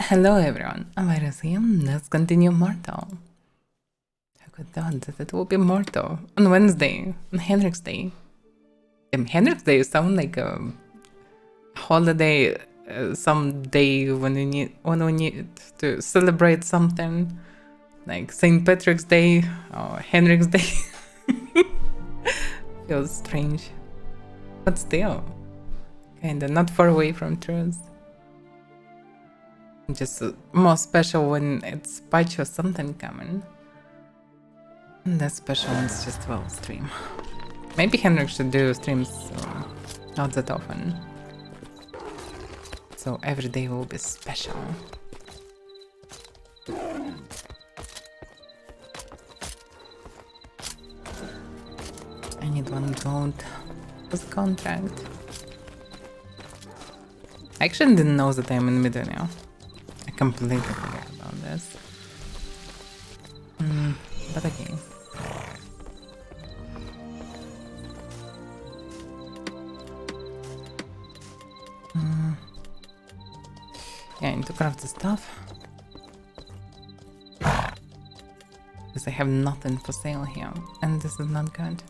Hello everyone, Avaira here. Let's continue Mortal. Who could thought that it will be Mortal on Wednesday, on Henrik's Day. Henrik's Day sounds like a holiday, some day when we need to celebrate something, like St. Patrick's Day or Henrik's Day. Feels strange, but still, kinda not far away from truth. Just more special when it's patch or something coming. And that special one's just well stream. Maybe Henrik should do streams not that often. So every day will be special. I need 1 gold for the contract. I actually didn't know that I'm in middle now. I completely forgot about this. But okay. Yeah, I need to craft the stuff. Because I have nothing for sale here, and this is not good.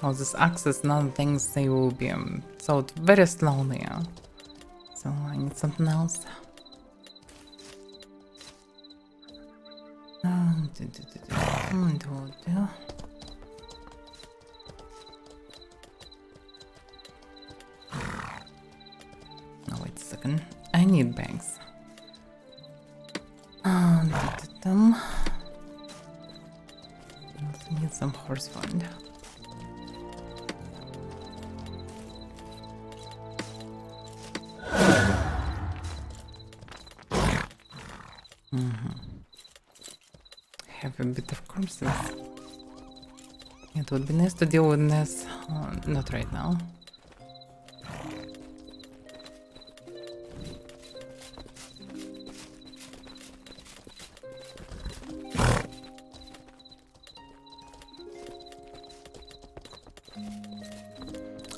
All these axes, none things, they will be sold very slowly. So I need something else. Oh, wait a second. I need bags. I need some horse fund. Have a bit of corpses. It would be nice to deal with this. Not right now.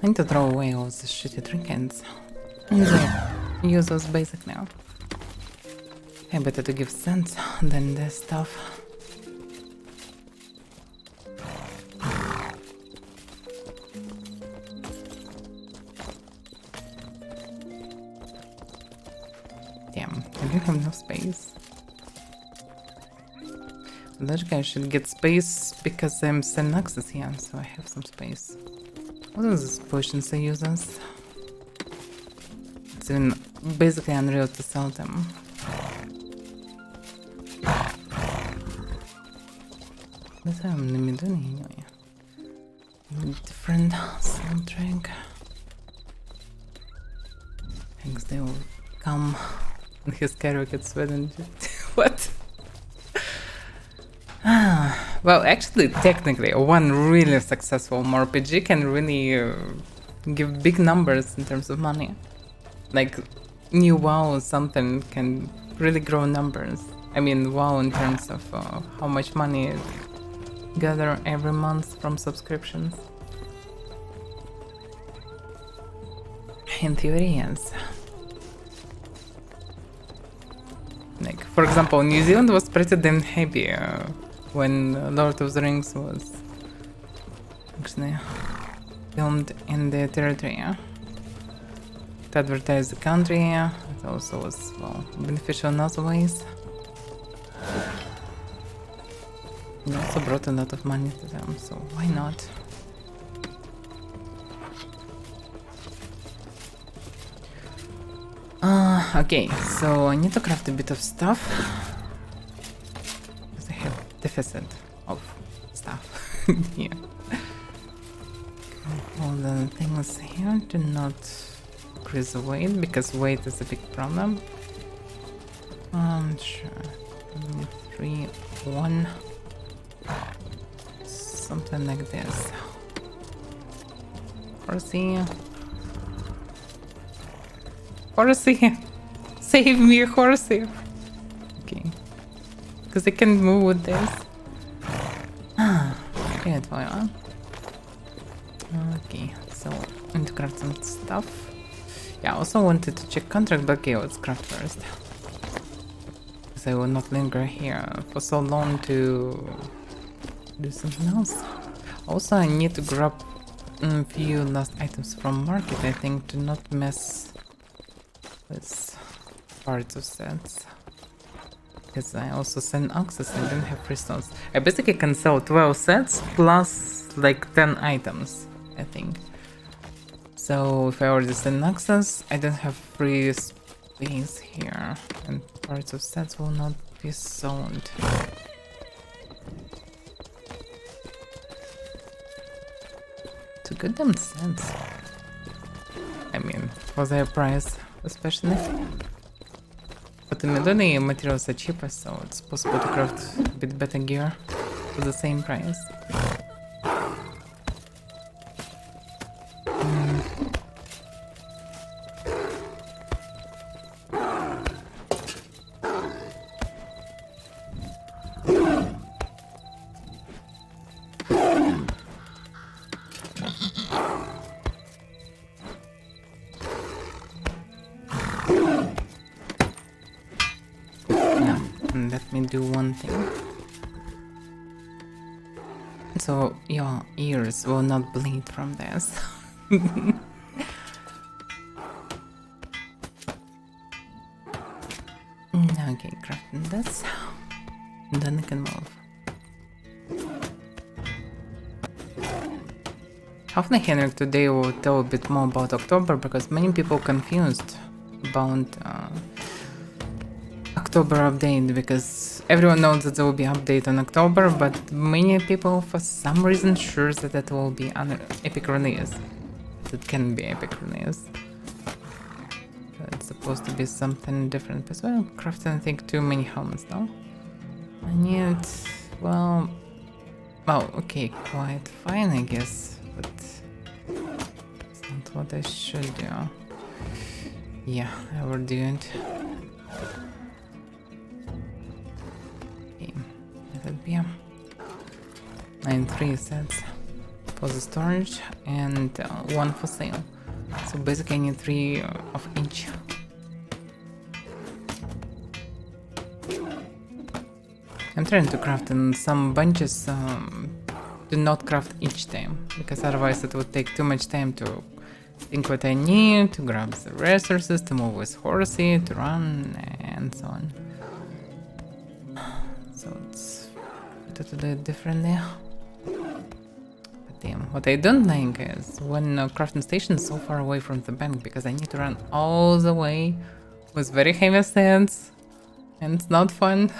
I need to throw away all these shitty trinkets. And use those basic now. I better to give sense than this stuff. Damn, I do have no space. That guy should get space because I'm selling access here, so I have some space. What are these potions I use? It's even basically unreal to sell them. What am I doing anyway? Different soundtrack. Thanks, they will come and his character gets sweating. What? Well, actually, technically, one really successful mmorpg can really give big numbers in terms of money. Like, new WoW or something can really grow numbers. I mean, WoW in terms of how much money gather every month from subscriptions. In theory, yes. Like, for example, New Zealand was pretty damn happy when Lord of the Rings was actually filmed in the territory. To advertise the country, it also was, well, beneficial in other ways. It also brought a lot of money to them, so why not? Okay, so I need to craft a bit of stuff. Because I have deficit of stuff here. All the things here do not increase the weight, because weight is a big problem. Sure. 3, 1. Something like this. Horsey. Horsey! Save me, Horsey! Okay. Because I can move with this. Good for you. Okay, so I need to craft some stuff. Yeah, I also wanted to check contract, but okay, let's craft first. Because I will not linger here for so long to do something else. Also, I need to grab a few last items from market, I think, to not mess with parts of sets. Because I also send access, I don't have free stones. I basically can sell 12 sets plus like 10 items, I think. So if I already send access, I don't have free space here, and parts of sets will not be sold. 2 goddamn cents. I mean, for their price, especially. But immediately materials are cheaper, so it's possible to craft a bit better gear for the same price. Let me do one thing. So your ears will not bleed from this. Okay, crafting this. Then I can move. Hopefully Henrik today will tell a bit more about October, because many people confused about October update, because everyone knows that there will be update on October, but many people for some reason sure that it will be an epic release. It can be epic release. It's supposed to be something different. But well, crafting I think too many helmets now. I need, well, okay, quite fine I guess, but it's not what I should do. Yeah, I will do it. Let be 93 sets for the storage and 1 for sale. So basically I need 3 of each. I'm trying to craft in some bunches, do not craft each time, because otherwise it would take too much time to think what I need, to grab the resources, to move with horsey, to run, and so on. So it's better to do it differently. But damn, what I don't like is when crafting station is so far away from the bank, because I need to run all the way with very heavy sets, and it's not fun.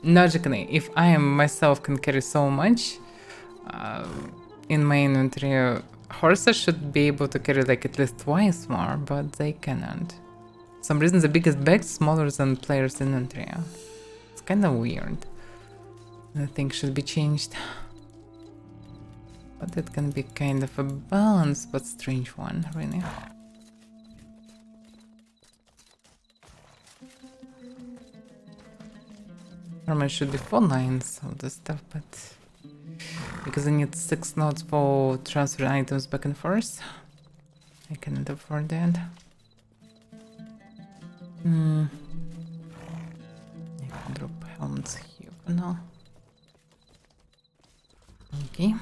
Logically, if I am myself can carry so much, in my inventory, horses should be able to carry like at least twice more, but they cannot. For some reason the biggest bag is smaller than players' inventory. It's kind of weird. I think should be changed. But it can be kind of a balanced but strange one, really. Normally should be 4 lines of this stuff, but because I need 6 nodes for transfer items back and forth, I cannot afford that. I can drop helmets here for now. Okay.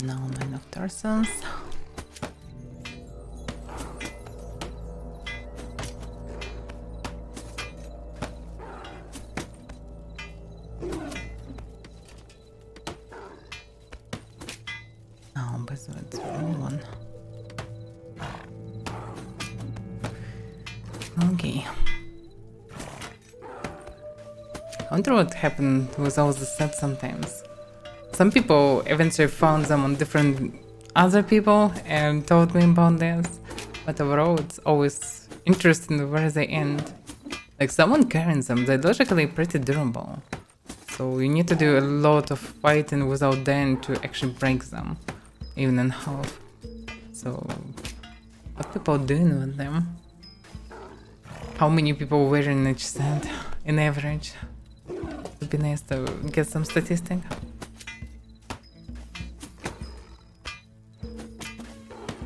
Now man of Tarsans. Oh, but it's the wrong one. Okay. I wonder what happened with all the sets sometimes. Some people eventually found them on different other people and told me about this, but overall it's always interesting where they end. Like someone carrying them, they're logically pretty durable. So you need to do a lot of fighting without dying to actually break them, even in half. So what people doing with them? How many people were in each stand in average? It'd be nice to get some statistic.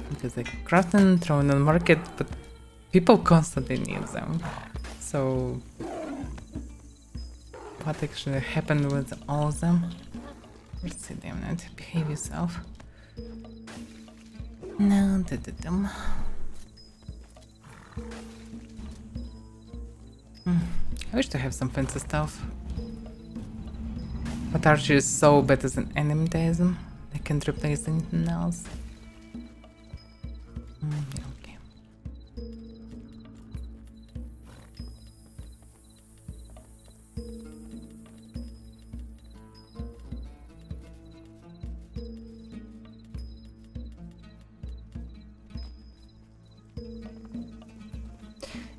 Because like crafting, thrown on market, but people constantly need them. So what actually happened with all of them? Let's see, damn it, behave yourself. No, them. I wish to have some fancy stuff. But Archer is so bad as an enemy-tasm, they can't replace anything else. Yeah, okay.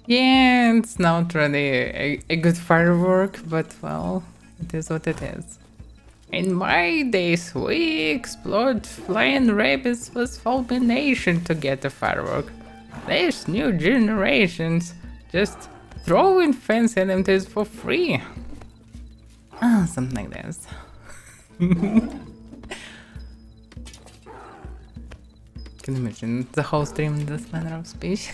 Yeah, it's not really a good firework, but well, it is what it is. In my days, we explored flying rabbits with fulmination to get a firework. These new generations just throwing fancy items for free. Ah, something like this. Can you imagine the whole stream in this manner of speech?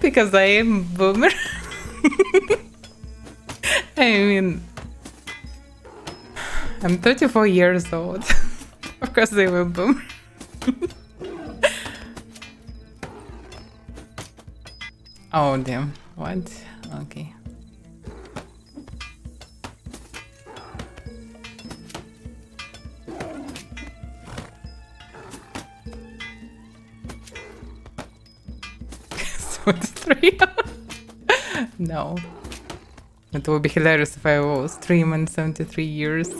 Because I am boomer. I mean, I'm 34 years old. Of course I will boomer. Oh damn, what? Okay. Three. No. It would be hilarious if I was stream in 73 years.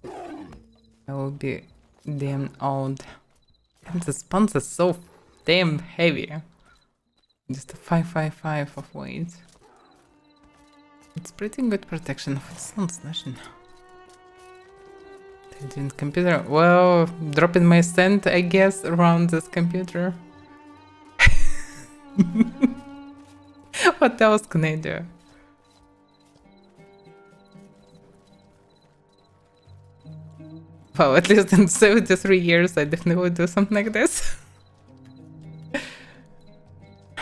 I will be damn old. And the sponsor is so damn heavy. Just a 555 of weight. It's pretty good protection of its non-slashing. Intelligent computer. Well, dropping my scent, I guess, around this computer. What else can I do? Well, at least in 73 years, I definitely would do something like this.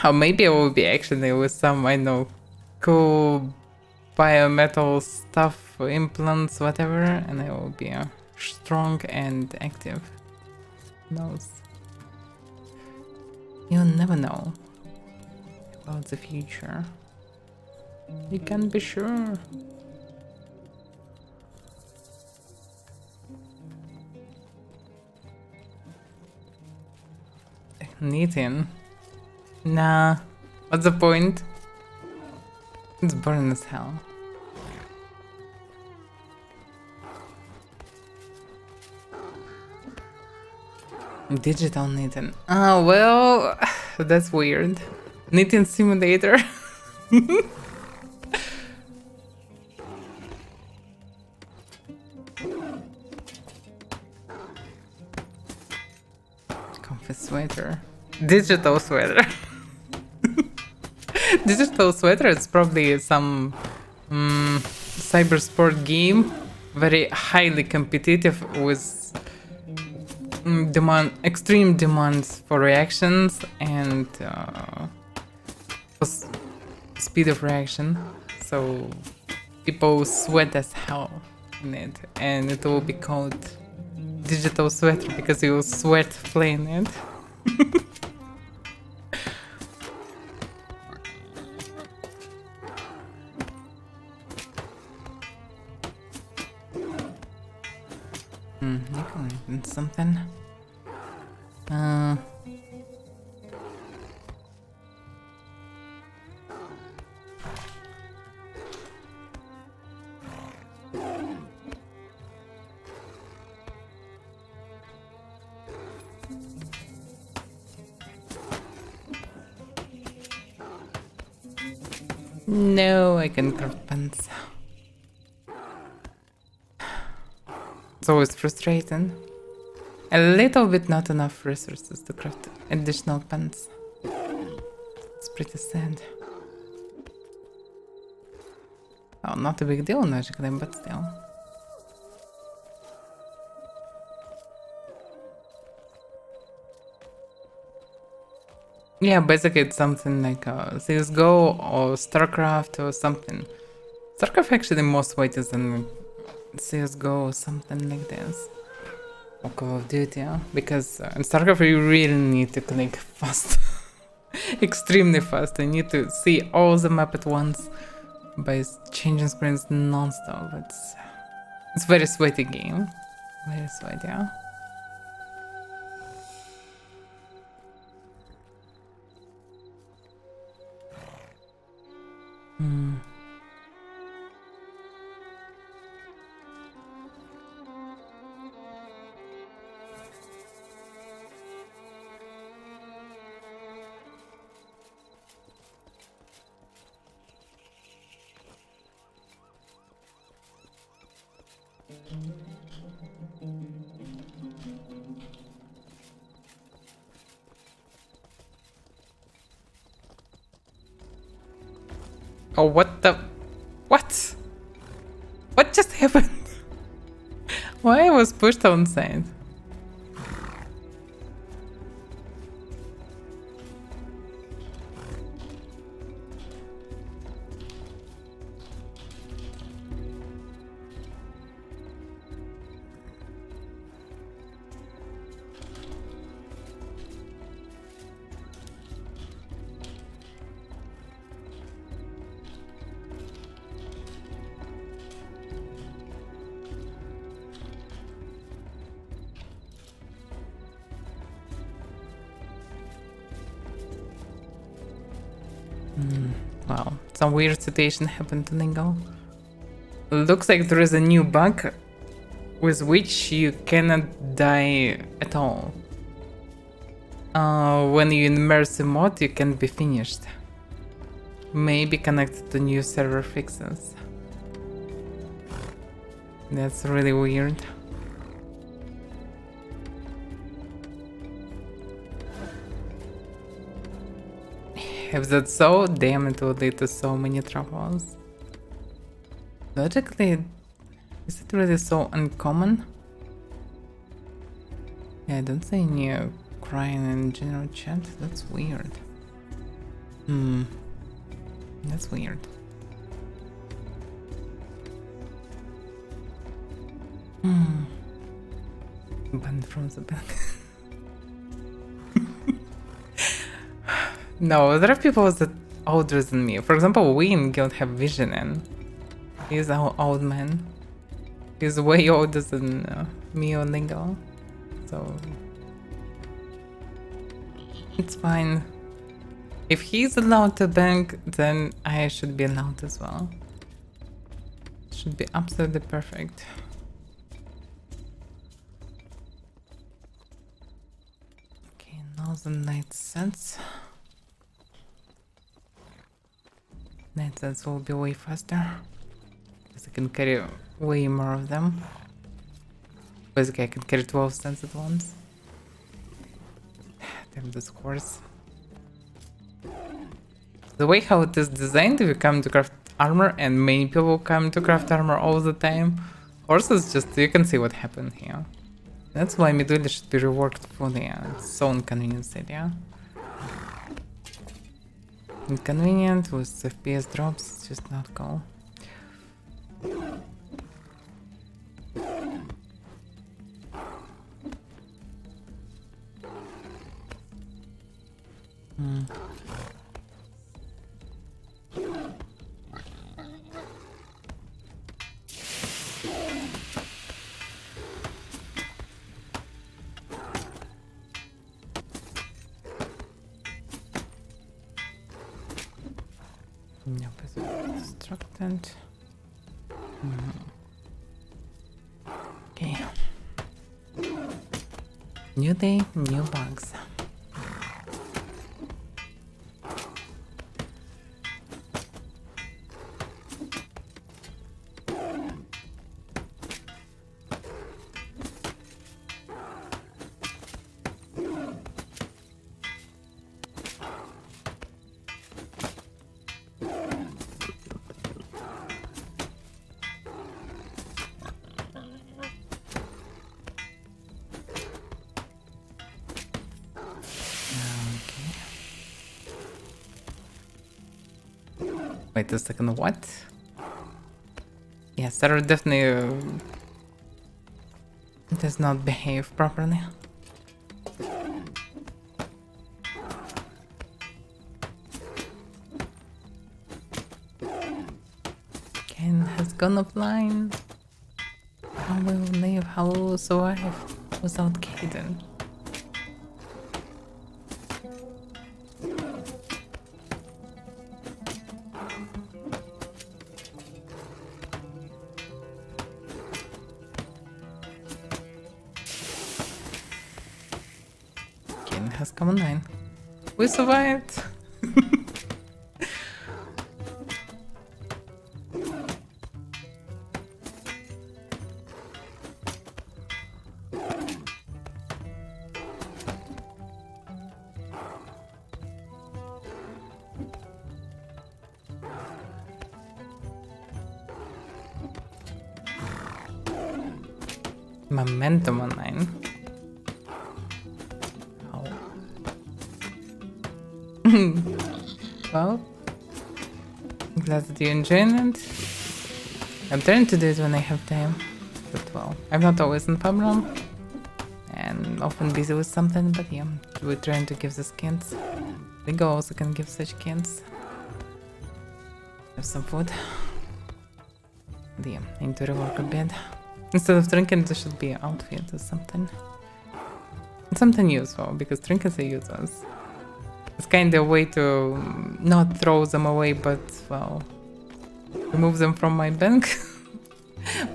Or maybe I will be actually with some, I know, cool biometal stuff, implants, whatever, and I will be strong and active. Who knows? You'll never know about the future. You can't be sure. Knitting? Nah. What's the point? It's boring as hell. Digital knitting. Ah, well, that's weird. Knitting simulator. Comfy sweater. Digital sweater. Digital sweater is probably some cyber sport game, very highly competitive with extreme demands for reactions and speed of reaction. So people sweat as hell in it, and it will be called digital sweater because you will sweat playing it. Nickel something. No, I can craft pants. It's always frustrating. A little bit not enough resources to craft additional pants. It's pretty sad. Oh, not a big deal, logically, but still. Yeah, basically it's something like CSGO or StarCraft or something. StarCraft actually most weighted than CSGO or something like this. Or Call of Duty, yeah? Because in StarCraft you really need to click fast. Extremely fast. You need to see all the map at once by changing screens non-stop. It's very sweaty game. Very sweaty, yeah? Oh, what the... What? What just happened? Why I was pushed outside? Wow, some weird situation happened to Ningle. Looks like there is a new bug with which you cannot die at all. When you immerse the mod, you can be finished. Maybe connected to new server fixes. That's really weird. If that's so, damn, it would lead to so many troubles. Logically, is it really so uncommon? Yeah, I don't see any crying in general chat. That's weird. That's weird. Banned from the bank. No, there are people that older than me. For example, we in Guild have Vision and he's our old man. He's way older than me or Lingo. So it's fine. If he's allowed to bank, then I should be allowed as well. Should be absolutely perfect. Okay, now the night sets. Night sets will be way faster. Because I can carry way more of them. Basically, I can carry 12 sets at once. Damn, this horse. The way how it is designed, if you come to craft armor, and many people come to craft armor all the time, horses just, you can see what happened here. That's why Miduli should be reworked fully. It's so inconvenient, yeah. Inconvenient with FPS drops, it's just not cool. Nope, is constructed. Okay. New day, new bugs. Wait a second, what? Yeah, Sarah definitely does not behave properly. Ken has gone offline. How will live? How will survive without Kaden? Ken has come online. We survived! Momentum online. Oh. Well, glad that you're enjoying it. I'm trying to do it when I have time. But well, I'm not always in PubRom. And often busy with something, but yeah, we're trying to give the skins. The go also can give such skins. Have some food. Yeah, I need to rework a bit. Instead of trinkets, there should be an outfit or something. Something useful, because trinkets are useless. It's kind of a way to not throw them away, but, well, remove them from my bank.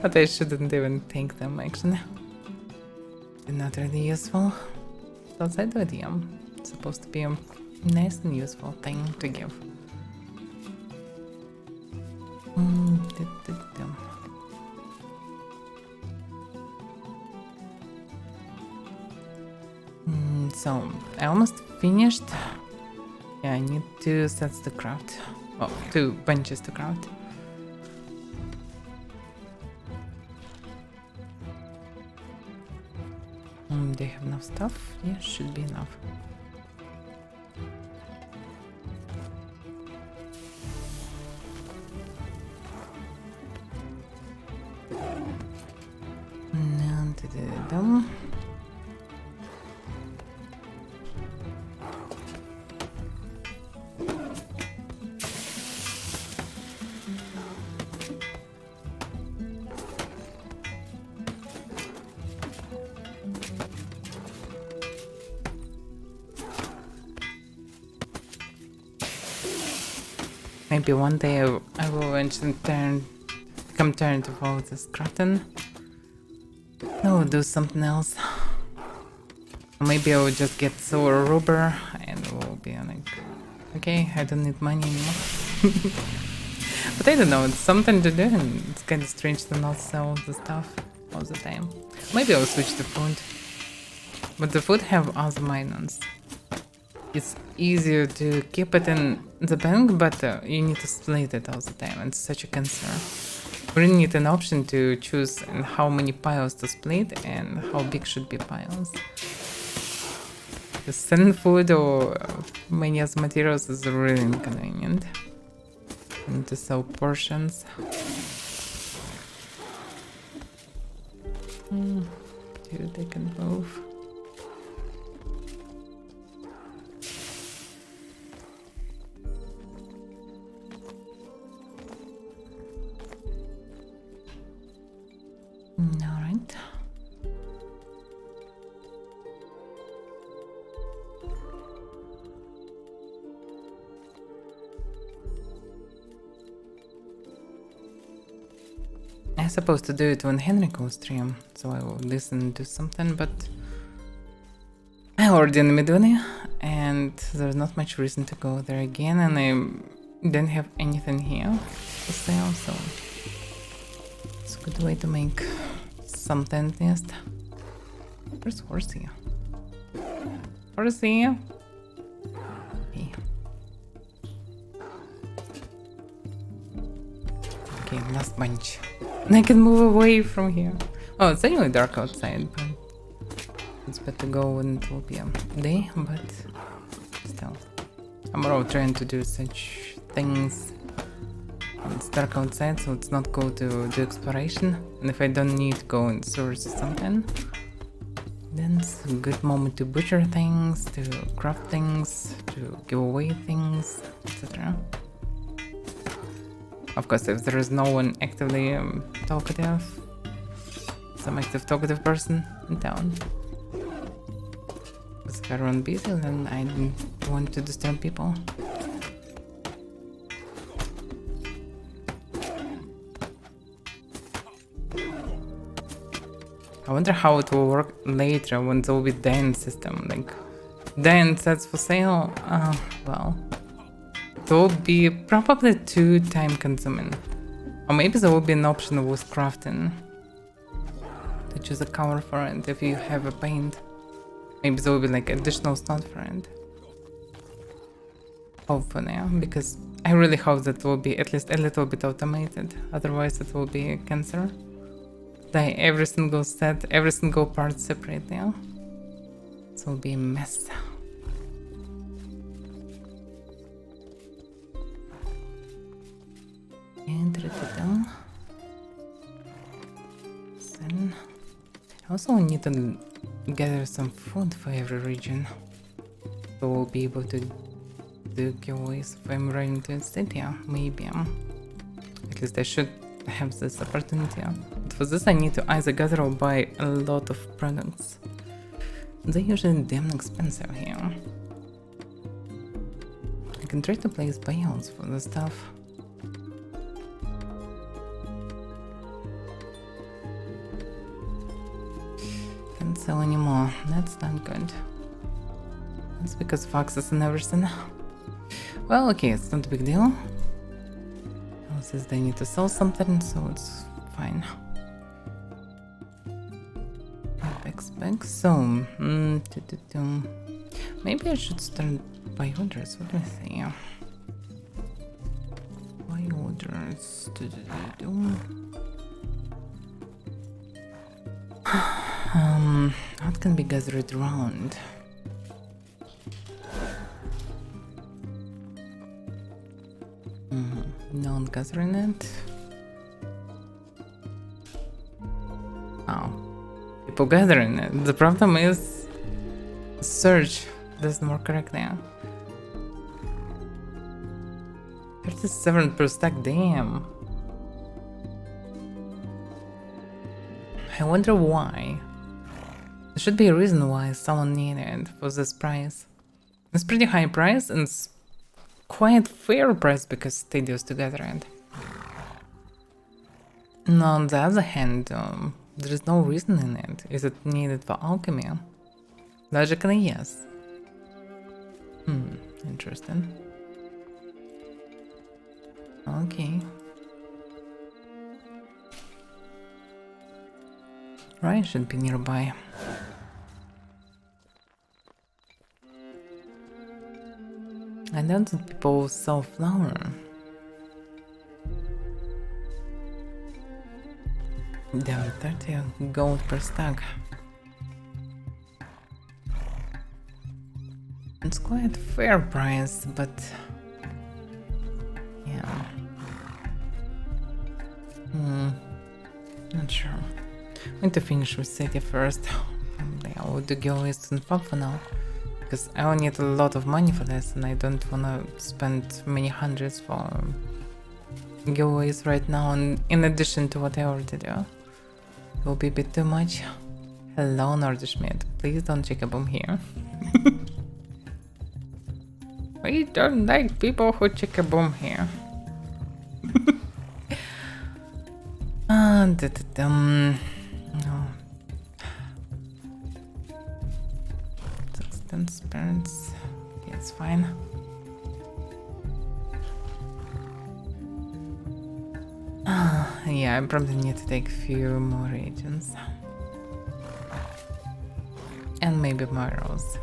But I shouldn't even take them, actually. They're not really useful. So I do it, yeah. It's supposed to be a nice and useful thing to give. So, I almost finished. Yeah, I need 2 sets to craft. Oh, 2 benches to craft. They have enough stuff? Yeah, should be enough. Maybe one day I will eventually become turned to follow this Kraken. I will do something else. Or maybe I will just get Solar Rubber and we'll be like, okay, I don't need money anymore. But I don't know, it's something to do and it's kind of strange to not sell the stuff all the time. Maybe I'll switch to food. But the food have other miners. It's easier to keep it in the bank, but you need to split it all the time. It's such a concern. We really need an option to choose how many piles to split and how big should be piles. The selling food or many other materials is really inconvenient. I need to sell portions. Dude, they can move. Alright. I'm supposed to do it when Henrik will stream, so I will listen to something, but I'm already in Meduni, and there's not much reason to go there again, and I don't have anything here for sale, so it's a good way to make something at least. Where's Horsey? Horsey? Hey. Okay, last bunch. And I can move away from here. Oh, it's anyway dark outside, but it's better to go when it will be a day, but still. I'm more trying to do such things. It's dark outside, so it's not cool to do exploration. And if I don't need to go in sewers or something, then it's a good moment to butcher things, to craft things, to give away things, etc. Of course, if there is no one actively talkative, some active talkative person in town. Because if everyone busy, then I don't want to disturb people. I wonder how it will work later when there will be dance system, like dance sets for sale. Well, it will be probably too time consuming. Or maybe there will be an option with crafting to choose a color for it if you have a paint. Maybe there will be like additional slot for it. Hopefully, because I really hope that it will be at least a little bit automated. Otherwise it will be a cancer. Like every single set, every single part separately. So it'll be a mess. And then I also need to gather some food for every region. So we'll be able to do giveaways if I'm running to a city, maybe. At least I should have this opportunity. But for this I need to either gather or buy a lot of products. They're usually damn expensive here. I can try to place buyouts for the stuff. Can't sell anymore, that's not good. That's because foxes and everything. Well, okay, it's not a big deal. Since they need to sell something, so it's fine. Specs. So, maybe I should start by orders. What do I say? By orders. What can be gathered around? No one gathering it. Oh, people gathering it. The problem is search doesn't work correctly. 37 per stack, damn. I wonder why. There should be a reason why someone needed it for this price. It's pretty high price and it's quite fair price because it's tedious to gather it. And on the other hand, there is no reason in it. Is it needed for alchemy? Logically, yes. Interesting. Okay. Right, should be nearby. I know that people sell flour. Damn, 30 gold per stack. It's quite fair price, but yeah. Not sure. I'm going to finish with city first. I will do giveaways and fuck for now. Because I will need a lot of money for this and I don't wanna spend many hundreds for giveaways right now, and in addition to what I already do. It will be a bit too much. Hello, Nordischmidt. Please don't check a boom here. We don't like people who check a boom here. No. 16 spirits. Yeah, it's fine. Yeah, I probably need to take a few more agents. And maybe more rolls.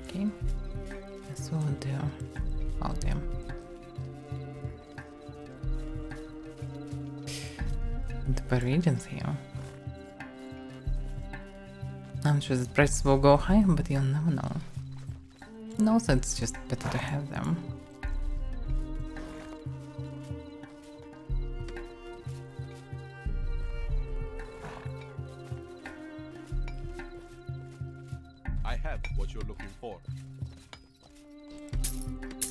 Okay, so we'll do all them. The regions here. I'm sure the prices will go high, but you'll never know. And also, it's just better to have them. I have what you're looking for.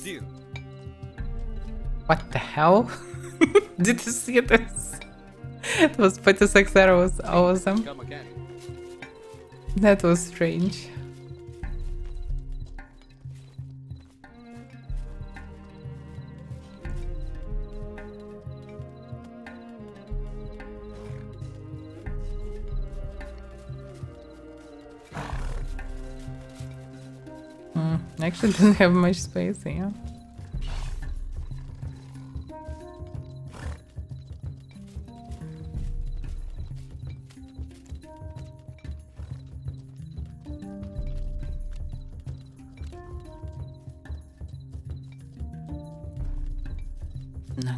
Deal. What the hell? Did you see this? It was 46 arrows. Awesome. Come again. That was strange. I actually didn't have much space here.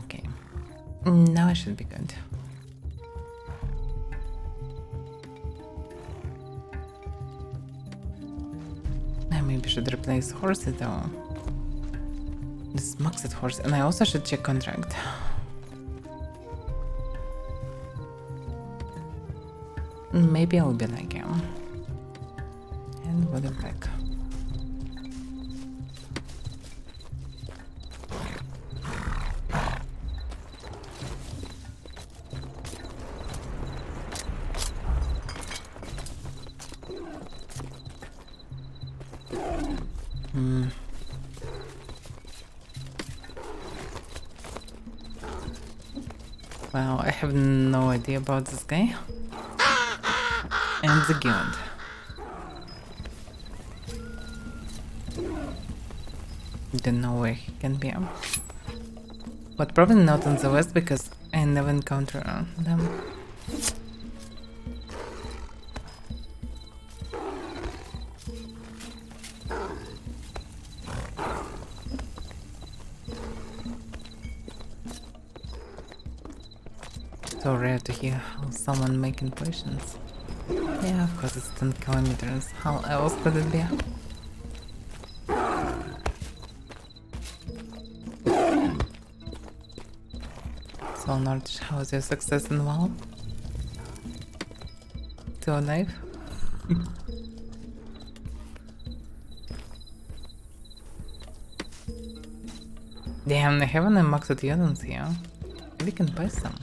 Okay. Now I should be good. I maybe should replace horses though. This maxed horse, and I also should check contract. Maybe I'll be like him. And what it back. Well, I have no idea about this guy. And the guild. Don't know where he can be. But probably not in the west because I never encounter them. So rare to hear someone making potions. Yeah, of course it's 10 kilometers. How else could it be? So Nordic, how is your success in WoW? To a knife? Damn, they haven't unboxed Yodons here. Maybe we can buy some.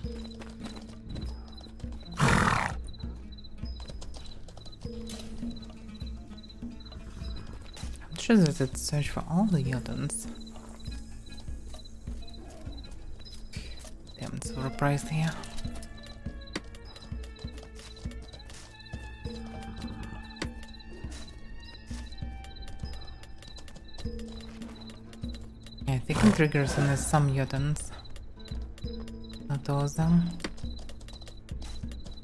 I'm sure that it's search for all the Yodons. Damn, it's overpriced here. Yeah, I think it triggers on some Yodons. Not all of them.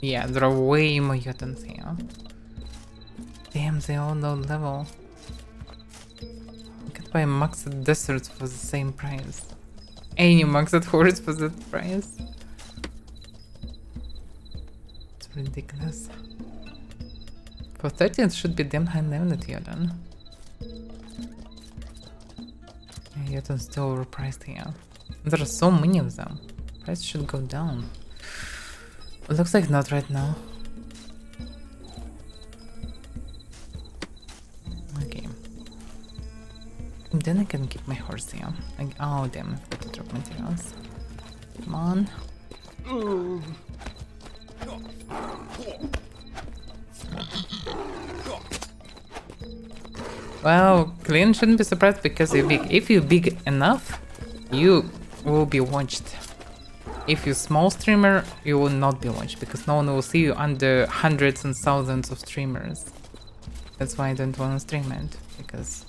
Yeah, there are way more Yodons here. Damn, they all low level. You could buy maxed deserts for the same price. Any maxed horse for that price. It's ridiculous. For 30 it should be damn high level at Yodon. Yeah, Yodon's still overpriced here. There are so many of them. Price should go down. It looks like not right now. Okay. Then I can keep my horse here. Like, oh damn, I've got to drop materials. Come on. Well, Clean shouldn't be surprised because you're big. If you're big enough, you will be watched. If you're small streamer, you will not be watched because no one will see you under hundreds and thousands of streamers. That's why I don't want to stream it, because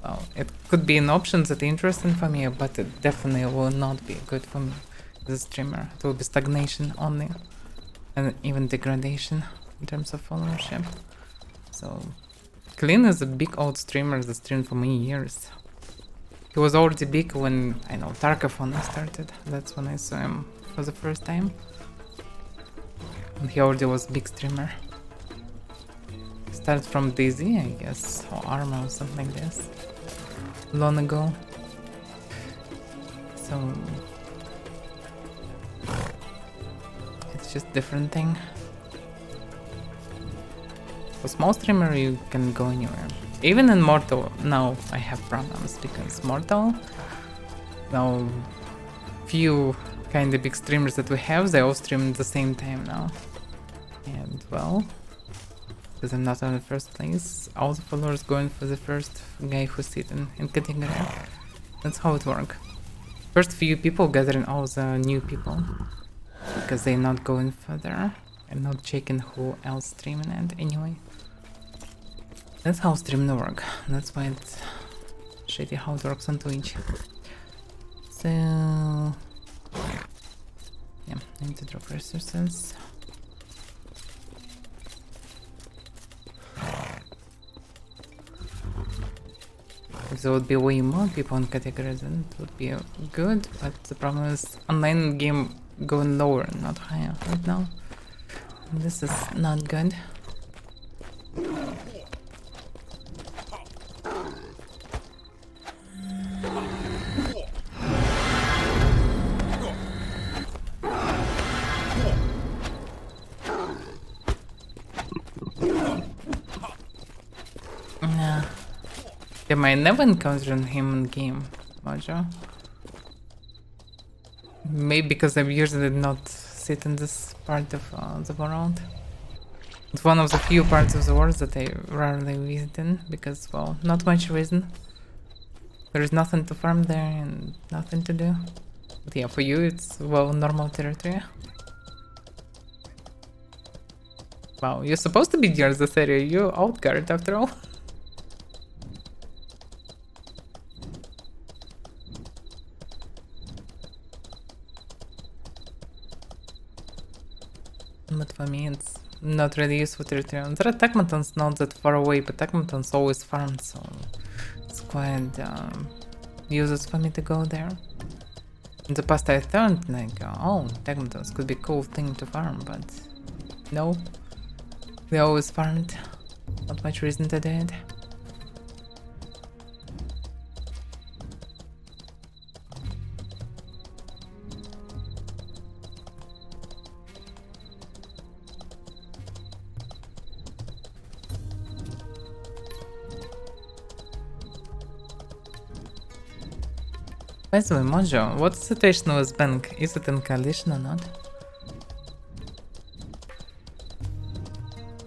well, it could be an option that interesting for me, but it definitely will not be good for me as a streamer. It will be stagnation only, and even degradation in terms of followership. So Clean is a big old streamer that streamed for many years. He was already big when, I know, Tarkaphon started. That's when I saw him for the first time. And he already was a big streamer. He started from DayZ, I guess, or Arma or something like this. Long ago. So it's just different thing. For small streamer you can go anywhere. Even in Mortal now I have problems because Mortal now few kind of big streamers that we have, they all stream at the same time now. And well, because I'm not on the first place, all the followers going for the first guy who's sitting in category. That's how it works. First few people gathering all the new people because they're not going further and not checking who else streaming it anyway. That's how streaming work. That's why it's shitty how it works on Twitch. So yeah, I need to drop resources. If there would be way more people on categories, then it would be good, but the problem is online game going lower, not higher right now. And this is not good. Yeah, I never encountered him in game, Mojo. Maybe because I usually did not sit in this part of the world. It's one of the few parts of the world that I rarely visit in because, well, not much reason. There is nothing to farm there and nothing to do. But yeah, for you it's, well, normal territory. Wow, you're supposed to be near this area, you're outguard after all. But for me it's not really useful territory. There are Tacmatons not that far away, but Tacmatons always farmed, so it's quite useless for me to go there. In the past I thought like, oh, Tacmatons could be a cool thing to farm, but no. They always farmed. Not much reason to do it. By the way, Mojo, what's the situation with bank? Is it in coalition or not?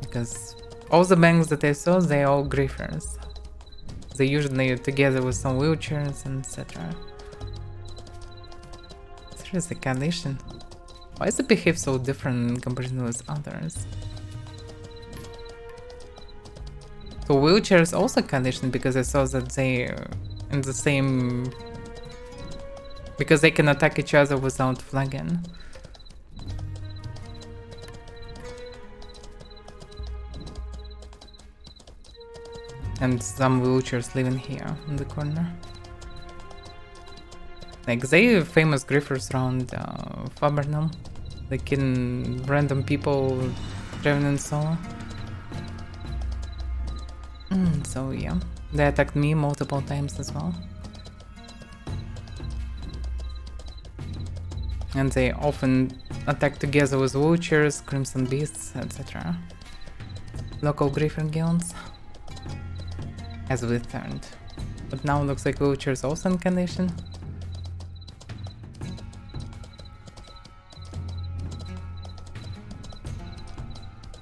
Because all the banks that I saw, they all griefers. They usually together with some wheelchairs and etc. Seriously, coalition? Why does it behave so different in comparison with others? So wheelchairs also coalition because I saw that they in the same... Because they can attack each other without flagging. And some wheelchairs living here in the corner. Like they famous griefers around Fabernum. They kill random people traveling in solo. So yeah, they attacked me multiple times as well. And they often attack together with wheelchairs, crimson beasts, etc. Local griefer guilds. As we turned. But now looks like wheelchairs also in condition.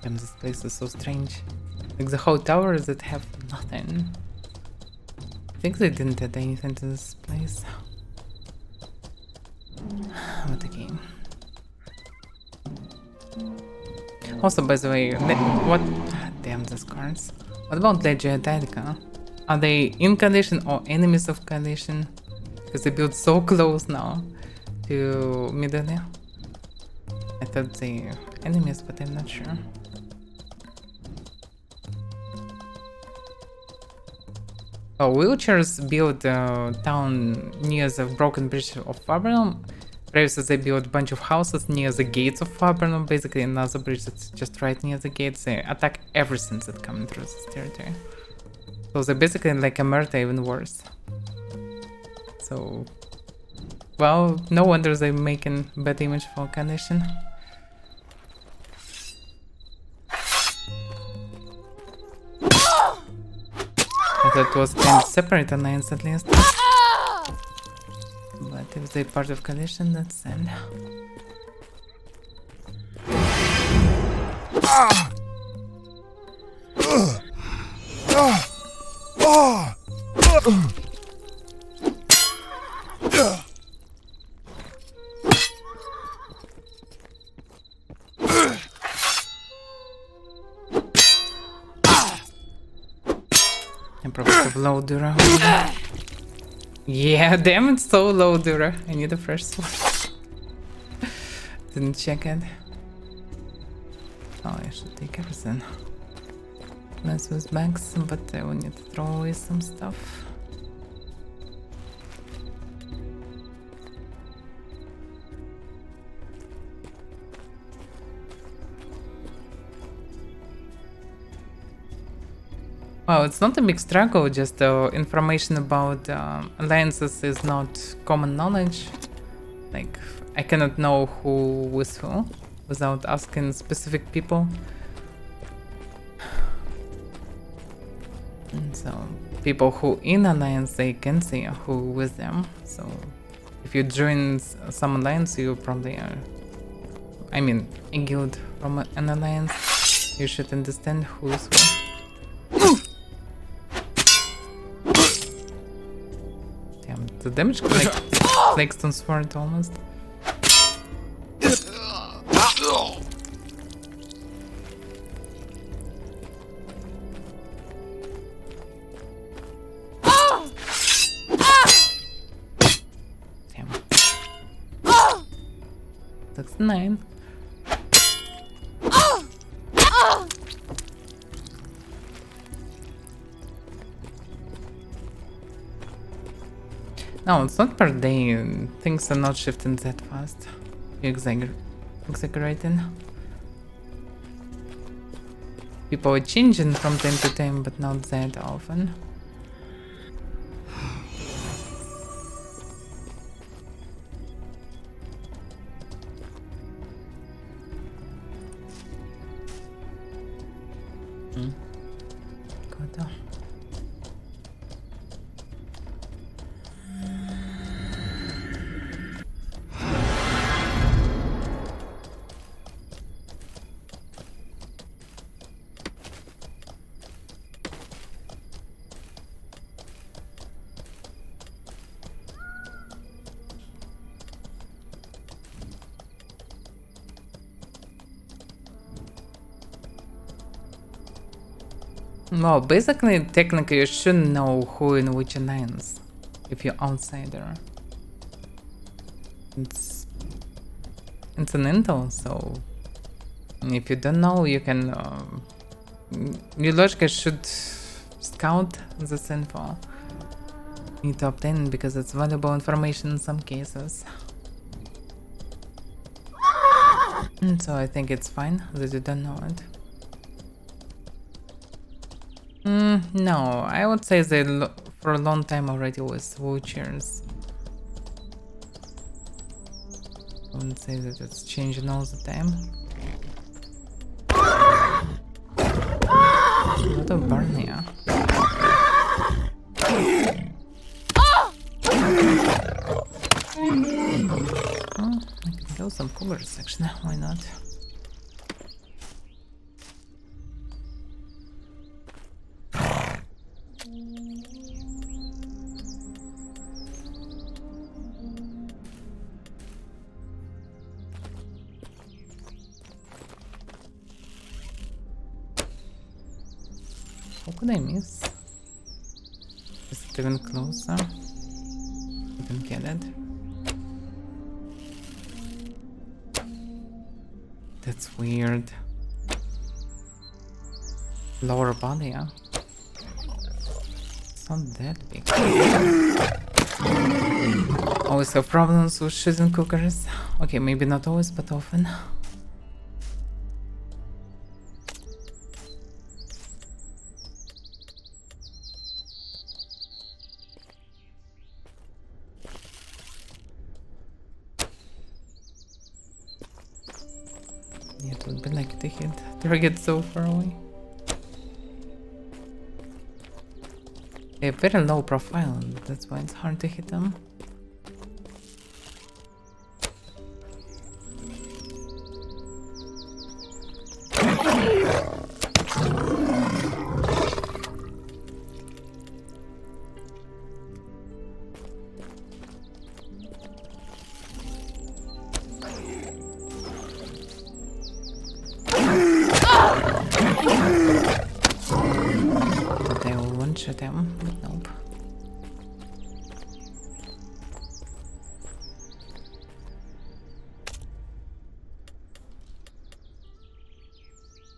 Damn, this place is so strange. Like the whole towers that have nothing. I think they didn't add anything to this place. What a game. Also, by the way, what? Damn, these cards. What about Legio Italica? Are they in condition or enemies of condition? Because they build so close now to Midori. I thought they enemies, but I'm not sure. Oh, wheelchairs build a town near the broken bridge of Fabernum. Previously they built a bunch of houses near the gates of Fabernum, basically another bridge that's just right near the gates. They attack everything that comes through this territory. So they're basically like a murder, even worse. So, well, no wonder they're making bad image for condition. I thought it was kind of separate alliance at least. But if they're part of condition, that's sad. I probably have low dura. Yeah, damn, it's so low dura. I need a fresh sword. Didn't check it. Oh, I should take everything. Mess with bags, but I will need to throw away some stuff. Well, it's not a big struggle, just information about alliances is not common knowledge. Like, I cannot know who with who without asking specific people. And so, people who in alliance, they can see who with them. So, if you join some alliance, you probably are... I mean, a guild from an alliance, you should understand who is who. The damage flakes on sword almost. Damn. That's 9. No, it's not per day. Things are not shifting that fast. You're exaggerating. People are changing from time to time, but not that often. Good. Well, basically, technically, you shouldn't know who in which alliance if you're outsider. It's an intel, so if you don't know, you can. You logically should scout this info. You need to obtain it because it's valuable information in some cases. And so I think it's fine that you don't know it. No, I would say they for a long time already was wheelchairs. I wouldn't say that it's changing all the time. A lot of burn here. Oh, I can kill some cougars actually, why not? How could I miss? Is it even closer? I don't get it. That's weird. Lower body, yeah. It's not that big. Always have problems with shooting cookers. Okay, maybe not always, but often. Yeah, it would be like to hit target so far away. They have very low profile, that's why it's hard to hit them. They will one-shot him, but nope.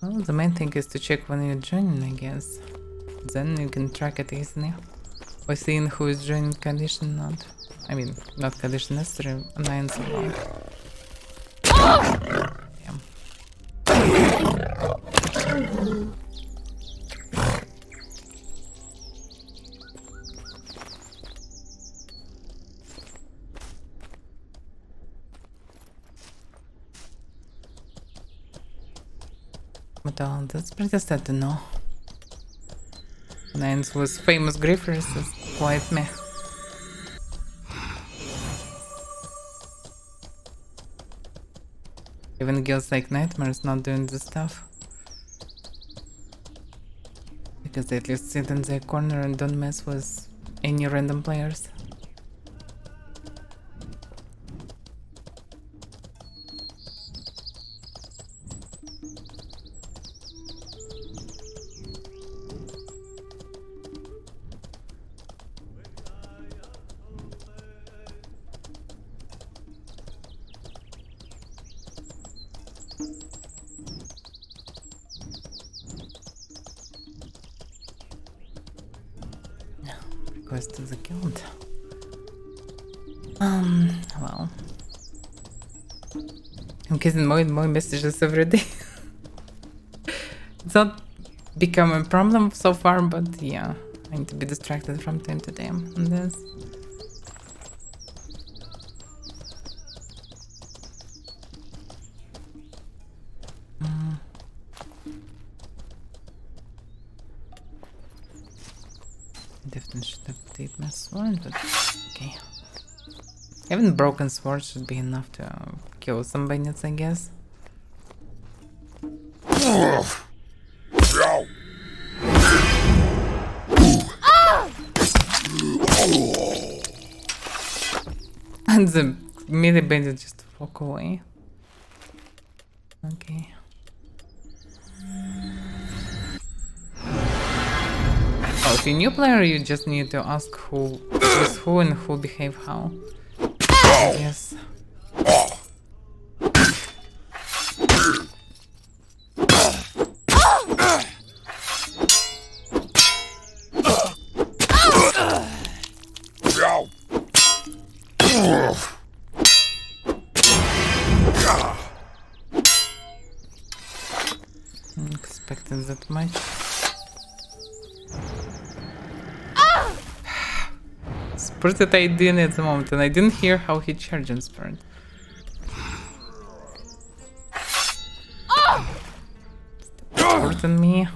Well, the main thing is to check when you're joining, I guess. Then you can track it easily. By seeing who is joining condition, not... I mean, not condition necessary, alliance as well. Damn. But that's pretty sad to know. Nines was famous griefers is quite meh. Even girls like Nightmares not doing this stuff. Because they at least sit in their corner and don't mess with any random players. Request to the guild. Well. I'm getting more and more messages every day. It's not become a problem so far, but yeah, I need to be distracted from time to time on this. Definitely should update my sword, but okay. Even broken sword should be enough to kill some bandits, I guess. And the melee bandit just walk away. Okay. Oh, if you're a new player, you just need to ask who is who and who behave how. Yes. I'm expecting that much. Spurt that I didn't at the moment, and I didn't hear how he charged and spurt. Spurt on me.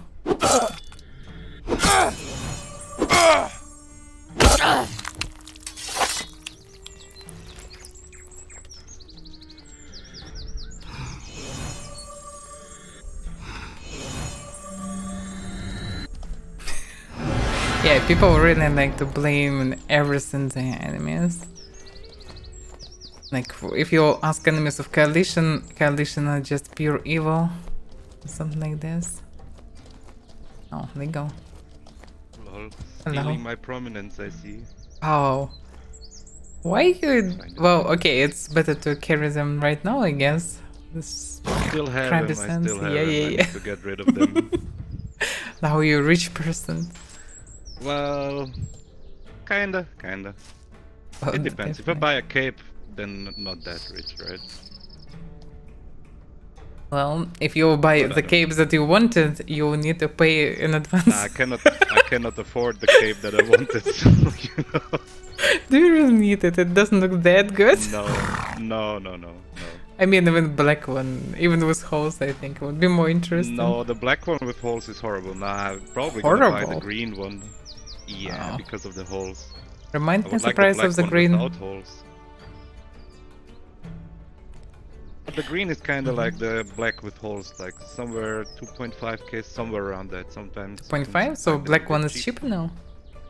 Yeah, people really like to blame everything their enemies. Like, if you ask enemies of Coalition, Coalition are just pure evil. Something like this. Oh, they go. Lol. Hello. Stealing my prominence, I see. Oh. Why you... Well, okay, it's better to carry them right now, I guess. This Still have crabby him, I sense. still have Yeah, him. yeah, I yeah. need to get rid of them. Now you're a rich person. Well, kinda. Well, It depends. If I definitely. buy a cape, then not that rich, right? Well, if you buy But I the don't capes that you wanted, you need to pay in advance. Nah, I cannot afford the cape that I wanted, so, you know. Do you really need it? It doesn't look that good. No. I mean, even black one, even with holes, I think would be more interesting. No, the black one with holes is horrible. Nah, I'm probably gonna buy the Horrible? green one. Yeah, Oh. because of the holes. Remind I me would of the like the price black of the one green. without holes. But the green is kinda like the black with holes, like somewhere 2.5k, somewhere around that. Sometimes. you can 0.5? So find them a black bit one is cheap. cheaper now?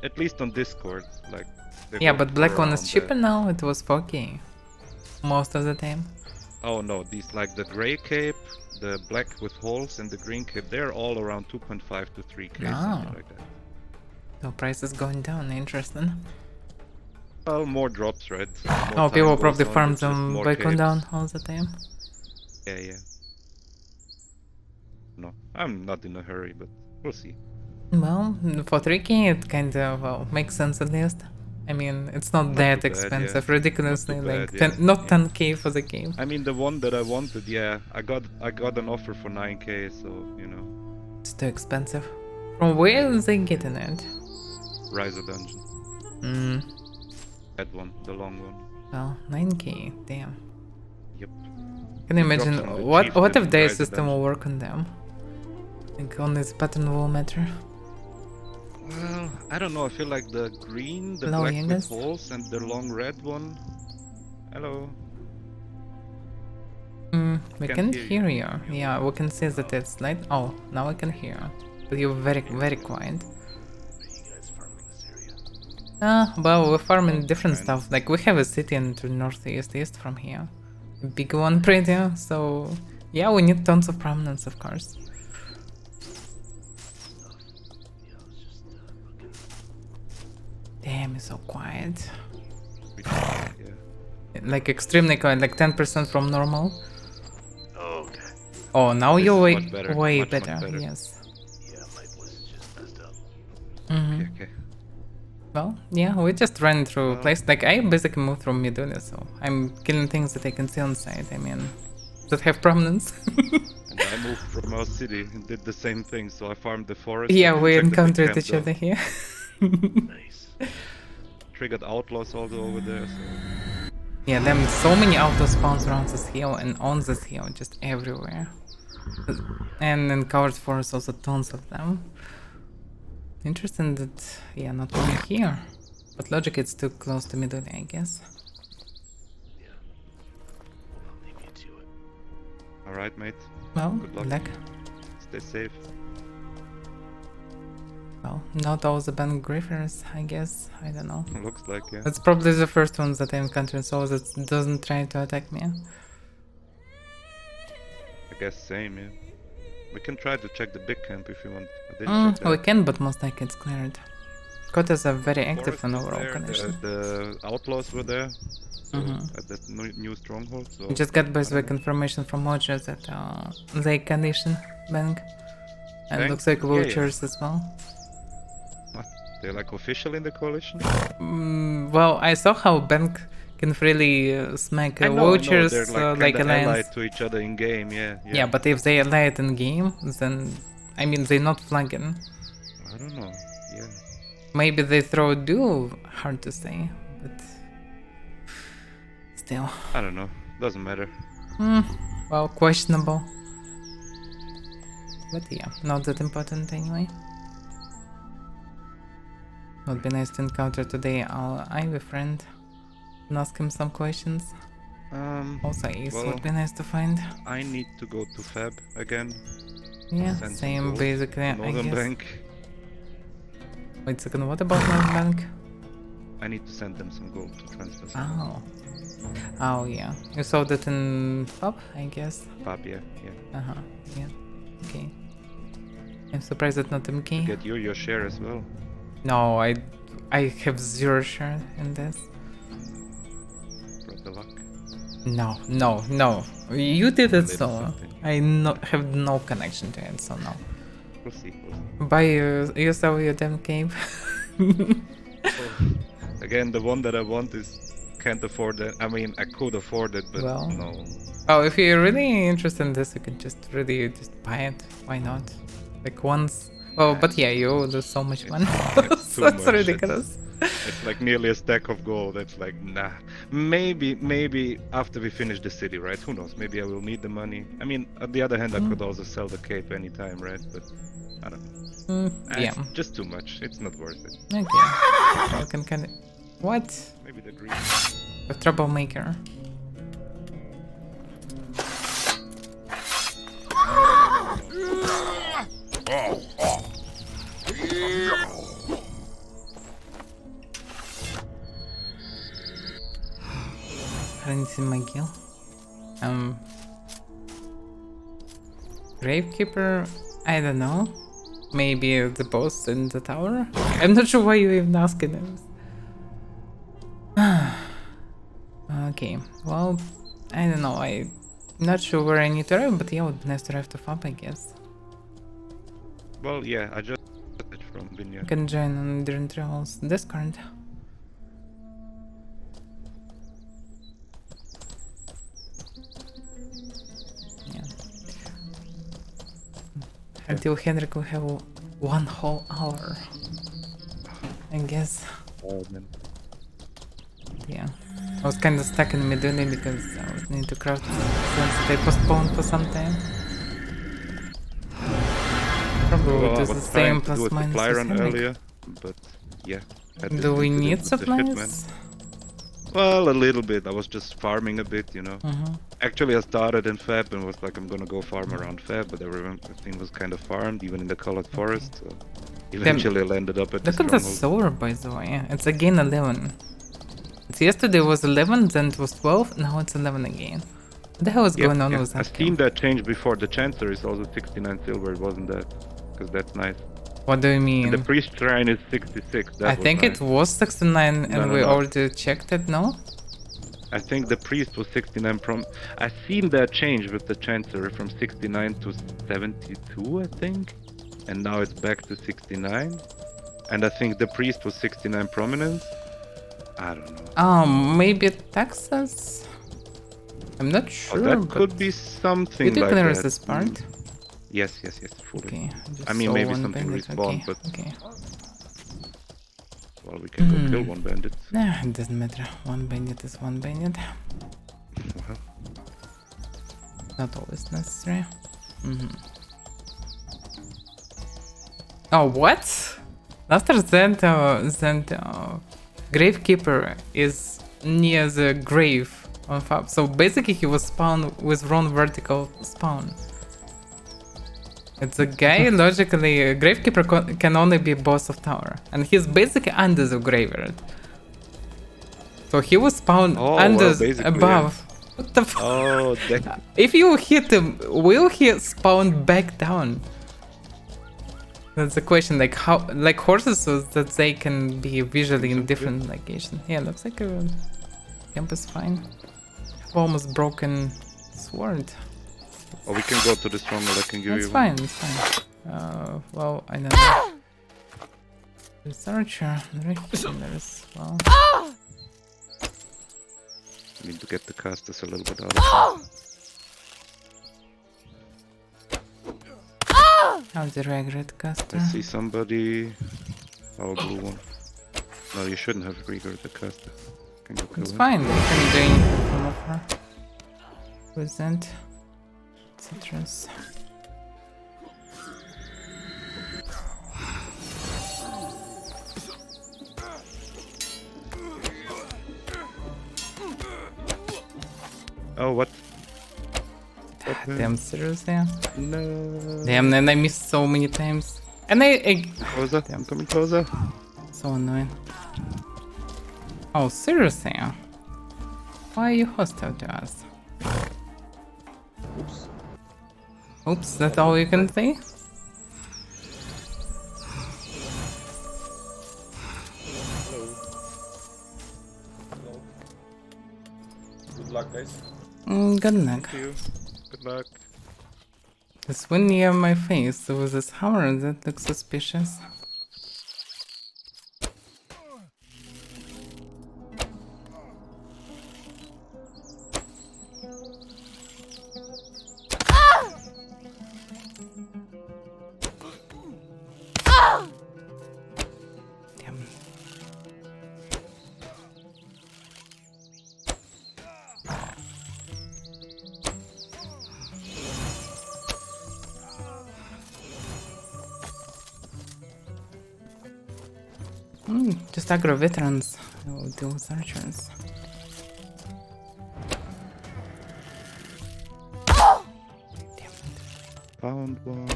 At least on Discord, like. they Yeah, go but for black one is around cheaper that. now. It was 4k. Most of the time. Oh no, these like the gray cape, the black with holes, and the green cape, they're all around 2.5 to 3k, something Oh. like that. So price is going down. Interesting. Well, more drops, right? Oh, More people time probably goes on, farm there's just them more back on capes. down all the time. Yeah. No, I'm not in a hurry, but we'll see. Well, for 3k it kind of, well, makes sense at least. I mean, it's not Not that too bad, expensive, yeah. ridiculously, Not too like bad, 10, yeah, not yeah. 10k for the game. I mean, the one that I wanted, yeah, I got an offer for 9k, so, you know. It's too expensive. From where are they getting it? Riser Dungeon. Hmm, That one, the long one. well, 9k, damn. Yep. Can you It drops imagine, from the what chieftain if their Riser system will Dungeon. work on them? Like, only this pattern will matter. Well, I don't know. I feel like the green, the Hello, black with youngest. holes, and the long red one. Hello. We Can't can't hear you. hear you. Yeah, we can see that it's light. Oh, now I can hear. But you're very, very quiet. Well, we're farming different Kinda. stuff. Like, we have a city in the northeast east from here. A big one, pretty. So, yeah, we need tons of prominence, of course. Damn, it's so quiet. Yeah. Like, extremely quiet, like 10% from normal. Okay. Oh, now This you're is way, much better, way much better. better. Yes. Yeah, my voice is just messed up. Okay. Well, yeah, we just ran through Well- place. Like, I basically moved from Midula, so I'm killing things that I can see on site. I mean, that have prominence. And I moved from our city and did the same thing. So I farmed the forest. Yeah, I we checked the big encountered camp, each though. other here. Nice. Triggered outlaws also over there. So Yeah, there are so many auto spawns around this hill and on this hill, just everywhere. And in covered forest also tons of them. Interesting that, yeah, not only here. But logic it's too close to Midori, I guess. Yeah. I'll leave you to it. all right, mate. Well, Good luck. luck. Stay safe. Well, not all the band griffers, I guess. I don't know. Looks like, yeah. That's probably the first ones that I encountered, so that doesn't try to attack me. I guess same, yeah. We can try to check the big camp if you want. I didn't check that. We can, but most likely it's cleared. Quotas are very active Forest in was overall there, condition. the outlaws were there. So Mhm. at that new stronghold. So We just got by I the don't know. confirmation from Watchers that they condition bank. And Bank? looks like Yeah, yeah. vouchers as well. What? They're like official in the coalition? Well, I saw how bank can freely smack I know, vouchers they're like, like kinda alliance. allied to each other in game, yeah. Yeah, but if they ally it in game, then I mean they're not flagging. I don't know, yeah. Maybe they throw a duel, hard to say, but still. I don't know, doesn't matter. Well, questionable. But yeah, not that important anyway. Would be nice to encounter today our Ivy friend and ask him some questions. Also Ace well, would be nice to find. I need to go to Fab again. Yeah, Send some same gold basically, to I Northern guess. Bank. Wait a second, what about Northern Bank? I need to send them some gold to transfer. Oh. Oh yeah. You saw that in pub, I guess. Fab, yeah. Uh-huh. Yeah. Okay. I'm surprised that not MK. Get your share as well. No, I have zero share in this. Brought the luck. No. You did it Little solo. something. I have no connection to it, so no. We'll see. Buy yourself your damn cave. Again, the one that I want is can't afford it. I mean, I could afford it, but Well. no. Oh, if you're really interested in this, you can just buy it. Why not? Like once. Oh, but yeah, you lose so much money. It's too That's much. ridiculous. It's like nearly a stack of gold. That's like, nah. Maybe after we finish the city, right? Who knows? Maybe I will need the money. I mean, on the other hand, I could also sell the cape anytime, right? But I don't know. Yeah. It's just too much. It's not worth it. Okay. I can kind of. What? Maybe the green. A troublemaker. Friends in my guild. Gravekeeper, I don't know. Maybe the boss in the tower? I'm not sure why you even asking this. Okay, well, I don't know. I'm not sure where I need to arrive, but yeah, it would be nice to arrive to FAB, I guess. Well, yeah, I just got it from Vineyard. You can join on Dream Travels Discord. Until Henrik will have 1 whole hour. I guess. Oh, man. Yeah. I was kinda stuck in the middle because I was need to craft since they postponed for some time. Probably Well, I do the was same trying to plus do a minus supply with run Henrik. earlier, but yeah. I Do just we to need deal with the shipment. supplies? Well, a little bit. I was just farming a bit, you know. Actually, I started in Feb and was like, I'm gonna go farm around Feb, but everything was kind of farmed, even in the colored forest. So eventually, I landed up at the Look at the stronghold. solar, by the way. It's again 11. It's yesterday was 11, then it was 12, now it's 11 again. What the hell is going on with I've that? seen that change before. The Chancer is also 69 silver, it wasn't that? Because that's nice. What do you mean? And the Priest Shrine is 66. That I was think nice. it was 69 and No, we no. already checked it, no? I think the Priest was 69 I've seen that change with the Chancery from 69 to 72, I think. And now it's back to 69. And I think the Priest was 69 prominence. I don't know. Maybe Texas? I'm not sure, Oh, that but could be something you did like clearance that. this part? Yes, fully. Okay, I mean, maybe something respawned, but well, we can go kill one bandit. Nah, it doesn't matter. One bandit is one bandit. Well, Not always necessary. Oh, what? After that, Gravekeeper is near the grave on FAB. So basically he was spawned with wrong vertical spawn. It's a guy, logically, Gravekeeper can only be boss of tower. And he's basically under the graveyard. So he was spawned under, above. Yeah. What the fuck? Oh, that... If you hit him, will he spawn back down? That's the question, like how, like horses, so that they can be visually in different locations. Yeah, looks like a camp is fine. Almost broken sword. Oh, we can go to the stronghold. I can give It's you fine, it's fine. Well, I don't know. There's archer, right here, there's, well... I need to get the casters a little bit out of here. How did I regret caster? I see somebody. Oh, blue one. No, you shouldn't have regrowed the caster. Can go kill It's him. fine, they can do anything from afar. Present. Citrus. Oh, what? Damn, seriously? No. Damn, and I missed so many times. And I Closer. I'm coming closer. so annoying. Oh, seriously? Why are you hostile to us? Oops. Oops, that's all you can say? guys. Good luck. Thank you. Good luck. This one near my face, there was this hammer that looks suspicious. Damn. Just aggro veterans. Oh, those archers. Found one.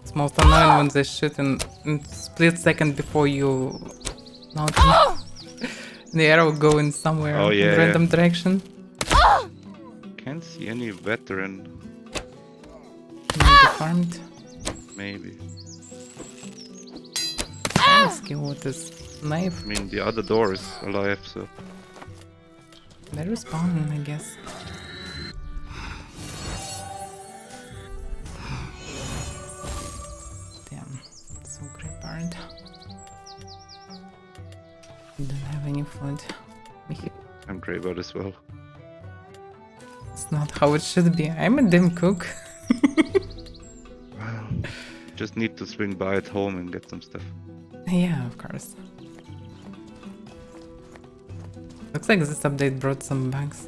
It's most annoying when they shoot in split second before you mount them. The arrow going somewhere Oh, yeah, in random direction. Can't see any veteran. Maybe farmed. Maybe. Skill with this knife. I mean, the other door is alive, so. They're respawning, I guess. Damn, so great bird. Don't have any food. I'm Greybird as well. It's not how it should be. I'm a damn cook. Well, just need to swing by at home and get some stuff. Yeah, of course. Looks like this update brought some bugs.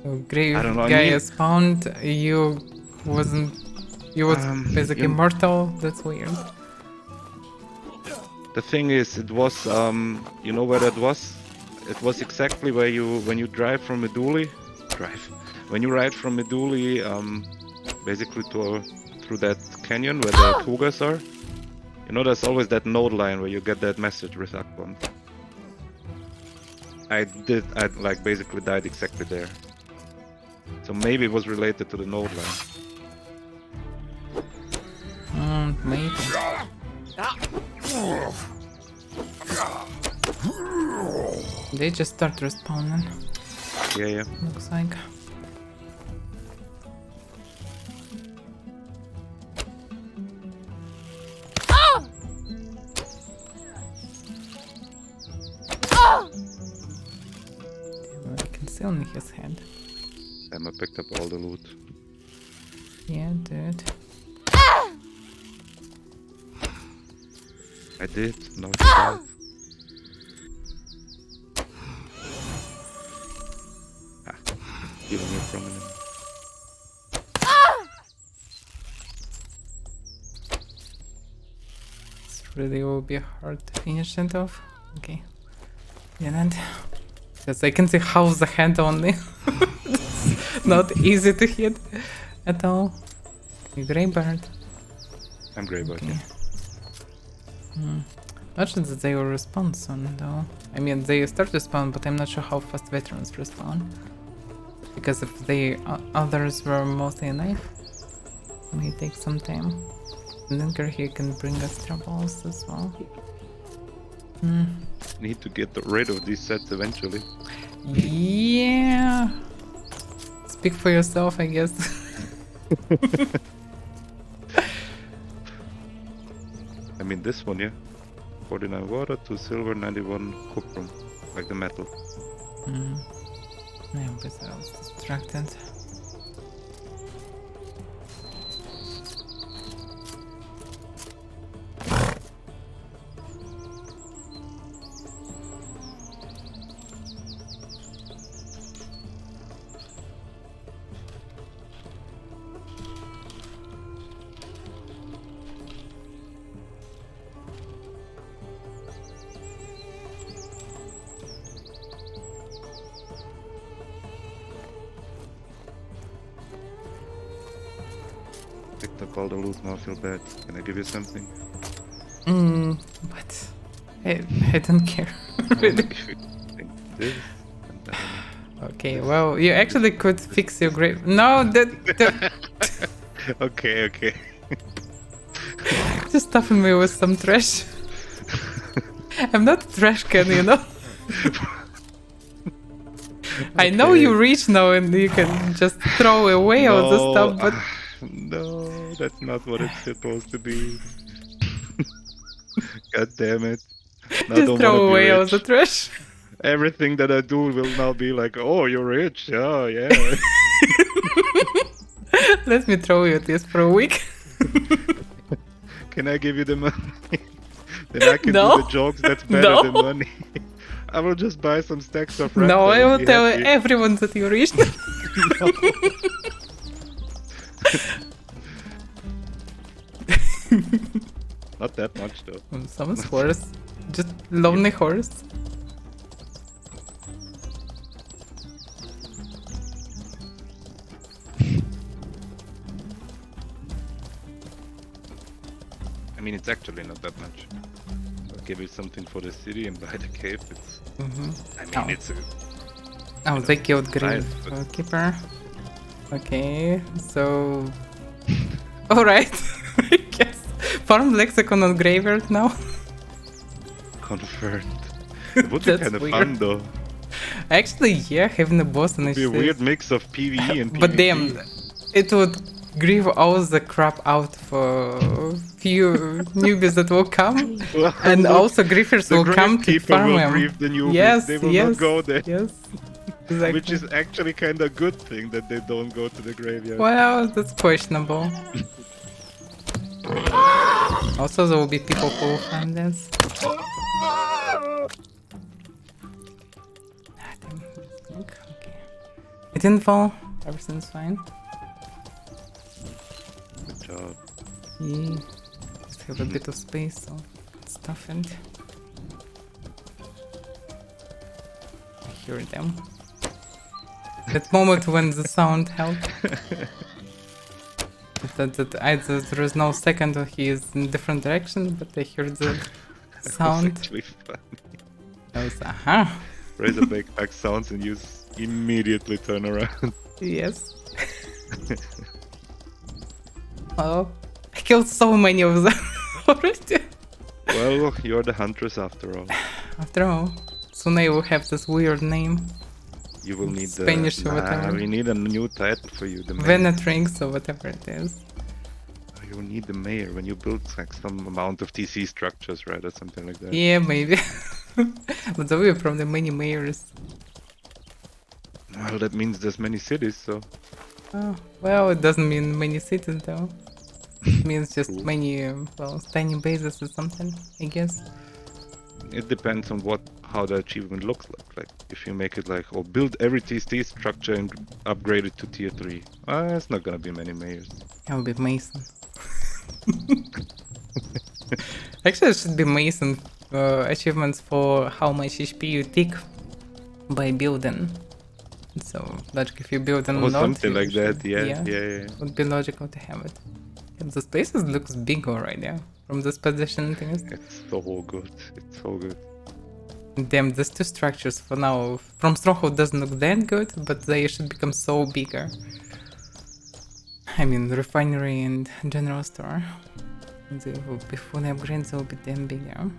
So grave I don't know, I guy mean- is spawned. You wasn't. You was basically you- mortal. That's weird. The thing is, it was, you know where that was? It was exactly where when you drive from Meduli, when you ride from Meduli, basically through that canyon where the Tugas are. You know, there's always that node line where you get that message with Akbon. I like basically died exactly there. So maybe it was related to the node line. Maybe. They just start respawning. Yeah. Looks like. I can see on his head. Emma picked up all the loot. Yeah, dude. I did, no she died. Giving you prominent. This really will be hard to finish it off. Okay. And because I can see half the head only. It's not easy to hit at all. Grey bird. I'm Greybird, Okay. yeah. Not sure that they will respawn soon though. I mean, they start to spawn, but I'm not sure how fast veterans respawn. Because if the others were mostly alive, it may take some time. Linker here can bring us troubles as well. Need to get rid of these sets eventually. Yeah. Speak for yourself, I guess. I mean this one, yeah. 49 water, 2 silver, 91 cuprum. Like the metal. Yeah, but I was distracted. Picked up all the loot, now I feel bad. Can I give you something? But I don't care. Really. This, and then- Okay, well, you actually could fix your grave. No, that okay. just stuffing me with some trash. I'm not a trash can, you know. I know you Okay. rich now and you can just throw away all the stuff, but No, that's not what it's supposed to be. God damn it. I just don't want to throw be away all the rich. trash. Everything that I do will now be like, oh, you're rich. Oh, yeah. Let me throw you this for a week. Can I give you the money? Then I can do No. the jokes that's better than No. money. I will just buy some stacks of No, raptor I will and be tell happy. everyone that you're rich. No. Not that much though. Someone's horse. Just lonely horse. I mean, it's actually not that much. I'll give you something for the city and buy the cave. It's. I mean, Oh. it's a. Oh, they killed Grave but- Keeper. Okay, so. Alright, I guess. Farm lexicon on graveyard now. Confirmed. It would be That's kind of weird. fun though. Actually, yeah, having a boss on It'd be a weird mix of PvE and PvP. But damn, it would grieve all the crap out for few newbies that will come. Well, And look, also griefers the will come to gravekeeper farm will them. grieve the newbies. Yes, They will yes, not go there. yes. Exactly. Which is actually kind of good thing that they don't go to the graveyard. Well, that's questionable. Also, there will be people who will farm this. Ah, damn, okay. It didn't fall. Everything's fine. Good job. Yeah. Just have a bit of space, so stuff and I hear them. That moment when the sound helped. There is no second or he is in different direction, but I heard the That's sound. actually fun. I was aha. Razorback back sounds and you immediately turn around. Yes. Oh, I killed so many of them already. Well, you're the huntress after all. After all, soon I will have this weird name. You will need Spanish the... or whatever. We need a new title for you, the mayor. Venet rings or whatever it is. You will need the mayor when you build like some amount of TC structures, right, or something like that. Yeah, maybe. But there will be probably many mayors. Well, that means there's many cities, so... Oh, well, it doesn't mean many cities though. It means just True. many, well, tiny bases or something, I guess. It depends on how the achievement looks like. Like, if you make it like, oh, build every TC structure and upgrade it to tier 3. It's not gonna be many mayors. I will be Mason. Actually, it should be Mason achievements for how much HP you take by building. So, like if you build an Or node, something you like that, should- yeah. would be logical to have it. And the spaces looks big already from this position things. It's so good. It's so good. Damn, these two structures for now from Stronghold doesn't look that good, but they should become so bigger. I mean, refinery and general store. They will be fully upgraded, they will be then bigger.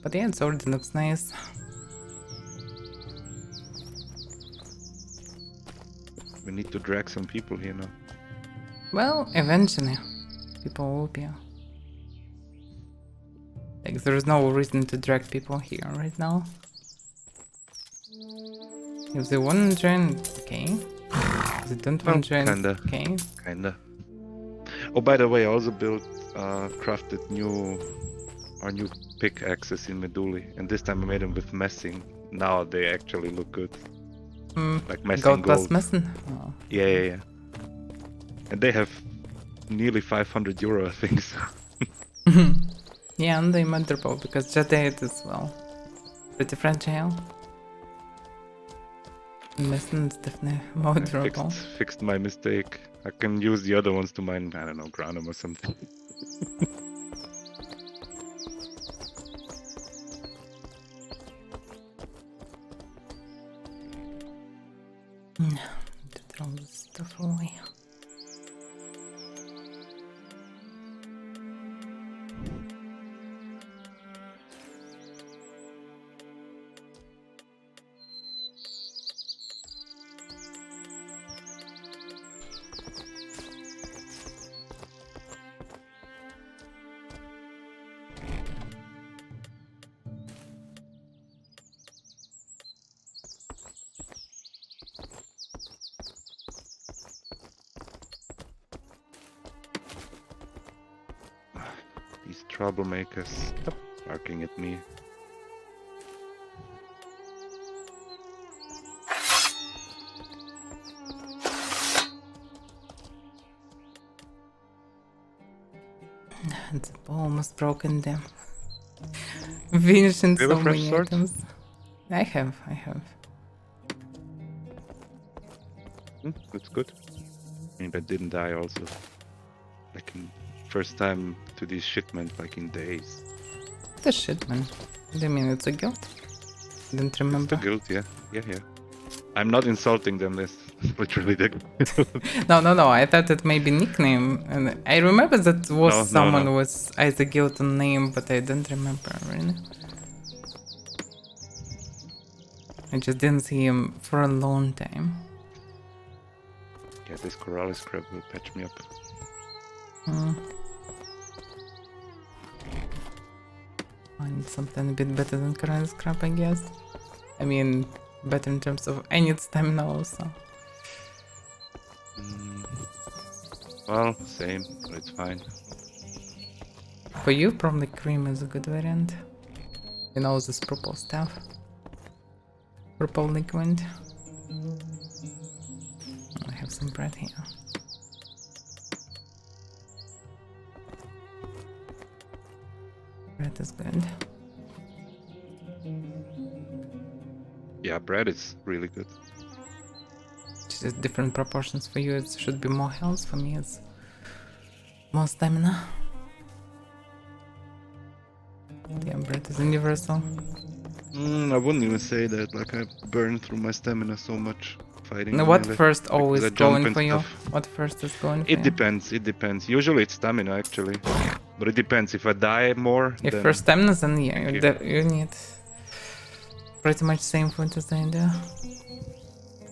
But yeah, it already looks nice. We need to drag some people here now. Well, eventually, people will be. Like, there is no reason to drag people here right now. If they want to join, okay. If they don't want to join, kinda. okay. Kinda. Oh, by the way, I also built, crafted our new pickaxes in Meduli, and this time I made them with messing. Now they actually look good. Like messing Gold plus gold. messing? Oh. Yeah. And they have nearly 500 euro, I think. So. Yeah, and they might drop out because Jade is, well, pretty fragile. Messing is definitely more durable. Fixed my mistake. I can use the other ones to mine, I don't know, granum or something. To throw this stuff away. These troublemakers. Stop barking at me. It's almost broken them. Finishing Do you have so a fresh many sword? items. I have. That's good. I mean, I didn't die also. Like in first time to this shipment, like in days. The shit, man. What do you mean it's a guild? Didn't The remember. guild, yeah. I'm not insulting them, that's literally the guild. No. I thought it may be nickname, and I remember that was No, someone no. was as a guild name, but I didn't remember really. I just didn't see him for a long time. Yeah, this Corrales crab will patch me up. I need something a bit better than current scrap, I guess. I mean, better in terms of I need stamina also. Well, same, but it's fine. For you, probably cream is a good variant. You know, this purple stuff. Purple liquid. I have some bread here. Bread is good. Yeah, bread is really good. Just different proportions for you. It should be more health. For me, it's more stamina. Yeah, bread is universal. I wouldn't even say that. Like I burn through my stamina so much fighting. Now, what melee. first Like, always I jump going and for you? stuff. What first is going for It you? depends. It depends. Usually it's stamina actually, but it depends. If I die more, If then first stamina, then yeah, Okay. you need pretty much same food as I do.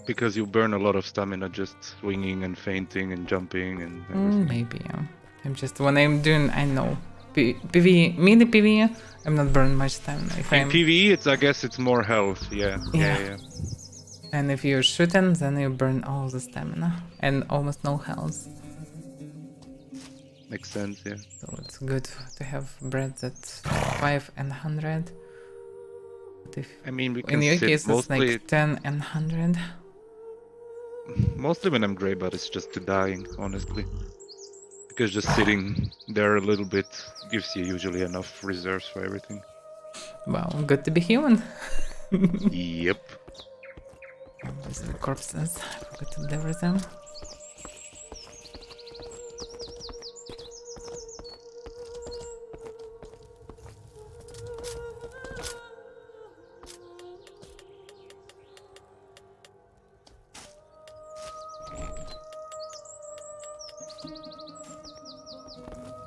because you burn a lot of stamina just swinging and fainting and jumping and everything. Maybe, yeah. I'm just when I'm doing, I know PvE, mini PvE, I'm not burning much stamina. If In I'm PvE, it's I guess it's more health. Yeah. and if you're shooting, then you burn all the stamina and almost no health. Makes sense. Yeah. So it's good to have bread that's 5 and 100. But if I mean, we in can your sit case it's mostly. like 10 and 100. Mostly when I'm grey, but it's just to dying, honestly. Because just sitting there a little bit gives you usually enough reserves for everything. Well, good to be human. Yep. These are corpses. I forgot to deliver them.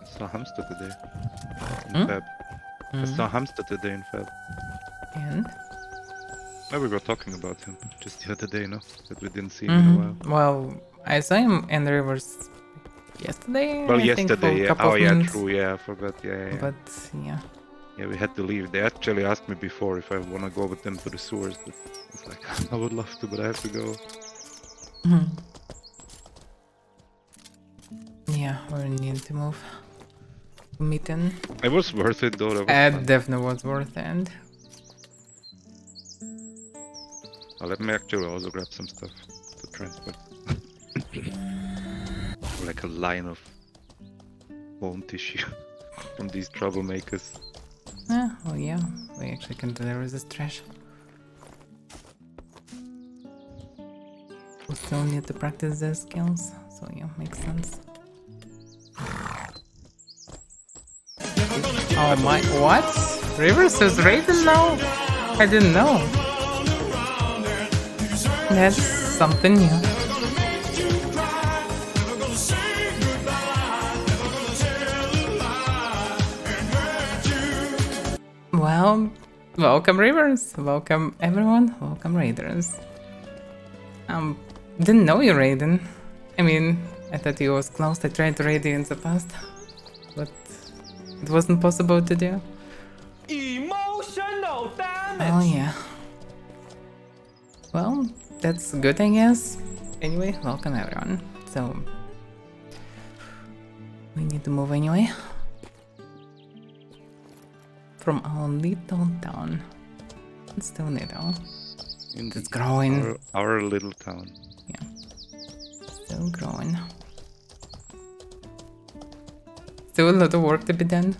I saw hamster today in Hmm? Feb. I saw hamster today in Feb. And Oh, we were talking about him just the other day, no? That we didn't see him in a while. well, I saw him in the rivers yesterday. Well, I think, for yesterday, a yeah. couple Oh, of yeah, minutes. true, yeah, I forgot, yeah. But yeah, Yeah, we had to leave. They actually asked me before if I want to go with them to the sewers, but it's like, I would love to, but I have to go. yeah, we need to move. Meeting. It was worth it, though. That was fun. Definitely was worth it. Oh, let me actually also grab some stuff to transport. Like a line of bone tissue from these troublemakers. Well, yeah, we actually can deliver this trash. We still need to practice their skills, so yeah, makes sense. Oh my, what? Rivers is raiding now? I didn't know. That's something new. Well, welcome Rivers, welcome everyone, welcome Raiders. Didn't know you raiding. I mean, I thought you was close. I tried to raid you in the past, but it wasn't possible to do. Emotional damage. Oh yeah. Well, that's good, I guess. Anyway, welcome everyone. So we need to move anyway. from our little town. It's still little. Indeed. It's growing. Our little town. Yeah. Still growing. Still a lot of work to be done.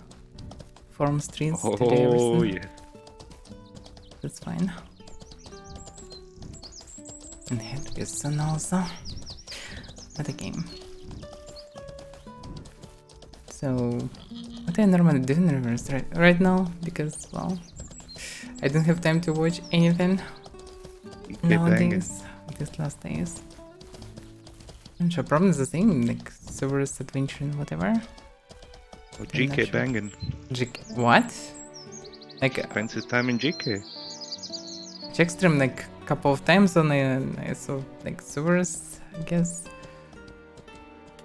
Form streets today. Oh, yeah. That's fine. And Henrik is soon also. What a game. So, what I normally do in reverse right now, because, well, I don't have time to watch anything nowadays, these last days. I'm sure probably the same, like servers, adventure, and whatever. Oh, GK banging. What? Like, Spends his time in GK. check stream like a couple of times and I saw like servers, I guess.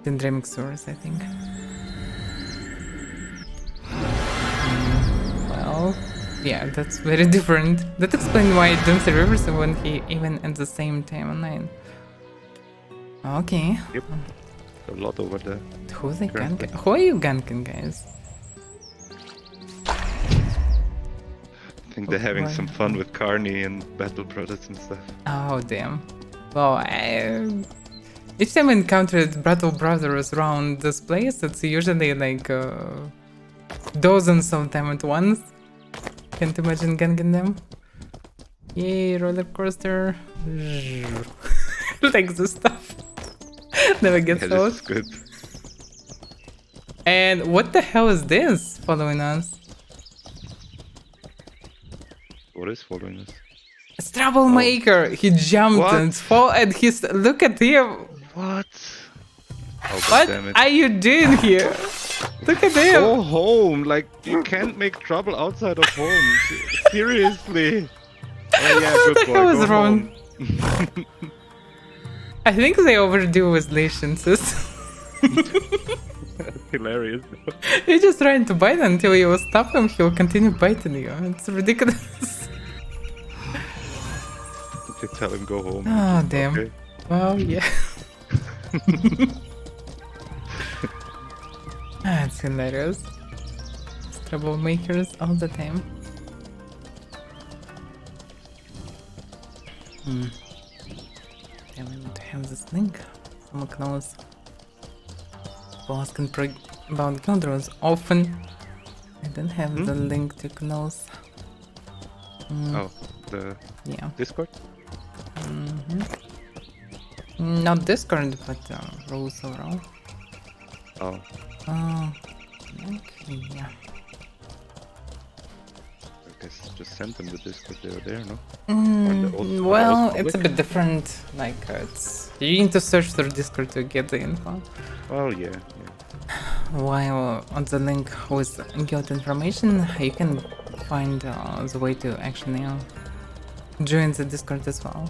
Dendremic servers, I think. Well, yeah, that's very different. That explains why I don't see Rivers when he even at the same time online. Okay. Yep. A lot over there. Who's the Currently. ganking? Who are you ganking, guys? I think they're having some fun with Carney and Battle Brothers and stuff. Oh, damn. Well, each time I encountered Battle Brothers around this place, it's usually like dozens of them at once. Can't imagine ganking them. Yay, roller coaster. Like this stuff. Never gets Yeah, old. this is good. And what the hell is this following us? What is following us? It's Troublemaker! He jumped What? and fall and he's look at him! What? Oh, What goddammit. are you doing here? Look at him! Go home! Like, you can't make trouble outside of home. Seriously. Oh yeah, What good the boy. hell Go is wrong? home. I think they overdo with licenses. Hilarious. You're just trying to bite until you will stop him, he will continue biting you. It's ridiculous. They tell him go home. Oh, damn. Okay. Well, yeah. It's hilarious. It's troublemakers all the time. Damn, I need to have this link. Someone knows. People asking about controls often. I don't have the link to close. Oh, the Yeah. Discord? Not Discord, but rules overall. Oh. Okay, yeah. I guess just send them the Discord, they were there, no? Well, it's a bit different. Like, it's you need to search through Discord to get the info. Well, yeah. While on the link with guild information, you can find the way to actually join the Discord as well.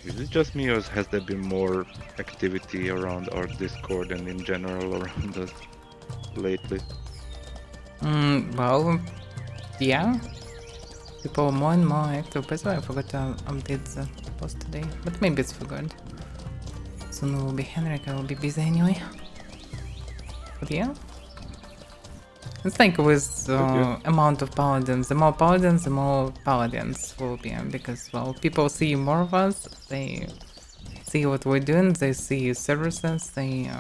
Is it just me or has there been more activity around our Discord and in general around us lately? Well, yeah. People are more and more active. By the way, I forgot to update the post today, but maybe it's for good. Soon will be Henrik, I will be busy anyway. But yeah. It's like with amount of paladins. The more paladins, the more paladins will be. Because, well, people see more of us, they see what we're doing, they see services, they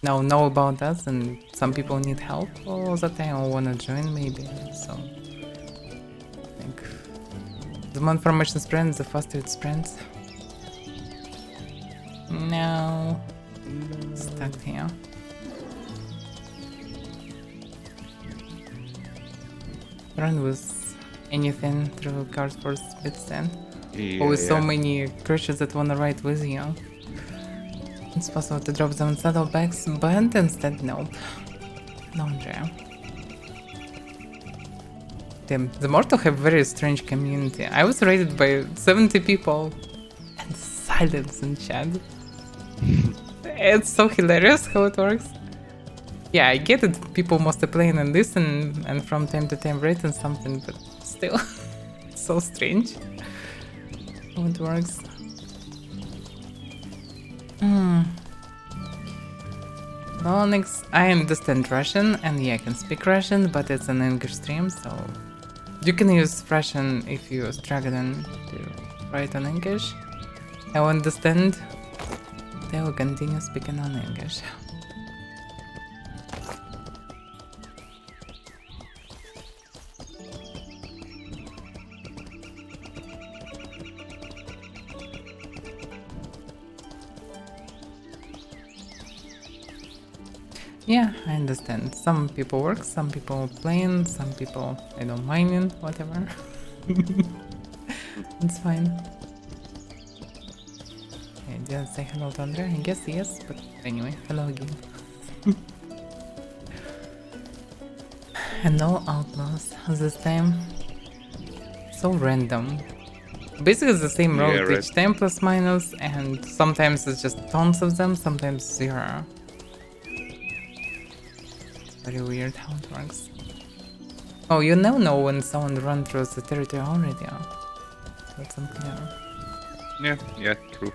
now know about us, and some people need help all the time or wanna join maybe. So, I think the more information spreads, the faster it spreads. No. Stuck here. Run with anything through cards for split stand. Yeah, Or with so many creatures that wanna ride with you. It's possible to drop them in saddlebags, but instead nope. Don't dare. Damn, the Mortal have very strange community. I was raided by 70 people and silence in chat. It's so hilarious how it works. Yeah, I get it. People mostly playing and listen and from time to time writing something, but still, it's so strange how it works. Well, next, I understand Russian, and yeah, I can speak Russian, but it's an English stream, so you can use Russian if you're struggling to write on English. I will understand. They will continue speaking on English. Yeah, I understand. Some people work, some people playing, some people I don't mind, whatever. It's fine. Okay, did I say hello to Andrea? I guess yes, but anyway, hello again. And no outlaws this time. So random. Basically it's the same road right. each time, plus minus, and sometimes it's just tons of them, sometimes zero. Very weird how it works. Oh, you now know when someone run through the territory already. That's unclear. Yeah, true.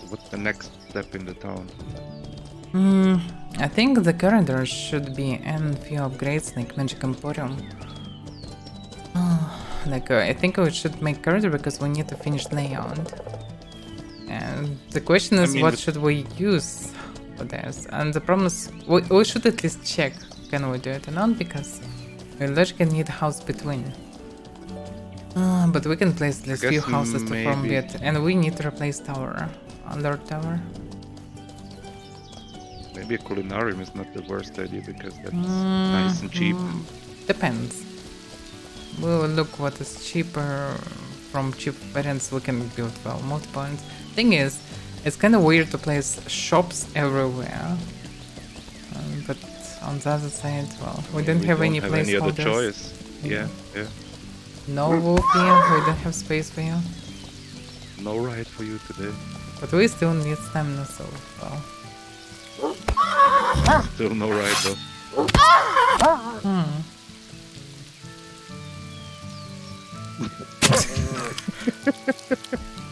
What's the next step in the town? I think the corridors should be and few upgrades like Magic Emporium. I think we should make corridor because we need to finish layout. And the question is, what should we use for this? And the problem is, we should at least check can we do it or not, because we logically need a house between. But we can place at least few houses to form it, and we need to replace tower, under tower. Maybe a culinarium is not the worst idea because that's nice and cheap. Depends. We will look what is cheaper. From cheap variants we can build well multiple ones. Thing is, it's kind of weird to place shops everywhere. But on the other side, well, we don't have any place any other holders. choice. Yeah. No wolf here, we don't have space for you. No ride for you today. But we still need stamina, so well. Still no ride though.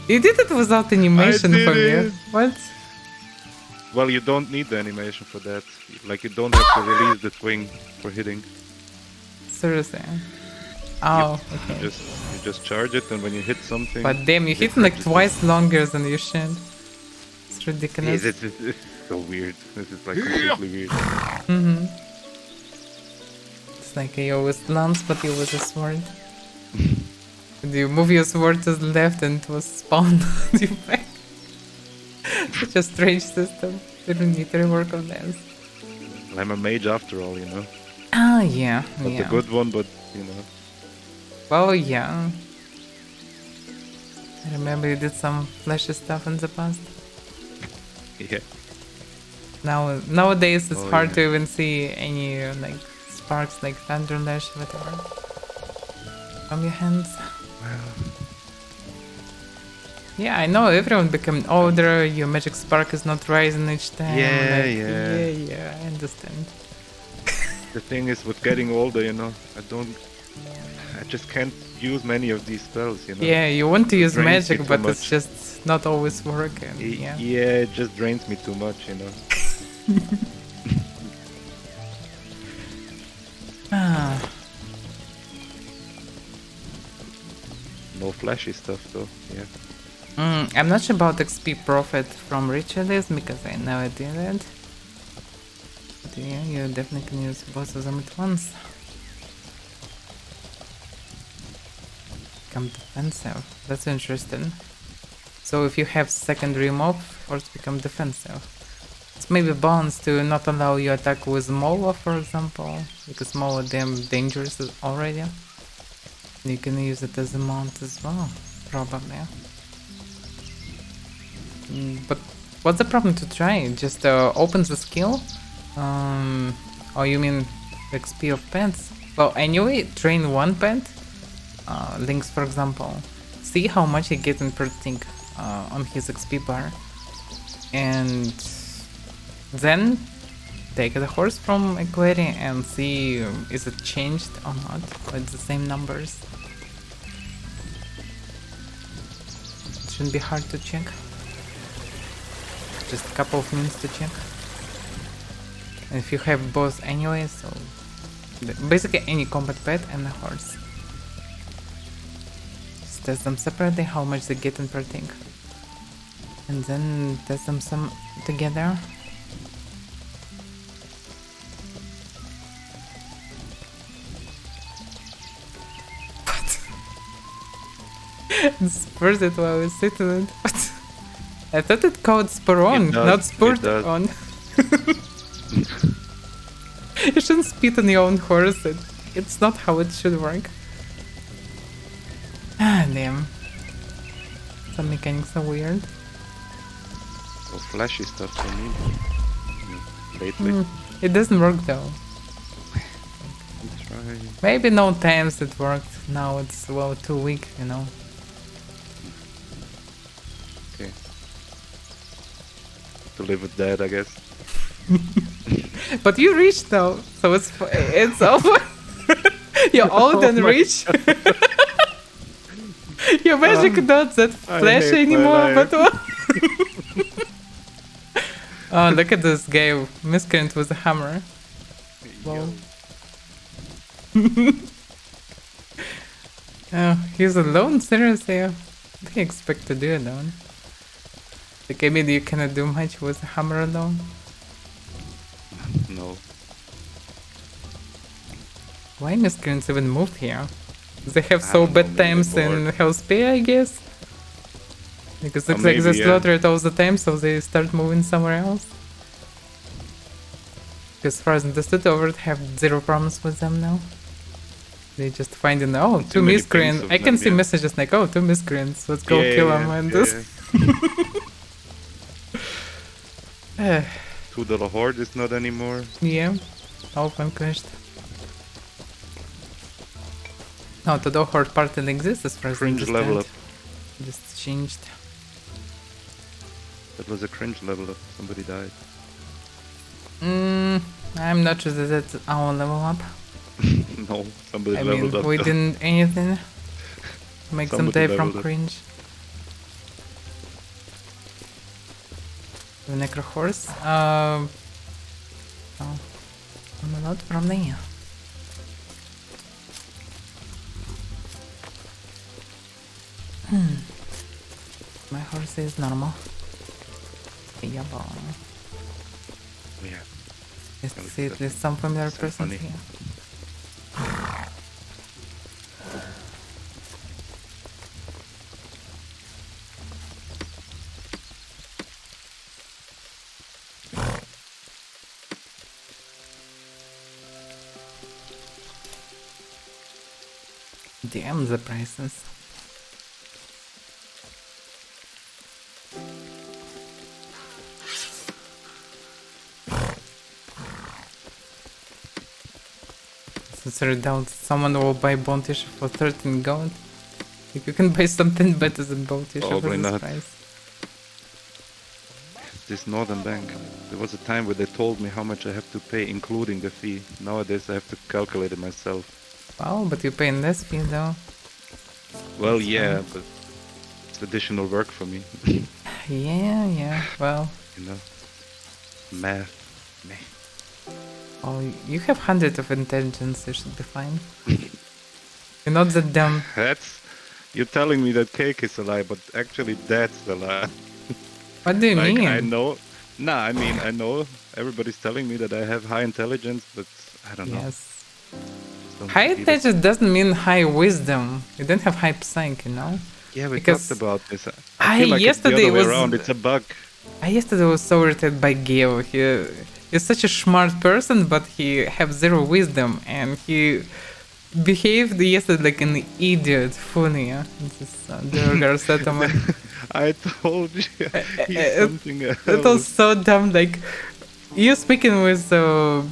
You did it without animation for me. What? Well, you don't need the animation for that. Like, you don't have to release the swing for hitting. Seriously? Oh, okay. You just charge it, and when you hit something... But damn, you hit like twice longer than you should. It's ridiculous. Yeah, it's so weird. This is like completely weird. It's like you always lance, but you with a sword. And you move your sword to the left and it was spawned you back. Such a strange system. We don't need to rework on this. I'm a mage after all, you know. Ah, yeah. Not a good one, but, you know. Well, yeah. I remember you did some flashy stuff in the past. Yeah. Nowadays it's hard to even see any like sparks like thunder lash, whatever, from your hands. Yeah, I know everyone became older, your magic spark is not rising each time. Yeah, I understand. The thing is with getting older, you know, I just can't use many of these spells, you know. Yeah, you want to use magic, but much. it's just not always working. Yeah, it just drains me too much, you know. No flashy stuff though, yeah. I'm not sure about XP profit from ritualism because I never did it. But yeah, you definitely can use both of them at once. Become defensive. That's interesting. So if you have secondary mob, force become defensive. It's maybe a balance to not allow you attack with Mola, for example, because Mola damn dangerous already. You can use it as a mount as well, probably. But what's the problem to try? It just opens the skill? Or you mean the XP of pets? Well, anyway, train one pet, Lynx for example. See how much he gets in per thing on his XP bar. And then take the horse from a query and see is it changed or not, or it's the same numbers. It shouldn't be hard to check. Just a couple of minutes to check. And if you have both anyway, so basically any combat pet and a horse. Just test them separately, how much they get in per thing. And then test them some together. Spurs it while we sit on it. What? I thought it called spur on, not spurt on. You shouldn't spit on your own horse. It's not how it should work. Ah, damn. Some mechanics are weird. So flashy stuff for me. Lately. It doesn't work though. Try. Maybe no times it worked. Now it's well too weak, you know. Okay. To live with that, I guess. But you reached though, so it's over. You're old and rich. Your magic not that flashy anymore, but what? Oh, look at this guy, miscreant with a hammer. Wow. Oh, he's alone? Seriously? What do you expect to do alone? Like, I mean, you cannot do much with a hammer alone. No. Why miscreants even moved here? They have so bad times in Hellspay, I guess? Because it looks like they slaughtered all the time, so they start moving somewhere else. Because as far as understood, Overlord have zero problems with them now. They just find in, oh, two miscreants. I can see messages like, oh, two miscreants, let's go kill them and this. $2 horde is not anymore. Yeah, all vanquished. No, $2 horde part still exists as far as I Cringe understand. level up. Just changed. That was a cringe level up. Somebody died. I'm not sure that that's our level up. No, somebody I leveled mean, up. we didn't anything. Make them die from leveled up. cringe. The Necro Horse. Oh, I'm not from there. My horse is normal. Yeah, boy. Yeah. Let's see if there's some familiar so persons funny. here. Damn the prices. Sincerely doubt someone will buy Bone Tissue for 13 gold. Like, you can buy something better than Bone Tissue for Probably this not. price. This Northern Bank. There was a time where they told me how much I have to pay, including the fee. Nowadays, I have to calculate it myself. Wow, but you pay less fee though. Well, yeah, but it's additional work for me. Yeah, well. You know, math. Meh. Oh, you have 100 of intelligence, you should be fine. You're not that dumb. You're telling me that cake is a lie, but actually that's a lie. What do you Like, mean? I know. Nah, I mean, I know everybody's telling me that I have high intelligence, but I don't know. Yes. Don't High believe it. intelligence doesn't mean high wisdom. You don't have high psych, you know? Yeah, we Because talked about this. I feel like yesterday it's the other way was around. It's a bug. I yesterday was so irritated by Geo. He's such a smart person, but he have zero wisdom, and he behaved yesterday like an idiot, fully. This Durgar settlement. I told you. He's something else. It was so dumb. Like, you speaking with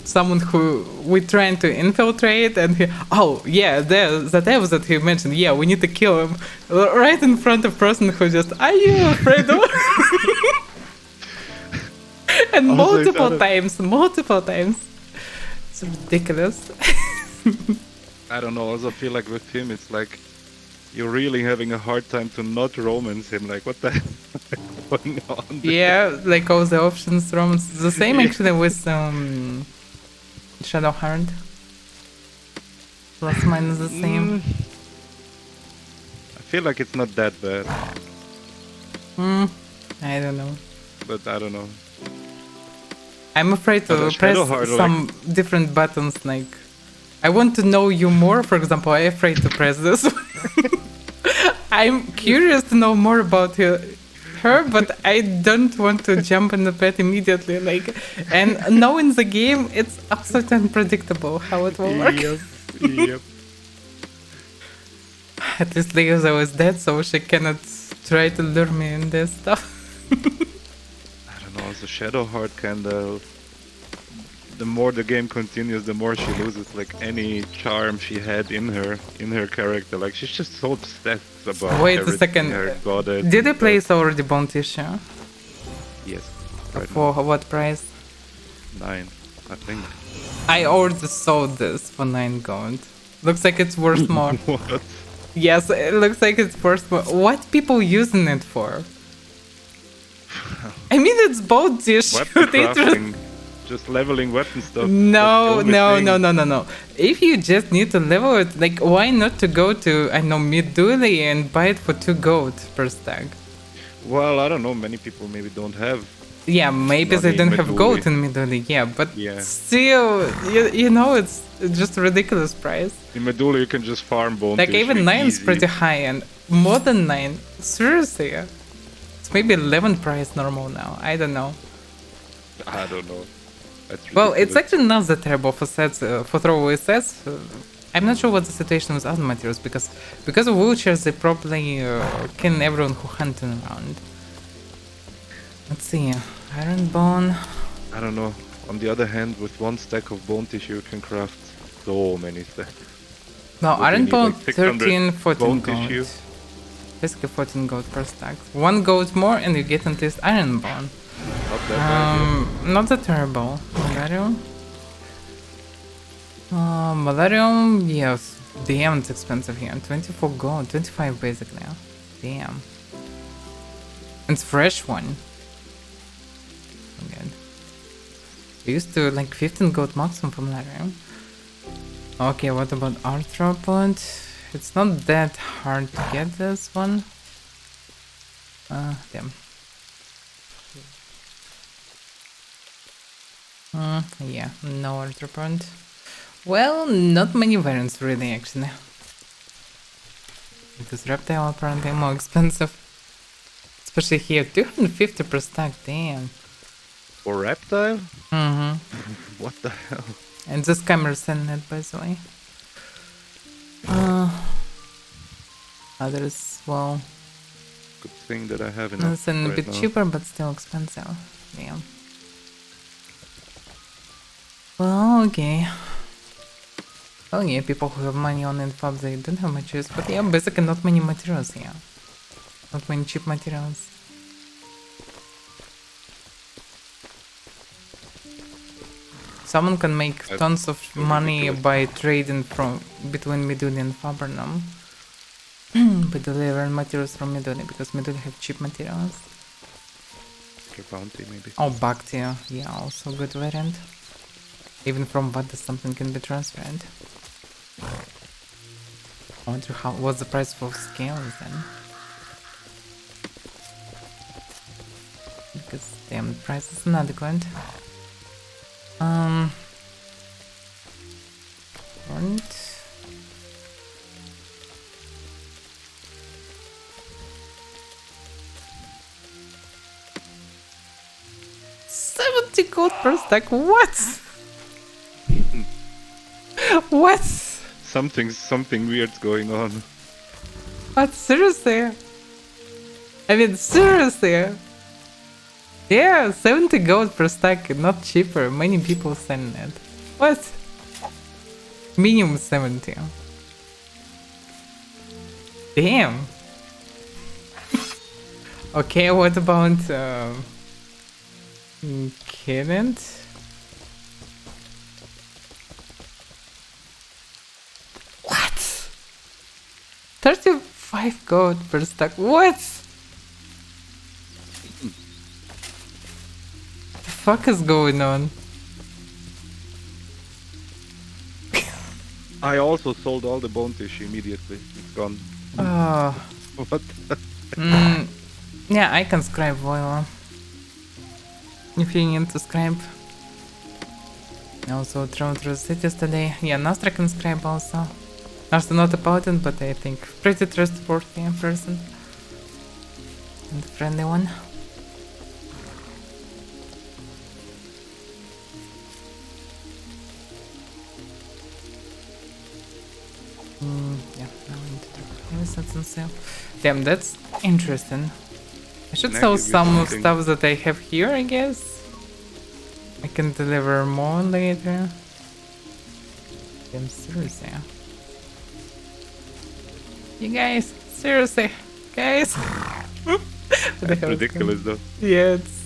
someone who we're trying to infiltrate, and oh yeah, that elf that he mentioned. Yeah, we need to kill him right in front of person who just. Are you afraid of? And Also, it's multiple times. It's ridiculous. I don't know. I also feel like with him, it's like you're really having a hard time to not romance him. Like, what the hell is going on? Yeah, like all the options from the same Yeah. actually with Shadowheart. Plus minus the same. I feel like it's not that bad, I don't know. but I don't know. I'm afraid But to the press Shadowheart, some different buttons. Like, I want to know you more. For example, I'm afraid to press this. I'm curious to know more about her, but I don't want to jump in the bed immediately. Like, and knowing the game, it's absolutely unpredictable how it will work. Yep. At least Leoza was dead, so she cannot try to lure me in this stuff. I don't know. The Shadowheart kind of. The more the game continues, the more she loses like any charm she had in her character. Like she's just so obsessed about. Wait a everything, second. her goddess Did and you stuff. place already Bone Tissue? Yes. Right For what price? now, 9, I think. I already sold this for 9 gold. Looks like it's worth more. What? Yes, it looks like it's worth more. What people using it for? I mean, it's Bone Tissue. Weapon They just- crafting. Just leveling weapon stuff. No, That's the only thing. no. If you just need to level it, like, why not to go to, I know, Miduli and buy it for 2 gold per stack? Well, I don't know. Many people maybe don't have. Yeah, maybe they Money don't in have Miduli. gold in Miduli, yeah, but Yeah. still, you know, it's just a ridiculous price. In Medulla, you can just farm bone. Like, tissue even 9 is easy. pretty high, and more than 9, seriously. It's maybe 11 price normal now, I don't know. I don't know. That's Well, it's ridiculous. actually not that terrible for sets, for throwaway sets. I'm not sure what the situation with other materials, because of wheelchairs, they probably kill everyone who hunting around. Let's see, iron bone. I don't know. On the other hand, with 1 stack of bone tissue, you can craft so many stacks. No, What do you iron need, bone, like 600 13, 14 bone gold. tissue? Basically 14 gold per stack. 1 gold more and you get at least iron bone. Not that bad. Not that terrible. Malarium? Malarium, yes. Damn, it's expensive here. 24 gold, 25 basically. Damn. It's fresh one. Good. I used to like 15 gold maximum from Malarium. Okay, what about arthropod? It's not that hard to get this one. Damn. Yeah, no arthropod. Well, not many variants really, actually. Because reptile apparently more expensive. Especially here, 250 per stack, damn. For reptile? Mm-hmm. What the hell? And this camera selling it, by the way. Others, well, Good thing that I have enough. it's a right bit now. cheaper, but still expensive. Damn. Well, okay. Well, yeah, people who have money on Infab, they don't have much use, but yeah, basically not many materials here. Not many cheap materials. Someone can make That's tons of so money ridiculous. by trading from between Miduli and Fabernum. But they learn materials from Miduli because Miduli have cheap materials. For bounty, maybe. Oh, Bhakti, yeah, also good variant. Even from Vada something can be transferred. I wonder what's the price for scales then? Because damn, the price is inadequate. And 70 gold per stack, what? What? Something weird's going on. What? Seriously? I mean, seriously? Yeah, 70 gold per stack, not cheaper. Many people selling it. What? Minimum 70. Damn. Okay, what about Couldn't. What? 35 gold per stack. What? The fuck is going on? I also sold all the bone tissue immediately. It's gone. Oh. What? Yeah, I can scribe Voila. If you need to scribe. I also drove through the cities today. Yeah, Nostra can scribe also. Also not a paladin, but I think pretty trustworthy person. And friendly one. Yeah, now I need to drop innocence and sell. Damn, that's interesting. I should Can I sell give you some something? stuff that I have here, I guess. I can deliver more later. Damn, seriously. You guys, seriously, guys. What the That's hell is ridiculous though. going- Yeah, it's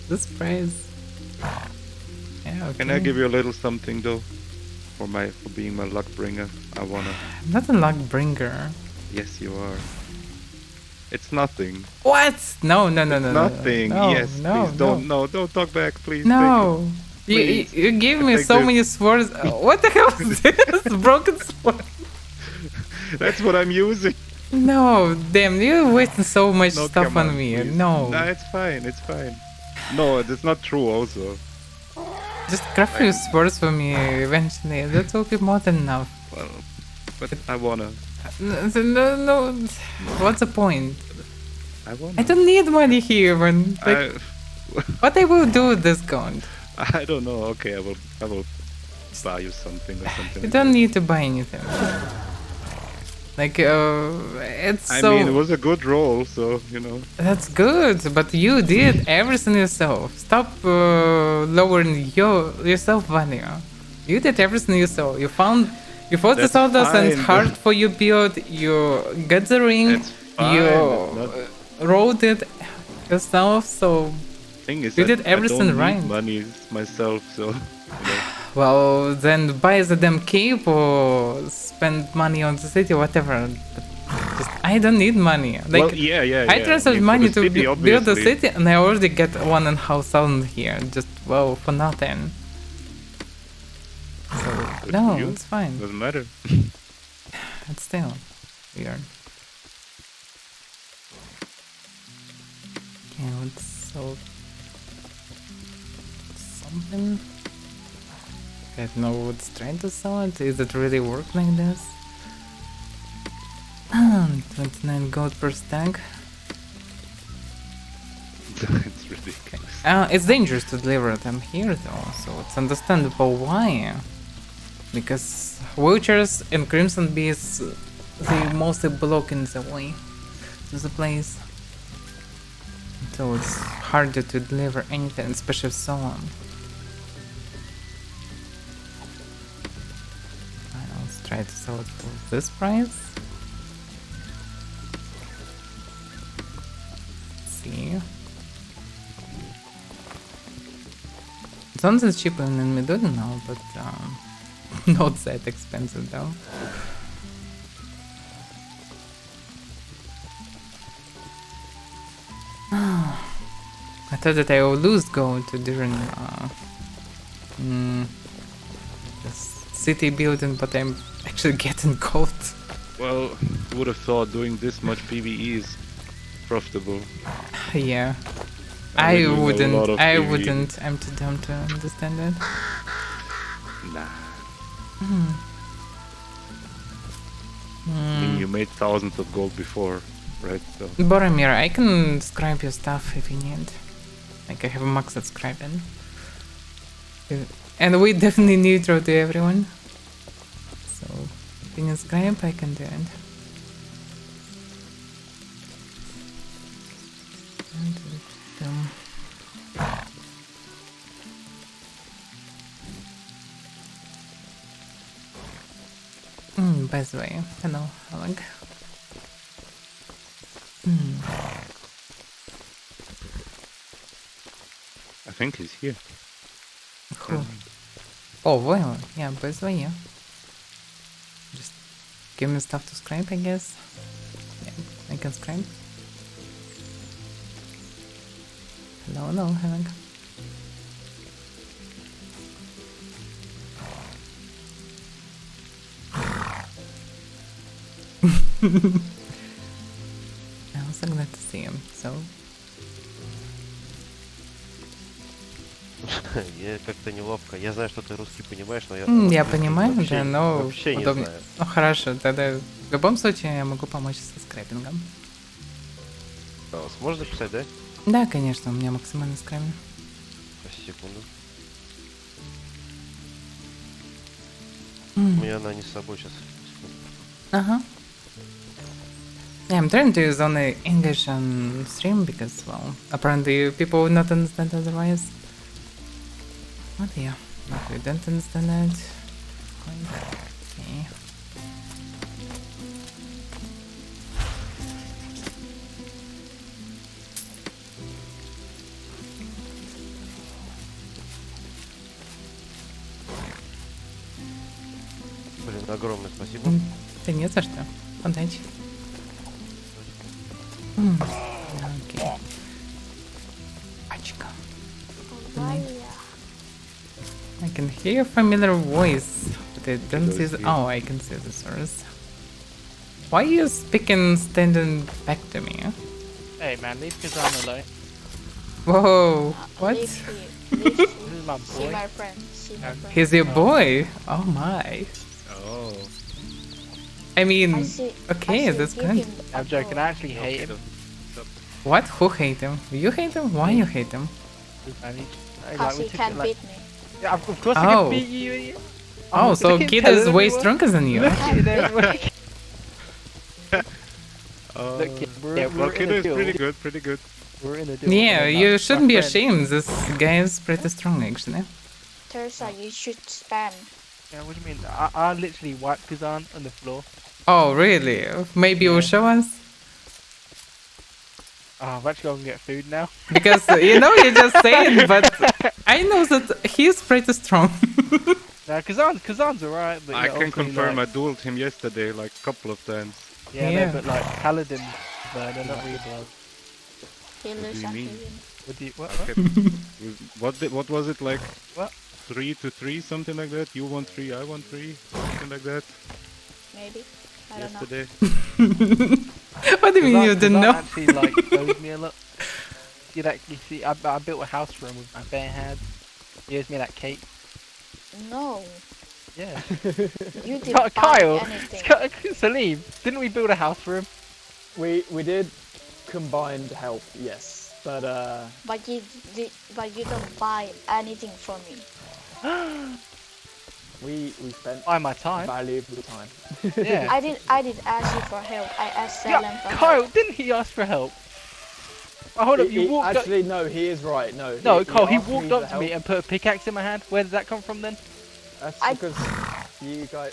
this price. Yeah, okay. Can I give you a little something though? For being my luck bringer? I wanna. I'm not a luck bringer. Yes, you are. It's nothing. What? No, no, no, no, no, Nothing. no, Yes, no, please don't. No, don't talk back, please. No. Please. You gave me Take so this. many swords. What the hell is this? Broken sword. That's what I'm using. No, damn, you're wasting so much No, stuff come on me. please. No. Nah, it's fine. It's fine. No, that's not true. Also. Just craft few swords for me eventually. That will be more than enough. Well, but I wanna. No, no. What's the point? I wanna. I don't need money here, man. Like, what I will do with this gun? I don't know. Okay, I will buy you something or something. You don't need to buy anything. Like, it's I so... mean, it was a good roll, so you know. That's good, but you did everything yourself. Stop lowering yourself value. You did everything yourself. You fought the That's soldiers and fine, hard for your build. You got the ring. It's fine. You It's not- wrote it yourself. So Thing is, you did everything I don't right. need money myself, so. You know. well, then buy the damn cape or spend money on the city, whatever. But just, I don't need money. Like, Well, yeah. I transferred mean, for money the to city, build a obviously. city, and I already get 1,500 here. Just well for nothing. So Good no, for you. it's fine. Doesn't matter. It's still weird. Okay, let's sell something. I don't know what's trying to sell it. Is it really work like this? 29 gold per stack. It's ridiculous. It's dangerous to deliver them here though, so it's understandable why. Because vultures and crimson beasts, they mostly block in the way to the place. So it's harder to deliver anything, especially someone. Let's try to sell it for this price. Let's see. Something's cheaper than Meduna now, but not that expensive though. I thought that I will lose gold to during this city building, but I'm actually getting gold. Well, who would have thought doing this much PvE is profitable? Yeah. And we're doing a wouldn't. lot of I PvE. wouldn't. I'm too dumb to understand it. Nah. I mean, you made thousands of gold before, right? So Boromir, I can scribe your stuff if you need. Like I have a max at scribing. And we definitely neutral to everyone. So if you need scribe, I can do it. By the way, hello, Alec. I think he's here. Who? Oh, well, yeah, both were here. Just give me stuff to scrape, I guess. Yeah, I can scrape. Hello, Henrik. I'm also glad to see him, so... Как-то неловко. Я знаю, что ты русский понимаешь, но я... Я понимаю, да, но вообще не удобнее. знаю. Ну хорошо, тогда в любом случае я могу помочь со скрэпингом. Сможешь записать, да? Да, конечно, у меня максимальный скрэпинг. Сейчас, секунду. У меня она не с собой сейчас. Uh-huh. Yeah, I'm trying to use only English on stream because, well, apparently people would not understand otherwise. What yeah, if you don't understand that, okay. Блин, огромное спасибо. Да не за что. Удачи. Окей. Пачка. I can hear a familiar voice, but I don't see the... Oh, I can see the source. Why are you speaking standing back to me? Hey man, leave Kazan alone. Whoa, what? This is my See boy. my friend. See my friend. He's your boy? Oh my. Oh. I mean, I see, okay, I see that's give good. him a I'm joking, I ball. actually hate him. What? Who hate him? You hate him? Why you hate him? And Cause we he took can't it, like, beat me. yeah, of course I Oh. can beat you. Oh, so Kid is way stronger than you. Look at everyone. Oh. Look, yeah, Well, we're in Kiddo a is duel. pretty good. We're in a duel. Yeah, and, you my shouldn't be friend- ashamed. This guy is pretty strong, actually. Teresa, you should spam. Yeah, what do you mean? I literally wiped Kazan on the floor. Oh, really? Maybe you'll Yeah. show us? Oh, I've actually gone to get food now. Because, you know, you just say it, but I know that he's pretty strong. No, Kazan's alright, but I yeah, can obviously, confirm like, I dueled him yesterday like a couple of times. Yeah, Yeah. No, but like Paladin, but they're not really blood. Healers you and mean? healing. What do you? What? What was it like? What? 3-3, something like that? You won 3, I won 3, something like that. Maybe. I don't know. Yesterday. What do you mean you didn't know? Actually, like, owes me a lot. You'd actually see, I built a house for him with my bare hands. He owes me that cake. No, Yeah. you didn't buy Kyle, anything. Salim, didn't we build a house for him? We did combined help, yes, but But you don't buy anything for me. we spent Buy my time. valuable time. Yeah. I did ask you for help. I asked Salem Yeah, for Kyle, help. didn't he ask for help? Oh, hold up, He- you he- walked up. actually, no, he is right. No, No, Kyle, he asked me walked for up to me help. and put a pickaxe in my hand. Where did that come from then? That's I- because you guys.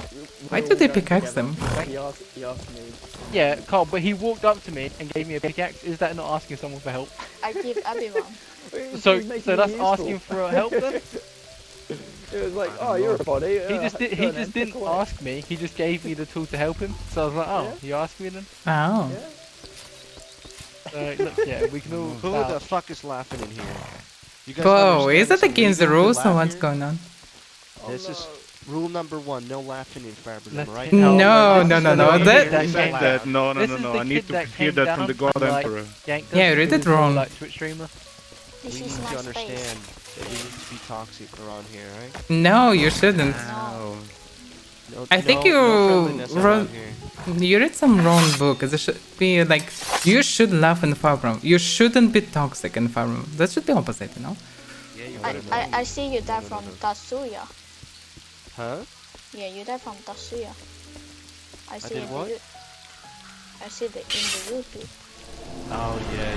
Why we're did they all going pickaxe together. them? He asked me. Yeah, Kyle, but he walked up to me and gave me a pickaxe. Is that not asking someone for help? I give everyone. So, He's making so me that's useful. asking for help then? It was like, oh, you're a body. He just go on then, didn't pick away. ask me. He just gave me the tool to help him. So I was like, oh, Yeah. you asked me then. Oh. Yeah. So look, yeah, we can all. Who vouch. the fuck is laughing in here? You guys Whoa, understand is it it's against the illegal to rules or laugh what's here? going on? This is rule number 1, no laughing in Fabridom, Let's right? get- No, this no, is no, the no, kid that- that Who came said that? No, This is no. the I need kid to that hear came that down from the God and, like, Emperor. yanked Yeah, us you read because it we were, wrong. Like Twitch streamer. We This need is to my space. understand that we need to be toxic around here, right? No, you shouldn't. No. No, I think no you friendliness wrote- around here. You read some wrong book. It should be like, you should laugh in Fabrum. You shouldn't be toxic in Fabrum. That should be opposite, you know? Yeah, you I, gotta know. I see you there from Tatsuya. Huh? Yeah, you there from Tatsuya. I see did in what? the I see the in the YouTube. Oh yeah.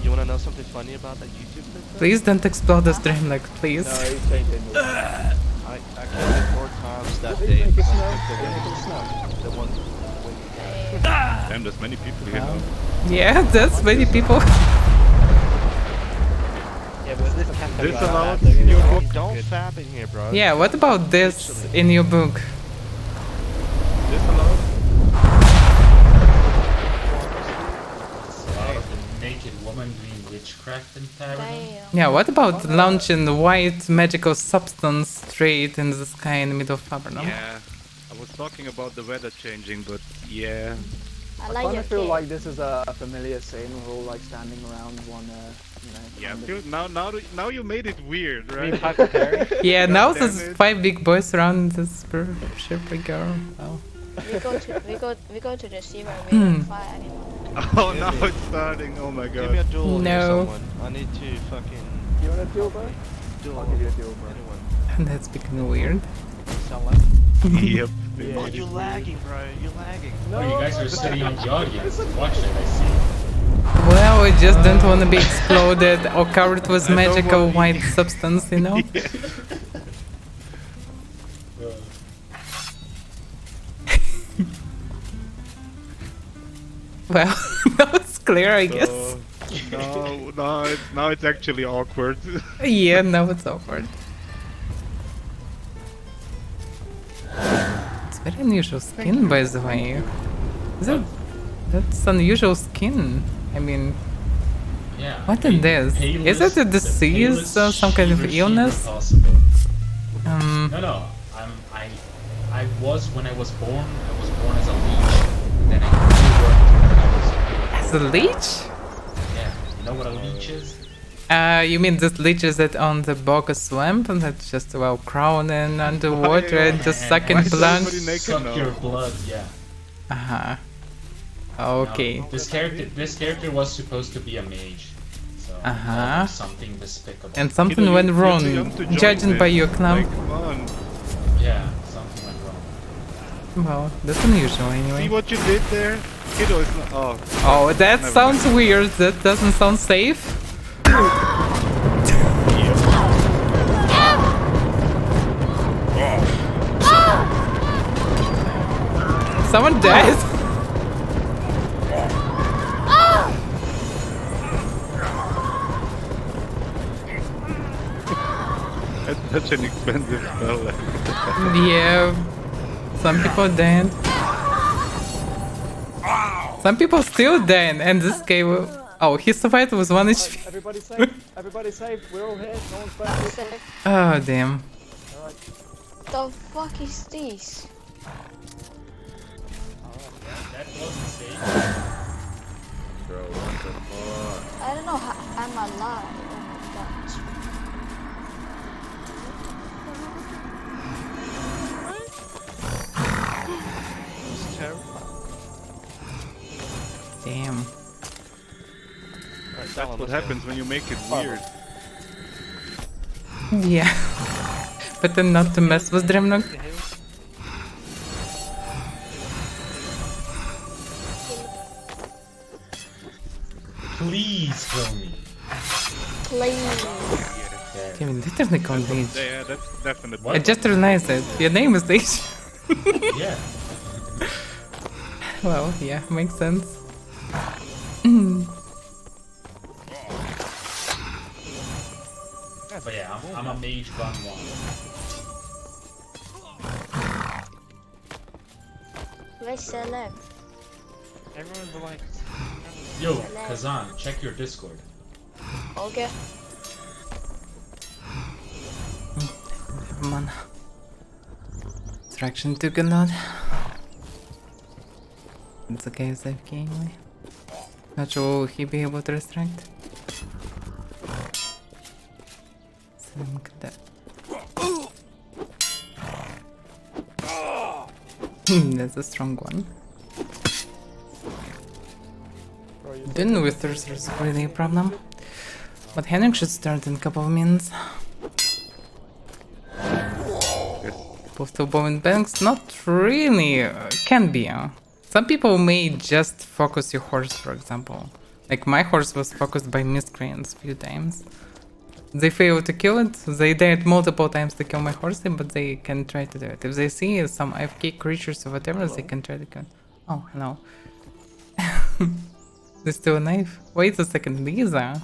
You wanna know something funny about that YouTube clip? though? Please don't explode the stream, like, please. No, he's changing. I killed it 4 times that He's day. making I snow. picked He's making snow. the one. Damn, there's many people here now. Yeah, that's many people. Yeah, but this tempo This like allowed that, in your they're book? Don't good. fap in here, bro. Yeah, what about this in your book? This allowed? Naked woman doing witchcraft in Paladin. Damn. Yeah, what about launching white magical substance straight in the sky in the middle of Fabernum? Yeah. I was talking about the weather changing, but yeah. I I like kind your of feel kid. like this is a familiar scene. We're all like standing around one, Yeah, kind of- now you made it weird, Me right? and Piper Perry. Yeah, God now damn there's it. 5 big boys around this ship girl. Oh. We go to the sea where we can fight. Oh, now it's starting. Oh my Give me a god. duel here, No. someone. I need to fucking You want a duel, bro? duel. I'll give you a duel, bro. Anyone. That's becoming weird. Sound like Yep. Yeah, Oh, you're lagging, bro. You're lagging. Oh, you guys are sitting in the audience watching, I see. Well, we just don't want to be exploded or covered with I don't magical want- white substance, you know? Well, that was clear, I guess. So, now it's actually awkward. Yeah, now it's awkward. It's very unusual skin, by the way. Is it? That's unusual skin. I mean, Yeah. what is this? Is it a the disease palest or some kind of Shiva illness? possible. Um, No. I was when I was born. I was born as a leech. Then I grew up when I was. as a leech? Yeah. You know what a leech is? You mean this leeches that on the Boca swamp and that's just well crawling underwater and just Why sucking is blood? everybody naked Suck now? your blood. Yeah. Uh-huh. No, Okay. This character was supposed to be a mage. So Uh-huh. something despicable. And something Kiddo, went you're wrong, too young to join judging this. by your clamp. Like, come on. Yeah, something went wrong. Well, that's unusual See anyway. what you did there? Kiddo is not. Oh. Oh, that Never sounds mind. weird. That doesn't sound safe. Someone died. That's such an expensive spell. Yeah. Some people died. Some people still died, and this guy. Oh, he survived with 1 HP. Everybody safe. Everybody safe. We're all here. No one's back. Oh, damn. The fuck is this? That wasn't safe. Bro, what the fuck? I don't know how I'm alive. Oh my gosh. It's terrible. Damn. Alright, That's Talon, what let's go. happens when you make it weird. Yeah. Better not to mess with Dremnog. Please kill me. Please. There. Damn, literally called Leech. Yeah, that's definitely. I just realized it. Your name is Leech. Yeah. Well, yeah, makes sense. But yeah, I'm a mage run one. Let's select. everyone's like. Yo, Kazan, check your Discord. Okay. Come on. Distraction took a lot. It's okay if AFK anyway. Not sure will he be able to distract. Look at that. That's a strong one. Didn't with Thirster's really a problem. But Henrik should start in a couple of minutes. Postal bow and banks, not really. Can be. Some people may just focus your horse, for example. Like my horse was focused by miscreants a few times. They failed to kill it. They died multiple times to kill my horse, but they can try to do it. If they see some AFK creatures or whatever, they can try to kill it. Oh, hello. There's still a knife. Wait a second, Lisa.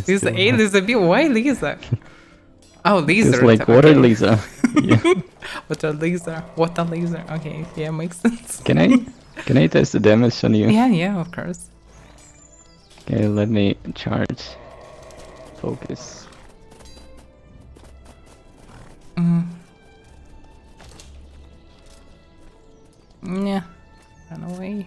Lisa A, Lisa B. Why Lisa? Oh, Lisa. It's like water okay. Lisa. Yeah. What a laser. What a laser. Okay, yeah, makes sense. Can I test the damage on you? Yeah, of course. Okay, let me charge. Focus. Yeah. Run away.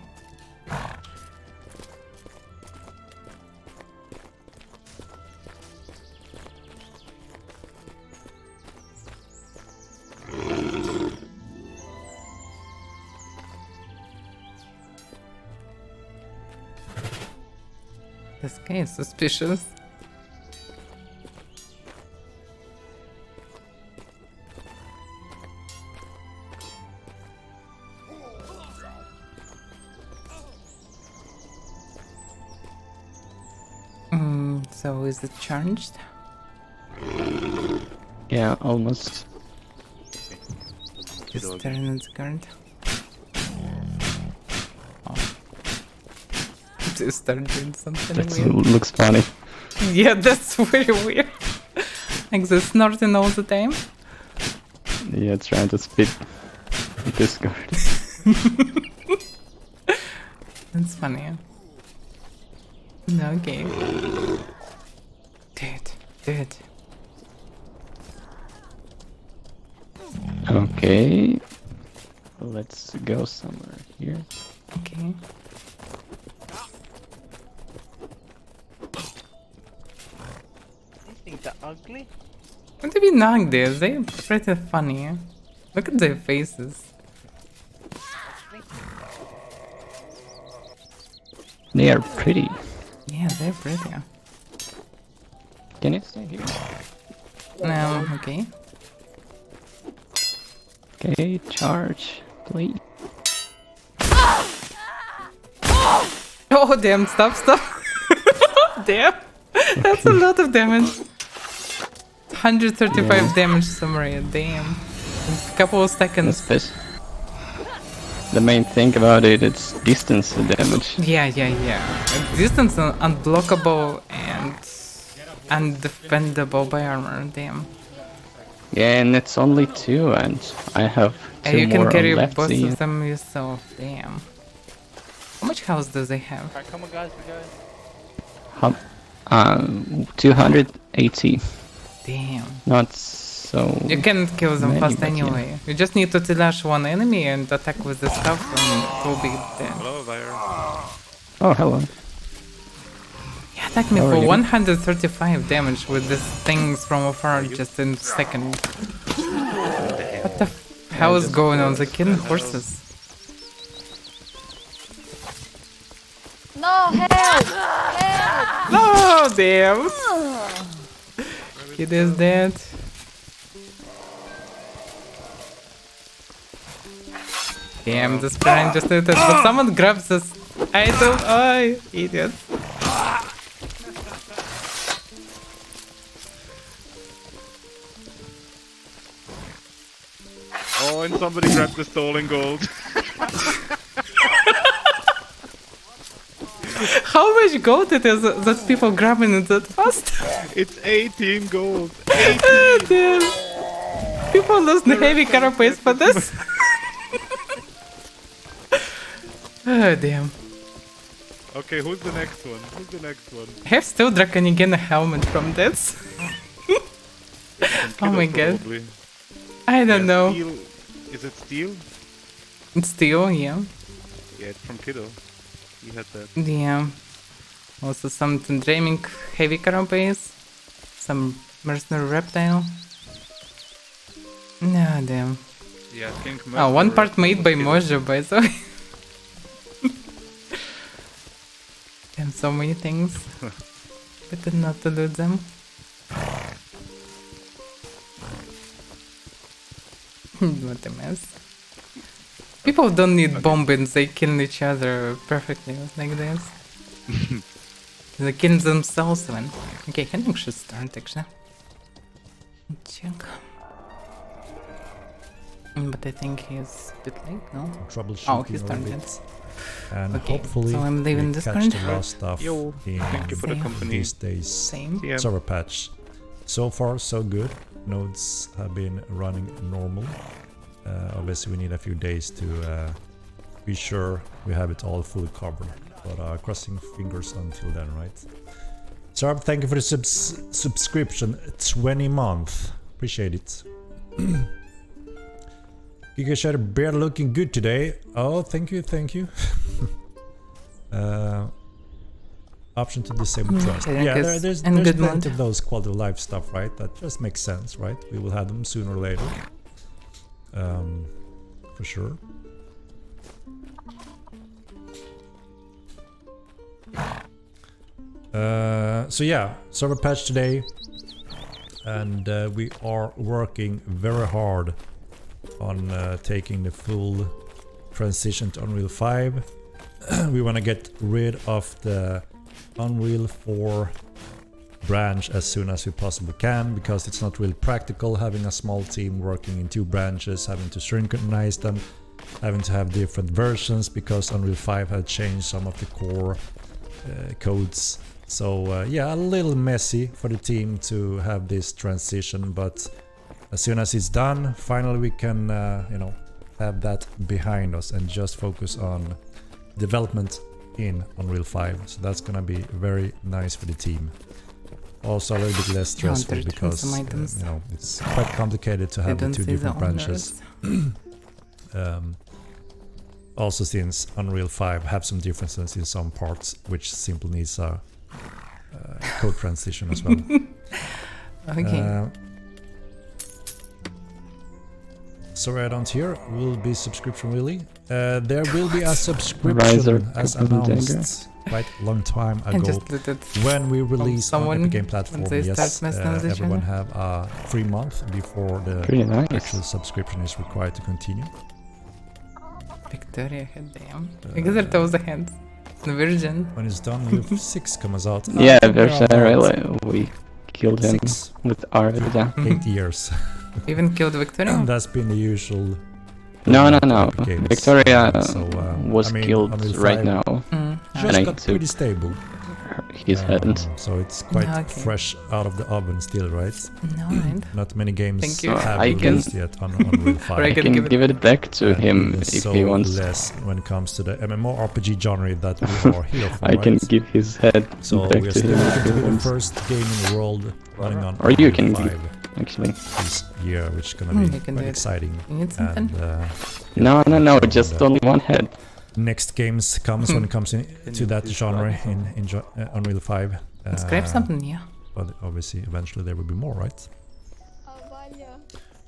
This guy is suspicious. So is it charged? Yeah, almost. Just turn its guard. Oh. Just start doing something That weird. looks funny. Yeah, that's very weird. Like the snorting all the time. Yeah, trying to spit Discord. That's funny. Okay. Dude. Okay. Let's go somewhere here. Okay. These things are ugly. What do we knock this? They're pretty funny. Look at their faces. They are pretty. Yeah, they're pretty. Can you stay here? Okay. Okay, charge, please. Oh, damn, stop. Damn. That's a lot of damage. 135 damage summary, damn. In a couple of seconds. The main thing about it, it's distance damage. Yeah. Distance unblockable and undefendable by armor, damn. Yeah, and it's only 2, and I have 2 And you more can carry on left. both See? of them yourself, damn. How much health does they have? Alright, come on guys, we're going. 280. Damn. Not so. You can kill them many, fast but yeah. anyway. You just need to Tilash one enemy and attack with the stuff and we'll be dead. Hello, Avaira. Oh, hello. Yeah, attack me How are for you? 135 damage with these things from afar just in a second. What the hell is going on? They're killing horses. No, help! Help! No, damn! Kid is dead. Damn, this brain just did it. But someone grabs this item. Oh, idiot. Oh, and somebody grabbed the stolen gold. How much gold it is that people grabbing it that fast? It's 18 gold. Oh, damn. People lose the heavy carapace for this. Oh, damn. Okay, who's the next one? I have still Draconigan helmet from this. Oh my god. Probably. I don't know. Steel. Is it steel? It's steel, yeah. Yeah, it's from Kiddo. He had that. Yeah. Also some dreaming heavy carapace. Some mercenary reptile. No, damn. Yeah, I think. Oh, one part made by Mojo, by the way. And so many things. Better not to lose them. What a mess. People don't need bombings, they kill each other perfectly like this. They kill themselves even. Okay, Henrik should start actually. Check. But I think he's a bit late, no? Troubleshooting Oh, he's a turned bit. it. And Okay, hopefully so I'm leaving we this catch current. the last stuff Yo, in thank you for the Same. company. these days. Same. Yeah. Server patch. So far, so good. Nodes have been running normal. Obviously, we need a few days to be sure we have it all fully covered. But crossing fingers until then, right? Sarb, thank you for the subscription. 20 month. Appreciate it. Giga Shadow Bear looking good today. Oh, thank you, thank you. Option to disable trust. Yeah, there's plenty of those quality of life stuff, right? That just makes sense, right? We will have them sooner or later. For sure. So yeah, server patch today, and we are working very hard on taking the full transition to Unreal 5. We want to get rid of the Unreal 4 branch as soon as we possibly can, because it's not really practical having a small team working in 2 branches, having to synchronize them, having to have different versions, because Unreal 5 had changed some of the core codes. So yeah, a little messy for the team to have this transition, but as soon as it's done, finally we can you know, have that behind us and just focus on development in Unreal 5. So that's gonna be very nice for the team. Also a little bit less stressful because you know, it's quite complicated to have the 2 different branches. Also, since Unreal 5 have some differences in some parts, which simply needs a code transition as well. Okay. Sorry I don't hear. Will be subscription really? There will be a subscription as announced quite a long time ago when we release on Epic Game platform. Yes, everyone have a free month before the actual subscription is required to continue. Victoria head, damn. I guess that was the hand. The Virgin. When it's done, Move 6 comes out. Yeah, Virgin, we killed him with our 8 years. Even killed Victoria? That's been the usual. No. Victoria was killed right now. Just got pretty stable. His head. So it's quite fresh out of the oven still, right? No, right. Not many games have I released yet on Unreal 5. I can give it back to him if so he wants. Less when it comes to the MMORPG genre that we are here for, I can give his head so back we are to still him. to be the first game in the world running on Or you can 5 give, actually. this year, which is gonna be quite exciting. You need something? And, No, just only one head. Next games comes when it comes to that genre in Unreal 5. Let's grab something, yeah. But obviously, eventually there will be more, right?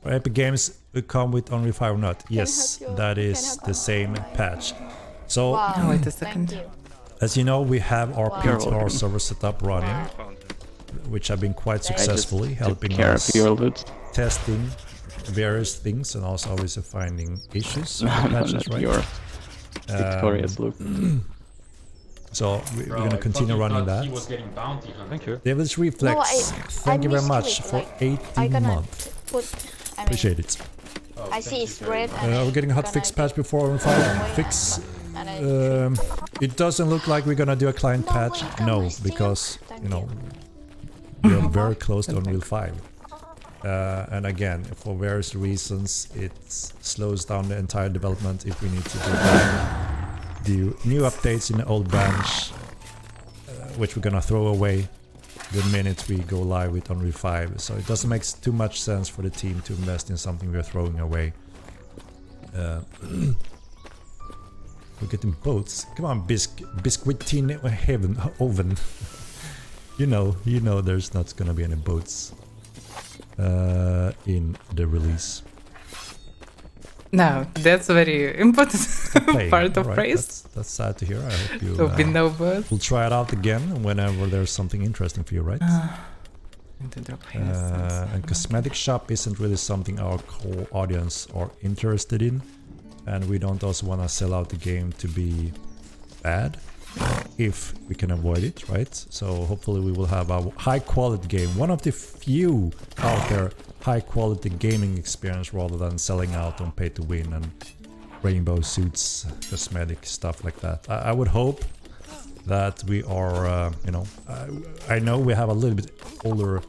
Or Epic Games will come with Unreal 5 or not? Yes, that is the same patch. So, Oh, wait a second. as you know, we have our PTR server setup running, which have been quite successfully helping us testing various things and also obviously finding issues with patches, right? Your victorious look. So we're gonna continue running that. He was getting bounty hunted. Thank you. Devil's Reflex, thank you very much for 18 months. Appreciate it. I see it's red. We're getting a hot fix patch before we find fix. It doesn't look like we're gonna do a client patch. No, because you know we are very close to Unreal 5. And again, for various reasons, it slows down the entire development if we need to do new updates in the old branch, which we're gonna throw away the minute we go live with Unreal 5. So it doesn't make too much sense for the team to invest in something we're throwing away. We're getting boats. Come on, biscuit tin heaven oven. you know, there's not gonna be any boats in the release. No, that's a very important part of right. praise. That's sad to hear. I hope you There'll be no birds. will try it out again whenever there's something interesting for you, right? And cosmetic shop isn't really something our core audience are interested in, and we don't also want to sell out the game to be bad if we can avoid it, right? So hopefully we will have a high quality game, one of the few out there high quality gaming experience rather than selling out on pay to win and rainbow suits, cosmetic stuff like that. I would hope that we are, you know, I know we have a little bit older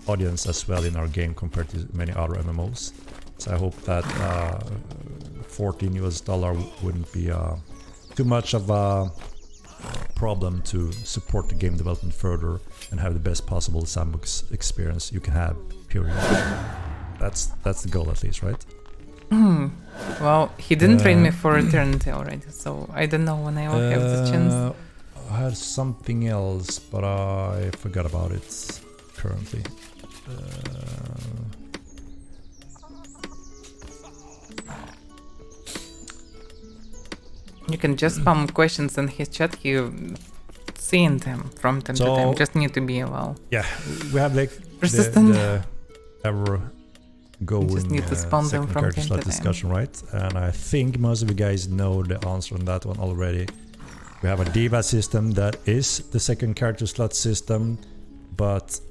audience as well in our game compared to many other MMOs. So I hope that $14 wouldn't be too much of a problem to support the game development further and have the best possible sandbox experience you can have, period. That's the goal at least, right? Well, he didn't train me for Eternity already, so I don't know when I will have the chance. I had something else, but I forgot about it currently. You can just spam questions in his chat, he seeing them from time to time, just need to be well. Yeah, we have like persistent. the ever going just need to spam them second from character time slot to time. discussion, right? And I think most of you guys know the answer on that one already. We have a diva system that is the second character slot system, but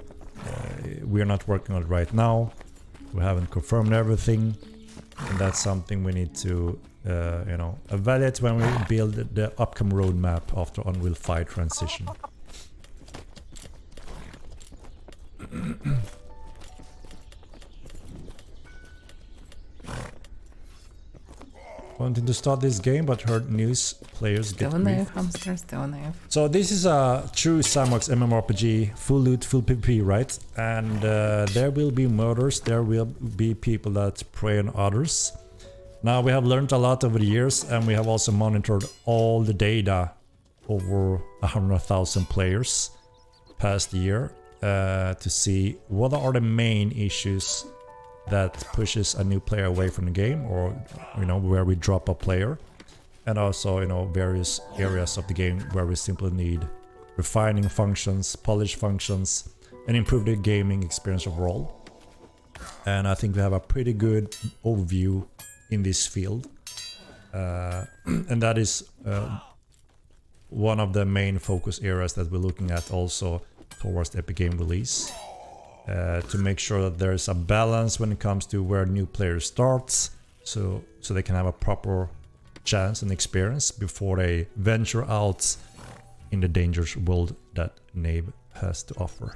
we are not working on it right now. We haven't confirmed everything, and that's something we need to you know, evaluate when we build the upcoming roadmap after Unreal 5 transition. Wanting to start this game, but heard news players get Still alive, grief. hamster, still alive. So this is a true sandbox MMORPG, full loot, full PvP, right? And there will be murders, there will be people that prey on others. Now we have learned a lot over the years, and we have also monitored all the data over 100,000 players past year to see what are the main issues that pushes a new player away from the game, or you know, where we drop a player, and also, you know, various areas of the game where we simply need refining functions, polish functions, and improve the gaming experience overall. And I think we have a pretty good overview in this field, and that is one of the main focus areas that we're looking at also towards the Epic Game release. To make sure that there's a balance when it comes to where new players starts, so they can have a proper chance and experience before they venture out in the dangerous world that Nave has to offer.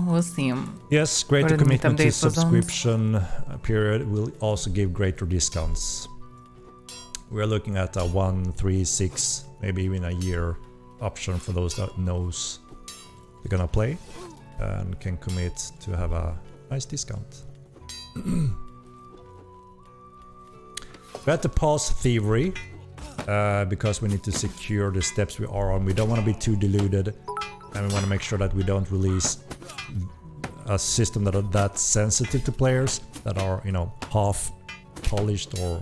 We'll see. Yes, greater Or the commitment to update for zones. subscription period will also give greater discounts. We're looking at a 1, 3, 6, maybe even a year option for those that knows they're gonna play and can commit to have a nice discount. We had to pause Thievery because we need to secure the steps we are on. We don't want to be too deluded, and we want to make sure that we don't release a system that are that sensitive to players, that are, you know, half polished or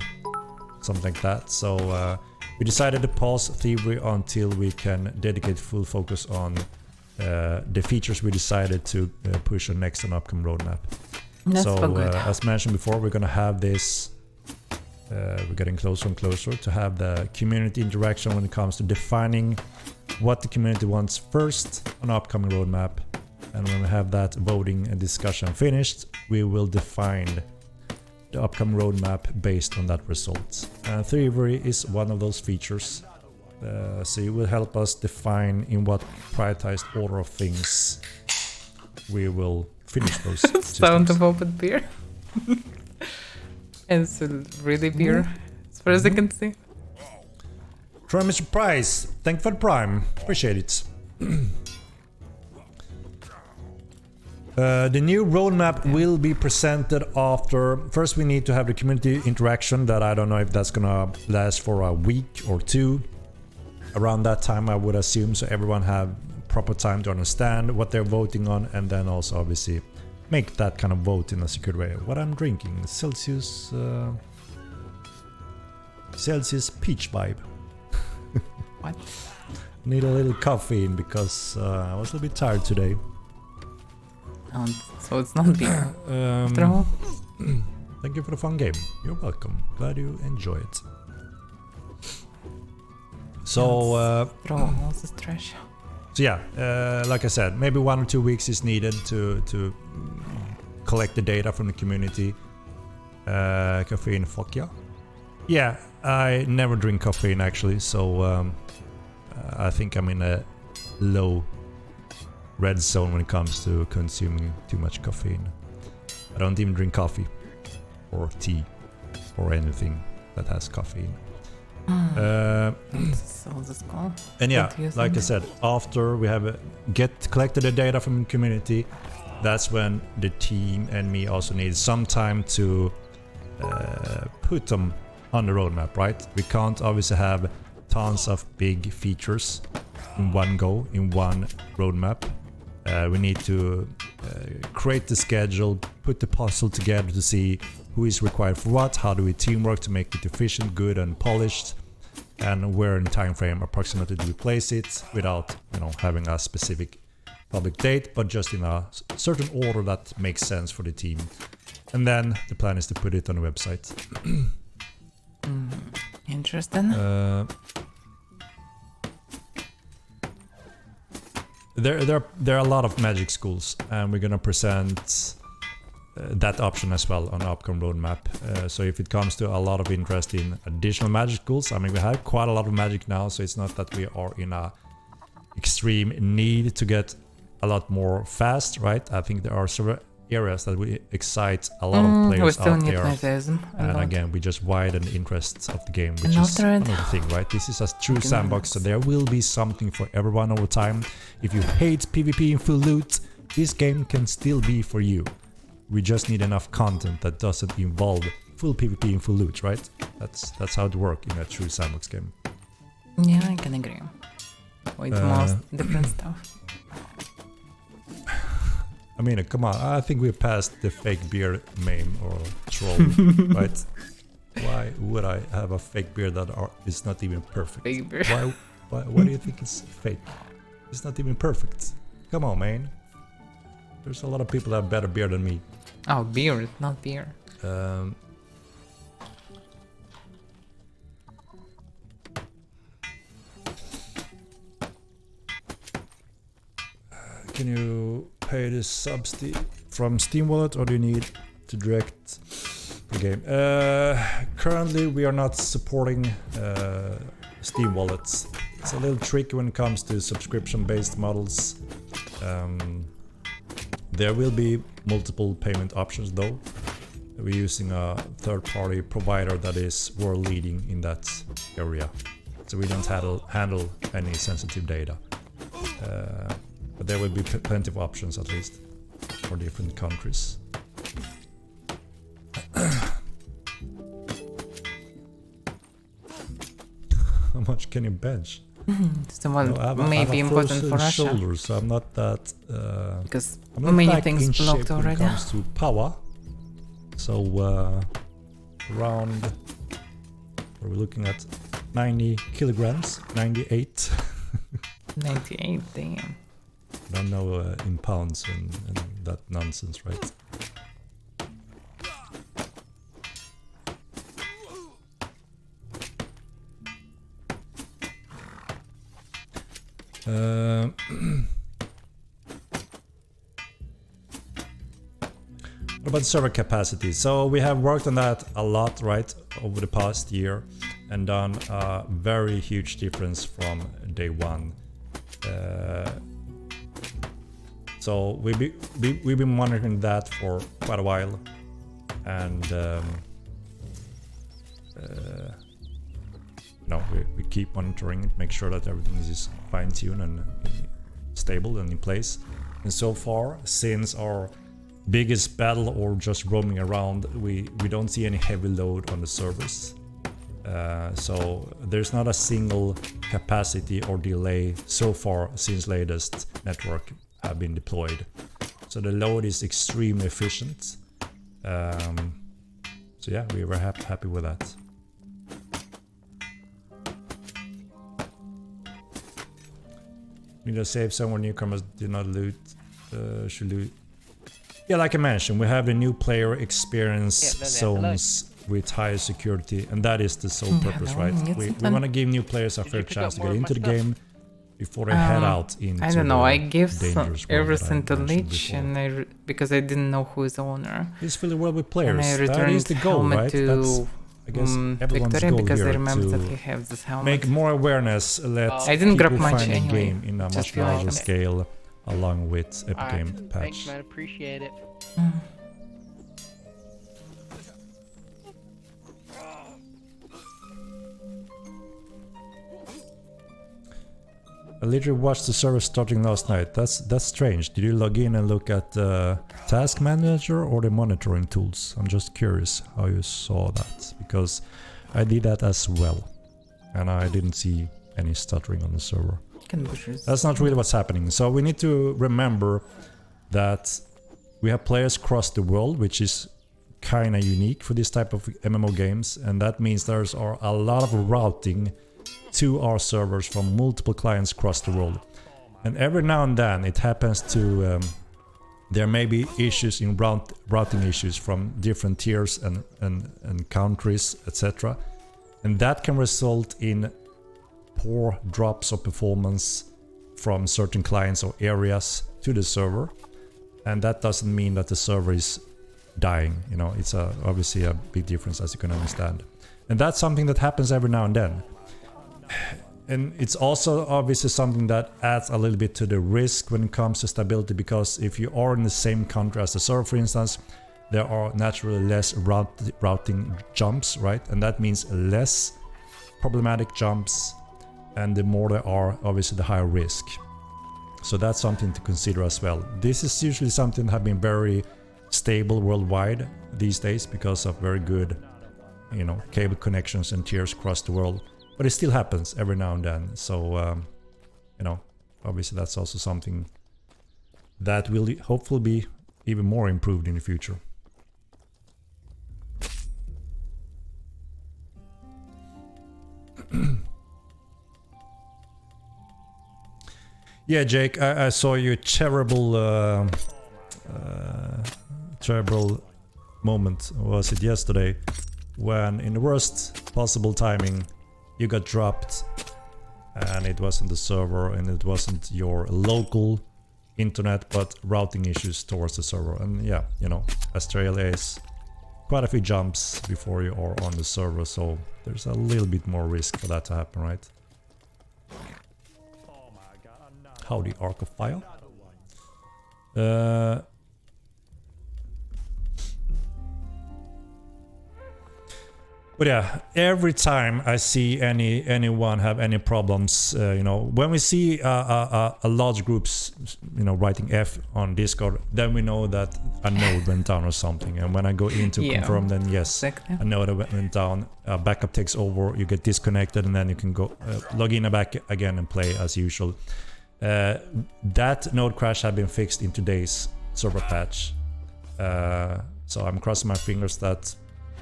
something like that. So we decided to pause Thievery until we can dedicate full focus on the features we decided to push on next on upcoming roadmap. That's so so good. as mentioned before, we're gonna have this, we're getting closer and closer to have the community interaction when it comes to defining what the community wants first on upcoming roadmap. And when we have that voting and discussion finished, we will define the upcoming roadmap based on that result. And Thievery is one of those features, so it will help us define in what prioritized order of things we will finish those Sound systems. of open beer. And it's really beer, as far as I can see. Try Mr. Price, thank you for the prime, appreciate it. The new roadmap will be presented after. First, we need to have the community interaction that I don't know if that's gonna last for a week or two. Around that time, I would assume, so everyone have proper time to understand what they're voting on, and then also obviously make that kind of vote in a secure way. What I'm drinking, Celsius peach vibe. What? Need a little caffeine because I was a little bit tired today. Oh, so it's not beer. After all. Thank you for the fun game. You're welcome. Glad you enjoy it. So, Throw all this trash. so yeah, like I said, maybe 1 or 2 weeks is needed to collect the data from the community. Caffeine, fuck yeah. Yeah, I never drink caffeine actually, so I think I'm in a low red zone when it comes to consuming too much caffeine. I don't even drink coffee or tea or anything that has caffeine. So this call. And yeah, like I said, after we have collected the data from the community, that's when the team and me also need some time to put them on the roadmap, right? We can't obviously have tons of big features in one go, in one roadmap. We need to create the schedule, put the puzzle together to see who is required for what, how do we teamwork to make it efficient, good and polished, and where in time frame approximately do we place it without, you know, having a specific public date, but just in a certain order that makes sense for the team. And then the plan is to put it on the website. Interesting. There are a lot of magic schools, and we're gonna present that option as well on the upcoming roadmap. So if it comes to a lot of interest in additional magic schools, I mean, we have quite a lot of magic now, so it's not that we are in a extreme need to get a lot more fast, right? I think there are several areas that will excite a lot of We players still out need there. Nave. And again, we just widen the interests of the game, which is another thing, right? This is a true sandbox, so there will be something for everyone over time. If you hate PvP in full loot, this game can still be for you. We just need enough content that doesn't involve full PvP in full loot, right? That's how it works in a true sandbox game. Yeah, I can agree. With most different stuff. I mean, come on, I think we're past the fake beard meme or troll, right? Why would I have a fake beard that is not even perfect? Fake beard. Why do you think it's fake? It's not even perfect. Come on, man. There's a lot of people that have better beard than me. Oh, beard, not beer. Can you pay this sub from Steam Wallet, or do you need to direct the game? Currently, we are not supporting Steam Wallets. It's a little tricky when it comes to subscription-based models. There will be multiple payment options though. We're using a third-party provider that is world-leading in that area, so we don't handle any sensitive data. But there will be plenty of options, at least, for different countries. How much can you bench? Maybe important for Russia. Shoulders, so I'm not that. Because I'm not many that things in blocked shape when already. it comes to power. So around, what are we looking at? 90 kilograms, 98. 98, damn. I don't know in pounds and that nonsense, right? What about server capacity? So we have worked on that a lot, right, over the past year, and done a very huge difference from day one. So we've been monitoring that for quite a while, and we keep monitoring it, make sure that everything is fine-tuned and stable and in place. And so far, since our biggest battle or just roaming around, we don't see any heavy load on the servers. So there's not a single capacity or delay so far since latest network have been deployed. So the load is extremely efficient. So yeah, we were happy with that. Need to save somewhere newcomers did not loot. Should loot. Yeah, like I mentioned, we have the new player experience zones with higher security, and that is the sole purpose, no, right? it's We not- want to give new players a Did fair you pick chance up to more get of my into the stuff? game before they head out into I don't know. the I give dangerous world that I everything to mentioned Lich, before. and because I didn't know who is the owner. It's filled well with And players. I That returned is the goal, helmet right? to That's, I guess, everyone's Victoria goal because I here remember that he to has this helmet. make more awareness, let I didn't grab people much find the anyway, game in a just much few larger items. scale along with Epic Alright, Game thanks, patch. man. Appreciate it. Mm. I literally watched the server starting last night. That's strange. Did you log in and look at the task manager or the monitoring tools? I'm just curious how you saw that, because I did that as well, and I didn't see any stuttering on the server. That's not really what's happening. So we need to remember that we have players across the world, which is kind of unique for this type of MMO games, and that means there's a lot of routing to our servers from multiple clients across the world. And every now and then it happens to there may be issues in routing issues from different tiers and countries, etc. And that can result in poor drops of performance from certain clients or areas to the server. And that doesn't mean that the server is dying, you know, it's obviously a big difference, as you can understand. And that's something that happens every now and then. And it's also obviously something that adds a little bit to the risk when it comes to stability, because if you are in the same country as the server, for instance, there are naturally less routing jumps, right? And that means less problematic jumps, and the more there are, obviously the higher risk. So that's something to consider as well. This is usually something that have been very stable worldwide these days because of very good, you know, cable connections and tiers across the world. But it still happens every now and then. So, you know, obviously that's also something that will hopefully be even more improved in the future. Yeah, Jake, I saw your terrible moment, was it yesterday, when in the worst possible timing you got dropped, and it wasn't the server and it wasn't your local internet, but routing issues towards the server. And yeah, you know, Astral is quite a few jumps before you are on the server, so there's a little bit more risk for that to happen, right? Howdy, Arc of Fire. But yeah, every time I see anyone have any problems, you know, when we see a large groups, you know, writing F on Discord, then we know that a node went down or something. And when I go in to confirm, then yes, Exactly. a node went down, backup takes over, you get disconnected, and then you can go log in back again and play as usual. That node crash had been fixed in today's server patch. So I'm crossing my fingers that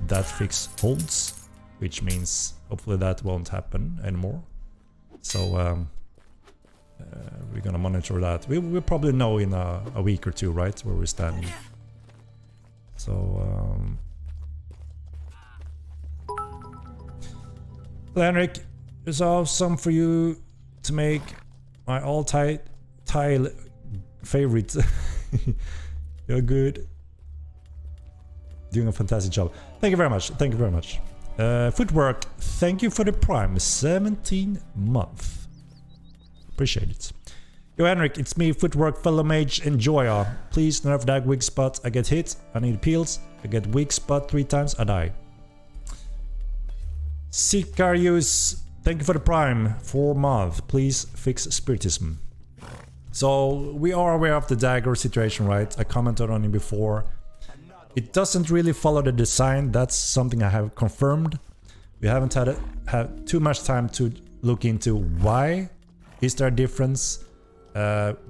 that fix holds, which means hopefully that won't happen anymore. So we're gonna monitor that. We'll probably know in a week or two, right, where we're standing. So Henrik, there's awesome for you to make my all-time favorite. You're good. Doing a fantastic job. Thank you very much. Thank you very much. Footwork, thank you for the Prime. 17 month. Appreciate it. Yo, Henrik, it's me, Footwork, fellow mage, enjoyer. Please nerf that weak spot. I get hit. I need peels. I get weak spot 3 times. I die. Sicarius, thank you for the Prime. 4 month. Please fix Spiritism. So, we are aware of the dagger situation, right? I commented on it before. It doesn't really follow the design. That's something I have confirmed. We haven't had too much time to look into why is there a difference,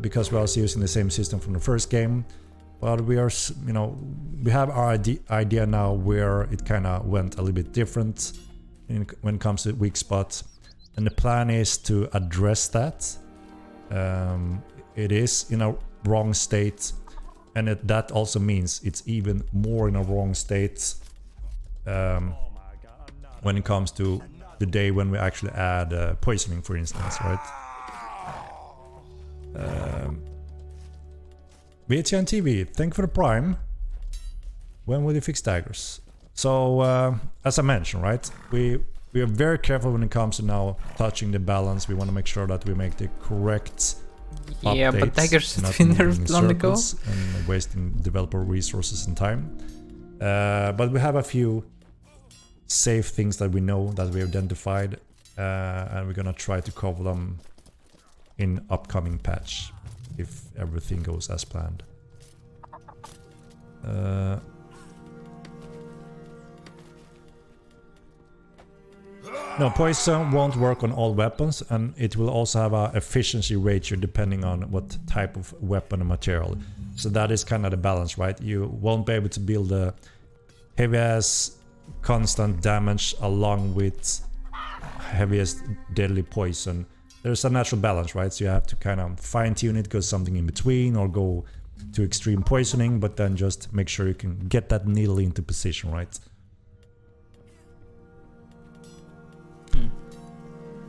because we're also using the same system from the first game. But we are, you know, we have our idea now where it kind of went a little bit different when it comes to weak spots, and the plan is to address that. It is in a wrong state. And that also means it's even more in a wrong state when it comes to the day when we actually add poisoning, for instance, right? VTN TV, thank you for the Prime. When will you fix daggers? So, as I mentioned, right, we are very careful when it comes to now touching the balance. We want to make sure that we make the correct Yeah, but updates, daggers should not be moving nerfed in long ago. circles and wasting developer resources and time. But we have a few safe things that we know that we identified, and we're gonna try to cover them in upcoming patch if everything goes as planned. No, poison won't work on all weapons, and it will also have a efficiency ratio depending on what type of weapon and material. So that is kind of the balance, right? You won't be able to build a heavy-ass constant damage along with heaviest deadly poison. There's a natural balance, right? So you have to kind of fine-tune it, go something in between, or go to extreme poisoning, but then just make sure you can get that needle into position, right?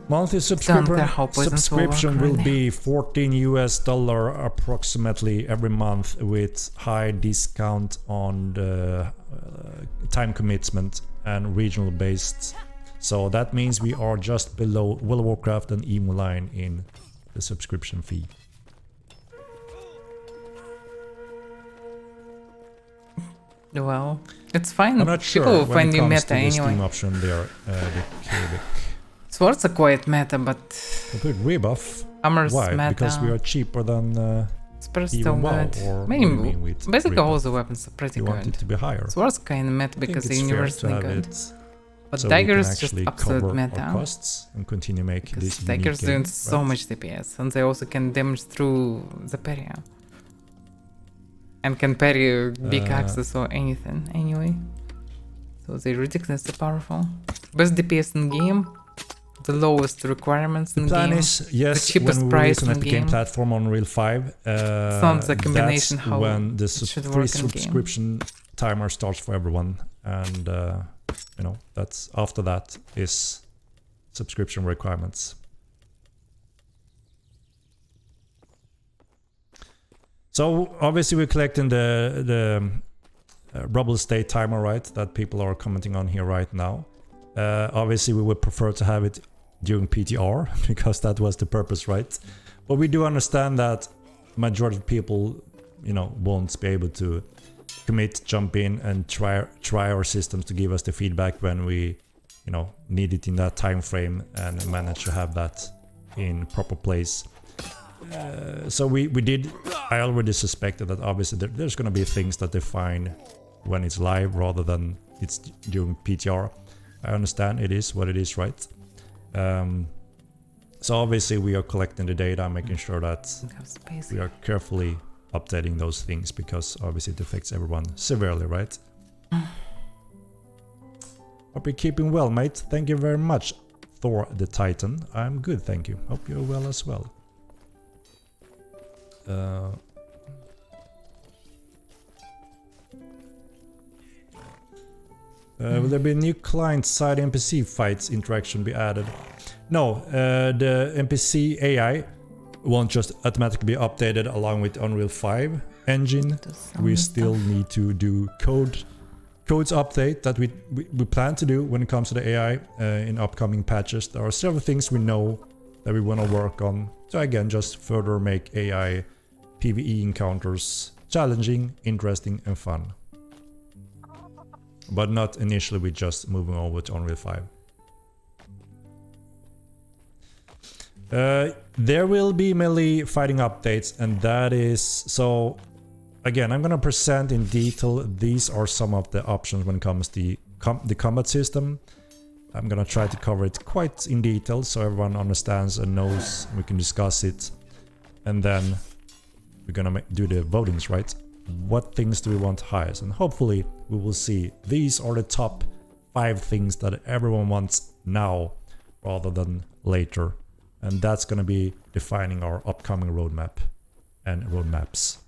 Monthly subscription will be $14 US approximately every month, with high discount on the time commitment and regional based. So that means we are just below World of Warcraft and Emo Line in the subscription fee. Well, it's fine. I'm not sure People when find it new comes meta to the anyway. Steam option there, Swords are quite meta, but complete rebuff. Armor's Why? meta. Because we are cheaper than Spear's still even WoW, good. or I mean, what do you mean with basically rebuff? all the weapons are pretty You good. want it to be higher. Swords kind of meta because they're universally good. But so daggers we can just actually absolute cover meta. our costs and continue making this Daggers unique game, doing so right? much DPS, and they also can damage through the parry. And can parry big axes or anything anyway. So they're ridiculously powerful. Best DPS in game, the lowest requirements in The plan game, is, yes, the cheapest when we price release an in Epic game. Game platform on Unreal 5, Sounds a combination that's how when the it should free work in game. subscription timer starts for everyone, and you know, that's after that is subscription requirements. So obviously we're collecting the Rubble State timer, right, that people are commenting on here right now. Obviously we would prefer to have it during PTR because that was the purpose, right? But we do understand that majority of people, you know, won't be able to commit, jump in and try our systems to give us the feedback when we, you know, need it in that time frame and manage to have that in proper place. So I already suspected that obviously there's going to be things that they find when it's live rather than it's during PTR. I understand it is what it is, right? So obviously we are collecting the data, making sure that we are carefully updating those things, because obviously it affects everyone severely, right? Hope you're keeping well, mate. Thank you very much, Thor the Titan. I'm good, thank you. Hope you're well as well. Will there be a new client-side NPC fights interaction be added? No, the NPC AI won't just automatically be updated along with Unreal 5 engine. We still need to do codes update that we plan to do when it comes to the AI in upcoming patches. There are several things we know that we want to work on to again just further make AI PvE encounters challenging, interesting and fun. But not initially with just moving over to Unreal 5. There will be melee fighting updates, and that is... So, again, I'm gonna present in detail. These are some of the options when it comes to the combat system. I'm gonna try to cover it quite in detail so everyone understands and knows. We can discuss it. And then we're gonna do the votings, right? What things do we want highest? And hopefully we will see these are the top 5 things that everyone wants now rather than later. And that's going to be defining our upcoming roadmap and roadmaps.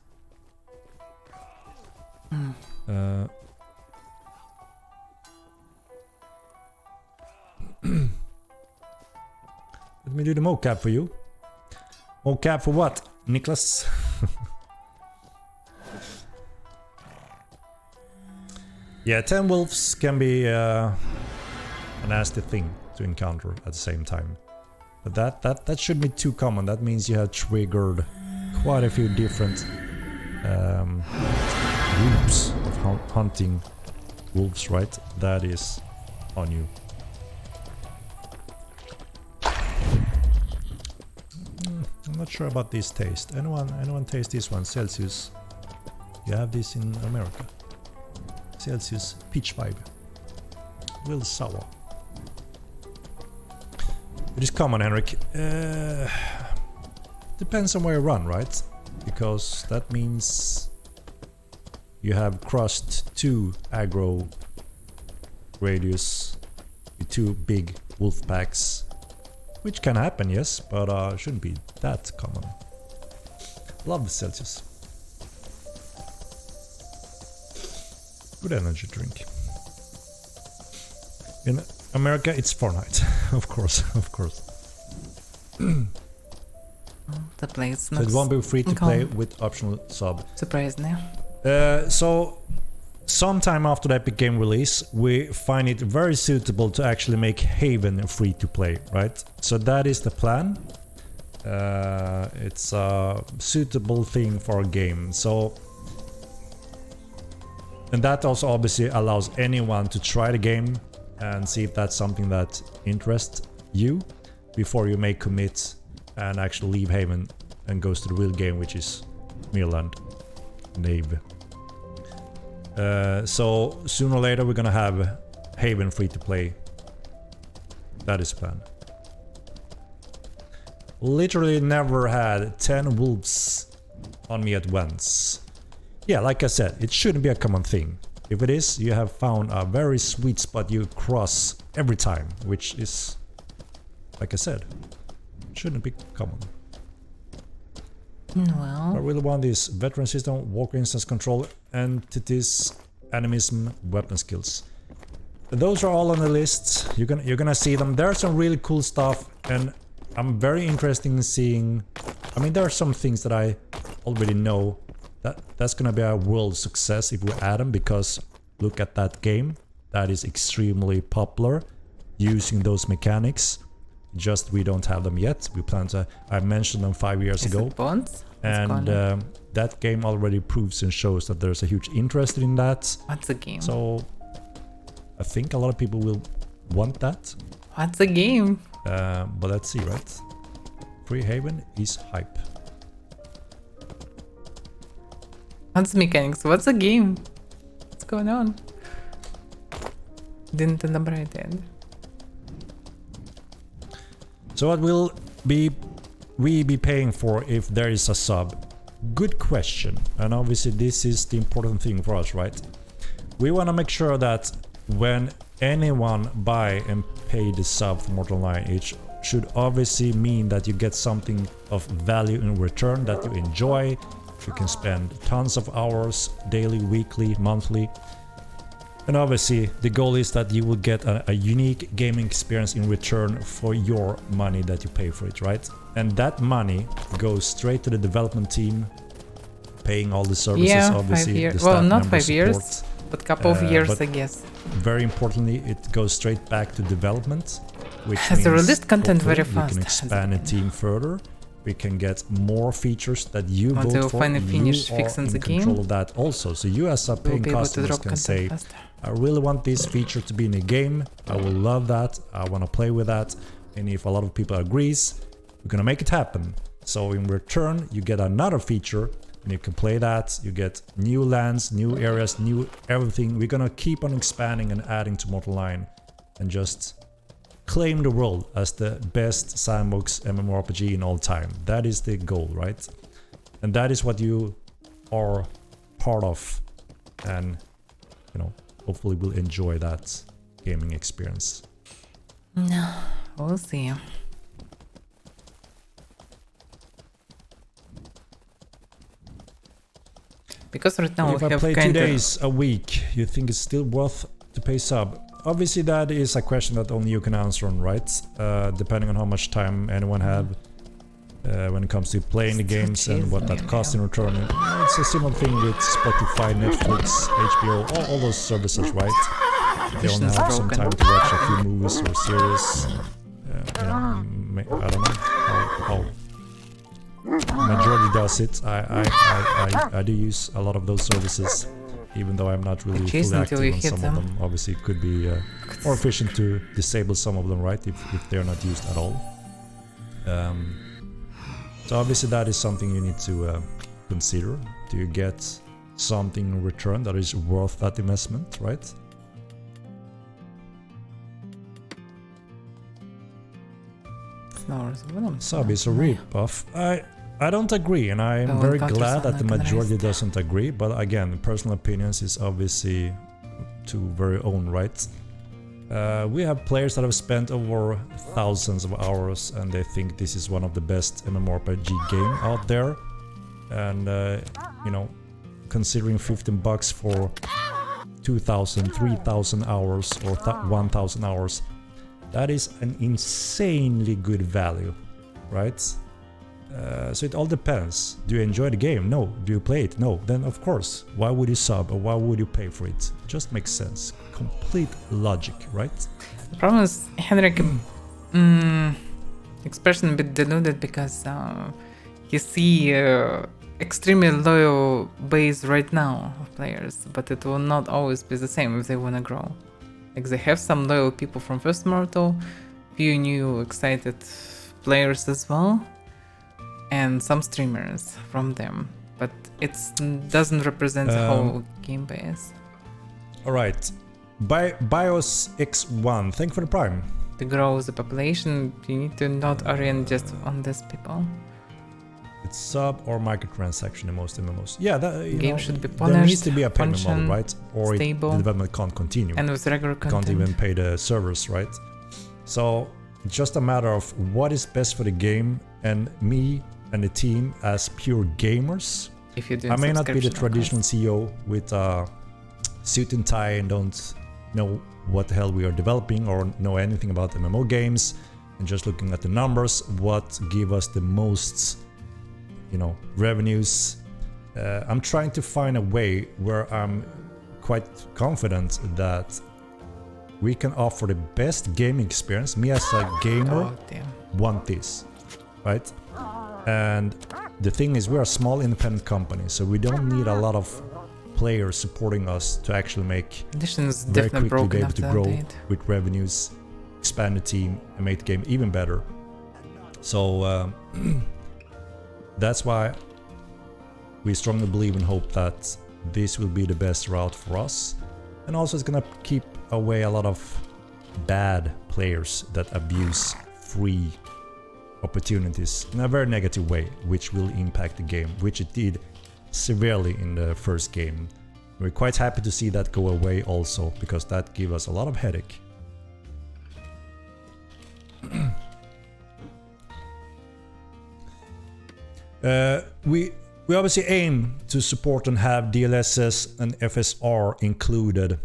me do the mocap for you. Mocap for what, Nicholas? Yeah, 10 wolves can be a nasty thing to encounter at the same time. But that shouldn't be too common. That means you have triggered quite a few different groups of hunting wolves, right? That is on you. I'm not sure about this taste. Anyone taste this one? Celsius. You have this in America. Celsius peach vibe. A little sour. It is common, Henrik. Depends on where you run, right? Because that means you have crossed 2 aggro radius with 2 big wolf packs, which can happen, yes, but shouldn't be that common. Love the Celsius. Good energy drink. In America, it's Fortnite, of course. The place. So it won't be free to play with optional sub. Surprise now. So sometime after the Epic Game release, we find it very suitable to actually make Haven free to play, right? So that is the plan. It's a suitable thing for a game. So, and that also obviously allows anyone to try the game and see if that's something that interests you before you make commit and actually leave Haven and goes to the real game, which is Mirland, Nave. So sooner or later we're gonna have Haven free to play. That is the plan. Literally never had 10 wolves on me at once. Yeah, like I said, it shouldn't be a common thing. If it is, you have found a very sweet spot you cross every time, which is, like I said, shouldn't be common. Well, I really want this veteran system, walker instance control, entities, animism, weapon skills. Those are all on the list. You're gonna see them. There's some really cool stuff, and I'm very interested in seeing. I mean, there are some things that I already know that's gonna be a world success if we add them, because look at that game. That is extremely popular, using those mechanics. Just we don't have them yet. We plan to. I mentioned them 5 years ago. And that game already proves and shows that there's a huge interest in that. What's the game? So I think a lot of people will want that. What's the game? But let's see, right? Free Haven is hype. What's the mechanics? What's the game? What's going on? Didn't elaborate it. So what will we be paying for if there is a sub? Good question. And obviously this is the important thing for us, right? We want to make sure that when anyone buy and pay the sub for Mortal Online, it should obviously mean that you get something of value in return, that you enjoy. You can spend tons of hours, daily, weekly, monthly. And obviously the goal is that you will get a unique gaming experience in return for your money that you pay for it, right? And that money goes straight to the development team, paying all the services, yeah, obviously. 5 years. The staff Well, not member 5 years, support. but couple of years, but I guess. Very importantly, it goes straight back to development, which Has means released content very hopefully we fast. can expand the team further. We can get more features that you Once vote you for. finally finish You are fixing in the control game, of that also. So you as a paying be able to customer drop can content say, faster. I really want this feature to be in a game. I will love that. I want to play with that. And if a lot of people agrees, we're gonna make it happen. So in return, you get another feature and you can play that. You get new lands, new areas, new everything. We're gonna keep on expanding and adding to Mortal Online and just claim the world as the best sandbox mmorpg in all time. That is the goal, right? And that is what you are part of, and you know, hopefully we'll enjoy that gaming experience. No, we'll see. Because right now If we I have play 2 kind of... days a week, you think it's still worth to pay sub? obviously that is a question that only you can answer on, right? Depending on how much time anyone have when it comes to playing the games and what that costs in return. It's a similar thing with Spotify, Netflix, HBO, all those services, right? They only have some time to watch a few movies or series. You know, I don't know how majority does it. I do use a lot of those services, even though I'm not really fully active on some of them. Obviously, it could be more efficient to disable some of them, right? If they're not used at all. So obviously that is something you need to consider. Do you get something in return that is worth that investment, right? Sub is a rip-off. I don't agree, and I am very glad that the majority doesn't agree, but again, personal opinions is obviously to very own, right? We have players that have spent over thousands of hours and they think this is one of the best mmorpg game out there, and you know, considering $15 for 2,000, 3,000 hours or 1,000 hours, that is an insanely good value, right? So it all depends. Do you enjoy the game? No. Do you play it? No. Then of course, why would you sub or why would you pay for it? It just makes sense. Complete logic, right? The problem is Henrik expression a bit deluded because you see extremely loyal base right now of players, but it will not always be the same if they want to grow. Like they have some loyal people from First Mortal, few new excited players as well, and some streamers from them, but it doesn't represent the whole game base. Alright, BIOS X1, thank you for the prime. To grow the population, you need to not orient just on these people. It's sub or microtransaction in most MMOs. Yeah, that game should be polished, there needs to be a payment model, right? Or the development can't continue. And with regular content. Can't even pay the servers, right? So it's just a matter of what is best for the game, and me and the team as pure gamers. If you do, I may not be the traditional CEO with a suit and tie and don't know what the hell we are developing or know anything about MMO games, and just looking at the numbers, what give us the most, you know, revenues. I'm trying to find a way where I'm quite confident that we can offer the best gaming experience. Me as a gamer want this, right? And the thing is, we're a small independent company, so we don't need a lot of players supporting us to actually make very quickly be able to grow with revenues, expand the team, and make the game even better. So that's why we strongly believe and hope that this will be the best route for us, and also it's gonna keep away a lot of bad players that abuse free opportunities in a very negative way, which will impact the game, which it did severely in the first game. We're quite happy to see that go away also, because that gave us a lot of headache. We obviously aim to support and have DLSS and FSR included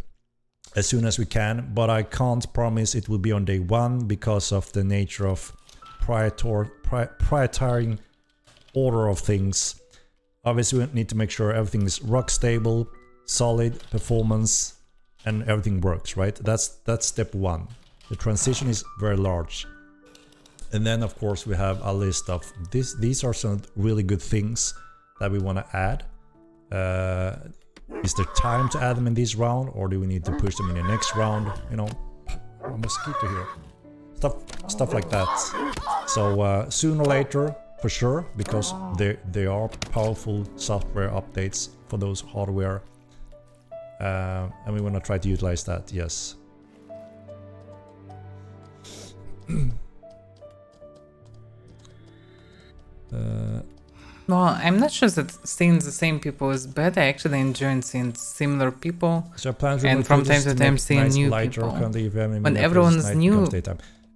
as soon as we can, but I can't promise it will be on day one because of the nature of prioritizing order of things. Obviously we need to make sure everything is rock stable, solid performance, and everything works, right? That's step one. The transition is very large. And then of course we have a list of these are some really good things that we want to add. Is there time to add them in this round, or do we need to push them in the next round? You know, a mosquito here. Stuff like that. So sooner or later, for sure, because they are powerful software updates for those hardware, and we want to try to utilize that. Yes. Well, I'm not sure that seeing the same people is bad. I actually enjoy seeing similar people, so and from time to time seeing new people. When everyone is new,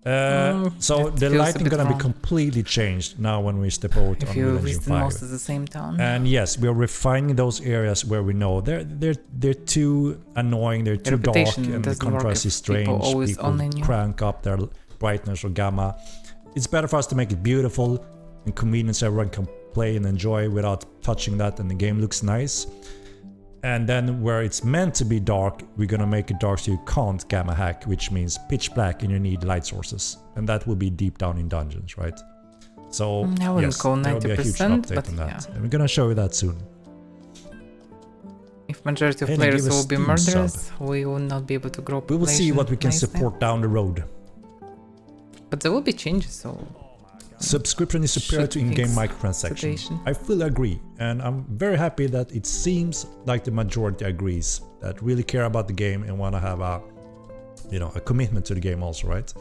So it the feels a lighting bit gonna be wrong. completely changed now when we step over to If you Unreal Engine visit 5. most of the same town. And yes, we're refining those areas where we know they're too annoying, they're too dark, Repetition and the doesn't work contrast if is strange. people always only knew. crank up their brightness or gamma. It's better for us to make it beautiful and convenient so everyone can play and enjoy without touching that, and the game looks nice. And then where it's meant to be dark, we're gonna make it dark so you can't gamma hack, which means pitch black and you need light sources. And that will be deep down in dungeons, right? So I wouldn't yes, go there will be a huge 90%, update but on that. yeah. And we're gonna show you that soon. If majority of Hey, players give us will be Steam murderers, we will not be able to grow We will see population what we can nicely. support down the road. But there will be changes, so Subscription is superior Should to in-game fix microtransactions. situation. I fully agree, and I'm very happy that it seems like the majority agrees, that really care about the game and want to have a, you know, a commitment to the game also, right?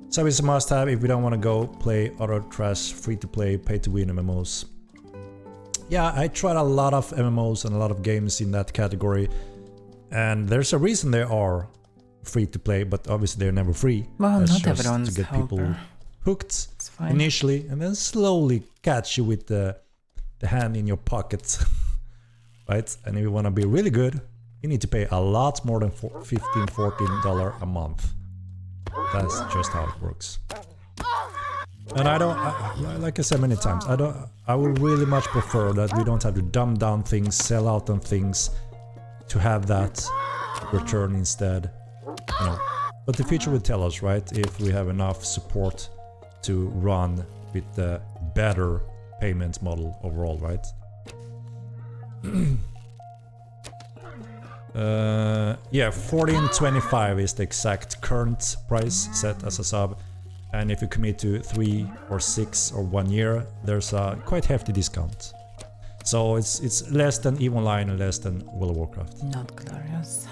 So it's a must-have if we don't want to go play other trash, free-to-play, pay-to-win MMOs. Yeah, I tried a lot of MMOs and a lot of games in that category, and there's a reason they are free to play, but obviously they're never free. well, That's not just everyone's to get people helper. hooked It's fine. initially, and then slowly catch you with the hand in your pocket, right? And if you want to be really good, you need to pay a lot more than $14 a month. That's just how it works. And like I said many times, I would really much prefer that we don't have to dumb down things, sell out on things to have that return instead. You know. But the future will tell us, right, if we have enough support to run with the better payment model overall, right? Yeah, 14.25 is the exact current price set as a sub, and if you commit to 3 or 6 or 1 year, there's a quite hefty discount. So it's less than EVE Online and less than World of Warcraft. Not glorious.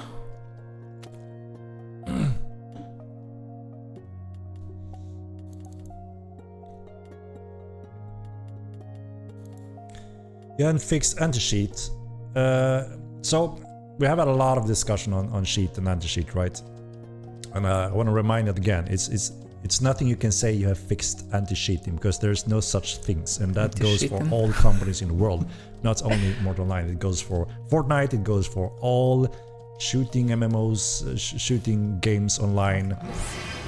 Yeah, and fixed anti-cheat. So we have had a lot of discussion on cheat and anti-cheat, right? And I want to remind it again. It's nothing you can say you have fixed anti-cheating, because there's no such things, and that goes for all companies in the world, not only Mortal Online. It goes for Fortnite. It goes for all shooting MMOs, shooting games online.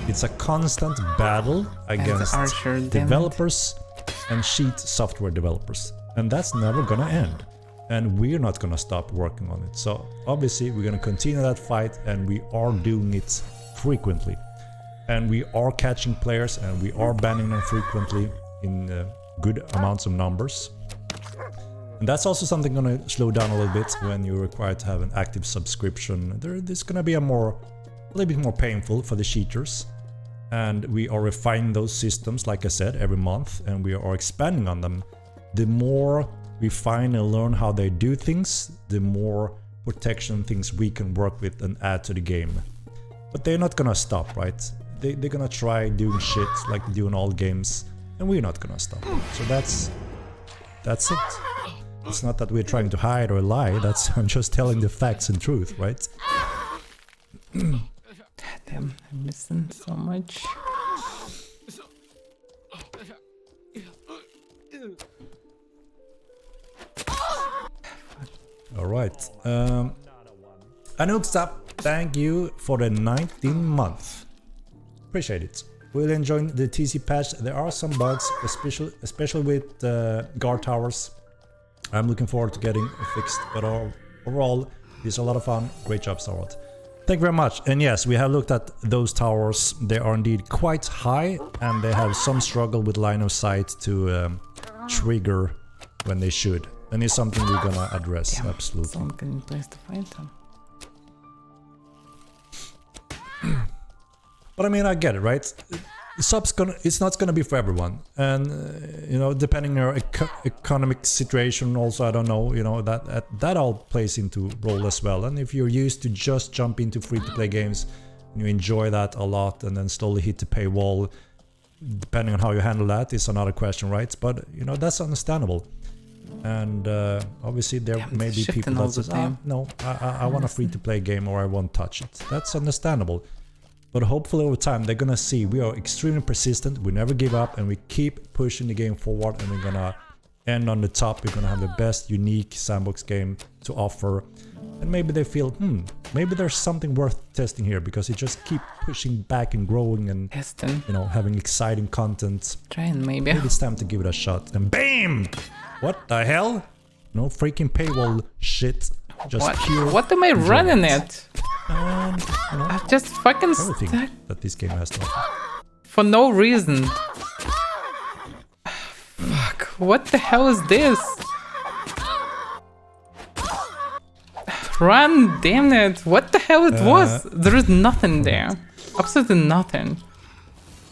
It's a constant battle against Archer, damn it. developers and cheat software developers. And that's never gonna end. And we're not gonna stop working on it. So obviously we're gonna continue that fight, and we are doing it frequently. And we are catching players, and we are banning them frequently in good amounts of numbers. And that's also something gonna slow down a little bit when you're required to have an active subscription. There's gonna be a little bit more painful for the cheaters. And we are refining those systems, like I said, every month, and we are expanding on them. The more we find and learn how they do things, the more protection things we can work with and add to the game. But they're not gonna stop, right? They're gonna try doing shit like they do in all games, and we're not gonna stop. So that's it. It's not that we're trying to hide or lie, I'm just telling the facts and truth, right? Damn, I listen so much. Alright. Anukstap, thank you for the 19th month. Appreciate it. We'll enjoy the TC patch. There are some bugs, especially with guard towers. I'm looking forward to getting fixed, but overall, it's a lot of fun. Great job, Starward. Thank you very much. And yes, we have looked at those towers. They are indeed quite high, and they have some struggle with line of sight to trigger when they should. And it's something we're gonna address, Damn, absolutely. Someone can place to fight them. But I mean, I get it, right? It's not gonna be for everyone, and you know, depending on your economic situation, also, I don't know, you know, that all plays into role as well. And if you're used to just jump into free-to-play games, and you enjoy that a lot, and then slowly hit the paywall, depending on how you handle that is another question, right? But you know, that's understandable. And obviously there Damn, may it's be shifting people all that the says, time. no, I want a free-to-play game or I won't touch it. That's understandable. But hopefully over time they're gonna see we are extremely persistent, we never give up, and we keep pushing the game forward, and we're gonna end on the top. We're gonna have the best unique sandbox game to offer. And maybe they feel, maybe there's something worth testing here, because you just keep pushing back and growing and, Testing. you know, having exciting content. Trying maybe. Maybe it's time to give it a shot. And BAM! What the hell? No freaking paywall shit. Just pure What am I running at? and, you know, I've just fucking everything stuck that this game has to offer. for no reason. Fuck, what the hell is this? Run, damn it. What the hell it was? There is nothing there. Absolutely nothing.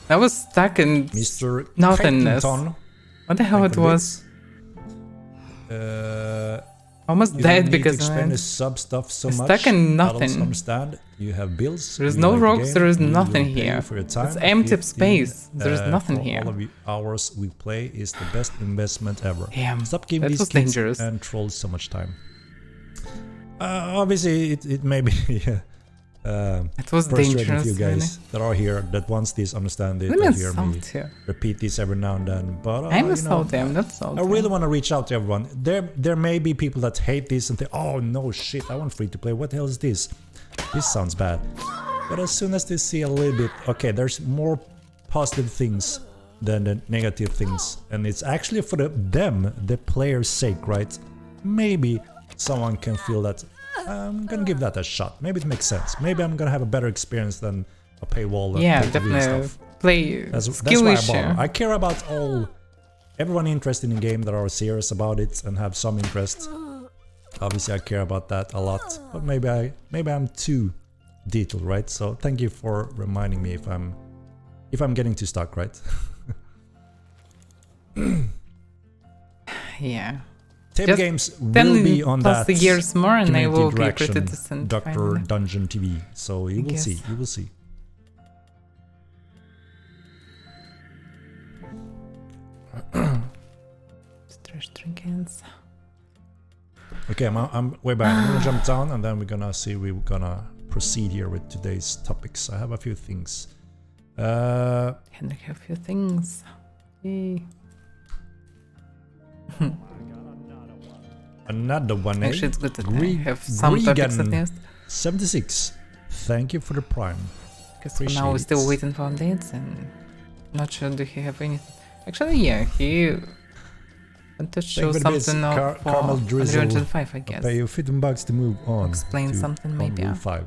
I was stuck in Mr. nothingness. Clayton, What the hell thank it you for was? Almost you dead don't need to because of explain the it. sub stuff so Stuck much. in Adults nothing. understand. You have bills. There is you no like the rocks, game, there is you nothing will pay here. For your time. It's empty 15, space. There is nothing for here. All of the hours we play is the best investment ever. Damn, Stop giving that these was kids dangerous. and trolls so much time. Obviously, it may be It was frustrating dangerous. for you guys that are here that once this understand it Let me and hear me insult you. repeat this every now and then. But I'm you know, salty, I'm not salty. I really want to reach out to everyone. There may be people that hate this and think, oh no shit, I want free to play. What the hell is this? This sounds bad. But as soon as they see a little bit, okay, there's more positive things than the negative things, and it's actually for them, the player's sake, right? Maybe someone can feel that I'm gonna give that a shot. Maybe it makes sense. Maybe I'm gonna have a better experience than a paywall. Yeah, pay-to-win definitely. stuff. Play That's skill why I issue. bought. I care about everyone interested in the game that are serious about it and have some interest. Obviously, I care about that a lot. But maybe I'm too detailed, right? So thank you for reminding me if I'm getting too stuck, right? Yeah. Table Just games 10 will be on plus that years more and I community will be interaction, pretty decent. Dr. finally. Dungeon TV. So you will see. You will see. Trash trinkets. Okay, I'm way back. I'm gonna jump down and then we're gonna see. We're gonna proceed here with today's topics. I have a few things. Henrik have a few things. Yay. Another one. Actually, it's good that I Gre- have some topics at Gregan least. 76. Thank you for the prime. Because for now we're still waiting for updates and not sure do he have anything. Actually, yeah, he want to show something of for Caramel Drizzle. Unreal Engine 5, I guess. Pay you $15 to move on. Explain to something maybe. Unreal 5.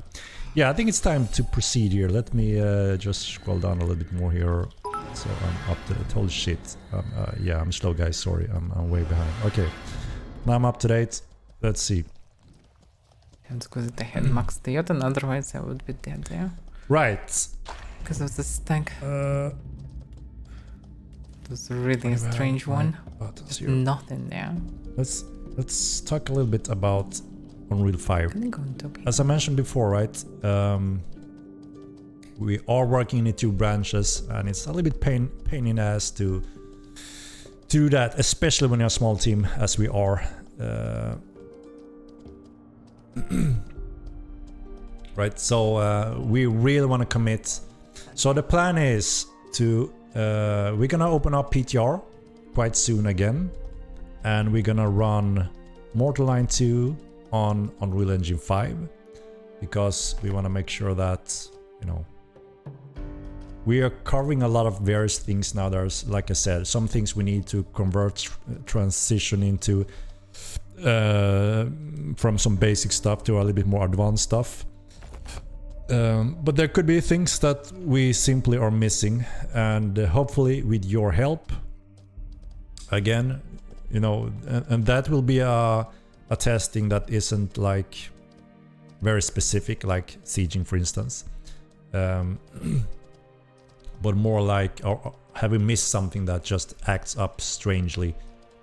Yeah, I think it's time to proceed here. Let me just scroll down a little bit more here. So I'm up to date. Holy shit. Yeah, I'm slow, guys. Sorry, I'm way behind. Okay, now I'm up to date. Let's see. It's good that I had max Toyota, and otherwise I would be dead there. Right. Because of the stack. It was really a strange one. Just nothing there. Let's talk a little bit about Unreal 5. Can I go into okay? As I mentioned before, right? We are working in the two branches, and it's a little bit pain in the ass to do that, especially when you're a small team, as we are. Right, so we really want to commit. So the plan is to we're gonna open up PTR quite soon again, and we're gonna run Mortal Line 2 on Unreal Engine 5 because we want to make sure that, you know, we are covering a lot of various things now. There's, like I said, some things we need to convert, transition into from some basic stuff to a little bit more advanced stuff. But there could be things that we simply are missing, and hopefully with your help, again, you know, and that will be a testing that isn't like very specific, like sieging, for instance, but more like, have we missed something that just acts up strangely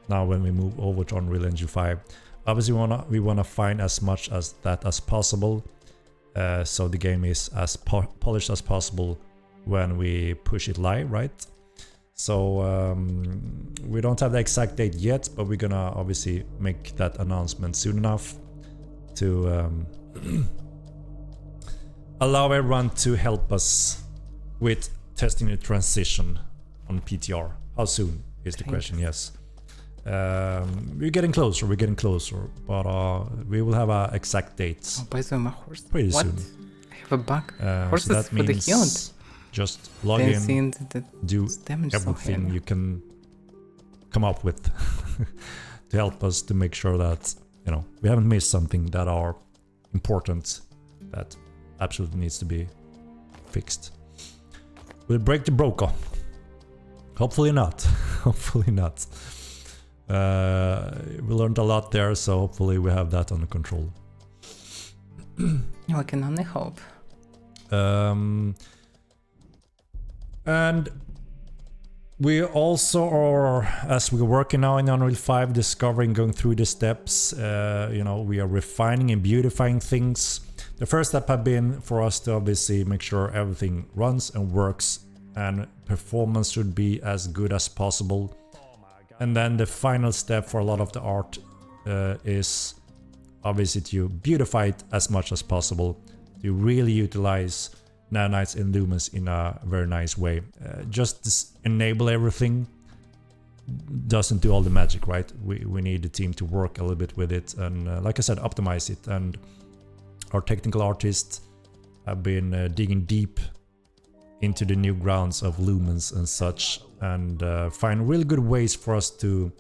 now when we move over to Unreal Engine 5? Obviously, we wanna find as much as that as possible. So the game is as polished as possible when we push it live, right? So we don't have the exact date yet, but we're gonna obviously make that announcement soon enough to allow everyone to help us with testing the transition on PTR. How soon is the question? Yes. We're getting closer, but we will have exact dates Oh, by the way, my horse. pretty What? soon. I have a bug. Horses So that for the healed. means just log Then in, seeing that do damage so everything heavy. you can come up with to help us to make sure that, you know, we haven't missed something that are important that absolutely needs to be fixed. We'll break the broker. Hopefully not. Hopefully not. We learned a lot there, so hopefully we have that under control. I can only hope. And we also are, as we're working now in Unreal 5, discovering, going through the steps, you know, we are refining and beautifying things. The first step have been for us to obviously make sure everything runs and works and performance should be as good as possible. And then the final step for a lot of the art is obviously to beautify it as much as possible, to really utilize nanites and lumens in a very nice way. Just enable everything doesn't do all the magic, right? We need the team to work a little bit with it and like I said, optimize it. And our technical artists have been digging deep into the new grounds of lumens and such, and find really good ways for us to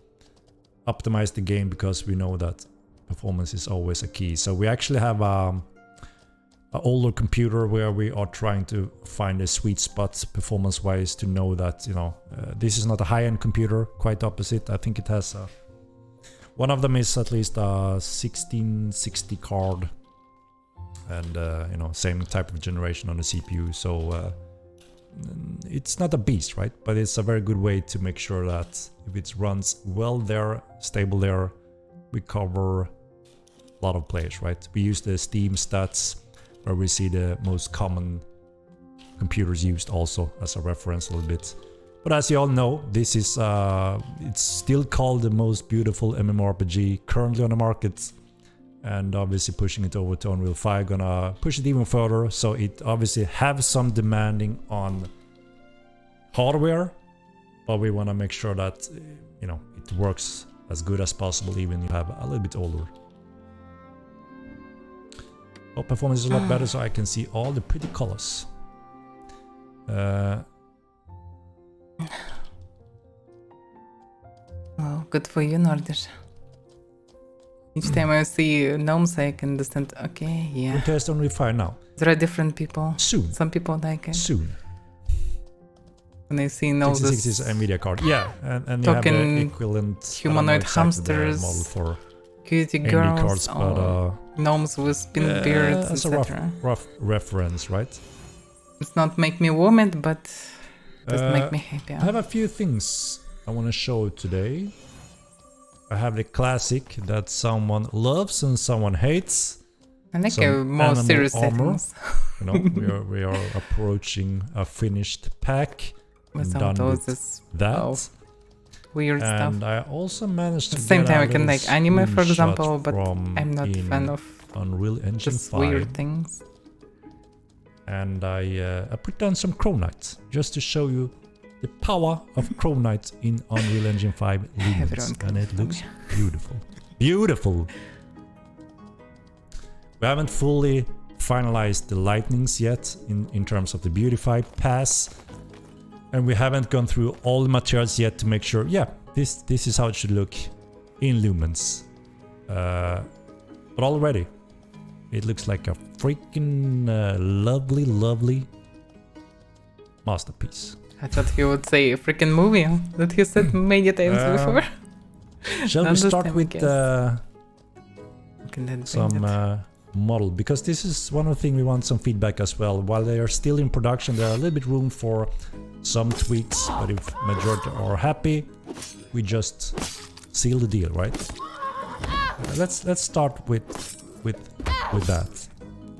optimize the game, because we know that performance is always a key. So we actually have an older computer where we are trying to find a sweet spot performance wise to know that, you know, this is not a high-end computer, quite opposite. I think it has one of them is at least a 1660 card, and you know, same type of generation on the CPU. So it's not a beast, right? But it's a very good way to make sure that if it runs well there, stable there, we cover a lot of players, right? We use the Steam stats where we see the most common computers used also as a reference a little bit. But as you all know, this is it's still called the most beautiful mmorpg currently on the market, and obviously pushing it over to Unreal 5 gonna push it even further. So it obviously have some demanding on hardware, but we want to make sure that, you know, it works as good as possible even if you have a little bit older. Oh, performance is a lot better, so I can see all the pretty colors. Well, good for you, Nordish. Each time I see gnomes, I can understand, okay, yeah. We test Unreal 5 now. There are different people. Soon. Some people like it. Soon. When I see gnomes, 66 is a media card. Yeah, and you have the equivalent humanoid hamsters, model for cutie AMD girls, cards, but gnomes with spin beards, that's a etc. rough reference, right? It's not make me vomit, but just make me happy. I have a few things I want to show today. I have the classic that someone loves and someone hates. I like Some more animal serious armor. settings. You know, we are approaching a finished pack. Without all with this that. weird stuff. And I also managed At to the same get time, a I can little like anime, for screenshot example, but from I'm not a fan of Unreal Engine just 5. weird things. And I put down some Chronite just to show you the power of Chronite in Unreal Engine 5 Lumens, and it looks beautiful. Beautiful! We haven't fully finalized the lightnings yet in terms of the Beautify pass, and we haven't gone through all the materials yet to make sure, yeah, this is how it should look in Lumens. But already, it looks like a freaking lovely masterpiece. I thought he would say a freaking movie that he said many times before. Shall we start with some model? Because this is one of the things we want some feedback as well. While they are still in production, there are a little bit room for some tweaks, but if majority are happy, we just seal the deal, right? Let's start with that.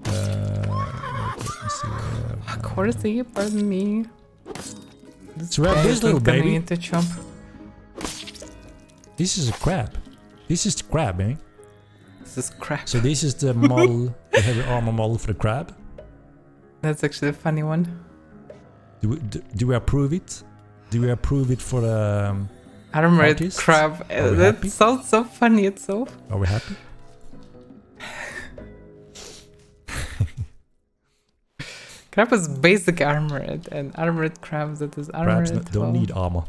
Let me see. Corsi, pardon me. So we have this little Gonna baby. need to chop. This is a crab. This is the crab, eh? This is crap. So this is the model, the heavy armor model for the crab. That's actually a funny one. Do we approve it? Do we approve it for the Armored artists? crab. Are we That happy? sounds so funny itself. Are we happy? Crab is basic armored, and armored crabs that is Crabs armored. don't need armor.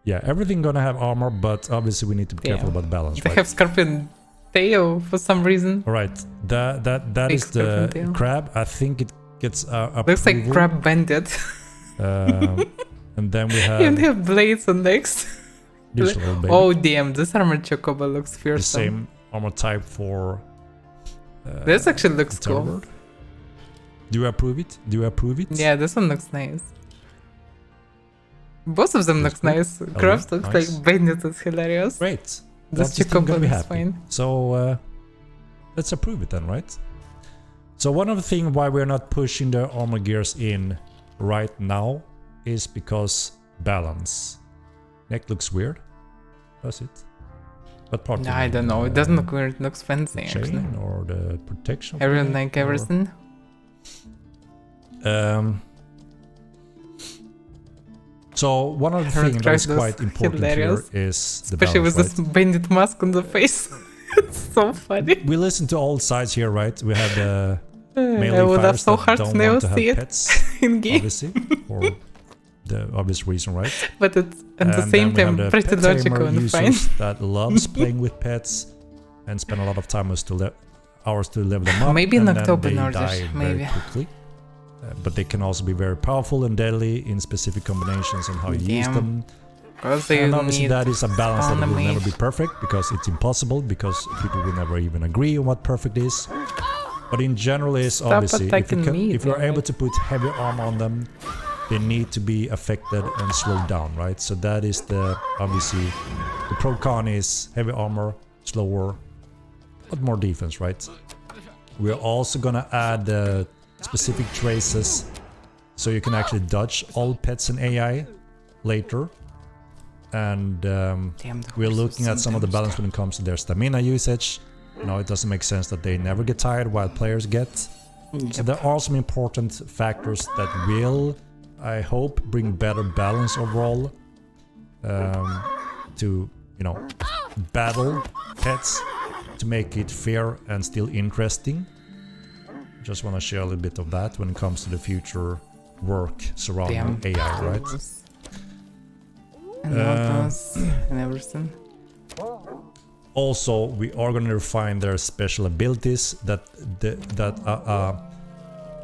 Yeah, everything gonna have armor, but obviously we need to be careful about balance, They right? have scorpion tail for some reason. All right, that Big is the scorpion tail. crab. I think it gets Looks like approval. crab bandit. And then we Even have have blades on next. this little baby. Oh damn, this armored chocobo looks The fearsome. same armor type for. This actually looks the cool. Terror. Do you approve it? Do you approve it? Yeah, this one looks nice. Both of them Looks looks good. nice. Oh, Crabs yeah, looks nice. like bandit is hilarious. Great. This Artist team chocobo gonna be looks happy. fine. So let's approve it then, right? So one of the things why we're not pushing the armor gears in right now is because balance. Neck looks weird. Does it? What part? Nah, I don't know. It doesn't look weird. It looks fancy the actually. chain or the protection? Everyone plate like or- everything. So one of the Henrik things that tries is those quite important hilarious. here is the Especially balance, with right? this bandit mask on the face. It's so funny. We listen to all sides here, right? We have the I melee would have fighters so that hard don't to never want to see have it pets, in game, obviously, for the obvious reason, right? but it's at the And same then we have time the pretty pet tamer logical and fine. users that loves playing with pets and spend a lot of time hours to level them up. Maybe in and October, then they Nordish, die maybe. very quickly. But they can also be very powerful and deadly in specific combinations and how you use Damn. them. Because they And obviously need that is a balance that will economy. never be perfect because it's impossible because people will never even agree on what perfect is. But in general is Stop obviously attacking me, if you're damn able it. to put heavy armor on them, they need to be affected and slowed down, right? So that is the obviously the pro con is heavy armor, slower, but more defense, right? We're also gonna add specific traces so you can actually dodge all pets and AI later. And Damn, the we're horse looking is at some of the sometimes balance when it comes to their stamina usage. Now it doesn't make sense that they never get tired while players get. So there are some important factors that will, I hope, bring better balance overall to, you know, battle pets to make it fair and still interesting. Just want to share a little bit of that when it comes to the future work surrounding Damn. AI, right? And autos and everything. Also, we are going to refine their special abilities that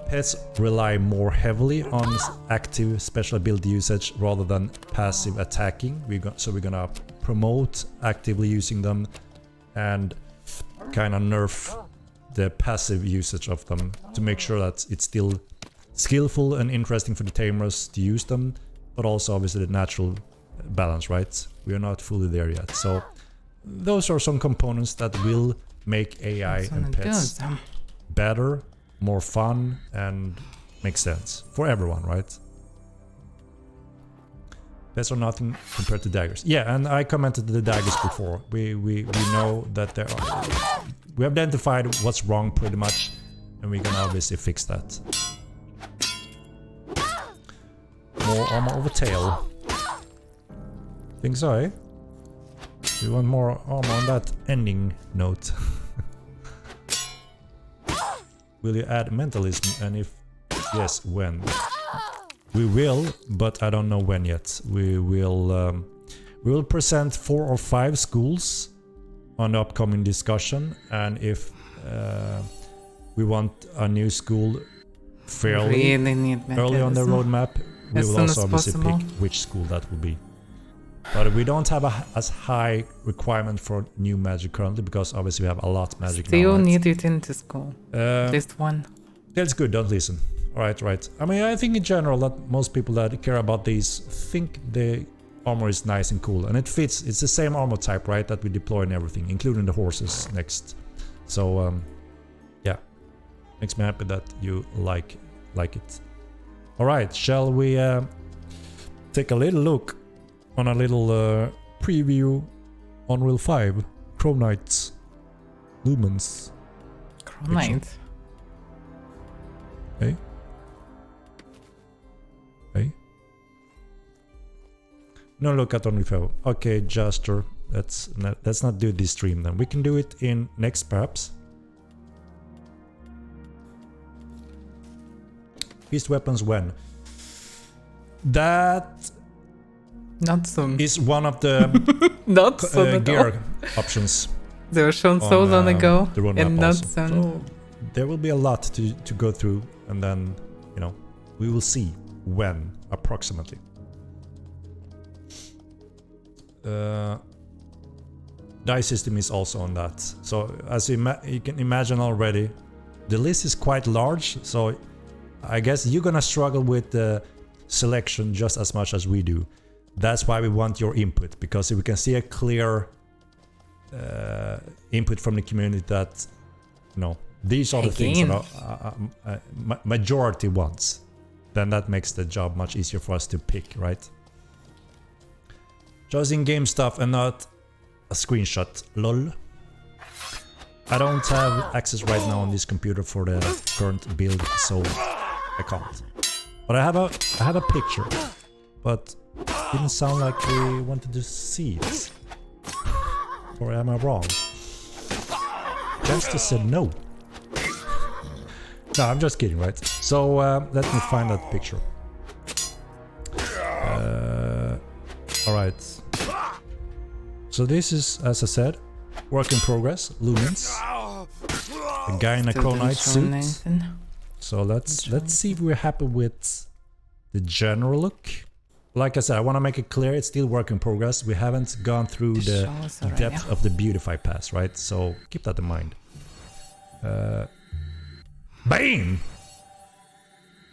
pets rely more heavily on active special ability usage rather than passive attacking. So we're going to promote actively using them and kind of nerf the passive usage of them to make sure that it's still skillful and interesting for the tamers to use them, but also obviously the natural balance, right? We are not fully there yet. So those are some components that will make AI and pets better, more fun, and make sense for everyone, right? Pets are nothing compared to daggers. Yeah, and I commented the daggers before. We know that there are... We identified what's wrong pretty much, and we can obviously fix that. More armor over tail. Think so, eh? We want more armor on that ending note. Will you add mentalism, and if yes, when? We will, but I don't know when yet. We will present 4 or 5 schools on the upcoming discussion, and if we want a new school fairly early on the roadmap, we will also obviously pick which school that will be. But we don't have as high requirement for new magic currently because obviously we have a lot of magic now. Still Right? need it into school. At least one. That's good, don't listen. Alright, right. I mean, I think in general that most people that care about these think the armor is nice and cool. And it fits, it's the same armor type, right, that we deploy and everything, including the horses next. So, yeah. Makes me happy that you like it. Alright, shall we take a little look on a little preview on Unreal 5. Chronites. Lumens. Cronite. Hey? Hey? No look at Unreal 5. Okay, Jaster. Let's not do this stream then. We can do it in next perhaps. Beast weapons when? That Not soon. is one of the Not soon at all. gear options. They were shown so long ago, the roadmap and not also. soon. So there will be a lot to go through, and then, you know, we will see when approximately. Die system is also on that. So as you can imagine already, the list is quite large. So I guess you're gonna struggle with the selection just as much as we do. That's why we want your input, because if we can see a clear input from the community that, you know, these are the things that majority wants, then that makes the job much easier for us to pick, right? Just in-game stuff and not a screenshot, lol. I don't have access right now on this computer for the current build, so I can't. But I have a picture, but it didn't sound like we wanted to see it. Or am I wrong? Jester said no. No, I'm just kidding, right? So let me find that picture. Alright. So this is, as I said, work in progress, lumens. A guy in a Chronite suit. So let's see if we're happy with the general look. Like I said, I want to make it clear, it's still work in progress. We haven't gone through the depth of the Beautify pass, right? So keep that in mind. Bam!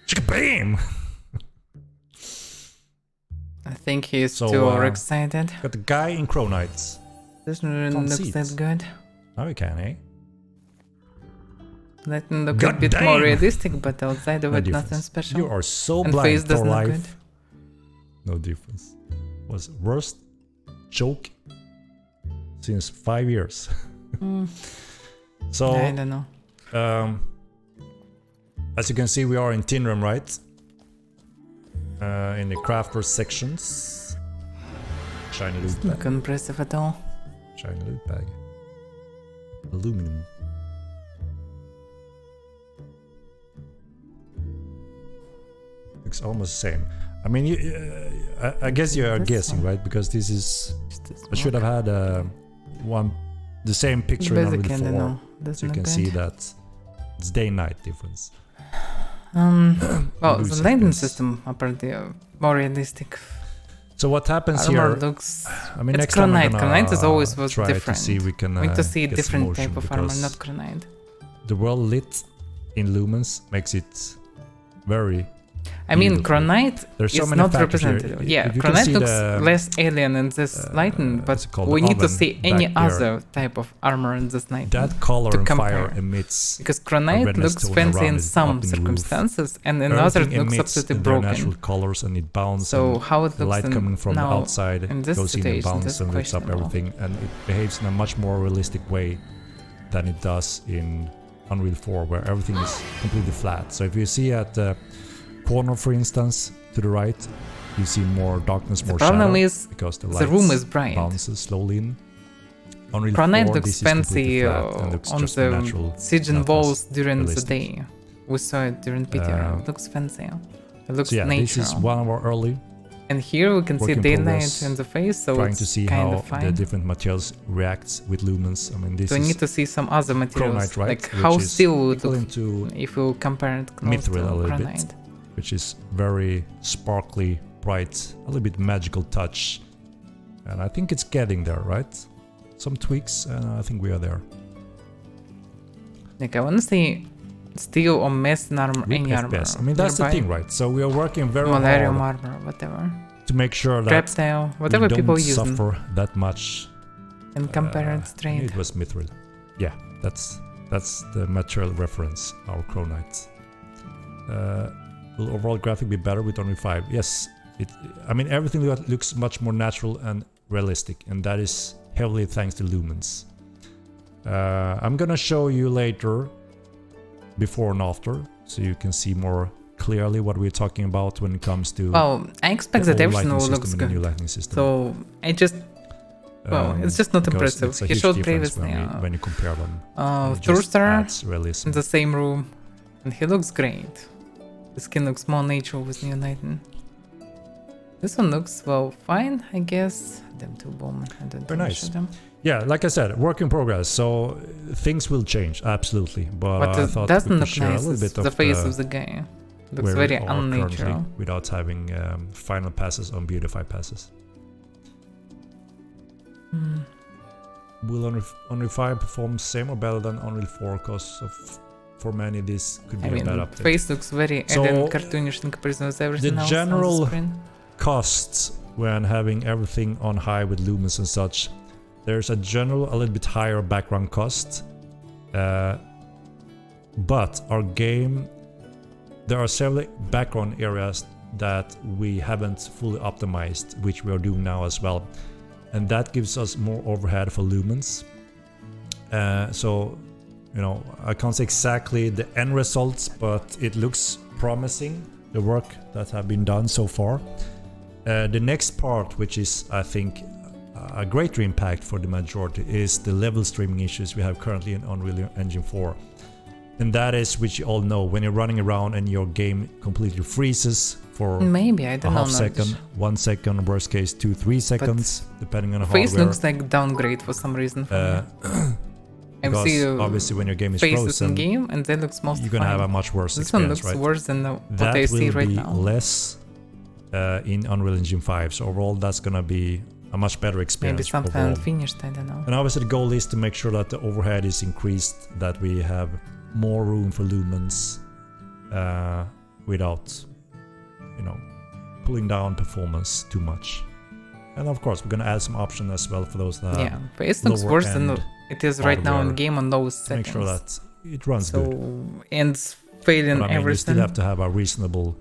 Chicka-bam! I think he's So, too overexcited. Got the guy in Chronites. Doesn't really Can't look see that it. good. Now we can, eh? Let him look God a bit damn! more realistic, but outside of No it, difference. nothing special. You are so And blind face for doesn't look life. good. No difference. Was worst joke since 5 years. So I don't know. as you can see, we are in Tin Room, right? In the crafter sections. Shiny loot Not bag. impressive at all. Shiny loot bag. Aluminum. Looks almost the same. I mean, I guess you are This guessing, one. right? Because this is. This I should have had the same picture in Basic Unreal 4, no. so Doesn't you can look see good. that it's day-night difference. Well, Lose the lighting seconds. system apparently more realistic. So what happens Armor here? looks. I mean, It's next time Chronite. we're Chronite gonna is always was try different. to see if we can We need to see get some different motion, type of armor, because not Chronite. the world lit in lumens makes it very. I mean, beautiful. Chronite There's so is many not factors here. representative. If Yeah, you can see Chronite looks the, less alien in this lighting, what's it but called, we the need to oven see any back there. other type of armor in this lighting. That color to and compare. fire emits Because a Chronite redness looks tone fancy around in it, some up in the roof. circumstances, and in others Everything it looks emits absolutely their natural broken. colors, and it bounces. So and how it the looks light in coming from the now outside in this goes in and situation, bounces that's and lifts up questionable. everything, and it behaves in a much more realistic way than it does in Unreal 4, where everything is completely flat. So if you see at the corner, for instance, to the right, you see more darkness, more problem shadow, is because the room lights is bright. bounces slowly in. Unreal Chronite 4, looks this is completely fancy flat and looks on just the natural, siege and not walls as during realistic. the day. We saw it during PTR. It looks fancy. It looks So yeah, natural. this is one of our early, And here we can see work in daylight progress, in the face, so trying it's to see kind how of the fine. different materials react with lumens. I mean, this So we is need to see some other materials, Chronite, right? like Which how is steel would look equivalent to if you compare it close to Mithril a little bit, Chronite. which is very sparkly, bright, a little bit magical touch. And I think it's getting there, right? Some tweaks, and I think we are there. Like I want to see steel or metal armor, With any armor. FPS. I mean, that's the nearby. thing, right? So we are working very Malarium hard armor, whatever. to make sure that Reptile, whatever we don't people use suffer that much. and compare it I straight. knew it was Mithril. Yeah, that's the material reference, our Chronite. Will overall graphic be better with Unreal 5? Yes, I mean, everything looks much more natural and realistic, and that is heavily thanks to lumens. I'm gonna show you later, before and after, so you can see more clearly what we're talking about when it comes to. Well, I expect that everything will look good. New lighting system. So I just. Well, it's just not impressive. It's a He huge showed difference previously. when you compare them. Thruster realism. in the same room, and he looks great. The skin looks more natural with new lighting. This one looks, well, fine, I guess. Them two bomb. I don't Very nice. them. Yeah, like I said, work in progress. So things will change, absolutely. But I What thought doesn't we could look share nice a little is bit the of face of the guy. Looks where very we are currently unnatural. without having final passes on beautify passes. Will Unreal 5 perform same or better than Unreal 4? Because for many this could be I a mean, bad the update. face looks very So, cartoonish in comparison with everything else on general the screen. costs when having everything on high with lumens and such, there's a general a little bit higher background cost, but our game, there are several background areas that we haven't fully optimized, which we are doing now as well, and that gives us more overhead for lumens. So, you know, I can't say exactly the end results, but it looks promising, the work that have been done so far. The next part, which is, I think, a greater impact for the majority, is the level streaming issues we have currently in Unreal Engine 4. And that is, which you all know, when you're running around and your game completely freezes for Maybe, I a don't know. half second, 1 second, worst case 2-3 seconds, depending on the Face hardware. looks like downgrade for some reason for me. I Because see obviously when your game is faces frozen, in game, and that looks most you're gonna fine. have a much worse This one experience, looks right? worse than what That I see will right be now. less in Unreal Engine 5, so overall that's gonna be a much better experience. Maybe something overall. unfinished, I don't know. And obviously the goal is to make sure that the overhead is increased, that we have more room for lumens without, you know, pulling down performance too much. And of course we're gonna add some options as well for those that Yeah, face looks lower worse than end it is right now in hardware game on those to settings. make sure that it runs so, good. and failing But I mean, you still everything. have to have a reasonable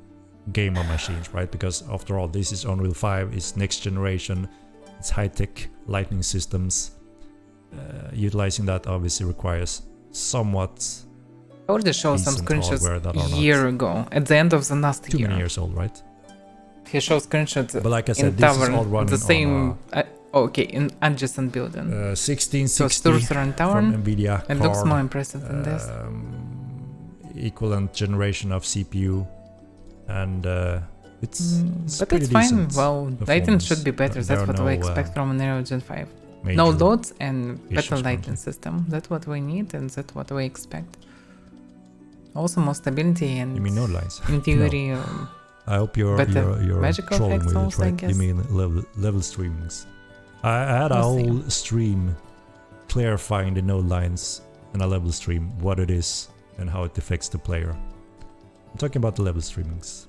gamer machines, right? Because after all, this is Unreal 5, it's next generation, it's high-tech lighting systems. Utilizing that obviously requires somewhat I already showed some decent hardware that screenshots are a not year ago, at the end of the last too year. many years old, right? He shows screenshots But like I in said, this is tavern, all running the same. on Okay, in adjacent building. 1660 Thruster and Tavern, from NVIDIA it looks card, more impressive than this. equivalent generation of CPU, and it's But pretty it's fine. decent Well, lighting performance. should be better. There That's are what we no, expect from an Unreal Engine 5. major No loads and better issues lighting currently. system. That's what we need and that's what we expect. Also more stability and You mean node lines? in theory I hope you're better magical trolling effects with it, also, I right? You guess. mean level streamings. I had a We'll see. whole stream clarifying the node lines in a level stream, what it is and how it affects the player. I'm talking about the level streamings.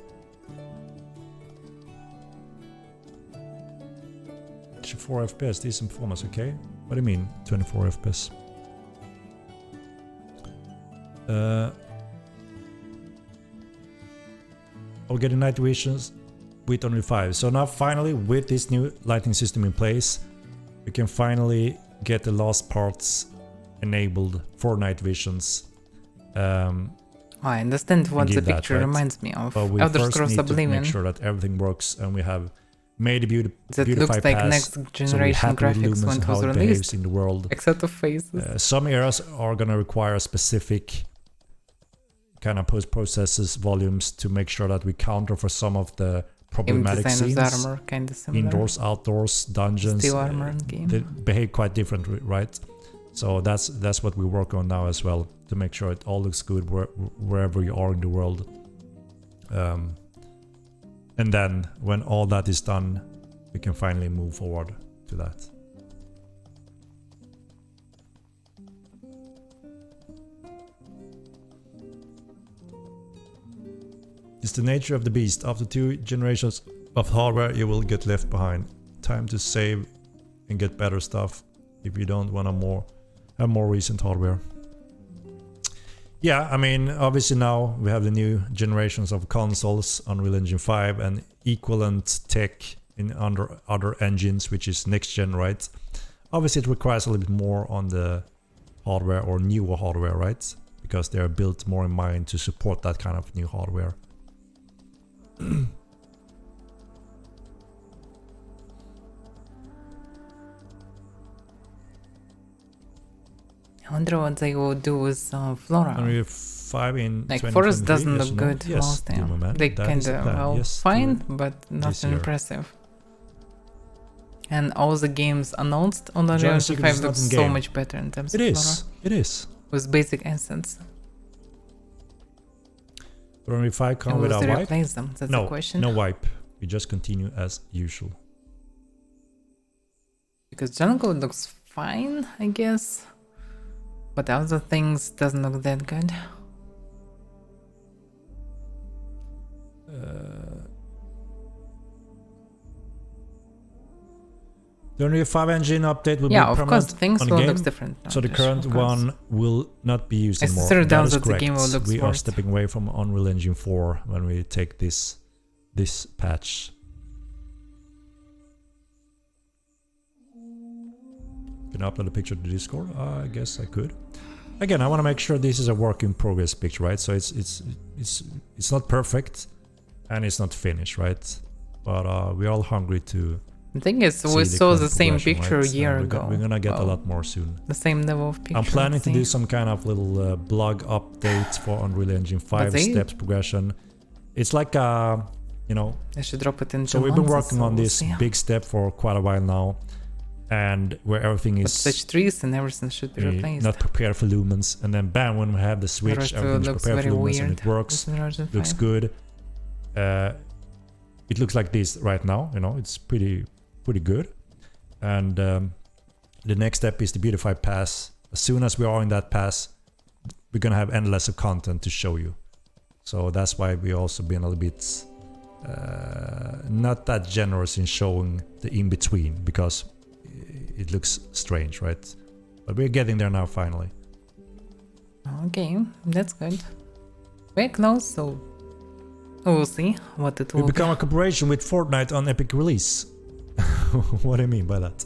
24 FPS, decent performance, okay? What do you mean 24 FPS? I'll get the night visions with Unreal 5. So now finally, with this new lighting system in place, we can finally get the last parts enabled for night visions. I understand what the give that, picture right? reminds me of. But we Elder first Scrolls need to Oblivion. make sure that everything works, and we have made a That beautify looks like pass, next so we're generation happy with graphics lumens when and it how was it behaves released. in the world. Except of faces. Some areas are gonna require specific kind of post-processes volumes to make sure that we counter for some of the Game problematic design of scenes. the armor, kind of similar. Indoors, outdoors, dungeons. Steel armor in game. They behave quite differently, right? So that's what we work on now as well, to make sure it all looks good wherever you are in the world. And then when all that is done, we can finally move forward to that. It's the nature of the beast. After 2 generations of hardware, you will get left behind. Time to save and get better stuff if you don't want to have more recent hardware. Yeah, I mean, obviously now we have the new generations of consoles, Unreal Engine 5, and equivalent tech in under other engines, which is next gen, right? Obviously, it requires a little bit more on the hardware or newer hardware, right? Because they are built more in mind to support that kind of new hardware. I wonder what they will do with Flora. Unreal 5 in Like 2023, Forest doesn't yes look or no? good Yes, last time. Demo Man, They that is the kinda, plan. well, Yes, fine, to but nothing year. impressive. And all the games announced on the Giant Unreal Secret 5 is not looks in so game. much better in terms It of is. Flora. It is. With basic assets. But Unreal 5 come And will without they wipe? replace them? That's No, the question. no wipe. We just continue as usual. Because Jungle looks fine, I guess. But other things doesn't look that good. The Unreal 5 engine update will Yeah, be of permanent course, things on the will game, look different. so the Nash, current of course. one will not be used I anymore. sincerely That doubt is that the correct. game will look We are worse. stepping away from Unreal Engine 4 when we take this patch. Can I upload a picture to Discord? I guess I could. Again, I want to make sure this is a work in progress picture, right? So it's not perfect and it's not finished, right? But we're all hungry to The thing is, see we saw current the same progression, picture right? a year And ago. we're gonna get a Well, lot more soon. The same level of picture. I'm planning to do let's see. some kind of little blog update for Unreal Engine 5 they- steps progression. It's like you know, I should drop it in. so we've been months, working so on we'll this see. big step for quite a while now, and where everything But is such trees and everything should be replaced. not prepared for lumens, and then bam, when we have the switch, rest of it everything's looks prepared for very lumens and weird it works, with Unreal looks 5. good. It looks like this right now, you know, it's pretty good. And the next step is the beautify pass. As soon as we are in that pass, we're gonna have endless of content to show you. So that's why we also been a little bit not that generous in showing the in-between, because it looks strange, right? But we're getting there now finally. Okay, that's good. We're close, so we'll see what it We will become be. a corporation with Fortnite on Epic Release. What do you mean by that?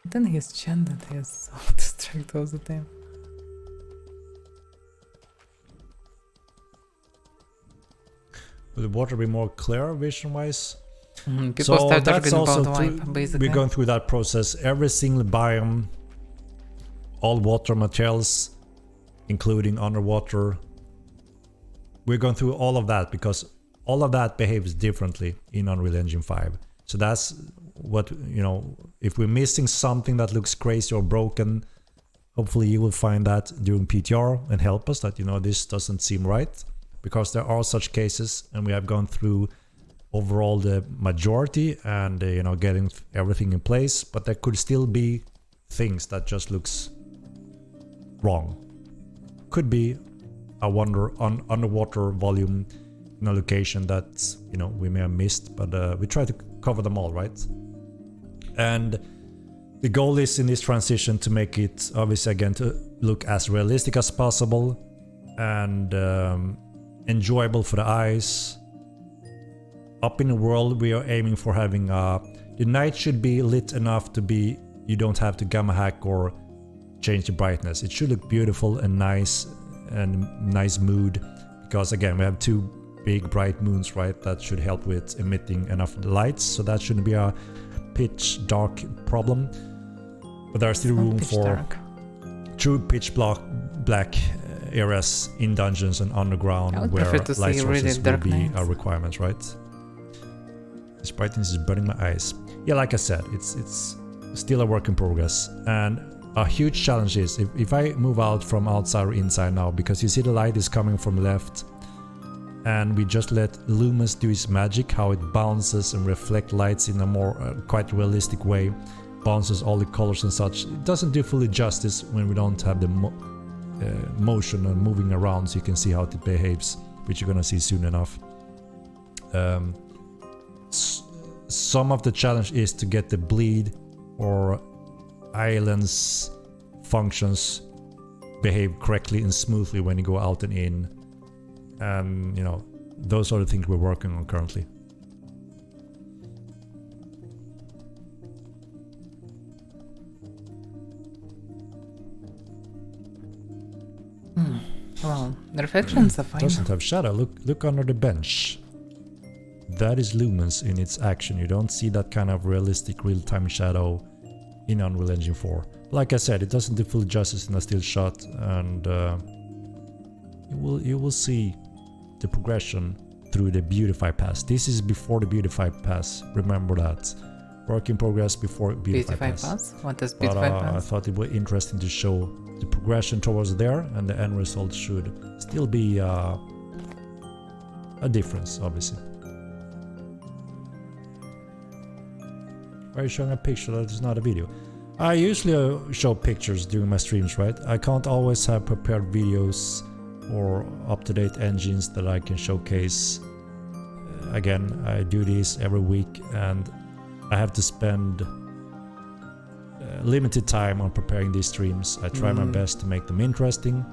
Then his chin that he is so distracted all the time. Will the water be more clear vision-wise? People So start that's talking also about wipe, basically. we're going through that process. Every single biome, all water materials, including underwater. We're going through all of that because all of that behaves differently in Unreal Engine 5. So that's what, you know, if we're missing something that looks crazy or broken, hopefully you will find that during PTR and help us that, you know, this doesn't seem right, because there are such cases and we have gone through overall the majority and, you know, getting everything in place, but there could still be things that just looks wrong. Could be a underwater volume in a location that, you know, we may have missed, but we try to cover them all, right? And the goal is in this transition to make it obviously again to look as realistic as possible and enjoyable for the eyes. Up in the world, we are aiming for having the night should be lit enough to be, you don't have to gamma hack or change the brightness. It should look beautiful and nice mood, because again we have two big bright moons, right? That should help with emitting enough lights, so that shouldn't be a pitch dark problem. But there's still room for true pitch black areas in dungeons and underground where light sources will be a requirement, right? This brightness is burning my eyes. Yeah, like I said, it's still a work in progress, and a huge challenge is if I move out from outside or inside now, because you see the light is coming from left, and we just let Lumens do its magic, how it bounces and reflects lights in a more quite realistic way, bounces all the colors and such. It doesn't do fully justice when we don't have the motion and moving around, so you can see how it behaves, which you're gonna see soon enough. Some of the challenge is to get the bleed or islands functions behave correctly and smoothly when you go out and in, and you know, those are the things we're working on currently. Well, the reflections are fine. Doesn't have shadow. Look under the bench. That is Lumens in its action. You don't see that kind of realistic real-time shadow in Unreal Engine 4. Like I said, it doesn't do full justice in a still shot, and you will see the progression through the Beautify Pass. This is before the Beautify Pass. Remember that. Work in progress before Beautify Pass. What does Beautify Pass? I thought it was interesting to show the progression towards there, and the end result should still be a difference, obviously. Why are you showing a picture that is not a video? I usually show pictures during my streams, right? I can't always have prepared videos or up-to-date engines that I can showcase. Again, I do this every week, and I have to spend limited time on preparing these streams. I try my best to make them interesting,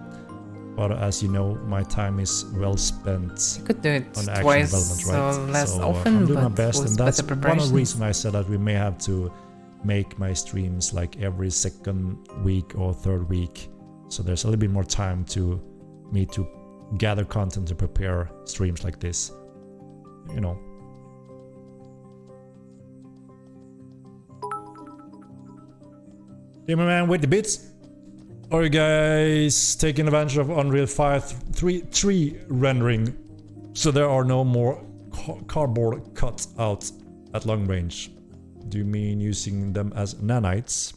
but as you know, my time is well spent You could do it on action twice development, or right? less So often, I'm doing but my best, with and that's better one of the preparations. reasons I said that we may have to make my streams like every second week or third week, so there's a little bit more time to me to gather content to prepare streams like this, you know. Hey, my man with the bits. Are you guys taking advantage of Unreal 5 3 rendering, so there are no more cardboard cuts out at long range? Do you mean using them as nanites?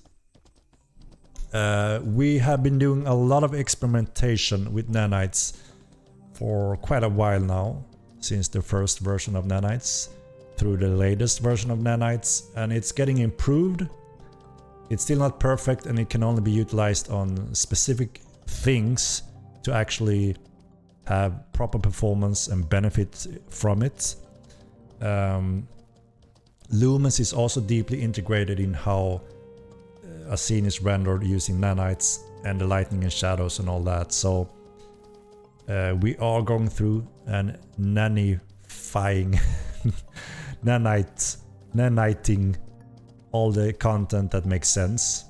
We have been doing a lot of experimentation with nanites for quite a while now, since the first version of nanites through the latest version of nanites, and it's getting improved. It's still not perfect, and it can only be utilized on specific things to actually have proper performance and benefit from it. Lumens is also deeply integrated in how a scene is rendered using nanites and the lighting and shadows and all that. So we are going through and nanifying, naniting all the content that makes sense.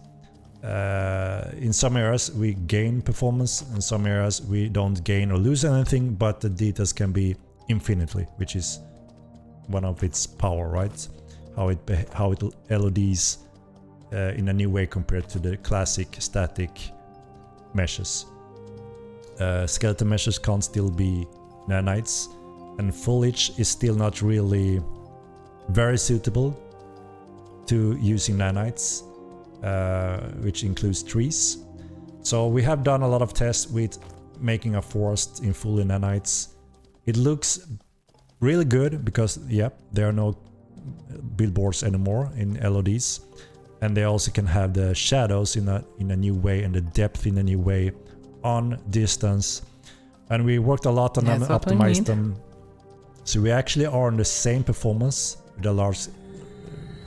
In some areas we gain performance, in some areas we don't gain or lose anything, but the details can be infinitely, which is one of its power, right? How it LODs in a new way compared to the classic static meshes. Skeleton meshes can't still be nanites, and foliage is still not really very suitable to using nanites, which includes trees. So we have done a lot of tests with making a forest in fully nanites. It looks really good because, yep, there are no billboards anymore in LODs, and they also can have the shadows in a new way and the depth in a new way on distance. And we worked a lot on them, optimized them, so we actually are on the same performance with a large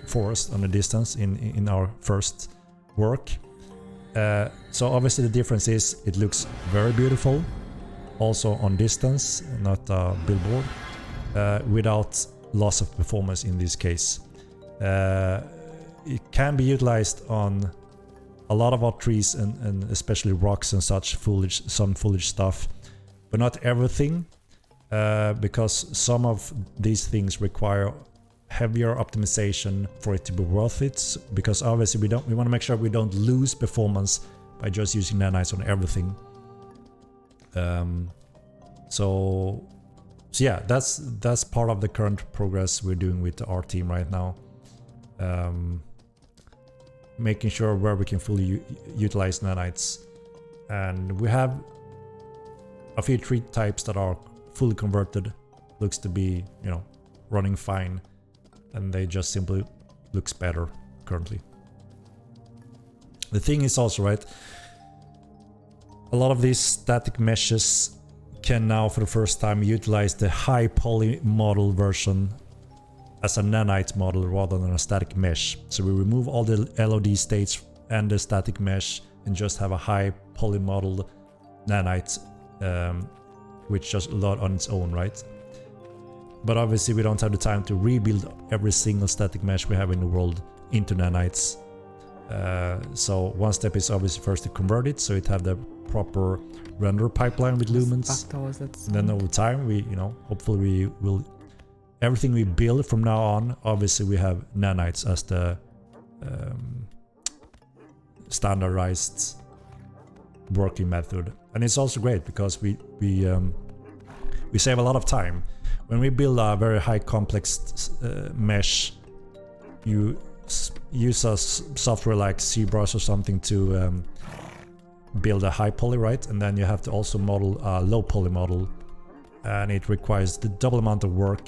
forest on the distance in our first work. So obviously the difference is it looks very beautiful also on distance, not a billboard, without loss of performance in this case. It can be utilized on a lot of our trees and especially rocks and such, foliage, some foliage stuff, but not everything, because some of these things require heavier optimization for it to be worth it, because obviously we want to make sure we don't lose performance by just using nanites on everything. So yeah, that's part of the current progress we're doing with our team right now, making sure where we can fully utilize nanites. And we have a few tree types that are fully converted, looks to be, you know, running fine, and they just simply looks better currently. The thing is also, right, a lot of these static meshes can now for the first time utilize the high poly model version as a nanite model rather than a static mesh. So we remove all the LOD states and the static mesh and just have a high poly model nanite, which just a lot on its own, right? But obviously we don't have the time to rebuild every single static mesh we have in the world into nanites. So one step is obviously first to convert it so it have the proper render pipeline with lumens. And then over time we, you know, hopefully we will, everything we build from now on, obviously we have nanites as the standardized working method. And it's also great because we save a lot of time. When we build a very high complex mesh, you use a software like ZBrush or something to build a high poly, right? And then you have to also model a low poly model, and it requires the double amount of work.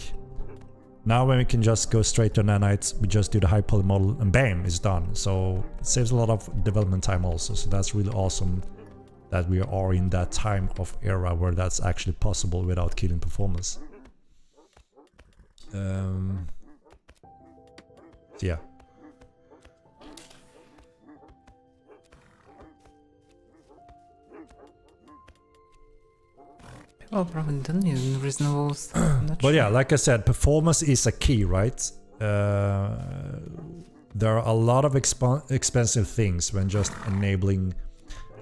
Now when we can just go straight to nanites, we just do the high poly model and bam, it's done. So it saves a lot of development time also. So that's really awesome that we are in that time of era where that's actually possible without killing performance. Yeah. People probably don't use reasonable But yeah, like I said, performance is a key, right? There are a lot of expensive things when just enabling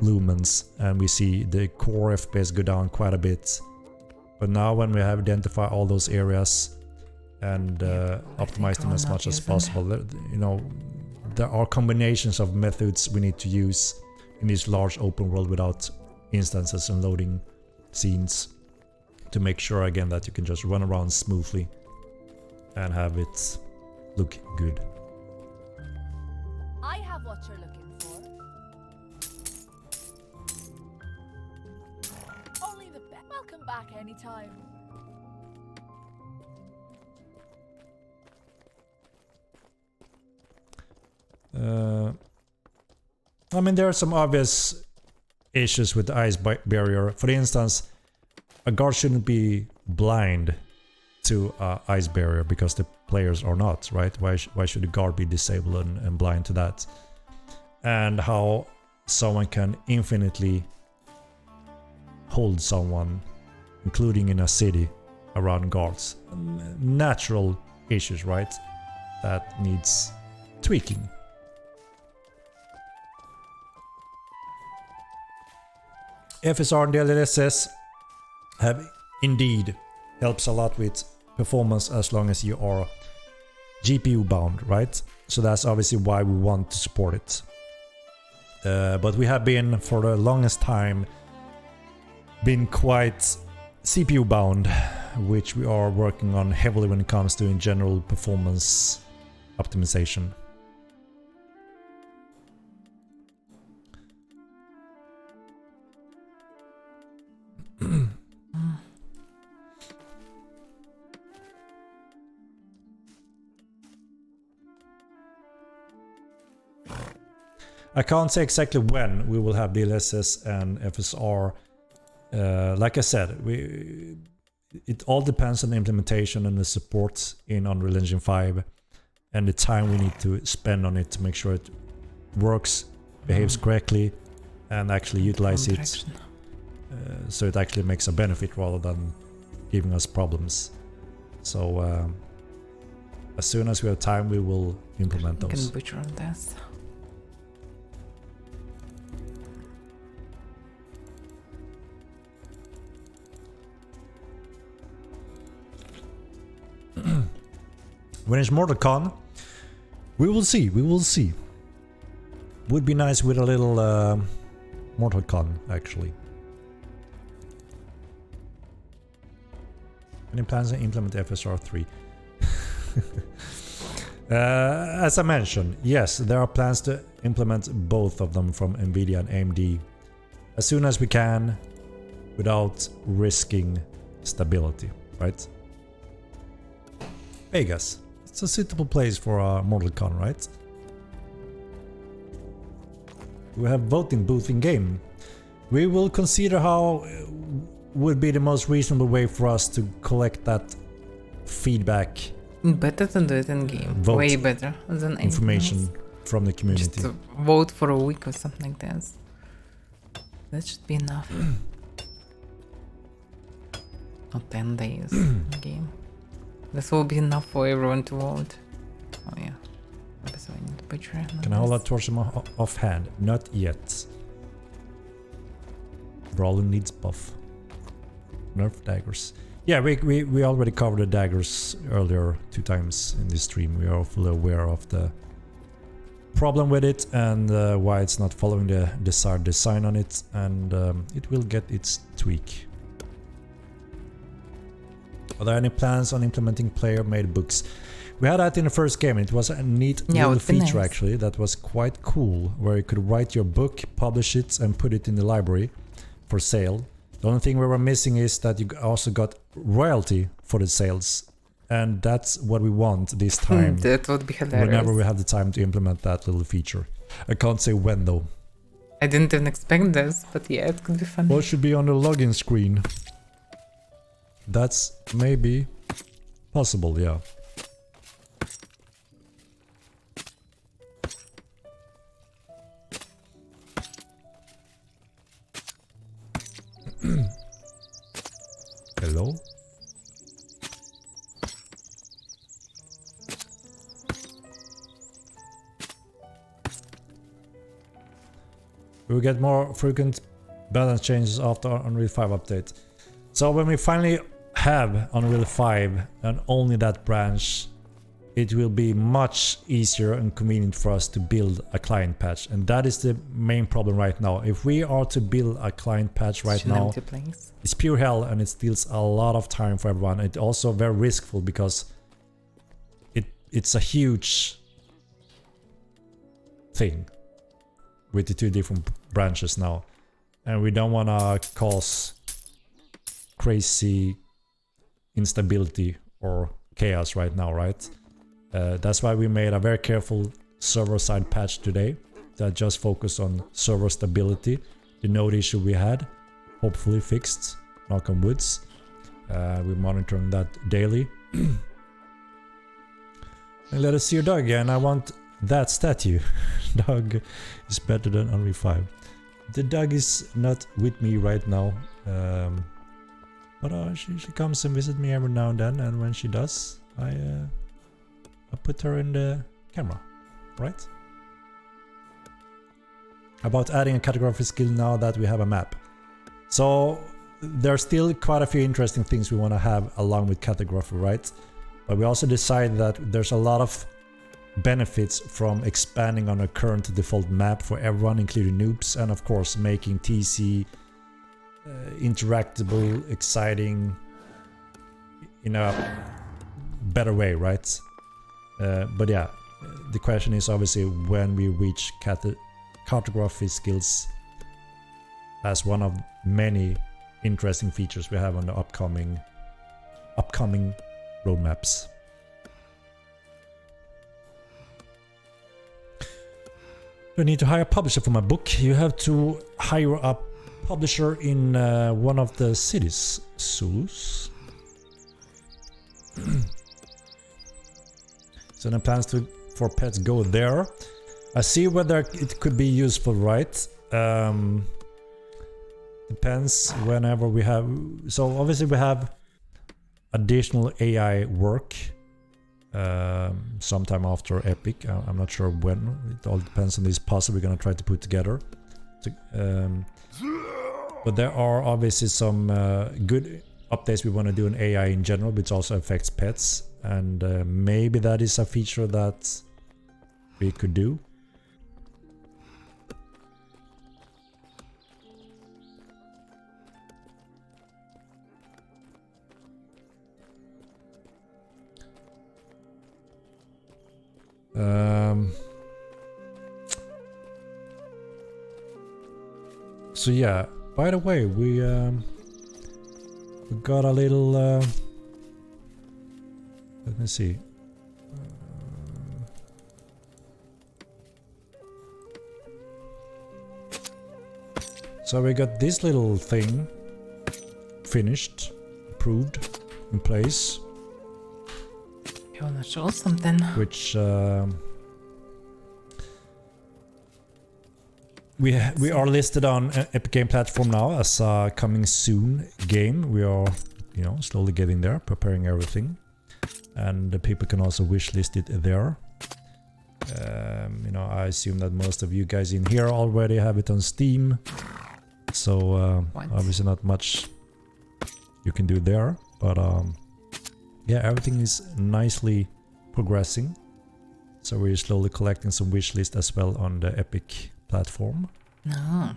lumens, and we see the core FPS go down quite a bit. But now when we have identified all those areas and optimized them as much as possible, you know, there are combinations of methods we need to use in this large open world without instances and loading scenes to make sure again that you can just run around smoothly and have it look good. I have what you're looking for. Only the best. Welcome back anytime. I mean, there are some obvious issues with the ice barrier. For instance, a guard shouldn't be blind to ice barrier because the players are not, right? Why should the guard be disabled and blind to that? And how someone can infinitely hold someone, including in a city, around guards. Natural issues, right? That needs tweaking. FSR and DLSS have indeed helps a lot with performance as long as you are GPU bound, right? So that's obviously why we want to support it. But we have been for the longest time been quite CPU bound, which we are working on heavily when it comes to in general performance optimization. I can't say exactly when we will have DLSS and FSR. Like I said, it all depends on the implementation and the support in Unreal Engine 5 and the time we need to spend on it to make sure it works, behaves correctly, and actually utilize it so it actually makes a benefit rather than giving us problems. So as soon as we have time, we will implement those. Can butcher on this. When it's MortalCon, we will see, Would be nice with a little MortalCon, actually. Any plans to implement FSR 3? As I mentioned, yes, there are plans to implement both of them from NVIDIA and AMD as soon as we can, without risking stability, right? Vegas. It's a suitable place for a Mortal Con, right? We have voting booth in game. We will consider how would be the most reasonable way for us to collect that feedback. Better to do it in game. Vote Way better than information anything else. from the community. Just to vote for a week or something like that. That should be enough. Not 10 days in game. This will be enough for everyone to vote. Oh yeah. So I need to butcher it. Can I hold that torch offhand? Not yet. Brawler needs buff. Nerf daggers. Yeah, we already covered the daggers earlier 2 times in this stream. We are fully aware of the problem with it and why it's not following the desired design on it, and it will get its tweak. Are there any plans on implementing player-made books? We had that in the first game. It was a neat little feature actually that was quite cool, where you could write your book, publish it, and put it in the library for sale. The only thing we were missing is that you also got royalty for the sales, and that's what we want this time. That would be hilarious. Whenever we have the time to implement that little feature. I can't say when though. I didn't even expect this, but yeah, it could be fun. What should be on the login screen? That's maybe possible, yeah. Hello? We will get more frequent balance changes after Unreal 5 update. So when we finally have Unreal 5 and only that branch, it will be much easier and convenient for us to build a client patch, and that is the main problem right now. If we are to build a client patch right now, it's pure hell and it steals a lot of time for everyone. It's also very riskful because it's a huge thing with the 2 different branches now, and we don't want to cause crazy instability or chaos right now, right? That's why we made a very careful server-side patch today that just focused on server stability. The node issue we had, hopefully fixed, knock on woods. We're monitoring that daily. And let us see your dog again. I want that statue. Dog is better than Unreal 5. The dog is not with me right now. But she comes and visits me every now and then, and when she does, I put her in the camera, right? About adding a cartography skill now that we have a map. So there's still quite a few interesting things we want to have along with cartography, right? But we also decided that there's a lot of benefits from expanding on a current default map for everyone, including noobs, and of course making TC interactable, exciting in a better way, right? But yeah, the question is obviously when we reach cartography skills as one of many interesting features we have on the upcoming roadmaps. Do I need to hire a publisher for my book? You have to hire a publisher in one of the cities. Zulus. So the plans for pets go there. I see whether it could be useful, right? Depends whenever we have. So obviously we have additional AI work sometime after Epic. I'm not sure when. It all depends on this puzzle we're gonna try to put together. But there are obviously some good updates we want to do in AI in general, which also affects pets, and maybe that is a feature that we could do. So yeah, by the way, we We got a little... let me see. So we got this little thing finished, approved, in place. You wanna show something? Which we are listed on Epic Game Platform now as a coming soon game. We are, you know, slowly getting there, preparing everything, and the people can also wishlist it there. You know, I assume that most of you guys in here already have it on Steam, so obviously not much you can do there, but yeah, everything is nicely progressing. So we're slowly collecting some wishlist as well on the Epic platform. No.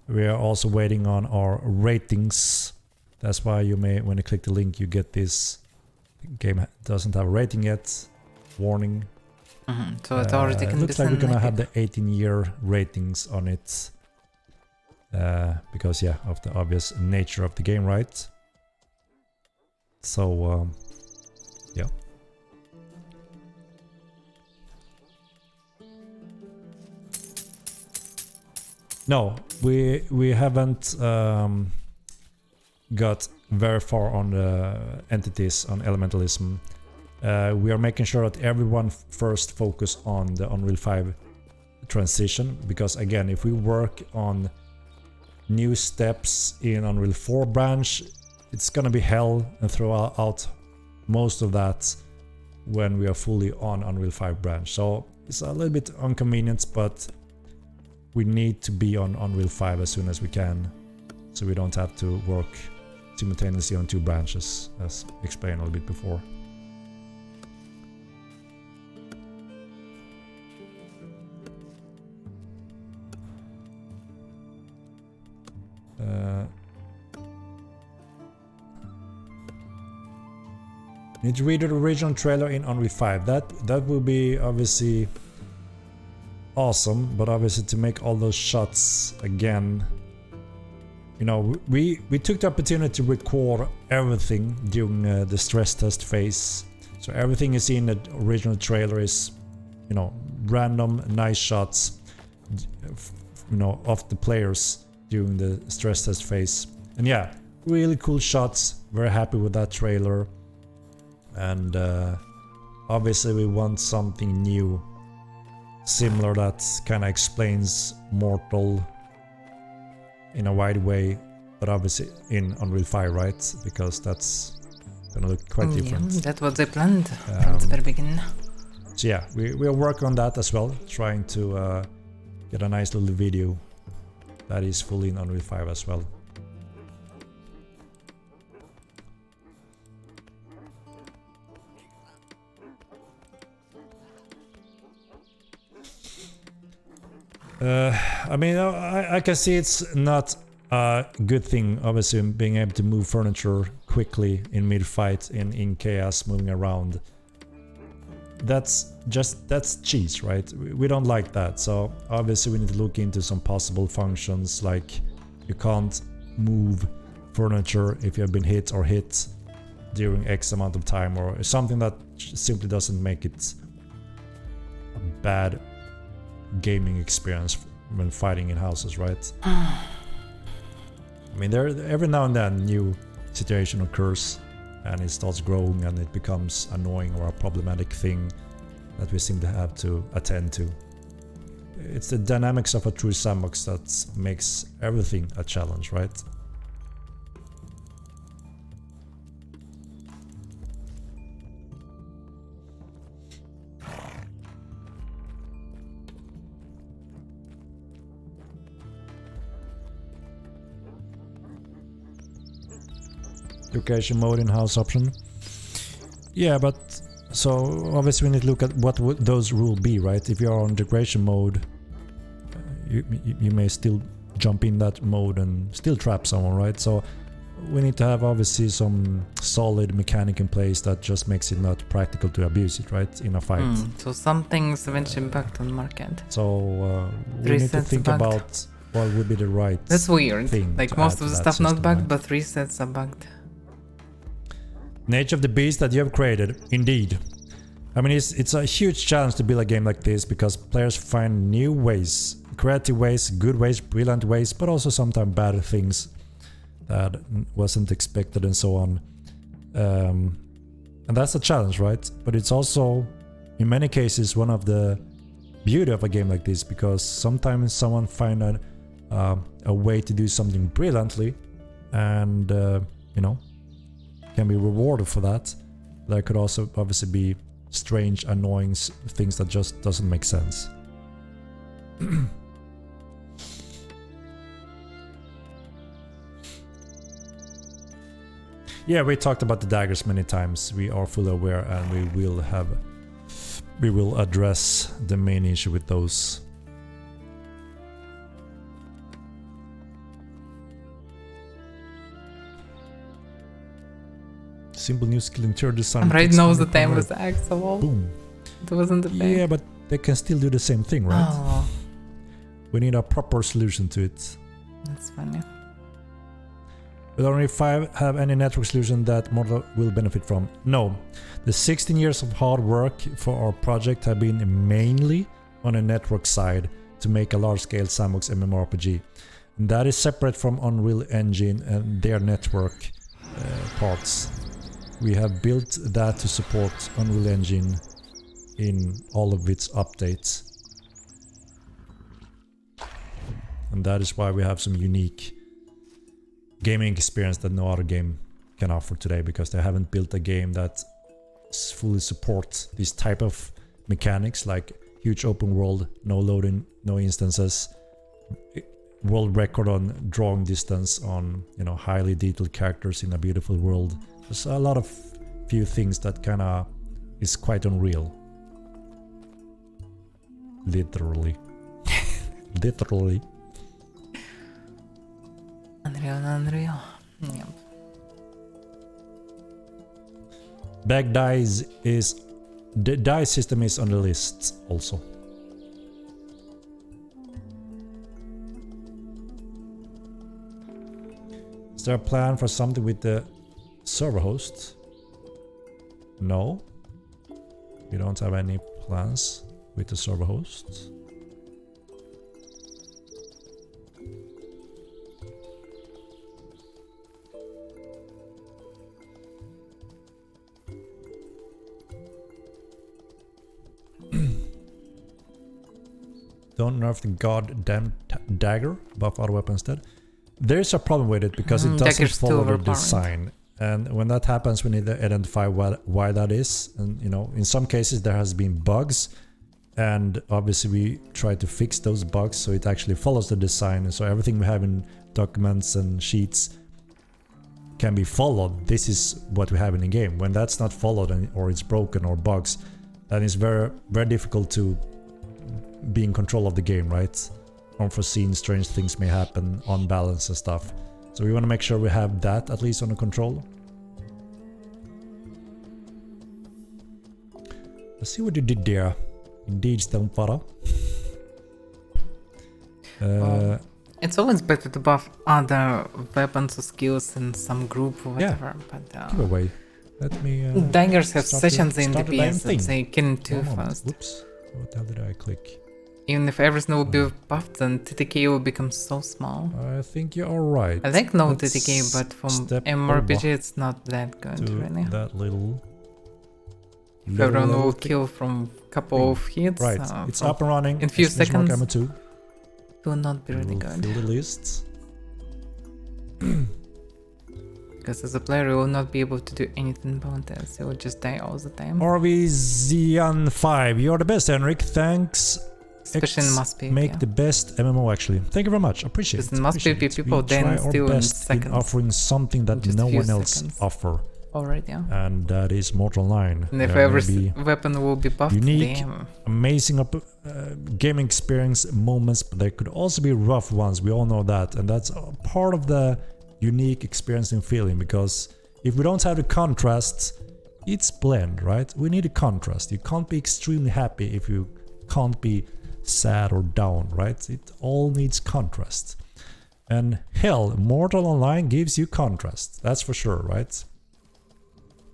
We are also waiting on our ratings. That's why you may, when you click the link, you get this game doesn't have a rating yet. Warning. So it already can looks be like we're gonna like have the 18-year ratings on it. Because yeah, of the obvious nature of the game, right? So yeah. No, we haven't got very far on the entities on elementalism. We are making sure that everyone first focus on the Unreal 5 transition, because again, if we work on new steps in Unreal 4 branch, it's gonna be hell and throw out most of that when we are fully on Unreal 5 branch. So it's a little bit inconvenient, but we need to be on Unreal 5 as soon as we can, so we don't have to work simultaneously on two branches, as explained a little bit before. Need to read the original trailer in Unreal 5. That will be obviously awesome, but obviously to make all those shots again, you know, we took the opportunity to record everything during the stress test phase. So everything you see in the original trailer is, you know, random nice shots, you know, of the players during the stress test phase. And yeah, really cool shots. Very happy with that trailer. And obviously we want something new, similar, that kind of explains Mortal in a wide way, but obviously in Unreal 5, right? Because that's gonna look quite different. Yeah, that's what they planned from the very beginning. So yeah, we'll work on that as well, trying to get a nice little video that is fully in Unreal 5 as well. I mean, I can see it's not a good thing, obviously, being able to move furniture quickly in mid-fight, in chaos, moving around. That's cheese, right? We don't like that, so obviously we need to look into some possible functions, like you can't move furniture if you have been hit during X amount of time, or something that simply doesn't make it a bad gaming experience when fighting in houses, right? I mean, there every now and then new situation occurs and it starts growing and it becomes annoying or a problematic thing that we seem to have to attend to. It's the dynamics of a true sandbox that makes everything a challenge, right? Location mode in-house option. Yeah, but so obviously we need to look at what would those rules be, right? If you are on degradation mode, you may still jump in that mode and still trap someone, right? So we need to have obviously some solid mechanic in place that just makes it not practical to abuse it, right? In a fight. So some things eventually bugged on the market. So we need to think about what would be the right That's weird. thing. Like most of the stuff not bugged, but resets are bugged. Nature of the beast that you have created, indeed. I mean, it's a huge challenge to build a game like this because players find new ways, creative ways, good ways, brilliant ways, but also sometimes bad things that wasn't expected and so on. And that's a challenge, right? But it's also, in many cases, one of the beauty of a game like this, because sometimes someone find a way to do something brilliantly and, you know, can be rewarded for that. There could also obviously be strange, annoying things that just doesn't make sense. Yeah, we talked about the daggers many times. We are fully aware, and we will address the main issue with those. Simple new skill interior design. Right knows the time was actual. Boom. It wasn't the thing. Yeah, but they can still do the same thing, right? Oh, We need a proper solution to it. that's funny. Will only 5 have any network solution that Mortal will benefit from? No. The 16 years of hard work for our project have been mainly on a network side to make a large-scale sandbox mmorpg. And that is separate from Unreal Engine and their network parts. We have built that to support Unreal Engine in all of its updates. And that is why we have some unique gaming experience that no other game can offer today, because they haven't built a game that fully supports this type of mechanics, like huge open world, no loading, no instances, world record on drawing distance, on, you know, highly detailed characters in a beautiful world. There's a lot of few things that kind of is quite unreal. Literally. Literally. Unreal. Yep. Back dice is... The dice system is on the list also. Is there a plan for something with the server host? No. We don't have any plans with the server host. Don't nerf the goddamn dagger, buff auto weapon instead. There's a problem with it because it doesn't follow the design. And when that happens, we need to identify why that is. And, you know, in some cases there has been bugs. And obviously we try to fix those bugs so it actually follows the design. And so everything we have in documents and sheets can be followed. This is what we have in the game. When that's not followed or it's broken or bugs, then it's very, very difficult to be in control of the game, right? Unforeseen strange things may happen, unbalance and stuff. So we want to make sure we have that at least under control. Let's see what you did there. Indeed, Stonefather. It's always better to buff other weapons or skills in some group or whatever. Yeah. But give away. Let me. Daggers have sessions in DPS that they kill too fast. Whoops. What the hell did I click? Even if everything will be buffed, then TTK will become so small. I think you are right. I like no TTK, but from mmorpg it's not that good, really. That little... Everyone will kill from a couple of hits. Right, it's up and running. In few seconds. It will not be really good. Fill the lists. Because as a player you will not be able to do anything about this. You will just die all the time. RVZian5, you're the best, Henrik. Thanks. Especially in Must Be. Make the best MMO actually. Thank you very much. Appreciate it. In Must Be people then still in seconds. In offering something that no one else offer. Alright, yeah. And that is Mortal 9. And if every weapon will be buffed, unique, damn. Amazing gaming experience moments, but there could also be rough ones. We all know that, and that's part of the unique experience and feeling. Because if we don't have the contrast, it's bland, right? We need a contrast. You can't be extremely happy if you can't be sad or down, right? It all needs contrast. And hell, Mortal Online gives you contrast. That's for sure, right?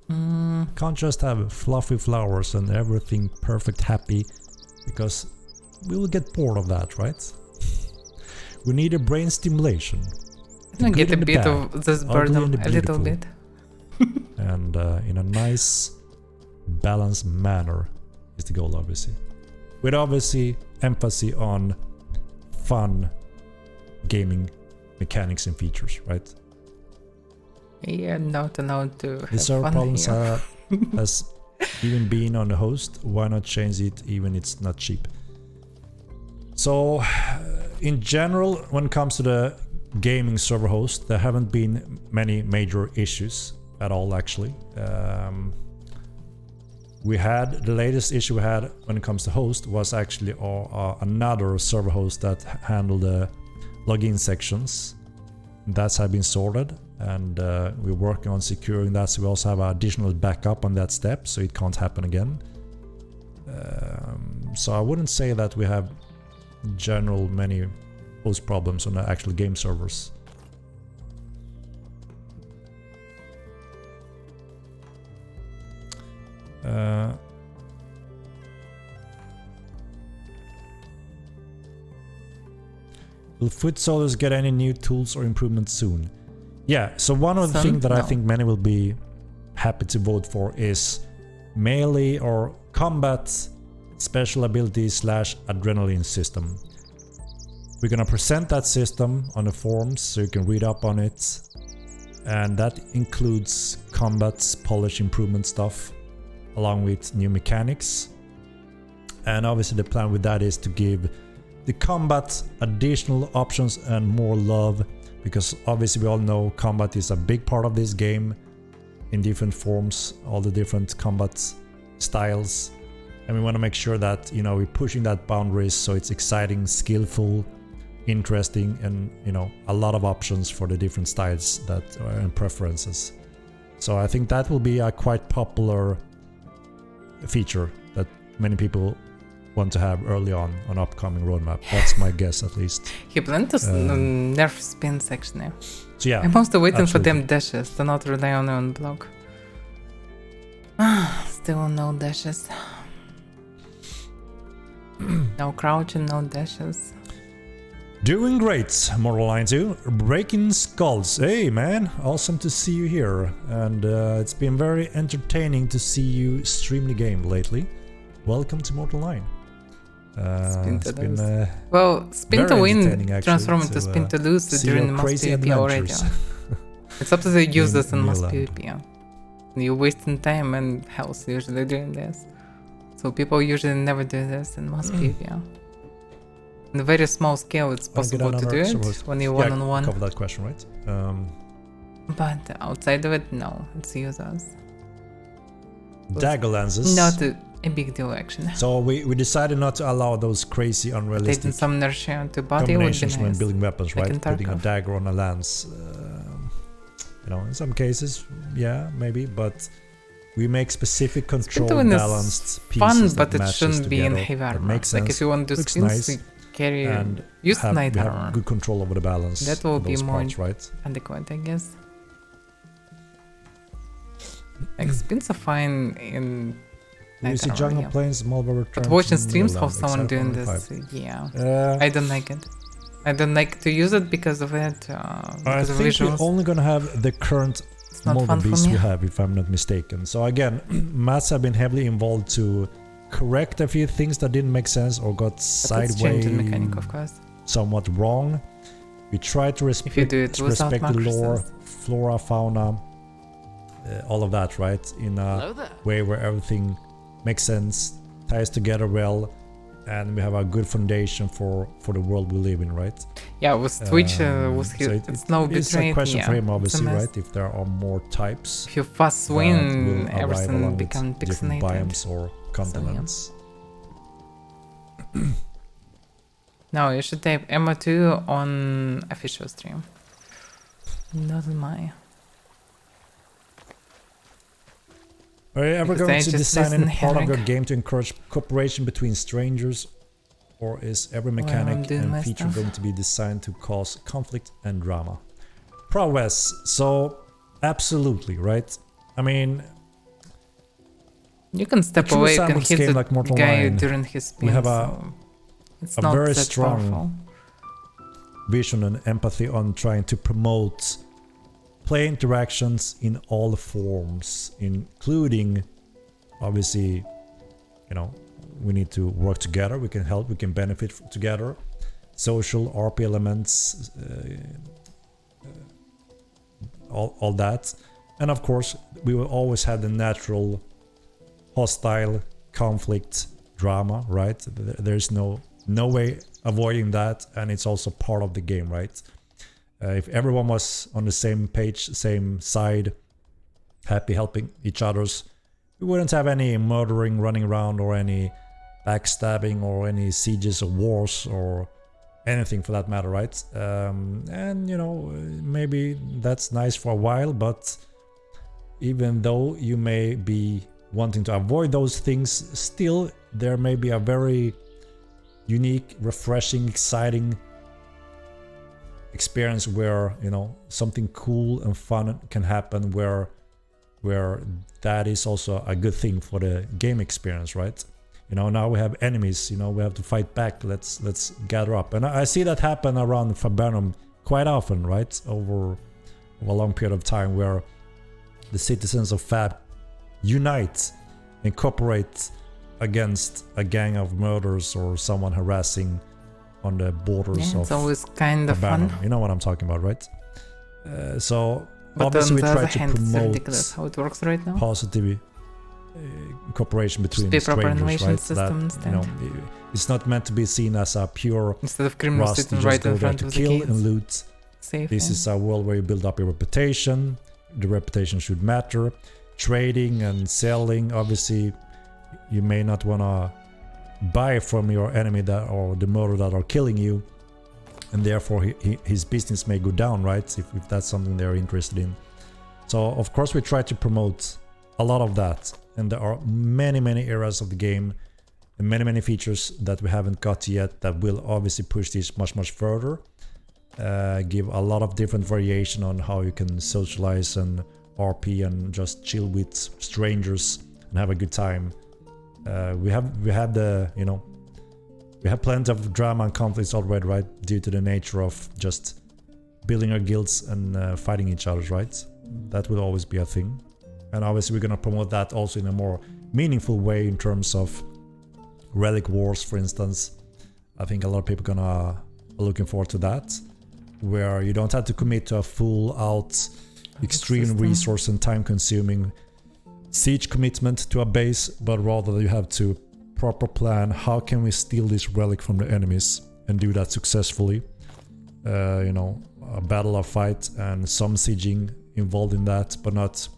Can't just have fluffy flowers and everything perfect happy, because we will get bored of that, right? We need a brain stimulation. I get a bit of this boredom, a little bit. And in a nice, balanced manner is the goal, obviously. With obviously emphasis on fun gaming mechanics and features, right? Yeah, not allowed to have The server fun problems here. as even being on the host, why not change it even it's not cheap? So in general, when it comes to the gaming server host, there haven't been many major issues at all, actually. We had the latest issue we had when it comes to host was actually another server host that handled the login sections. That's have been sorted, and we're working on securing that, so we also have an additional backup on that step, so it can't happen again. So I wouldn't say that we have in general many host problems on the actual game servers. Will foot soldiers get any new tools or improvements soon? Yeah, so one of the things that I think many will be happy to vote for is melee or combat special ability / adrenaline system. We're gonna present that system on the forums so you can read up on it, and that includes combat polish improvement stuff along with new mechanics. And obviously the plan with that is to give the combat additional options and more love, because obviously we all know combat is a big part of this game in different forms, all the different combat styles, and we want to make sure that, you know, we're pushing that boundaries so it's exciting, skillful, interesting, and, you know, a lot of options for the different styles that are and preferences. So I think that will be a quite popular feature that many people want to have early on upcoming roadmap. That's my guess, at least. He planned to nerf spins, actually. So yeah, I'm mostly waiting for absolutely. them dashes to not rely on your own block. Still no dashes. No crouching, no dashes. Doing great, Mortal Line 2. Breaking Skulls. Hey man, awesome to see you here. And it's been very entertaining to see you stream the game lately. Welcome to Mortal Line. It's been well, spin to very win entertaining, actually, transform into spin to lose see during your mass crazy PvP already. adventures. It's up to the users in mass Milan. PvP. You're wasting time and health usually doing this. So people usually never do this in mass PvP. On a very small scale, it's possible to do it when you're one-on-one. Cover that question, right? But outside of it, no, it's users. Dagger lenses. Not a big deal, actually. So we decided not to allow those crazy, unrealistic Taking some inertia to body would be combinations nice. when building weapons, Like right? in Putting a Tarkov. dagger on a lance. You know, in some cases, yeah, maybe, but we make specific control Spin to win is balanced fun, pieces but that it matches shouldn't be in together, heavy that armor. makes sense, Like if you want to do looks spins, nice, you carry and use we knight have armor. good control over the balance. That will of be those more parts, right? adequate, I guess. Like spins are fine in You knight see armor, jungle yeah. planes, Malware But returns watching from streams Milan, of someone doing exactly this, yeah, Uh, I don't like it. I don't like to use it because of it. I Because of think visuals. we're only gonna have the current It's not fun for beast me. we have, if I'm not mistaken. So again, Mats have been heavily involved to correct a few things that didn't make sense or got But it's sideways, changing mechanic, of course. somewhat wrong. We try to If you do it without respect the lore, macroses. flora, fauna, all of that, right? In a way where everything makes sense, ties together well, and we have a good foundation for the world we live in, right? Yeah, with Twitch, with so it's no it's a bitrate. question Yeah, for him, it's a obviously, mess. right? If there are more types, If you fast that will win, arrive everything along with becomes different pixelated. biomes or continents. No, you should type Emma2 on official stream. Not on my. Are you ever Because going I to just design any listen, part of your Henrik. game to encourage cooperation between strangers? Or is every I'm mechanic doing and my feature stuff. going to be designed to cause conflict and drama? Prowess. So, absolutely, right? I mean, You can step true away, you can sandbox hit game the like Mortal guy Line, during his spin, we have so it's a not very that strong powerful. vision and empathy on trying to promote play interactions in all forms, including, obviously, you know, we need to work together, we can help, we can benefit together, social RP elements, all that, and of course we will always have the natural hostile conflict drama, right? There's no way avoiding that, and it's also part of the game, right? If everyone was on the same page, same side, happy helping each other's, we wouldn't have any murdering running around, or any backstabbing, or any sieges or wars, or anything for that matter, right? And you know, maybe that's nice for a while, but even though you may be wanting to avoid those things, still there may be a very unique, refreshing, exciting experience where, you know, something cool and fun can happen, where that is also a good thing for the game experience, right? You know, now we have enemies, you know, we have to fight back, let's gather up. And I see that happen around Fabernum quite often, right? Over a long period of time, where the citizens of Fab unite and cooperate against a gang of murderers or someone harassing on the borders of it's always kind of Fabernum. fun. You know what I'm talking about, right? So But obviously on we the try other to hand, it's promote ridiculous how it works right now. positive cooperation between Just the proper strangers, animation right? systems, That, you know, it's not meant to be seen as a pure instead of criminals rust, sitting you just right go in there front to of the kill kids. and loot. Safe. This is a world where you build up your reputation. The reputation should matter. Trading and selling, obviously you may not want to buy from your enemy that, or the murderer that are killing you, and therefore his business may go down, right? If that's something they're interested in. So of course we try to promote a lot of that, and there are many areas of the game and many features that we haven't got yet that will obviously push this much further. Give a lot of different variation on how you can socialize and RP and just chill with strangers and have a good time. We have the, you know, we have plenty of drama and conflicts already, right? Due to the nature of just building our guilds and fighting each other, right? That will always be a thing. And obviously we're gonna promote that also in a more meaningful way in terms of relic wars, for instance. I think a lot of people are looking forward to that, where you don't have to commit to a full out extreme resource and time consuming siege commitment to a base, but rather you have to proper plan how can we steal this relic from the enemies and do that successfully. You know, a battle or fight and some sieging involved in that, but not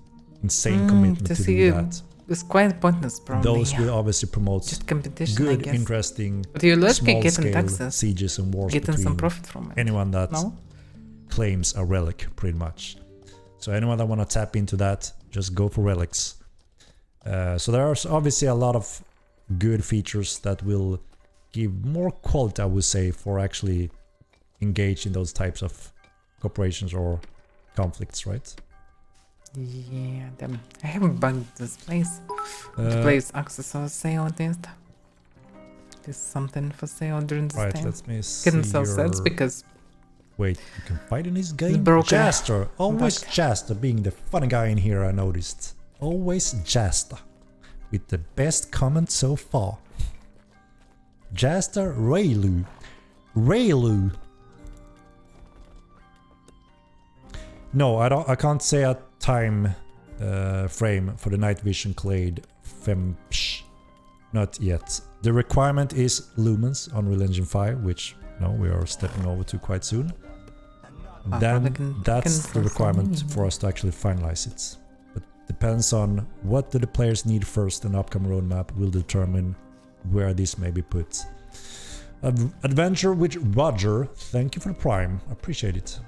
insane commitment to do that. It's quite pointless, probably. Those will obviously promote just competition, good, I guess. interesting, but you like small getting scale taxes, sieges and wars getting between some profit from it. anyone that No? claims a relic, pretty much. So anyone that want to tap into that, just go for relics. So there's obviously a lot of good features that will give more quality, I would say, for actually engage in those types of cooperations or conflicts, right? Yeah, damn. I haven't bugged this place. The place access on sale at least. There's something for sale during this right, time. let me see. Couldn't sell sets because... Wait, you can fight in this game? broken. Jaster! Always Jaster being the funny guy in here, I noticed. Always Jaster. With the best comment so far. Jaster Raylu. Raylu. No, I can't say a time frame for the night vision clade Femsh. Not yet. The requirement is lumens on Unreal Engine 5, which we are stepping over to quite soon. Then that's the requirement for us to actually finalize it. But depends on what do the players need first, and upcoming roadmap will determine where this may be put. Adventure with Roger, thank you for the prime, appreciate it.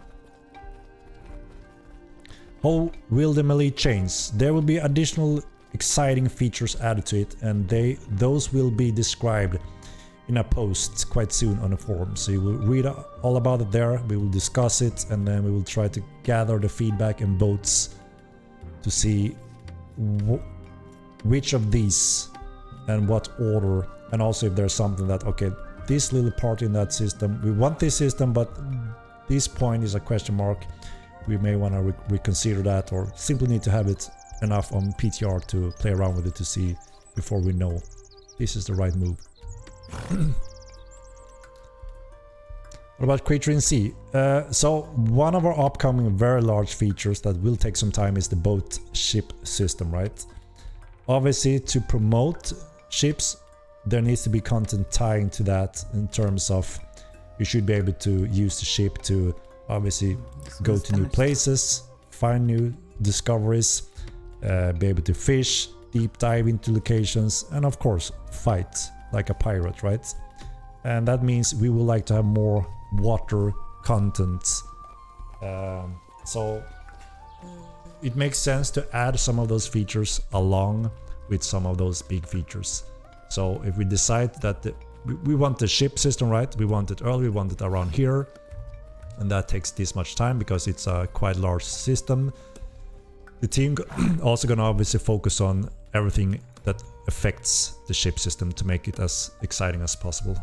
How will the melee change? There will be additional exciting features added to it, and those will be described in a post quite soon on the forum. So you will read all about it there, we will discuss it, and then we will try to gather the feedback and votes to see which of these and what order, and also if there's something that, okay, this little part in that system, we want this system, but this point is a question mark. We may want to reconsider that, or simply need to have it enough on PTR to play around with it to see before we know this is the right move. What about Creature in Sea? So one of our upcoming very large features that will take some time is the boat ship system, right? Obviously, to promote ships, there needs to be content tying to that in terms of you should be able to use the ship to obviously go to new places, find new discoveries, be able to fish, deep dive into locations, and of course fight like a pirate, right? And that means we would like to have more water content. So it makes sense to add some of those features along with some of those big features. So if we decide that we want the ship system, right? We want it early, we want it around here, and that takes this much time because it's a quite large system. The team also gonna obviously focus on everything that affects the ship system to make it as exciting as possible.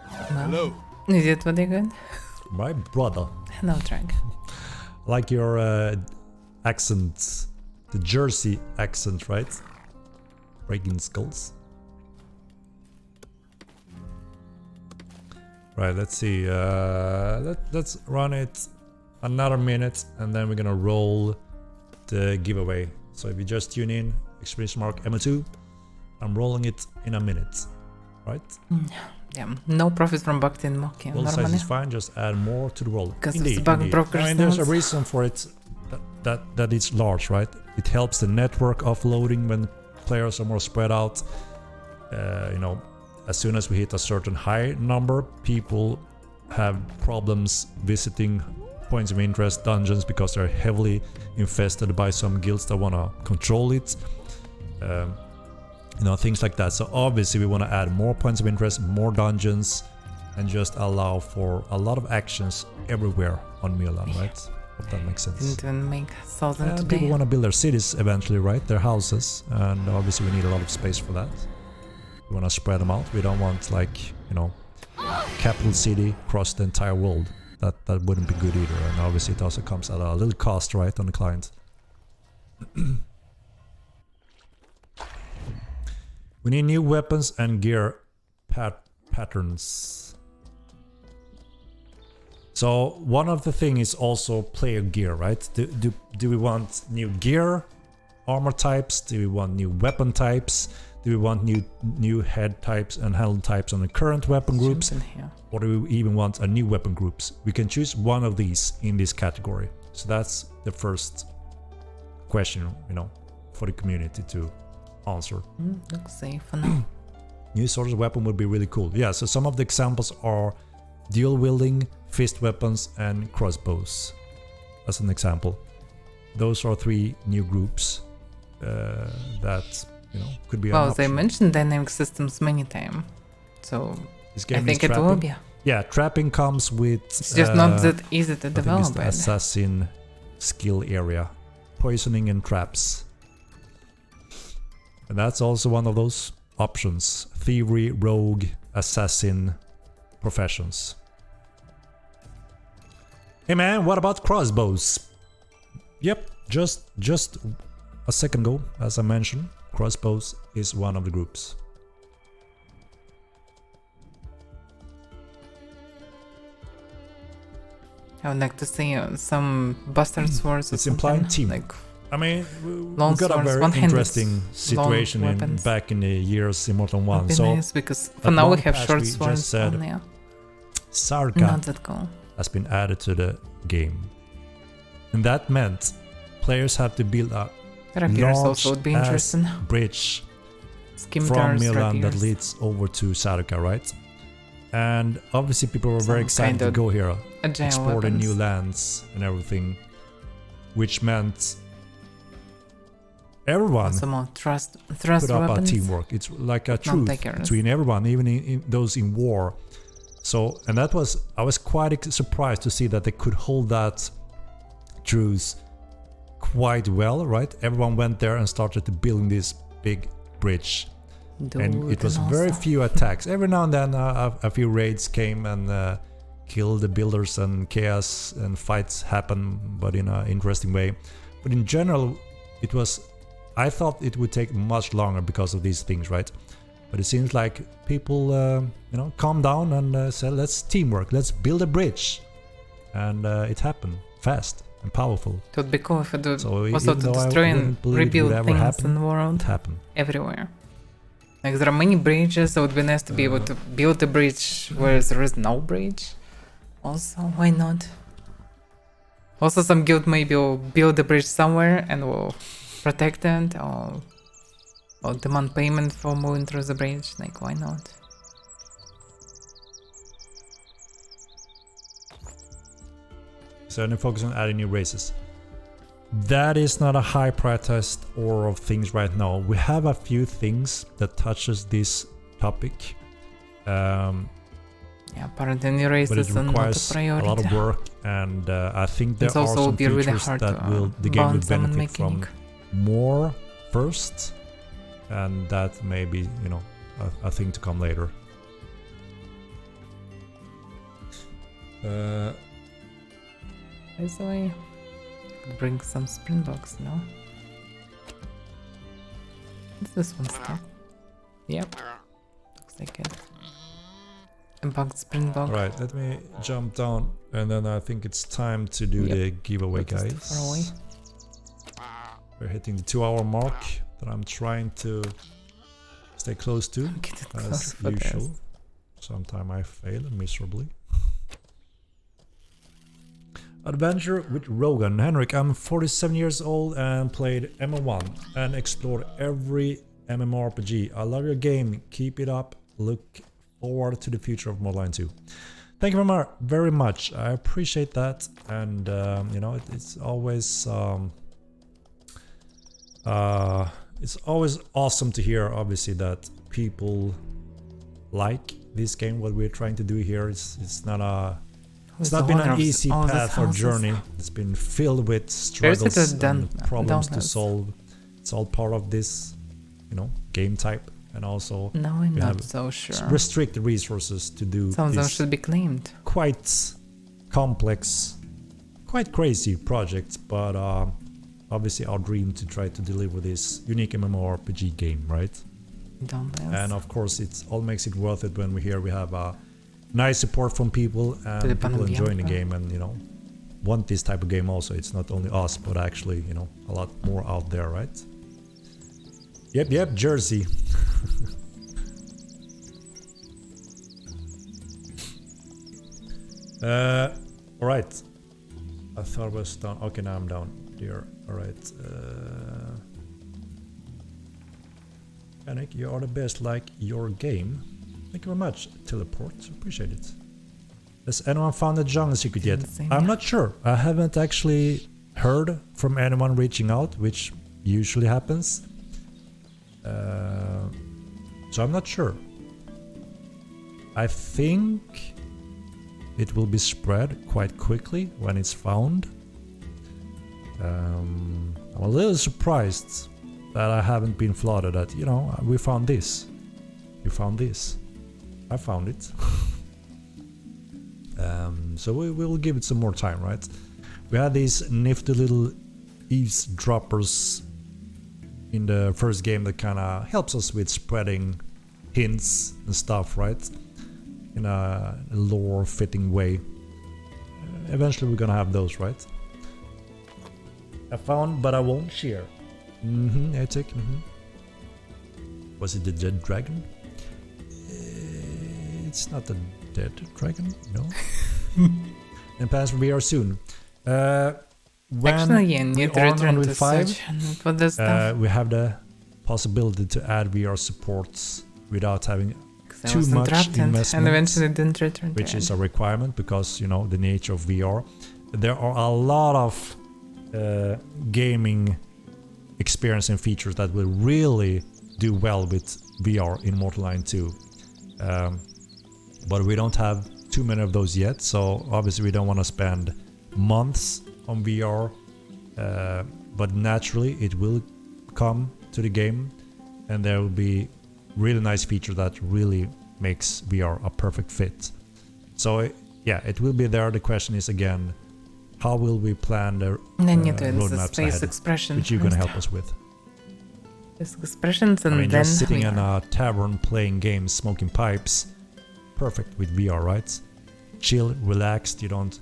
Hello. Is it really good? My brother. Hello, Drag. Like your accent, the Jersey accent, right? Breaking skulls. Right, let's see. Let's run it another minute, and then we're gonna roll the giveaway. So if you just tune in, exclamation mark MO2, I'm rolling it in a minute, right? Yeah, no profit from Bhakti and Moki. Roll size is fine, just add more to the roll. Because Indeed, it's bug indeed. brokers. I mean, there's a reason for it that it's large, right? It helps the network offloading when players are more spread out. You know, as soon as we hit a certain high number, people have problems visiting points of interest, dungeons, because they're heavily infested by some guilds that want to control it. You know, things like that. So obviously we want to add more points of interest, more dungeons, and just allow for a lot of actions everywhere on Milan, right? Hope that makes sense. Didn't make thousand And today. people want to build their cities eventually, right? Their houses, and obviously we need a lot of space for that. We want to spread them out. We don't want, like, you know, capital city across the entire world. That wouldn't be good either. And obviously it also comes at a little cost, right, on the client. We need new weapons and gear patterns. So one of the things is also player gear, right? Do we want new gear, armor types? Do we want new weapon types? Do we want new head types and handle types on the current weapon groups? Or do we even want a new weapon groups? We can choose one of these in this category. So that's the first question, you know, for the community to answer. Looks safe for now. New sorts of weapon would be really cool. Yeah, so some of the examples are dual wielding, fist weapons, and crossbows. As an example. Those are 3 new groups that, you know, could be an Well, option. they mentioned dynamic systems many times. So This I game think is it will trapping. be. Yeah, trapping comes with... It's just not that easy to I think develop it's the it. assassin skill area. Poisoning and traps. And that's also one of those options. Thievery, rogue, assassin professions. Hey man, what about crossbows? Yep, just a second ago, as I mentioned, crossbows is one of the groups. I would like to see some bastard swords or It's something. implying team. Like I mean, long we got a swords, very one-handed interesting situation long in weapons. back in the years Immortal 1. Would be So nice, because for at now we one have patch short we just swords said only. Sarka Not that cool. has been added to the game. And that meant players have to build a Rapiers large also would be ass interesting. bridge from Scimitars, Milan that rapiers. leads over to Sarka, right? And obviously people were very Some excited kind to of go here, agile explore the weapons. new lands and everything, which meant everyone Some more thrust put up weapons. a teamwork. It's like a Not truth takers. between everyone, even in those in war. So, and that was, I was quite surprised to see that they could hold that truth quite well, right? Everyone went there and started to building this big bridge. And it was very few attacks. Every now and then a few raids came and killed the builders, and chaos and fights happen, but in an interesting way. But in general, it was... I thought it would take much longer because of these things, right? But it seems like people, you know, calm down and said, let's teamwork, let's build a bridge. And it happened fast and powerful. It would be cool if it would So also to destroy and rebuild things in the world. It happened. Everywhere. Like there are many bridges, so it would be nice to be able to build a bridge where there is no bridge. Also, why not? Also, some guild maybe will build a bridge somewhere and will protect it, or demand payment for moving through the bridge. Like, why not? So only focus on adding new races. That is not a high prioritized order of things right now. We have a few things that touches this topic. Yeah, Paladin new races but it are not a requires priority. a lot of work, and I think there It's are also some be really features hard that to the game will balance them and benefit from mechanic. more first, and that may be, you know, a thing to come later. By the way, bring some springboks, no? Is this one stuck? Yep. Looks like it. A bugged springbok. Right, let me jump down, and then I think it's time to do the giveaway, That is too far away. guys. We're hitting the 2-hour mark that I'm trying to stay close to, as usual. Sometimes I fail miserably. Adventure with Rogan. Henrik, I'm 47 years old and played MMO1 and explored every mmorpg. I love your game. Keep it up. Look forward to the future of Modline 2. Thank you very much. I appreciate that, and you know, it's always awesome to hear, obviously, that people like this game. What we're trying to do here is not a... It's not been an easy path or journey. It's been filled with struggles and problems to solve. It's all part of this, you know, game type, and also No, I'm we not have so sure. restricted resources to do Some of them this should be claimed. quite complex, quite crazy projects, but obviously our dream to try to deliver this unique MMORPG game, right? And of course, it all makes it worth it when we have nice support from people and people enjoying the game, and you know, want this type of game also. It's not only us, but actually, you know, a lot more out there, right? Yep, Jersey. Alright. I thought I was down. Okay, now I'm down here. Alright. Henrik, you are the best. Like your game. Thank you very much. Teleport. Appreciate it. Has anyone found the jungle secret yet? I'm not sure. I haven't actually heard from anyone reaching out, which usually happens. So I'm not sure. I think it will be spread quite quickly when it's found. I'm a little surprised that I haven't been flooded at, you know, we found this. You found this. I found it. So we will give it some more time, right? We had these nifty little eavesdroppers in the first game that kind of helps us with spreading hints and stuff, right? In a lore-fitting way. Eventually we're gonna have those, right? I found, but I won't share. I take. Was it the dead dragon? It's not the dead dragon, no. And plans for VR soon. When Actually, yeah, we need to are on return Unreal to 5, search for this stuff. we have the possibility to add VR supports without having I too was much interrupted investment, and eventually didn't return to which it. is a requirement because, you know, the nature of VR. There are a lot of gaming experience and features that will really do well with VR in Mortal Line 2. But we don't have too many of those yet, so obviously we don't want to spend months on VR but naturally it will come to the game, and there will be really nice feature that really makes VR a perfect fit. So yeah, it will be there. The question is again, how will we plan the roadmaps ahead, expression which you're gonna help us with? Just expressions, and I mean, then just sitting in a tavern playing games, smoking pipes, perfect with VR, right? Chill, relaxed, you don't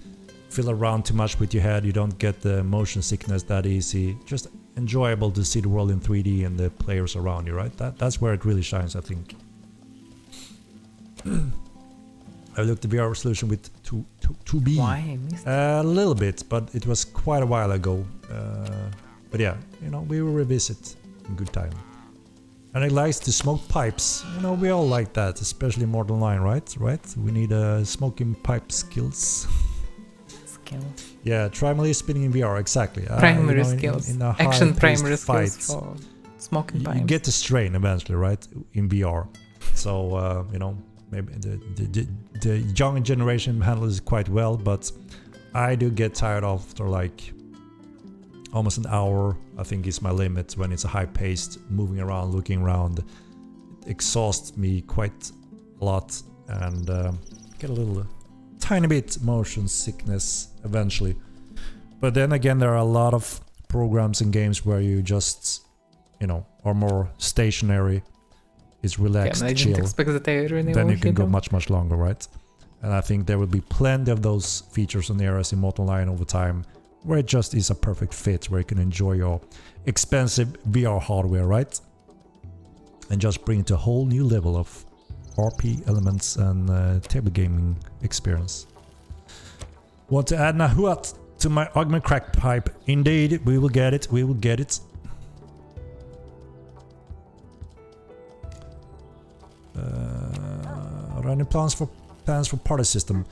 fill around too much with your head, you don't get the motion sickness that easy, just enjoyable to see the world in 3D and the players around you, right? That's where it really shines, I think. I looked at VR solution with 2B. Why? A little bit, but it was quite a while ago. But yeah, you know, we will revisit in good time. And it likes to smoke pipes. You know, we all like that, especially Mortal 9, right? We need smoking pipe skills. Yeah, primary spinning in VR, exactly. Primary skills. In a Action primary fights, skills for smoking pipes. You get the strain eventually, right? In VR. So, you know, maybe the young generation handles it quite well, but I do get tired after like almost an hour. I think is my limit when it's a high-paced, moving around, looking around. It exhausts me quite a lot, and get a little tiny bit motion sickness eventually. But then again, there are a lot of programs and games where you just, you know, are more stationary. It's relaxed, I chill. didn't expect that they really Then you can go them. much longer, right? And I think there will be plenty of those features and areas in Mortal 9 over time, where it just is a perfect fit, where you can enjoy your expensive VR hardware, right? And just bring it to a whole new level of RP elements and table gaming experience. Want to add Nahuat to my augment crack pipe? Indeed, we will get it. We will get it. Are there any plans for party system?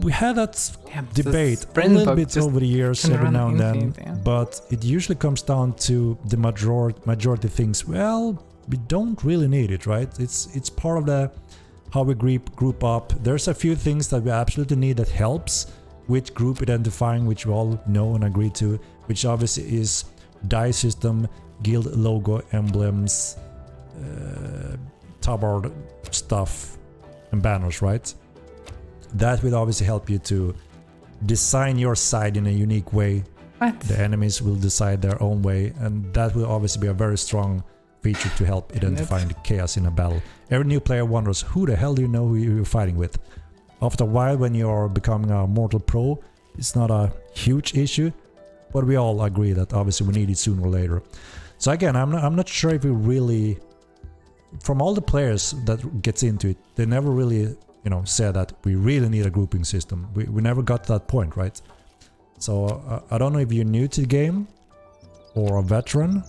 We had that debate a little bit over the years, every now and then, but it usually comes down to the majority things. Well, we don't really need it, right? It's part of the how we group up. There's a few things that we absolutely need that helps with group identifying, which we all know and agree to, which obviously is die system, guild logo, emblems, tabard stuff, and banners, right? That will obviously help you to design your side in a unique way. What? The enemies will decide their own way, and that will obviously be a very strong feature to help identifying the chaos in a battle. Every new player wonders, who the hell do you know who you're fighting with? After a while, when you're becoming a Mortal Pro, it's not a huge issue, but we all agree that obviously we need it sooner or later. So again, I'm not sure if we really, from all the players that gets into it, they never really, you know, said that we really need a grouping system. We never got to that point, right? So I don't know if you're new to the game or a veteran,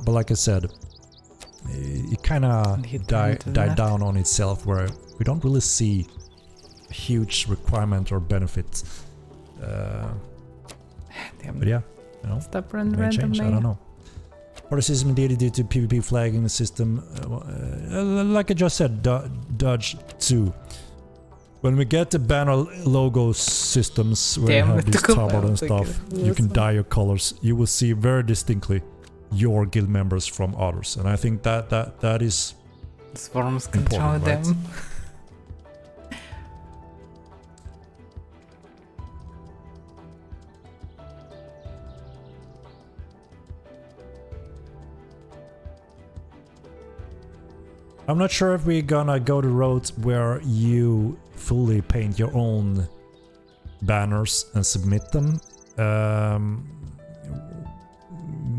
but like I said, it kind of died down on itself, where we don't really see a huge requirement or benefit. But yeah, you know, Stop running may change, I don't know. Party system indeed due to PvP flagging the system. Like I just said, Dodge 2. When we get the banner logo systems where you have this tabard and stuff, you can dye your colors. You will see very distinctly your guild members from others, and I think that is Swarms control important, them. Right? I'm not sure if we're gonna go the route where you fully paint your own banners and submit them.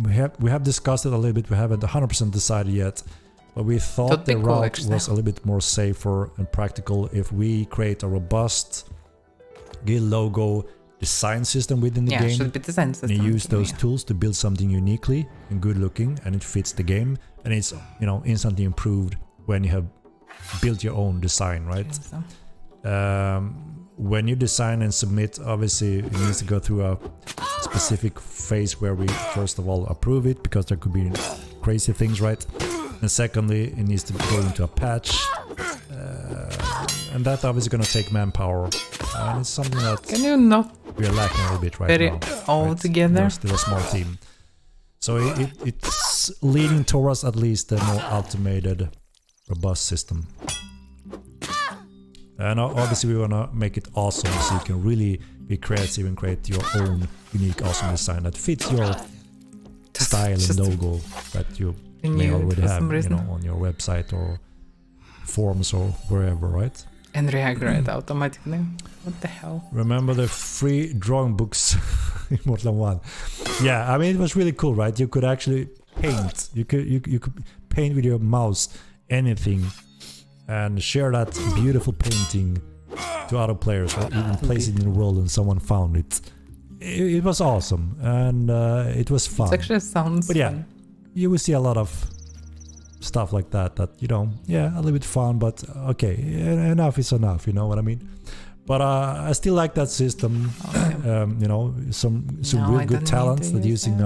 We have discussed it a little bit. We haven't 100% decided yet, but we thought the route was a little bit more safer and practical if we create a robust guild logo design system within the game. Should be design system. And you use those tools to build something uniquely and good looking, and it fits the game, and it's, you know, instantly improved when you have built your own design, right? When you design and submit, obviously it needs to go through a specific phase where we first of all approve it, because there could be crazy things, right? And secondly, it needs to go into a patch, and that obviously gonna take manpower, and it's something that Can you not we are lacking a little bit right Very now. all right? together. We're still a small team. So it's leaning towards at least a more automated, robust system. And obviously we want to make it awesome so you can really be creative and create your own unique awesome design that fits your style and logo that you may already have, you know, on your website or forums or wherever, right? And react automatically. What the hell? Remember the free drawing books in Mortal 1? Yeah, I mean it was really cool, right? You could actually paint. You could paint with your mouse anything and share that beautiful painting to other players, or even place it in the world and someone found it. It was awesome and it was fun. It actually sounds But yeah, fun. you will see a lot of stuff like that, you know, yeah, a little bit fun, but okay, enough is enough, you know what I mean? But I still like that system. You know, some real good talents that using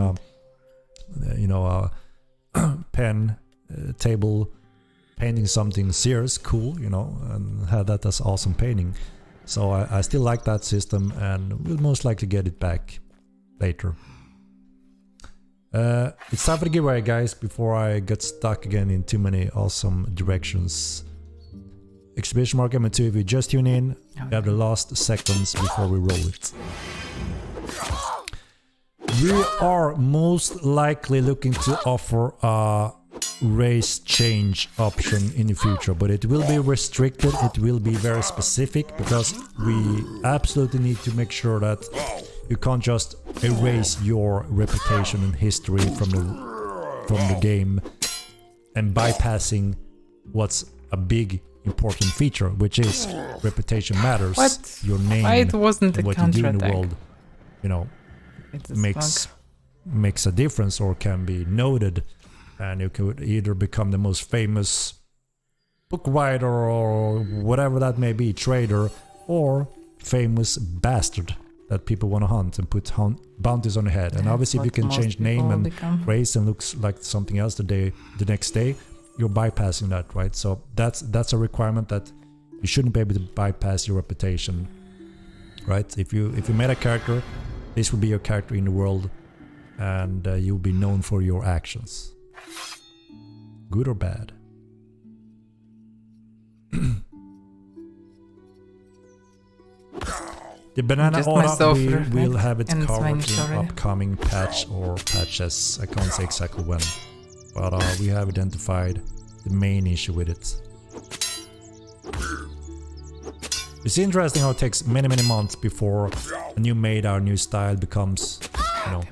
you know, pen, table, painting something serious, cool, you know, and have that as awesome painting. So I still like that system, and we'll most likely get it back later. It's time for the giveaway, guys, before I get stuck again in too many awesome directions. Exclamation mark M2 if you just tune in. We have the last seconds before we roll it. We are most likely looking to offer a race change option in the future, but it will be restricted, it will be very specific, because we absolutely need to make sure that you can't just erase your reputation and history from the game and bypassing what's a big important feature, which is reputation matters. What? Your name, Why it wasn't and a what you do in the counterattack? world, you know, makes a difference or can be noted, and you could either become the most famous book writer or whatever that may be, trader, or famous bastard that people want to hunt and put bounties on the head. And obviously if you can change name and race and looks like something else the next day, you're bypassing that, right? So that's a requirement that you shouldn't be able to bypass your reputation, right? If you made a character, this will be your character in the world, and you'll be known for your actions, good or bad. The banana aura, we will have it covered in upcoming patch or patches. I can't say exactly when, but we have identified the main issue with it. It's interesting how it takes many months before a new made or new style becomes, you know,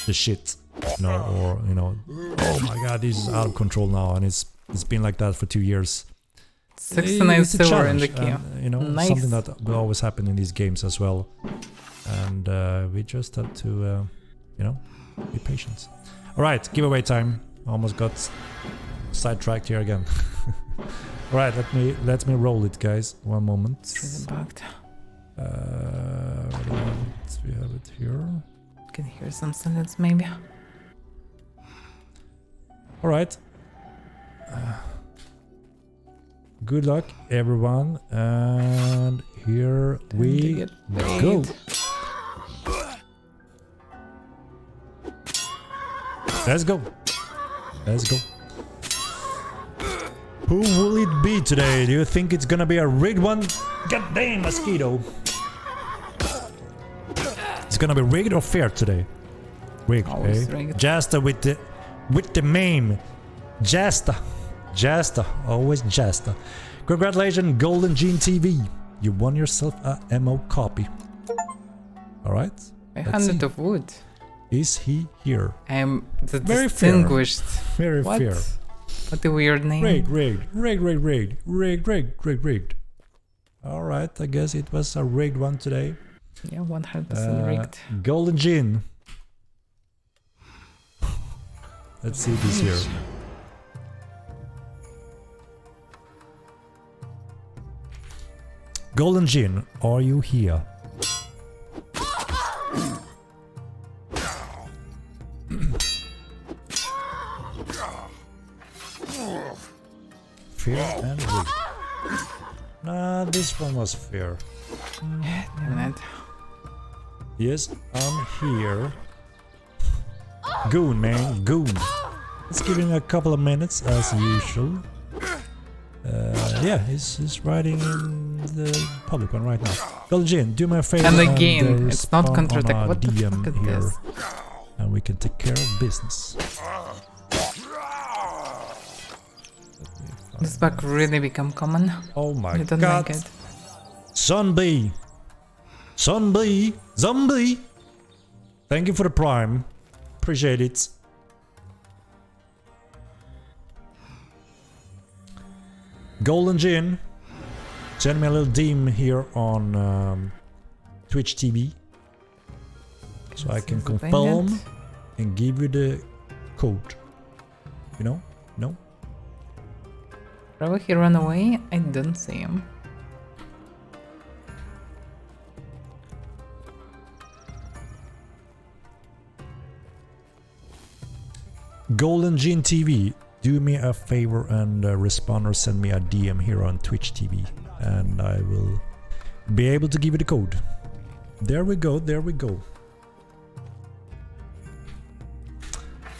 the shit, you know, or, you know, oh my god, this is out of control now, and it's been like that for 2 years. 69 silver in the key. And, you know, Nice. something that will always happen in these games as well, and we just have to, you know, be patient. All right, giveaway time. Almost got sidetracked here again. All right, let me roll it, guys. One moment. We have it here. Can hear some sentence maybe. All right. Good luck, everyone, and here we go. Let's go. Let's go. Who will it be today? Do you think it's gonna be a rigged one? God damn, mosquito. It's gonna be rigged or fair today? Rigged, Always eh? rigged. Jasta with the meme. Jasta, always Jasta. Congratulations, Golden Gene TV. You won yourself a MO copy. All right. A hundred of wood. Is he here? I am the Very distinguished. Very What? fair. What a weird name. Rigged. All right, I guess it was a rigged one today. Yeah, 100% rigged. Golden Gin. Let's see this here. Golden Gin, are you here? Fair and rigged. Nah, this one was fair. Damn it. Yes, I'm here. Goon, man, goon. Let's give him a couple of minutes as usual. Yeah, he's riding in the public one right now. Golden, do me a favor And again, it's not respond counter-attack. on a What the DM fuck is here, this? and we can take care of business. This bug really become common. Oh my I don't god! like it. Zombie! Zombie! Zombie! Thank you for the prime. Appreciate it. Golden Gin, send me a little DM here on Twitch TV, so I can confirm and give you the code. You know? No? Probably he ran away. I don't see him. Golden Gin TV, do me a favor and respond or send me a DM here on Twitch TV, and I will be able to give you the code. There we go, there we go.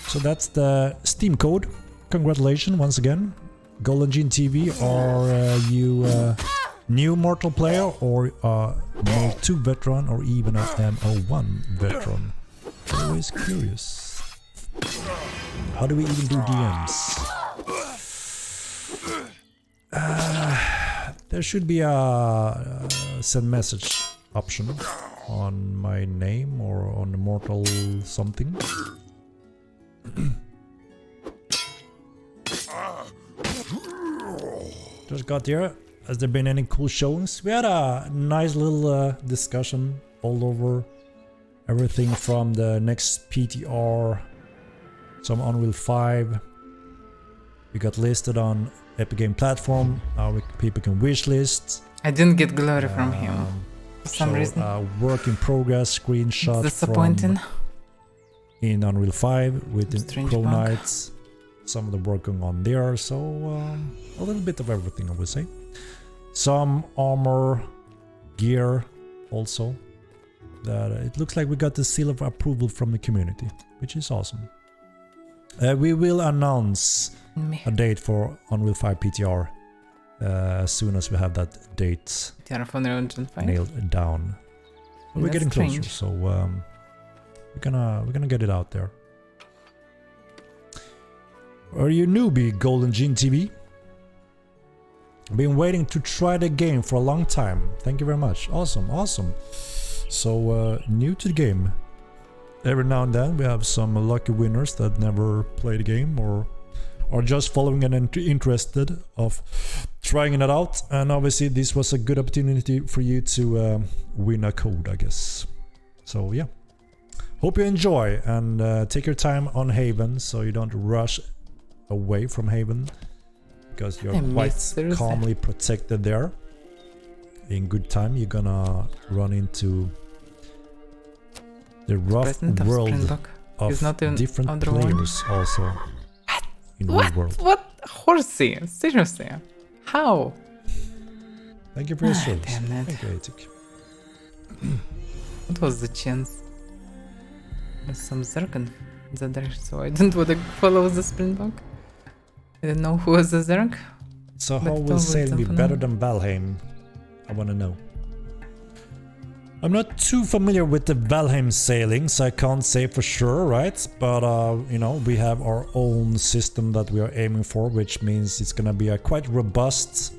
So that's the Steam code. Congratulations once again. Golden Gin TV, are you a new Mortal player or a Mode 2 veteran or even a MO1 veteran? Always curious. How do we even do DMs? There should be a send message option on my name or on the Mortal something. Just got here. Has there been any cool showings? We had a nice little discussion all over everything from the next PTR, some Unreal 5. We got listed on Epic Game Platform. Now people can wishlist. I didn't get glory from him for some reason. Work in progress screenshot It's disappointing. from in Unreal 5 with the Strange Pro bug. Knights. Some of the work going on there, so a little bit of everything, I would say. Some armor, gear, also. That it looks like we got the seal of approval from the community, which is awesome. We will announce a date for Unreal 5 PTR as soon as we have that date nailed down. But we're getting closer, so we're gonna get it out there. Are you newbie, Golden Gin TV? Been waiting to try the game for a long time. Thank you very much. Awesome, awesome. So new to the game. Every now and then we have some lucky winners that never played the game or are just following and interested of trying it out. And obviously this was a good opportunity for you to win a code, I guess. So yeah. Hope you enjoy and take your time on Haven so you don't rush away from Haven, because you're quite calmly protected there. In good time you're gonna run into the rough world of different players also in the world. What? Horsey? Seriously? How? Thank you for your service. Damn it. Thank you, Atik. What was the chance? There's some Zerg there, so I didn't want to follow the Springbok. I didn't know who was the Zerg. So how will sailing be better than Valheim? I wanna know. I'm not too familiar with the Valheim sailing, so I can't say for sure, right? But you know, we have our own system that we are aiming for, which means it's gonna be a quite robust,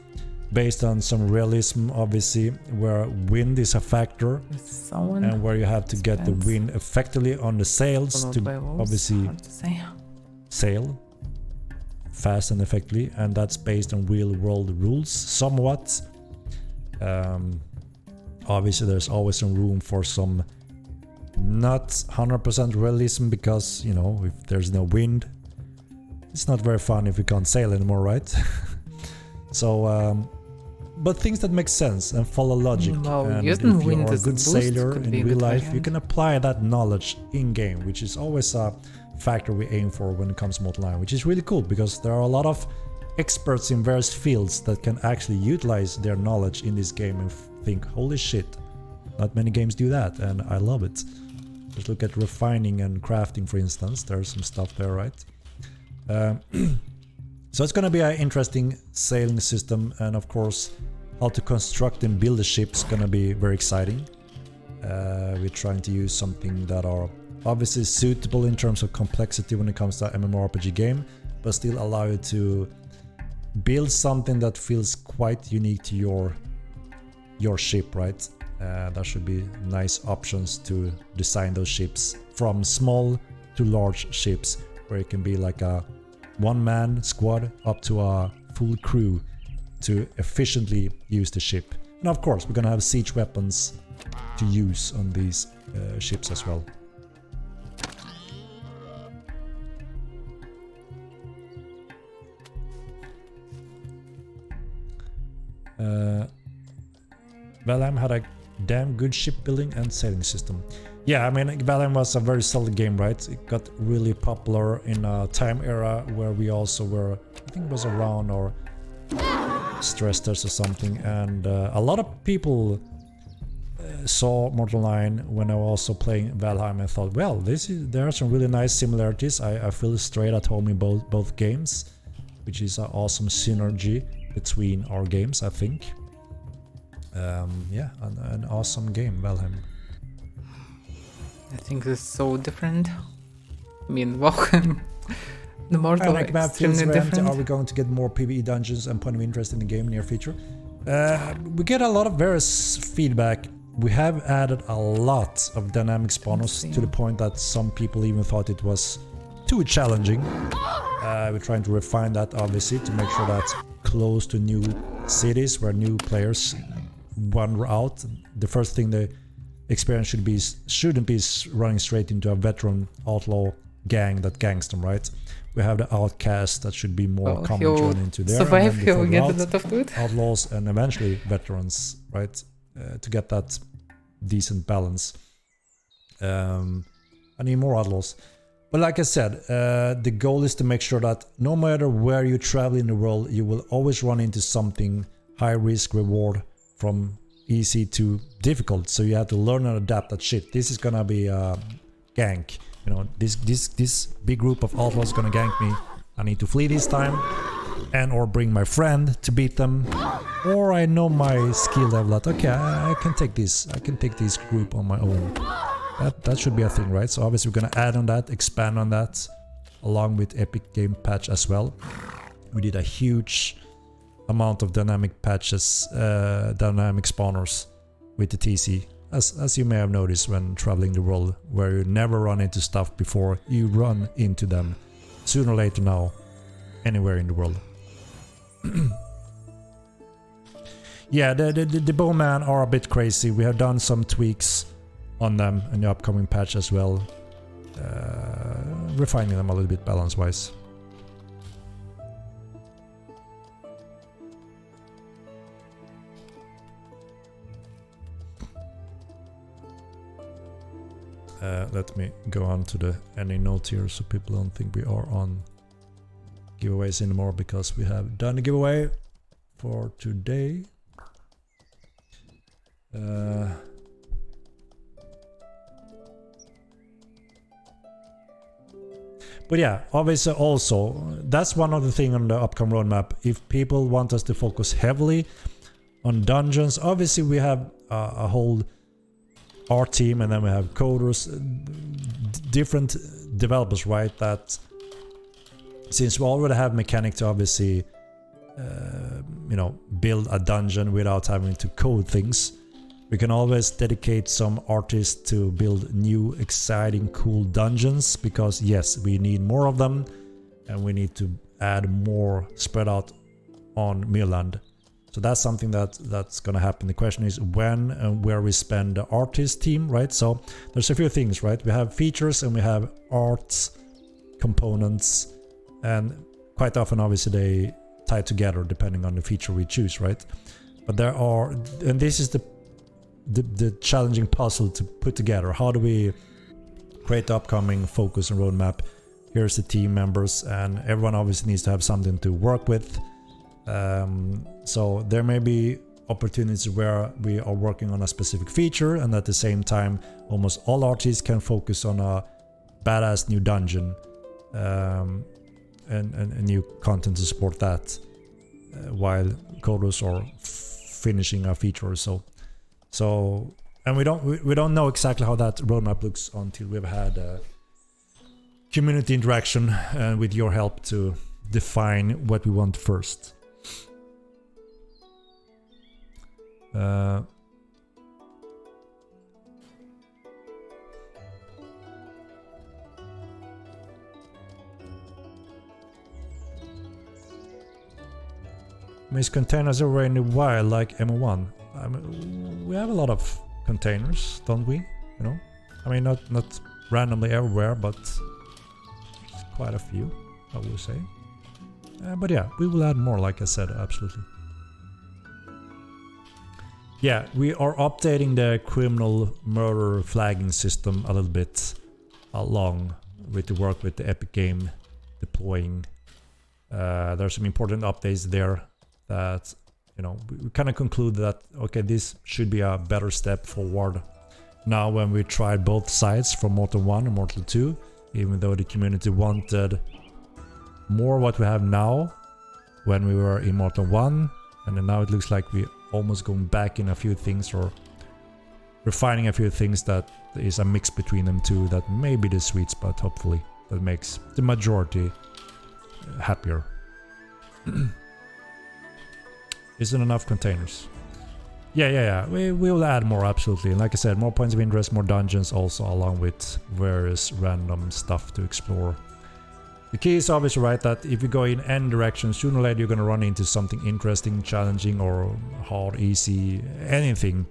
based on some realism, obviously, where wind is a factor, and where you have to get the wind effectively on the sails to obviously sail fast and effectively, and that's based on real-world rules somewhat. Obviously there's always some room for some not 100% realism, because, you know, if there's no wind, it's not very fun if you can't sail anymore, right? So but things that make sense and follow logic, and if you are a good sailor in real life, you can apply that knowledge in-game, which is always a factor we aim for when it comes to multi-line, which is really cool, because there are a lot of experts in various fields that can actually utilize their knowledge in this game and think, holy shit, Not many games do that, and I love it. Just look at refining and crafting, for instance. There's some stuff there, right? So it's gonna be an interesting sailing system, and of course, how to construct and build a ship is gonna be very exciting. We're trying to use something that are obviously suitable in terms of complexity when it comes to mmorpg game, but still allow you to build something that feels quite unique to your ship, right? There should be nice options to design those ships, from small to large ships, where it can be like a one-man squad up to a full crew to efficiently use the ship. And of course, we're gonna have siege weapons to use on these ships as well. Valheim had a damn good shipbuilding and sailing system. Yeah, I mean, Valheim was a very solid game, right? It got really popular in a time era where we also were, I think it was around or stress test or something, and a lot of people saw Mortal 9 when I was also playing Valheim and thought, well, there are some really nice similarities. I feel straight at home in both games, which is an awesome synergy between our games, I think. Yeah, an awesome game, Valheim. I think this is so different. I mean, welcome. The Mortal Like map feels extremely ramped. different. Are we going to get more PvE dungeons and point of interest in the game near future? We get a lot of various feedback. We have added a lot of dynamic spawners to the point that some people even thought it was too challenging. We're trying to refine that, obviously, to make sure that's close to new cities where new players wander out. The first thing the experience shouldn't be running straight into a veteran outlaw gang that gangs them, right? We have the outcast that should be more common to run into there. Survive, and then he'll we get further a lot of loot. outlaws and eventually veterans, right? To get that decent balance. I need more outlaws. But like I said, the goal is to make sure that no matter where you travel in the world, you will always run into something high risk reward from easy to difficult. So you have to learn and adapt that shit. This is gonna be a gank. You know, this big group of outlaws is gonna gank me. I need to flee this time, and or bring my friend to beat them. Or I know my skill level that, okay, I can take this. I can take this group on my own. That should be a thing, right? So obviously we're gonna add on that, expand on that, along with Epic Game Patch as well. We did a huge amount of dynamic patches, dynamic spawners with the TC. As you may have noticed when traveling the world, where you never run into stuff before, you run into them sooner or later now, anywhere in the world. Yeah, the bowmen are a bit crazy. We have done some tweaks on them in the upcoming patch as well, refining them a little bit balance-wise. Let me go on to the ending note here so people don't think we are on giveaways anymore, because we have done the giveaway for today. But yeah, obviously also, that's one of the things on the upcoming roadmap. If people want us to focus heavily on dungeons, obviously we have a whole art team, and then we have coders, different developers, right? That since we already have mechanic to obviously you know, build a dungeon without having to code things, we can always dedicate some artists to build new, exciting, cool dungeons, because yes, we need more of them, and we need to add more spread out on Mirland. So that's something that's gonna happen. The question is when and where we spend the artist team, right? So there's a few things, right? We have features and we have arts components, and quite often obviously they tie together depending on the feature we choose, right? But there are, and this is the challenging puzzle to put together. How do we create the upcoming focus and roadmap? Here's the team members, and everyone obviously needs to have something to work with. So there may be opportunities where we are working on a specific feature, and at the same time almost all artists can focus on a badass new dungeon and new content to support that, while coders are finishing a feature or so. And we don't know exactly how that roadmap looks until we've had community interaction and with your help to define what we want first. Is containers everywhere in the wild like MO1? I mean, we have a lot of containers, don't we? You know, I mean, not randomly everywhere, but quite a few, I would say. But yeah, we will add more, like I said, absolutely. Yeah, we are updating the criminal murder flagging system a little bit along with the work with the Epic game deploying. There's some important updates there that, you know, we kind of conclude that, okay, this should be a better step forward now when we tried both sides from Mortal 1 and Mortal 2, even though the community wanted more what we have now when we were in Mortal 1, and then now it looks like we almost going back in a few things or refining a few things that is a mix between them two that may be the sweet spot, hopefully, that makes the majority happier. Isn't enough containers? Yeah. We will add more, absolutely. And like I said, more points of interest, more dungeons also, along with various random stuff to explore. The key is obviously, right, that if you go in any direction, sooner or later you're going to run into something interesting, challenging, or hard, easy, anything,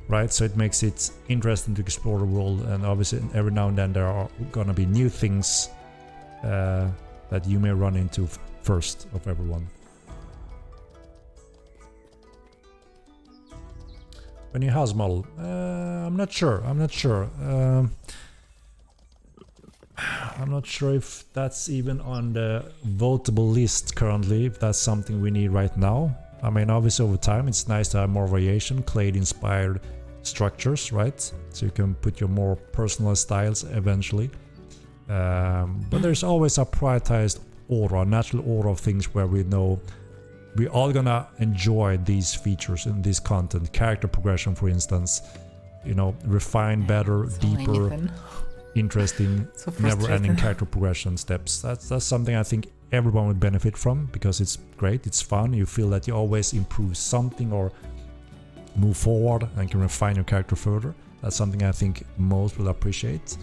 right? So it makes it interesting to explore the world, and obviously every now and then there are going to be new things that you may run into first of everyone. A new house model? I'm not sure. I'm not sure if that's even on the votable list currently, if that's something we need right now. I mean, obviously over time it's nice to have more variation, clade inspired structures, right? So you can put your more personal styles eventually. But there's always a prioritized order, a natural order of things where we know we're all gonna enjoy these features and this content. Character progression, for instance, you know, refined, better, deeper, interesting, So never-ending character progression steps. That's something I think everyone would benefit from, because it's great, it's fun, you feel that you always improve something or move forward and can refine your character further. That's something I think most will appreciate.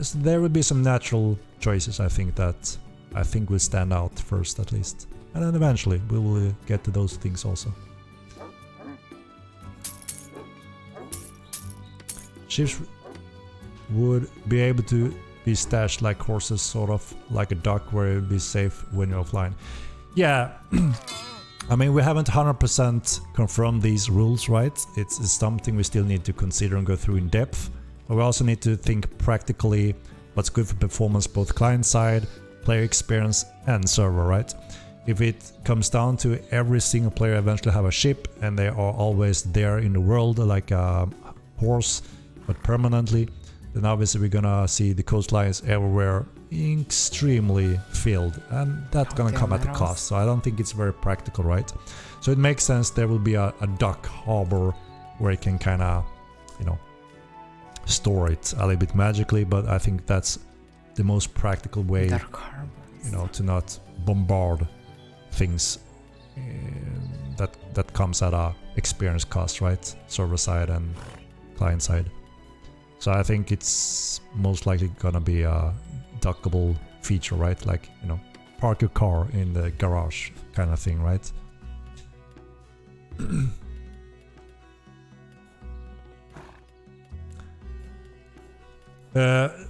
So there will be some natural choices, I think, that will stand out first, at least. And then eventually we will get to those things also. Ships would be able to be stashed like horses, sort of like a dock where it would be safe when you're offline. Yeah, I mean, we haven't 100% confirmed these rules, right? It's something we still need to consider and go through in depth. But we also need to think practically what's good for performance, both client side, player experience, and server, right? If it comes down to every single player eventually have a ship and they are always there in the world like a horse, but permanently, then obviously we're gonna see the coastlines everywhere extremely filled, and that's gonna come at a cost. So I don't think it's very practical, right? So it makes sense there will be a dock harbor where you can kind of, you know, store it a little bit magically, but I think that's the most practical way, you know, to not bombard things that comes at a experience cost, right? Server side and client side. So I think it's most likely gonna be a dockable feature, right? Like, you know, park your car in the garage kind of thing, right?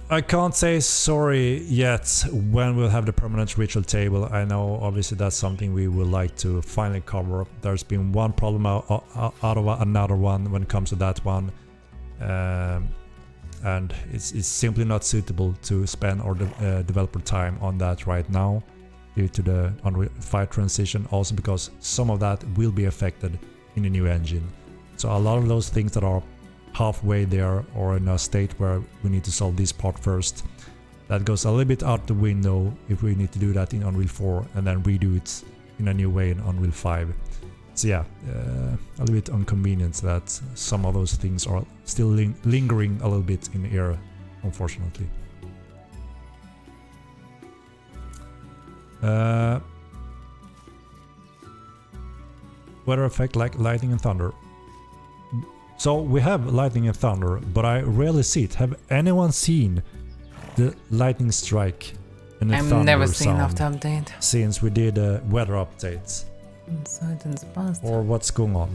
I can't say sorry yet when we'll have the permanent ritual table. I know obviously that's something we would like to finally cover. There's been one problem out of another one when it comes to that one, and it's simply not suitable to spend our developer time on that right now due to the Unreal 5 transition, also because some of that will be affected in the new engine. So a lot of those things that are halfway there or in a state where we need to solve this part first, that goes a little bit out the window if we need to do that in Unreal 4 and then redo it in a new way in Unreal 5. So yeah, a little bit inconvenient that some of those things are still lingering a little bit in the air, unfortunately. Weather effect like lightning and thunder. So we have lightning and thunder, but I rarely see it. Have anyone seen the lightning strike and the I've thunder never seen sound after update. since we did weather updates? So it in the past. Or what's going on?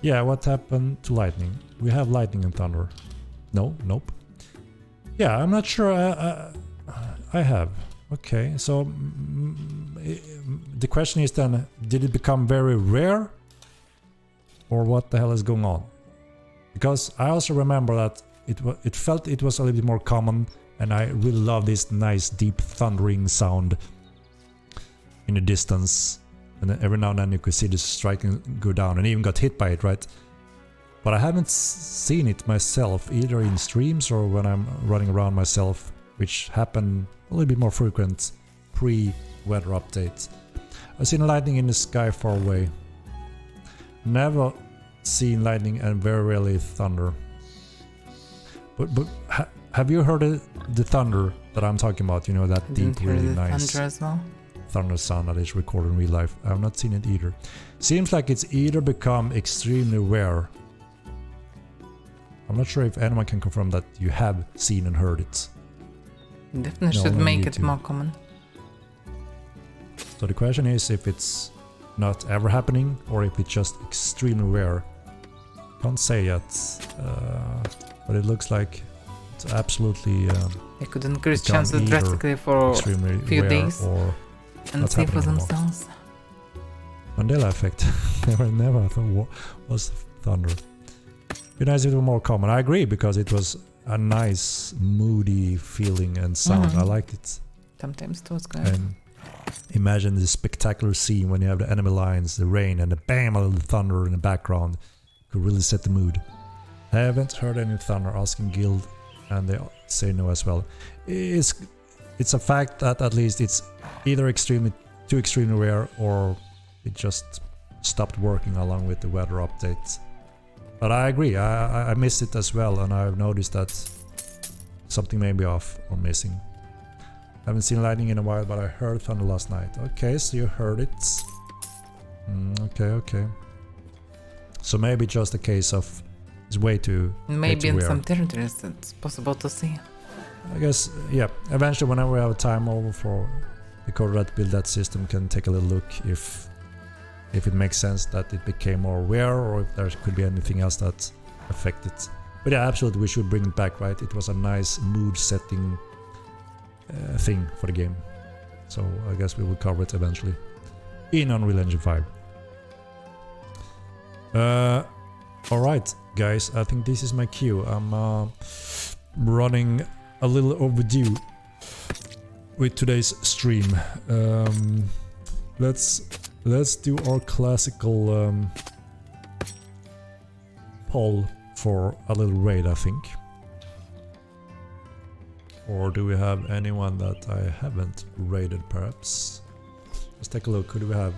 Yeah, what happened to lightning? We have lightning and thunder. No, nope. Yeah, I'm not sure. I have. Okay, so the question is then, did it become very rare? Or what the hell is going on? Because I also remember that it felt it was a little bit more common, and I really love this nice deep thundering sound in the distance, and then every now and then you could see the striking go down, and even got hit by it, right? But I haven't seen it myself, either in streams or when I'm running around myself, which happened a little bit more frequent pre-weather updates. I've seen lightning in the sky far away. Never seen lightning and very rarely thunder. But have you heard the thunder that I'm talking about? You know, that deep, really nice thunder as well. thunder sound that is recorded in real life. I've not seen it either. Seems like it's either become extremely rare. I'm not sure if anyone can confirm that you have seen and heard it. Definitely No, should on make it YouTube. more common. So the question is if it's not ever happening or if it's just extremely rare. Can't say yet, but it looks like it's absolutely They could increase become chances either drastically for extremely a few rare days or and not see for happening anymore. themselves. Mandela effect. never thought was thunder. Be nice if it were more common. I agree, because it was a nice moody feeling and sound. I liked it. Sometimes it was good. And imagine the spectacular scene when you have the enemy lines, the rain, and the bam, a little thunder in the background. Could really set the mood. I haven't heard any thunder. Asking Guild, and they say no as well. It's a fact that at least it's either too extremely rare, or it just stopped working along with the weather updates. But I agree. I miss it as well, and I've noticed that something may be off or missing. Haven't seen lightning in a while, but I heard thunder last night. Okay, so you heard it. Okay. So maybe just a case of it's way too Maybe in rare. some territories it's possible to see. I guess, yeah. Eventually, whenever we have time over for the coder that build that system, can take a little look if it makes sense that it became more rare, or if there could be anything else that affected it. But yeah, absolutely, we should bring it back, right? It was a nice mood-setting thing for the game. So I guess we will cover it eventually in Unreal Engine 5. Alright, guys, I think this is my cue. I'm running a little overdue with today's stream. Let's do our classical poll for a little raid, I think. Or do we have anyone that I haven't raided, perhaps? Let's take a look. Who do we have?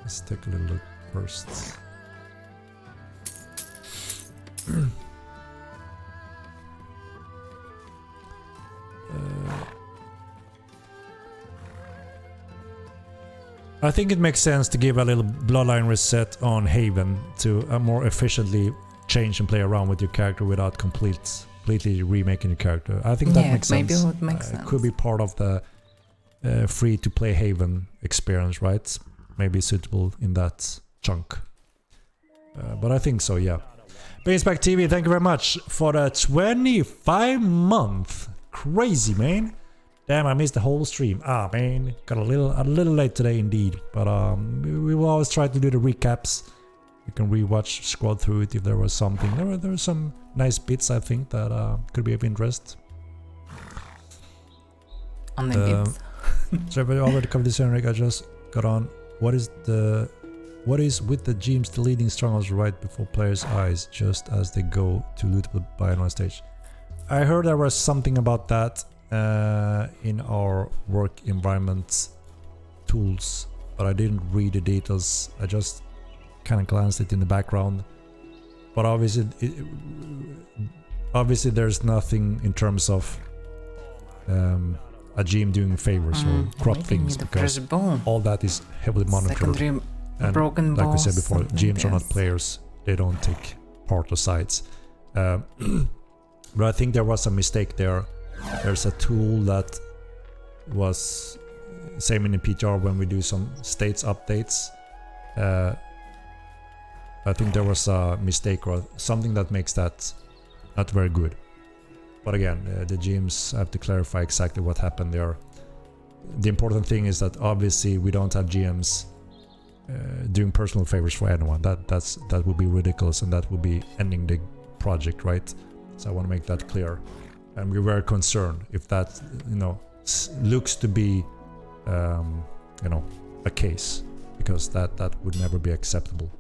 Let's take a little look first. I think it makes sense to give a little bloodline reset on Haven to more efficiently change and play around with your character without completely remaking your character. I think that makes sense. Maybe it would make sense. It could be part of the free-to-play Haven experience, right? Maybe suitable in that chunk. But I think so, yeah. Baseback TV, thank you very much for the 25-month. Crazy, man. Damn, I missed the whole stream. Ah, man, got a little late today indeed. But we will always try to do the recaps. You can rewatch, scroll through it if there was something. There were some nice bits, I think, that could be of interest. On the bits. So I already covered this, Henrik. I just got on. What is with the GMs deleting strongholds right before players' eyes, just as they go to lootable buy on stage? I heard there was something about that in our work environment tools, but I didn't read the details. I just kind of glanced it in the background. But obviously there's nothing in terms of a GM doing favors or corrupt things, because all that is heavily monitored. And broken like we said before, balls, GMs are not players. They don't take part of sides. But I think there was a mistake there. There's a tool that was same in the PTR when we do some states updates. I think there was a mistake or something that makes that not very good. But again, the GMs have to clarify exactly what happened there. The important thing is that obviously we don't have GMs doing personal favors for anyone. That would be ridiculous, and that would be ending the project, right? So I want to make that clear. And we're very concerned if that, looks to be, a case, because that would never be acceptable.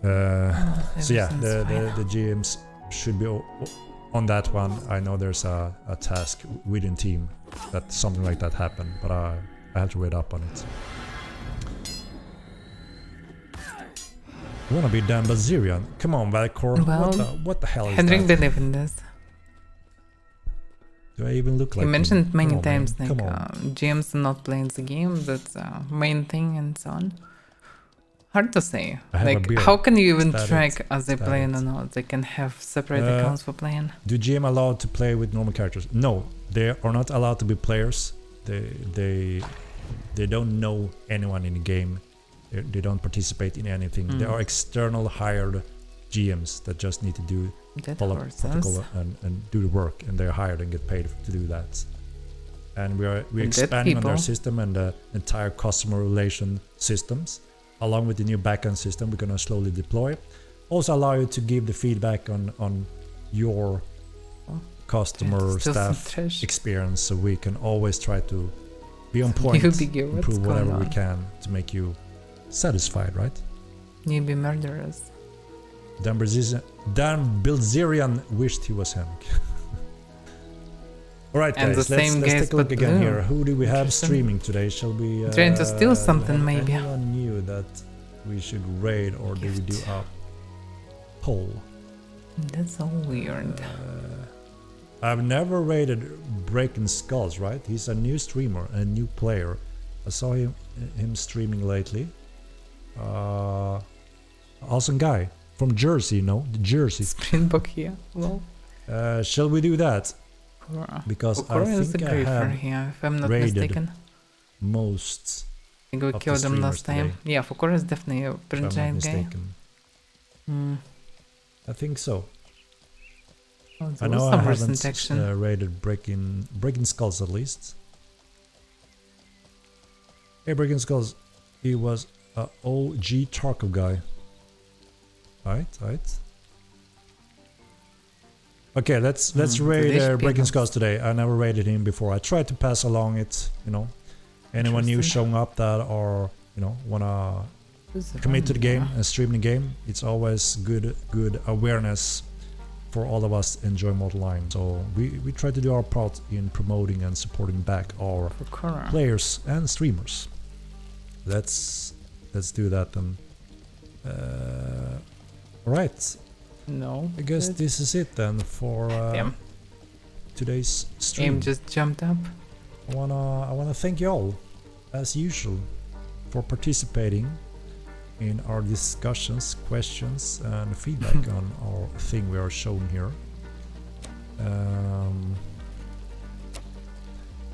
So yeah, the GMs should be on that one. I know there's a task within team that something like that happened, but I have to read up on it. Wanna be Dan Bazirian? Come on, Valcor. Well, what the hell is Henrik that? believe in this. Do I even look like He mentioned many on, times man. like GMs are not playing the game, that's the main thing and so on. Hard to say. I have a Like, beard. how can you even Is that track it? as they Is that playing it? or not? They can have separate accounts for playing. Do GM allowed to play with normal characters? No, they are not allowed to be players. They don't know anyone in the game. They don't participate in anything. They are external hired GMs that just need to do follow protocol and do the work, and they're hired and get paid to do that. And we're expanding on their system and the entire customer relation systems. Along with the new backend system, we're gonna slowly deploy. Also allow you to give the feedback on your customer staff experience, so we can always try to be on point, improve whatever we can to make you satisfied, right? Newbie murderers. Dan Bilzerian wished he was Henrik. Alright guys, let's take a look again here. Who do we have streaming today? Shall we trying to steal something maybe? Anyone knew that we should raid, or do we do a poll? That's so weird. I've never raided Breaking Skulls, right? He's a new streamer, a new player. I saw him streaming lately. Awesome guy from Jersey, Jersey. Springbok here. Well, shall we do that? Because I think I have here, if I'm not raided mistaken. most. I think we killed them last time. Today, Yeah, Fukura is definitely a pretty giant guy. I think so. Oh, I know I haven't raided Breaking Skulls at least. Hey, Breaking Skulls, he was a OG Tarkov guy. Right. Okay, let's raid Breaking Skulls today. I never raided him before. I tried to pass along it, anyone new showing up that are, wanna commit to the game and stream the game. It's always good awareness for all of us enjoy Mortal Line. So we try to do our part in promoting and supporting back our players and streamers. Let's do that then. Alright. No. I guess this is it then for today's stream. Game just jumped up. I wanna thank you all, as usual, for participating in our discussions, questions, and feedback on our thing we are showing here.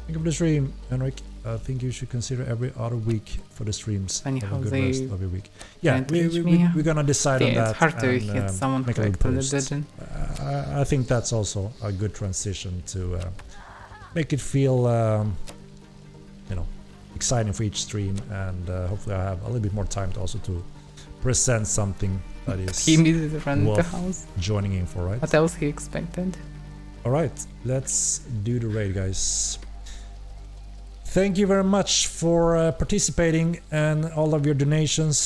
Think of the stream, Henrik. I think you should consider every other week for the streams. Funny Have how a good they rest of your week. Yeah, we're gonna decide on that. It's hard to hit someone make correct a on the post. dungeon. I think that's also a good transition to make it feel, exciting for each stream, and hopefully I have a little bit more time to also to present something that is he needed to run the worth house. joining in for, right? What else he expected? All right, let's do the raid, guys. Thank you very much for participating and all of your donations,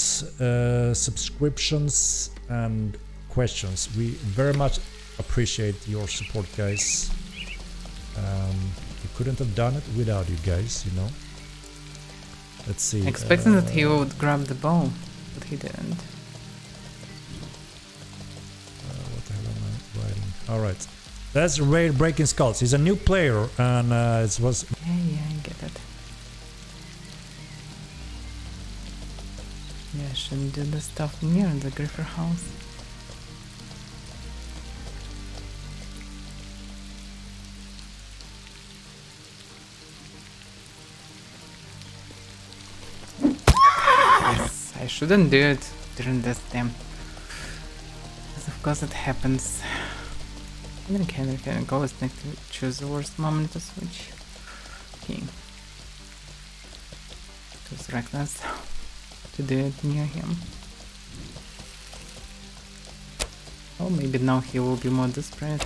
subscriptions and questions. We very much appreciate your support, guys. We couldn't have done it without you guys, you know. Let's see. Expecting that he would grab the bow, but he didn't. What the hell am I writing? Alright. That's Raid Breaking Skulls. He's a new player and it was... Yeah, I get it. Yeah, I shouldn't do the stuff near the Griffer house. Yes, I shouldn't do it during this time. Because of course it happens. I think Henrik can go is to choose the worst moment to switch. Okay. It was reckless to do it near him. Oh, maybe now he will be more desperate.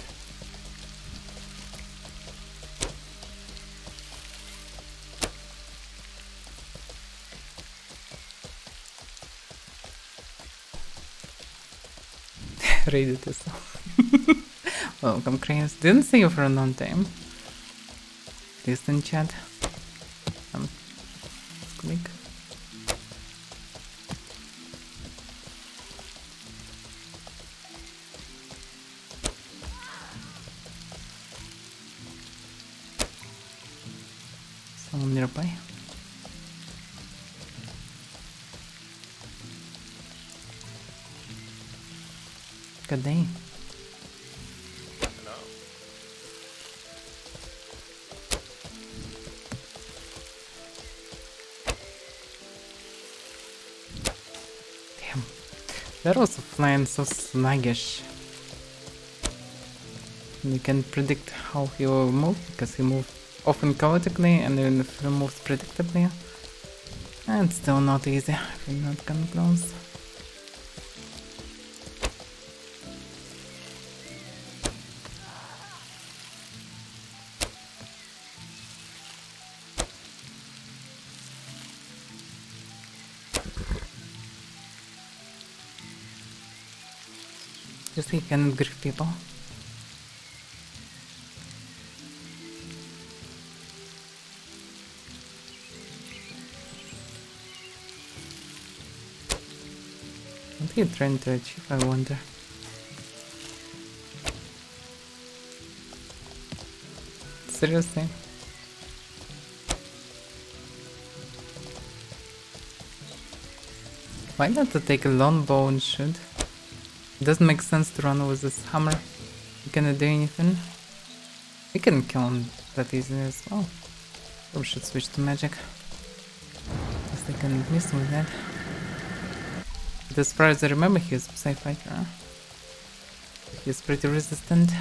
Read it as well. Welcome, Chris. Didn't see you for a long time. Distant chat. Click. Someone nearby. Good day. They're also flying so sluggish. You can predict how he will move because he moves often chaotically and even if he moves predictably. And it's still not easy if you're not coming close. Just he can grief people. What are you trying to achieve, I wonder? Seriously? Why not to take a longbow and shoot? It doesn't make sense to run with this hammer. You cannot do anything. You can kill him that easily as well. Or should switch to magic. Guess they can miss with that. But as far as I remember, he's a Psy fighter. He's pretty resistant.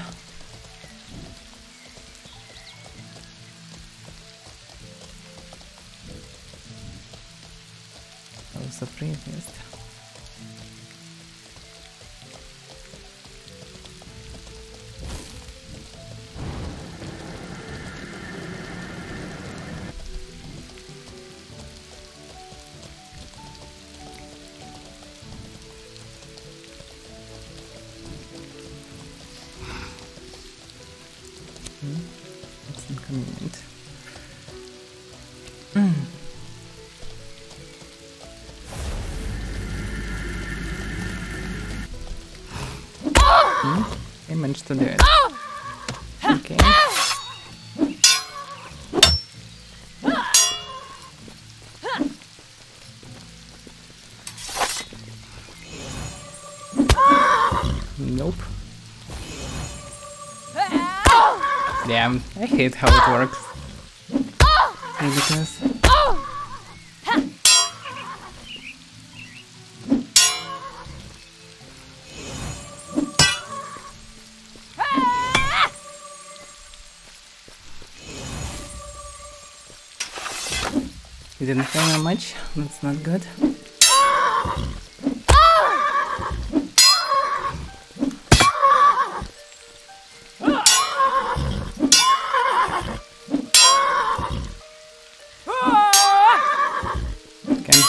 Also previous. That's inconvenient. I managed to do it. Okay. Nope. Damn, I hate how it works. Ridiculous. You didn't fail me much, that's not good.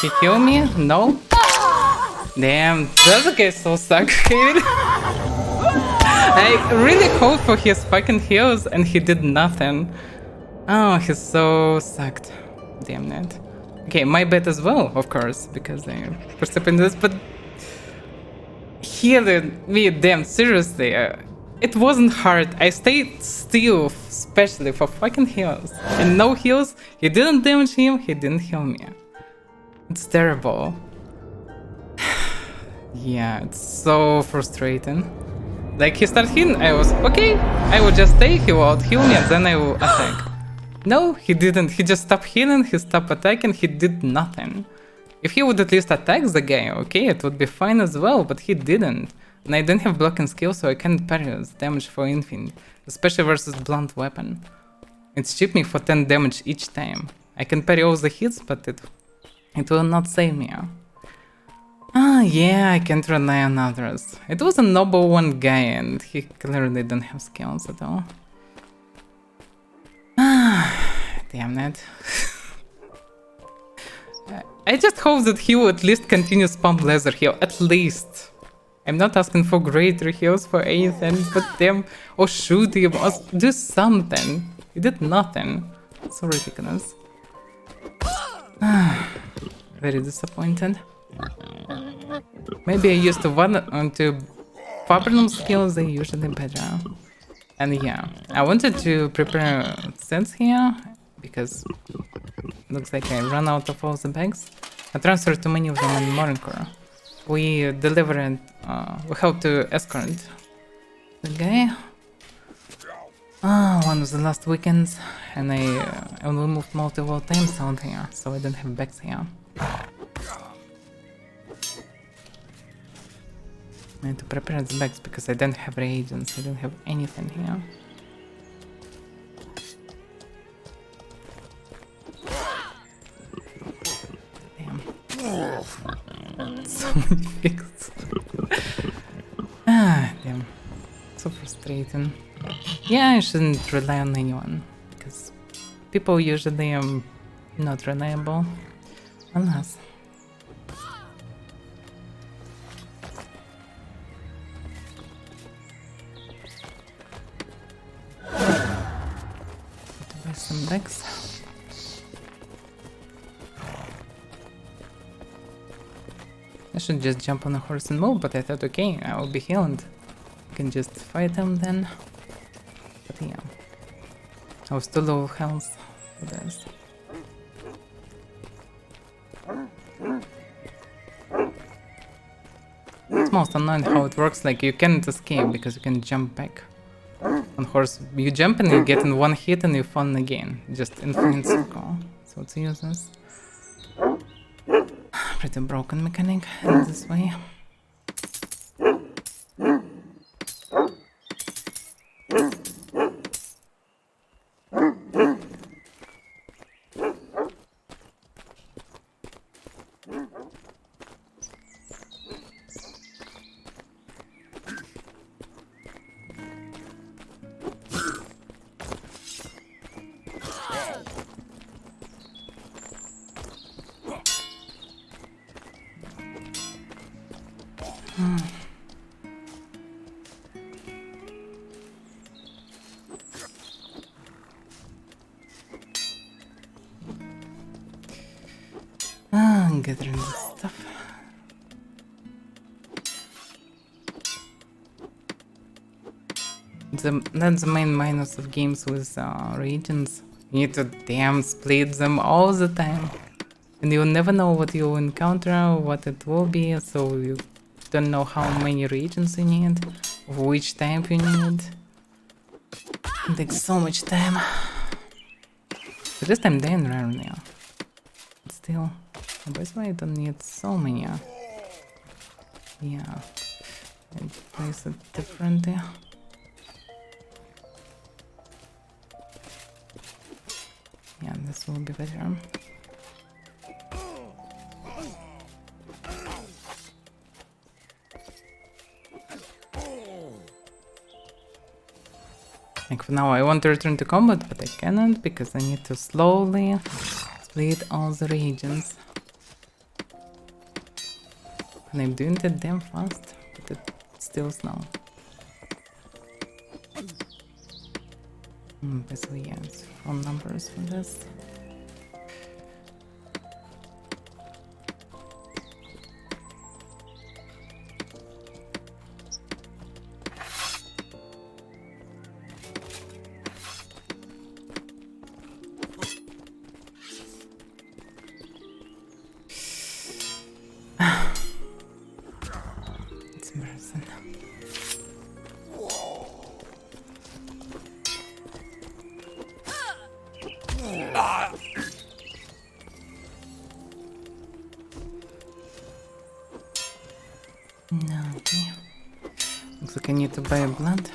he heal me? No? Damn, that guy so suck, dude. I really hoped for his fucking heals and he did nothing. Oh, he's so sucked. Damn it. Okay, my bad as well, of course, because I participated in this, but healing me, damn, seriously. It wasn't hard. I stayed still, especially for fucking heals. And no heals, he didn't damage him, he didn't heal me. It's terrible. Yeah, it's so frustrating. Like, he started healing, I was, okay, I will just stay, he will out-heal me, and then I will attack. No, he didn't. He just stopped healing, he stopped attacking, he did nothing. If he would at least attack the guy, okay, it would be fine as well, but he didn't. And I don't have blocking skill, so I can't parry his damage for infinite, especially versus blunt weapon. It's cheap me for 10 damage each time. I can parry all the hits, but it will not save me. Ah, yeah, I can't rely on others. It was a noble one guy, and he clearly didn't have skills at all. Ah, damn it. I just hope that he will at least continue spam laser heal, at least. I'm not asking for greater heals for anything, but damn, or shoot him, or do something. He did nothing. So ridiculous. Very disappointed. Maybe I used to Fabrinum skills, they usually better. And yeah, I wanted to prepare sets here, because looks like I ran out of all the bags. I transferred too many of them in mmorpg. We delivered, we helped to escort the guy. One of the last weekends, and I only moved multiple times out here, so I don't have bags here. I need to prepare the bags because I don't have reagents, I don't have anything here. So many things. Damn. So frustrating. Yeah, I shouldn't rely on anyone, because people usually are not reliable. Unless. To buy some bags. I should just jump on a horse and move, but I thought, okay, I will be healed. I can just fight him then. But yeah. I was too low health for this. It's most annoying how it works, like you can't escape because you can jump back. On horse, you jump and you get in one hit and you fall again. Just infinite circle. So it's useless. Pretty broken mechanic in this way. Gathering this stuff. That's the main minus of games with regions. You need to damn split them all the time. And you'll never know what you'll encounter, what it will be, so you don't know how many regions you need, of which type you need. It takes so much time. At least I'm dying rare now. But still. That's why I don't need so many. Yeah. I place it differently. Yeah, this will be better. Like for now I want to return to combat, but I cannot because I need to slowly split all the regions. And I'm doing that damn fast, but it's still slow. Basically, yeah, it's phone numbers for this. It's embarrassing. No, okay. Looks like I need to buy a blood.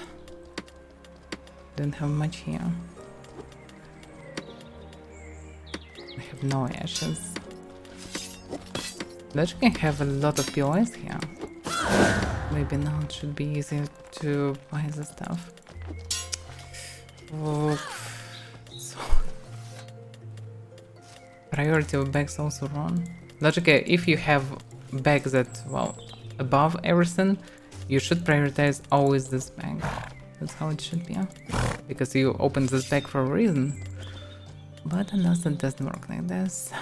Don't have much here. I have no ashes. Logic I have a lot of POS here. Maybe now it should be easier to buy the stuff. Oh, so priority of bags also wrong. Logic, if you have bags that, well, above everything, you should prioritize always this bag. That's how it should be. Because you open this bag for a reason. But unless it doesn't work like this.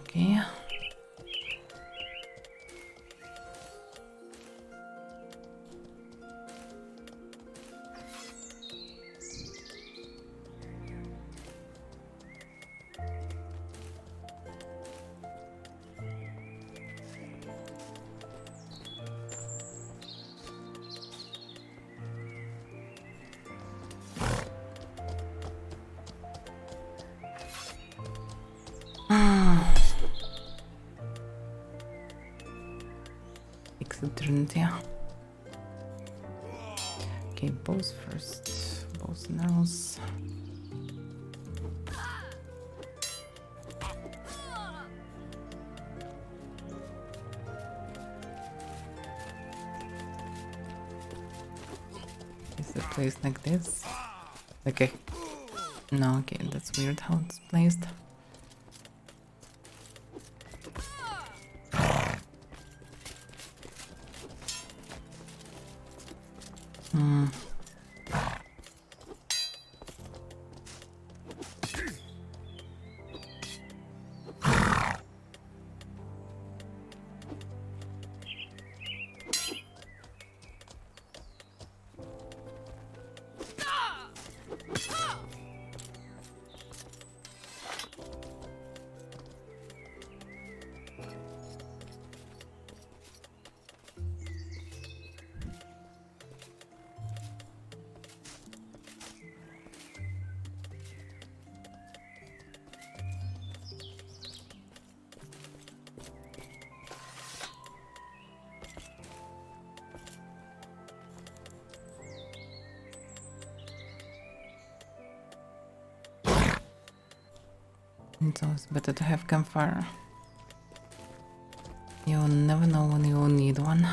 Okay. Excellent, yeah. Okay, bows first. Bows and arrows. Is it placed like this? Okay. No, okay, that's weird how it's placed. It's always better to have campfire. You'll never know when you will need one.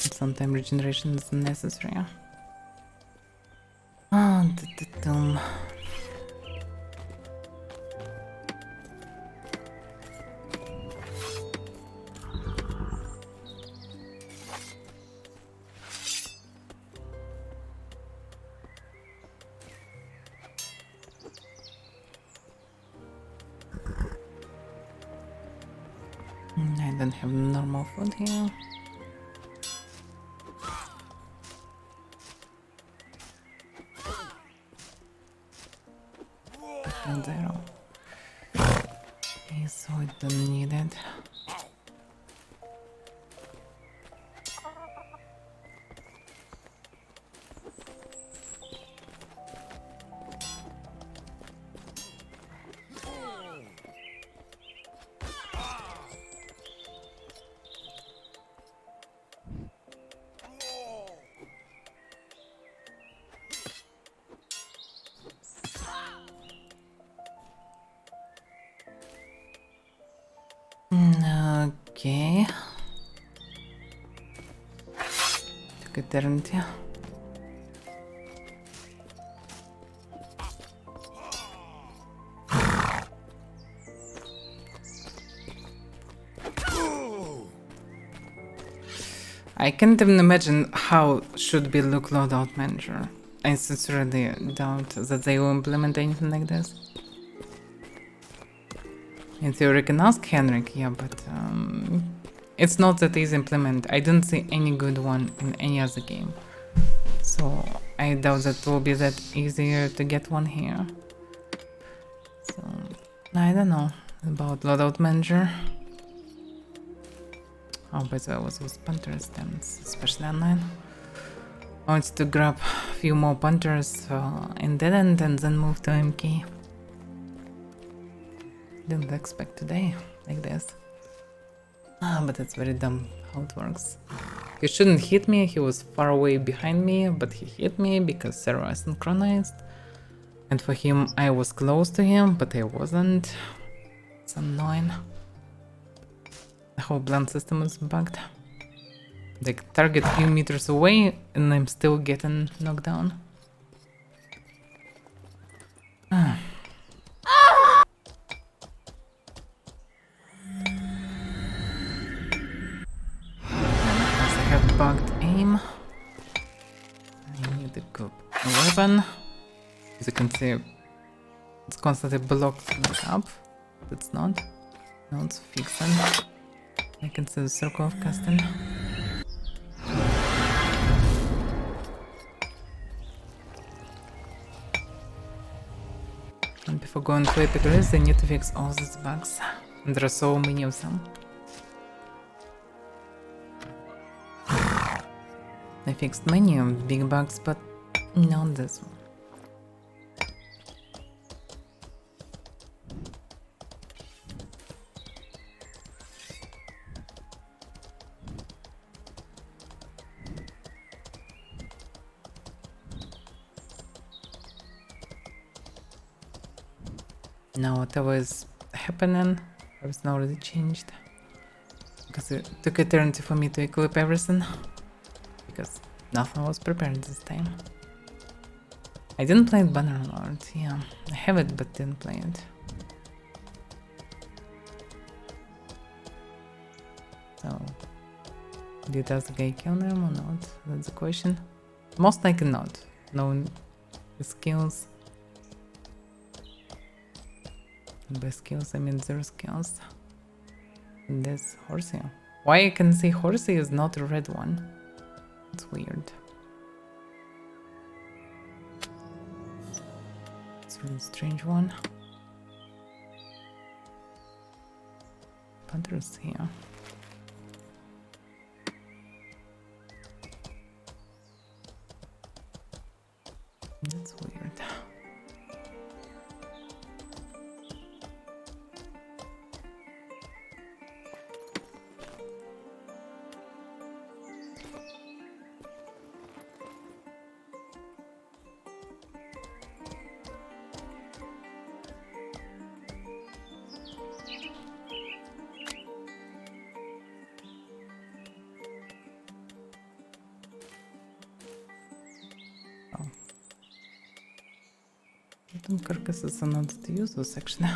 And sometimes regeneration is necessary. Oh, doom. I don't have normal food here. And zero. Okay, so I don't need it. Okay. Took eternity. I can't even imagine how should be look loadout manager. I sincerely doubt that they will implement anything like this. In theory, you can ask Henrik, yeah, but it's not that easy to implement. I don't see any good one in any other game. So I doubt that it will be that easier to get one here. So I don't know about loadout manager. Oh, by the way, I was with Panther stamps, especially online. I wanted to grab a few more Panthers and didn't, and then move to MK. Didn't expect today like this. But it's very dumb how it works. He shouldn't hit me, he was far away behind me, but he hit me because Sarah is synchronized. And for him, I was close to him, but I wasn't. It's annoying. The whole blend system is bugged. They target a few meters away and I'm still getting knocked down. Because I have bugged aim. I need a good weapon. As you can see, it's constantly blocked up. But it's not. Now it's fixing. I can see the circle of casting. And before going to epic race, they need to fix all these bugs. And there are so many of them. They fixed many of big bugs, but not this one. Now whatever is happening, everything already changed. Because it took eternity for me to equip everything. Because nothing was prepared this time. I didn't play Banner Lord, yeah. I have it but didn't play it. So, did the guy kill them or not? That's the question. Most likely not, knowing his skills. By skills, I mean 0 skills. And this Horsey. Why I can say Horsey is not a red one? It's weird. It's a really strange one. Panther's here. That's weird. Carcasses are not to use this actually.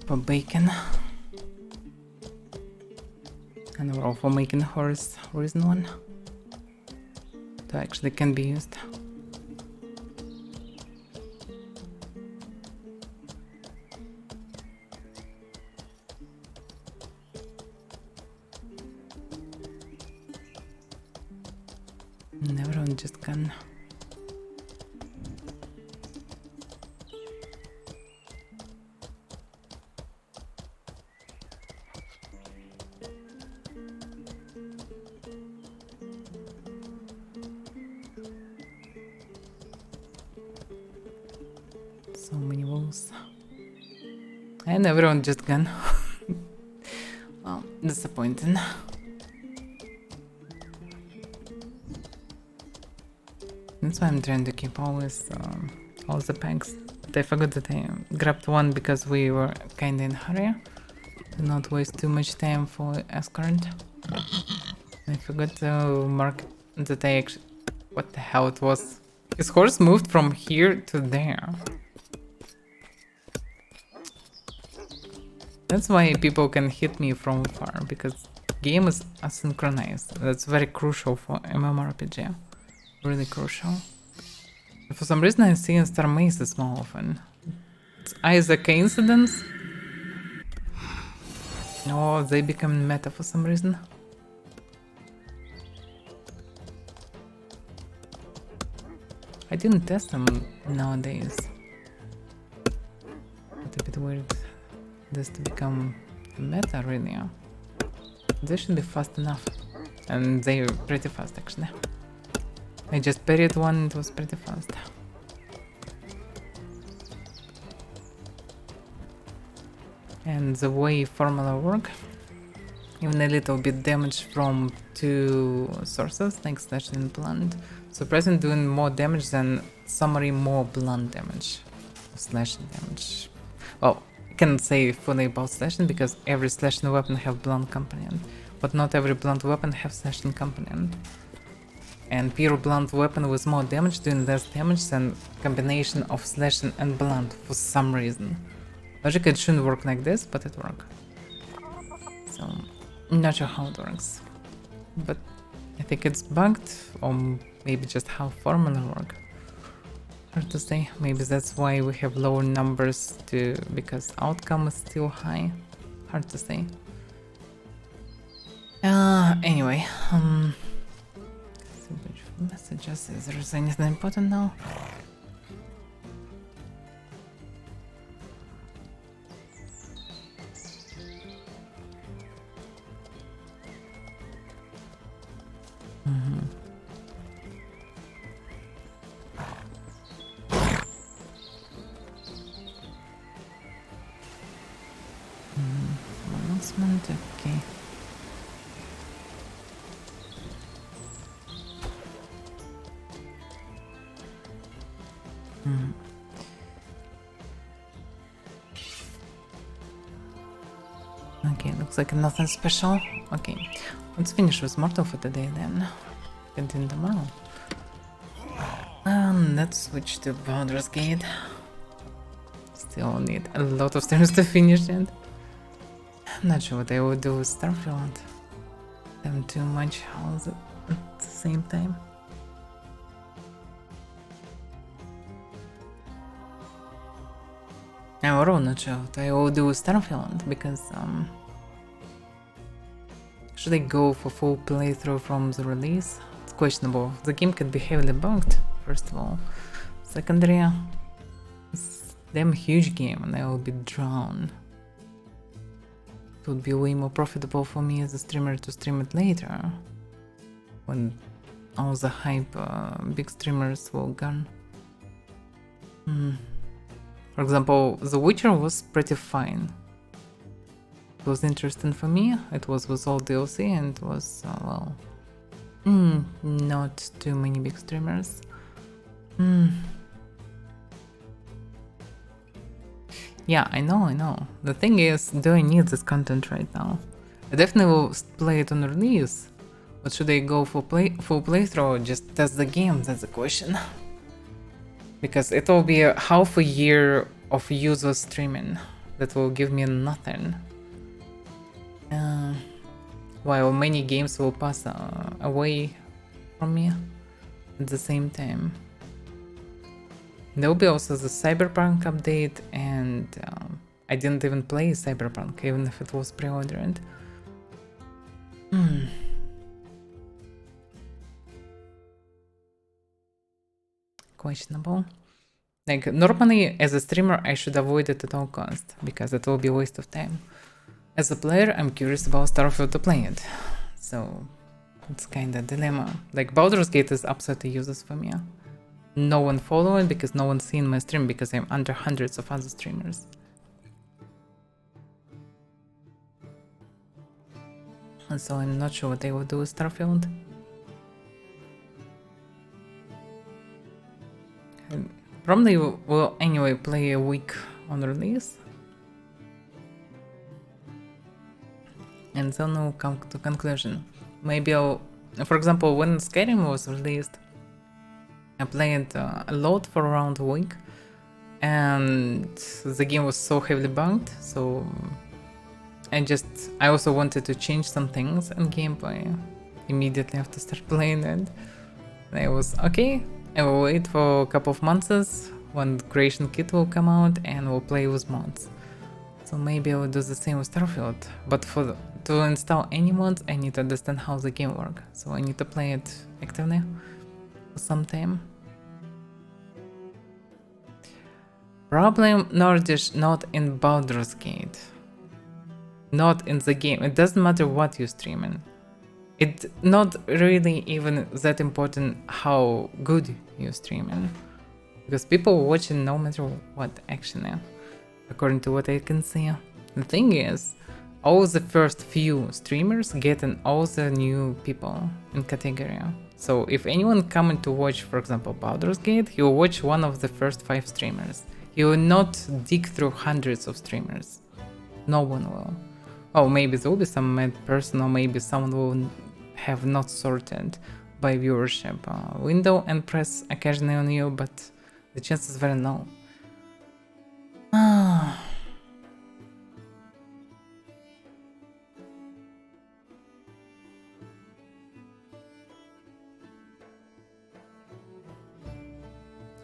For bacon. And overall for making horse reason one. That actually can be used. Everyone just can. So many walls. And everyone just gone. Well, disappointing. That's why I'm trying to keep always all the packs. But I forgot that I grabbed one because we were kinda in a hurry. To not waste too much time for escort. I forgot to mark that I actually... What the hell it was? His horse moved from here to there. That's why people can hit me from far, because game is asynchronized. That's very crucial for mmorpg. Really crucial. For some reason I see star mazes more often. It's either coincidence, or they become meta for some reason. I didn't test them nowadays. It's a bit weird this to become meta really. They should be fast enough. And they're pretty fast actually. I just parried one, it was pretty fast. And the way formula work, even a little bit damage from two sources like slash and blunt. So present doing more damage than summary more blunt damage. Slash damage. Well, I can't say fully about slashing because every slashing weapon have blunt component, but not every blunt weapon have slashing component. And pure blunt weapon with more damage doing less damage than combination of slashing and blunt for some reason. Logically it shouldn't work like this, but it works. So, not sure how it works. But I think it's bugged, or maybe just how formula work. Hard to say. Maybe that's why we have lower numbers too, because outcome is still high. Hard to say. Anyway, messages. Is there anything important now? Announcement, okay. Okay, looks like nothing special. Okay, let's finish with Mortal for today then. Continue tomorrow. Let's switch to Baldur's Gate. Still need a lot of stairs to finish it. I'm not sure what I would do with Starfield. Them too much house at the same time. I'm overall not sure what I will do with Starfield because should I go for full playthrough from the release? It's questionable. The game could be heavily bugged, first of all. Secondary, it's a damn huge game and I will be drawn. It would be way more profitable for me as a streamer to stream it later, when all the hype big streamers will gone. For example, The Witcher was pretty fine. It was interesting for me, it was with all DLC and it was, well, not too many big streamers. Yeah, I know. The thing is, do I need this content right now? I definitely will play it on release, but should I go for full playthrough or just test the game? That's the question. Because it will be a half a year of user streaming that will give me nothing. While many games will pass away from me at the same time. There will be also the Cyberpunk update, and I didn't even play Cyberpunk, even if it was pre-ordered. Questionable. Like, normally, as a streamer, I should avoid it at all costs, because it will be a waste of time. As a player, I'm curious about Starfield to play it, so it's kinda a dilemma. Like, Baldur's Gate is absolutely useless for me. No one following because no one's seen my stream because I'm under hundreds of other streamers. And so I'm not sure what I will do with Starfield. I probably will anyway play a week on release. And so now come to conclusion. Maybe I'll, for example, when Skyrim was released, I played a lot for around a week, and the game was so heavily bugged, so I also wanted to change some things in gameplay immediately after start playing it. And I was okay, I will wait for a couple of months when the creation kit will come out and we'll play with mods. So maybe I will do the same with Starfield, but to install any mods I need to understand how the game works, so I need to play it actively for some time. Problem Nordish not in Baldur's Gate. Not in the game. It doesn't matter what you're streaming. It's not really even that important how good you're streaming. Because people watching no matter what, actually. According to what I can see. The thing is, all the first few streamers get in all the new people in category. So if anyone coming to watch, for example, Baldur's Gate, he'll watch one of the first 5 streamers. He will not dig through hundreds of streamers. No one will. Oh, maybe there will be some mad person, or maybe someone will have not sorted by viewership window and press occasionally on you, but the chance is very low.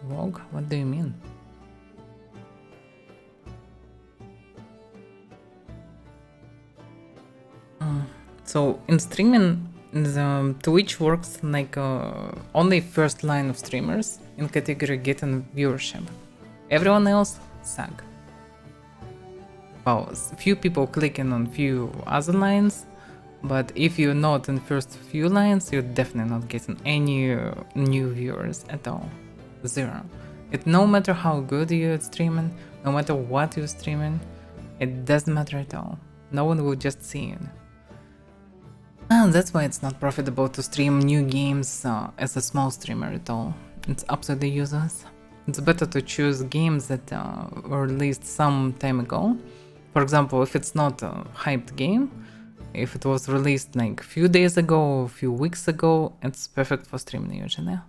Rogue? What do you mean? So in streaming, the Twitch works like only first line of streamers in category getting viewership. Everyone else suck. Well, few people clicking on few other lines, but if you're not in first few lines, you're definitely not getting any new viewers at all. 0. It no matter how good you're at streaming, no matter what you're streaming, it doesn't matter at all. No one will just see it. And that's why it's not profitable to stream new games as a small streamer at all. It's absolutely useless. It's better to choose games that were released some time ago. For example, if it's not a hyped game, if it was released like a few days ago, a few weeks ago, it's perfect for streaming usually.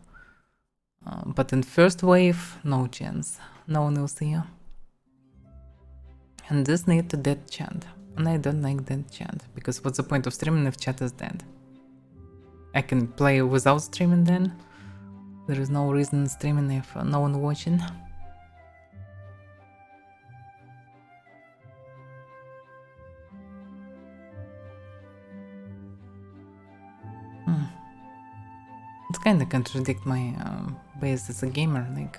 But in first wave, no chance. No one will see you. And this needs to dead chat. And I don't like dead chat, because what's the point of streaming if chat is dead? I can play without streaming then. There is no reason streaming if no one watching. It's kinda contradict my base as a gamer. Like,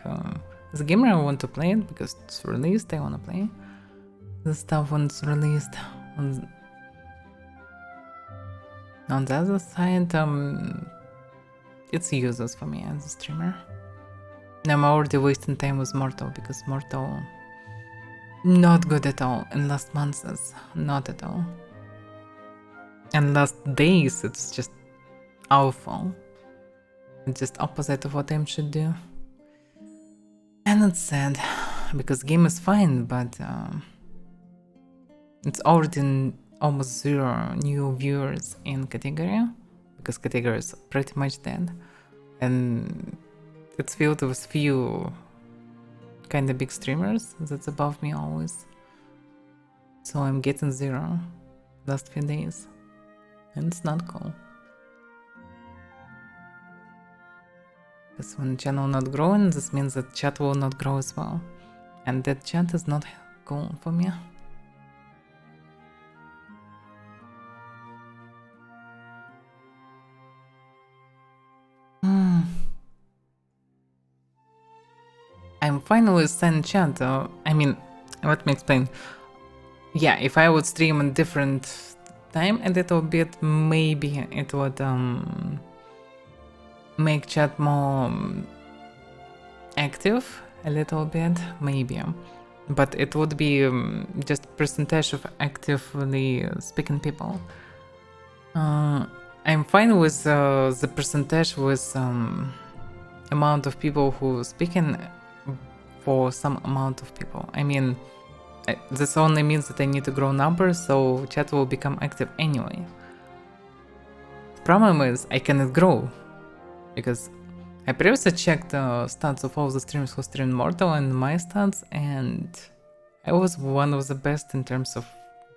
as a gamer I want to play it because it's released, I wanna play the stuff when it's released. On the other side, it's useless for me as a streamer. I'm already wasting time with Mortal, because Mortal not good at all in last months, not at all. And last days it's just awful. It's just opposite of what I should do. And it's sad, because game is fine, but it's already almost 0 new viewers in category, because category is pretty much dead, and it's filled with few kinda big streamers that's above me always. So I'm getting 0 last few days, and it's not cool. Because when channel not growing, this means that chat will not grow as well, and that chat is not cool for me. I'm fine with send chat. I mean, let me explain. Yeah, if I would stream in different time a little bit, maybe it would make chat more active a little bit, maybe. But it would be just percentage of actively speaking people. I'm fine with the percentage with amount of people who speaking for some amount of people. I mean, this only means that I need to grow numbers, so chat will become active anyway. Problem is, I cannot grow. Because I previously checked the stats of all the streamers who streamed Mortal and my stats, and I was one of the best in terms of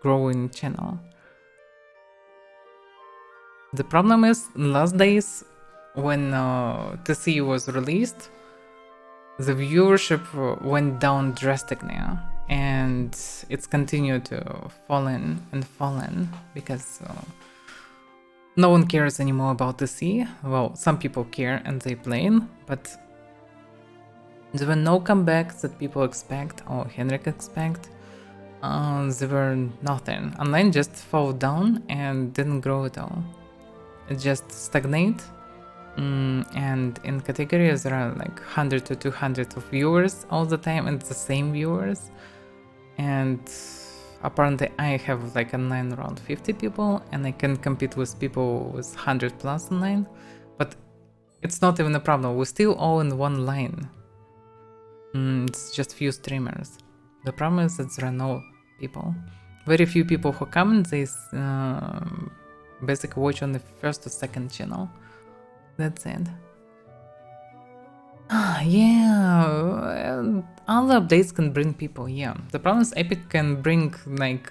growing channel. The problem is, last days, when TC was released, the viewership went down drastically, and it's continued to fallen and fallen because no one cares anymore about TC. Well, some people care and they play, but there were no comebacks that people expect or Henrik expect. There were nothing. Online just fell down and didn't grow at all. It just stagnate. And in categories there are like 100 to 200 of viewers all the time, and the same viewers. And apparently I have like online around 50 people, and I can compete with people with 100 plus online. But it's not even a problem. We're still all in one line. It's just few streamers. The problem is that there are no people. Very few people who come and they basically watch on the first or second channel. That's it. Yeah, other updates can bring people, yeah. The problem is Epic can bring like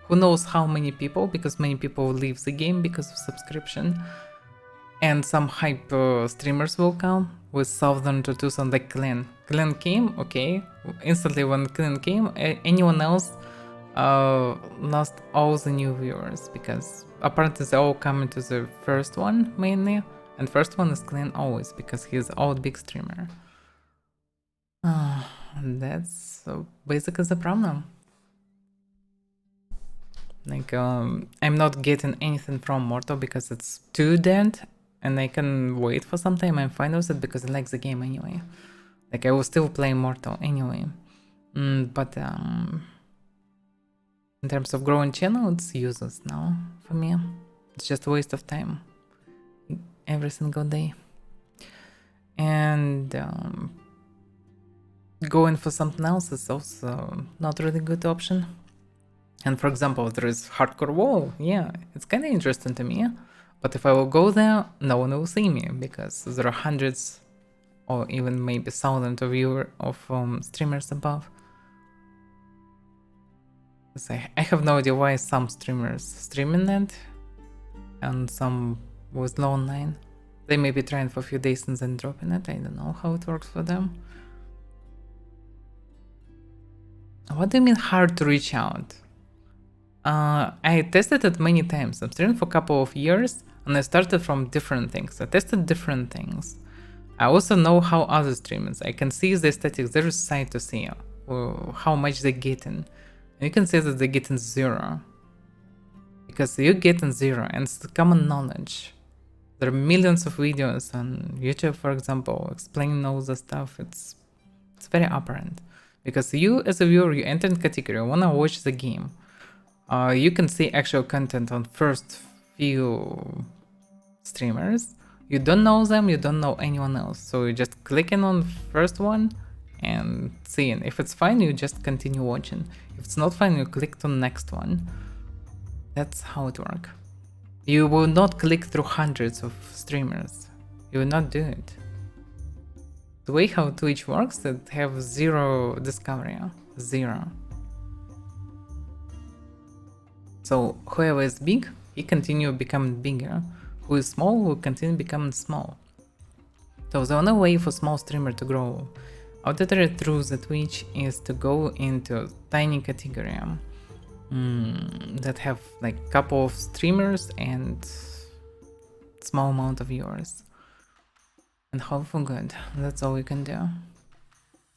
who knows how many people, because many people leave the game because of subscription. And some hype streamers will come with 1,000 to 2,000, like Clan. Clan came, okay. Instantly when Clan came, anyone else lost all the new viewers, because apparently they all come into the first one mainly. And first one is Clan always, because he's old big streamer. That's basically the problem. Like, I'm not getting anything from Mortal because it's too dead, and I can wait for some time. I'm fine with it because I like the game anyway. Like, I will still play Mortal anyway. But in terms of growing channel, it's useless now for me. It's just a waste of time every single day. And going for something else is also not really good option. And for example, there is hardcore WoW. Yeah, it's kind of interesting to me. But if I will go there, no one will see me, because there are hundreds or even maybe thousands of streamers above. I have no idea why some streamers streaming it and some with low online. They may be trying for a few days and then dropping it. I don't know how it works for them. What do you mean hard to reach out? I tested it many times. I'm streaming for a couple of years and I started from different things. I tested different things. I also know how other streamers, I can see the statistics, there is side to see how much they're getting. And you can see that they're getting 0. Because you're getting 0 and it's common knowledge. There are millions of videos on YouTube, for example, explaining all the stuff. It's very apparent. Because you as a viewer, you enter in category, wanna watch the game. You can see actual content on first few streamers. You don't know them, you don't know anyone else. So you're just clicking on first one and seeing. If it's fine, you just continue watching. If it's not fine, you click to next one. That's how it works. You will not click through hundreds of streamers. You will not do it. The way how Twitch works, it have 0 discovery. 0. So whoever is big, he continue becoming bigger. Who is small will continue becoming small. So the only way for small streamer to grow auditory through the Twitch is to go into tiny category that have like couple of streamers and small amount of viewers. And hope for good. That's all we can do.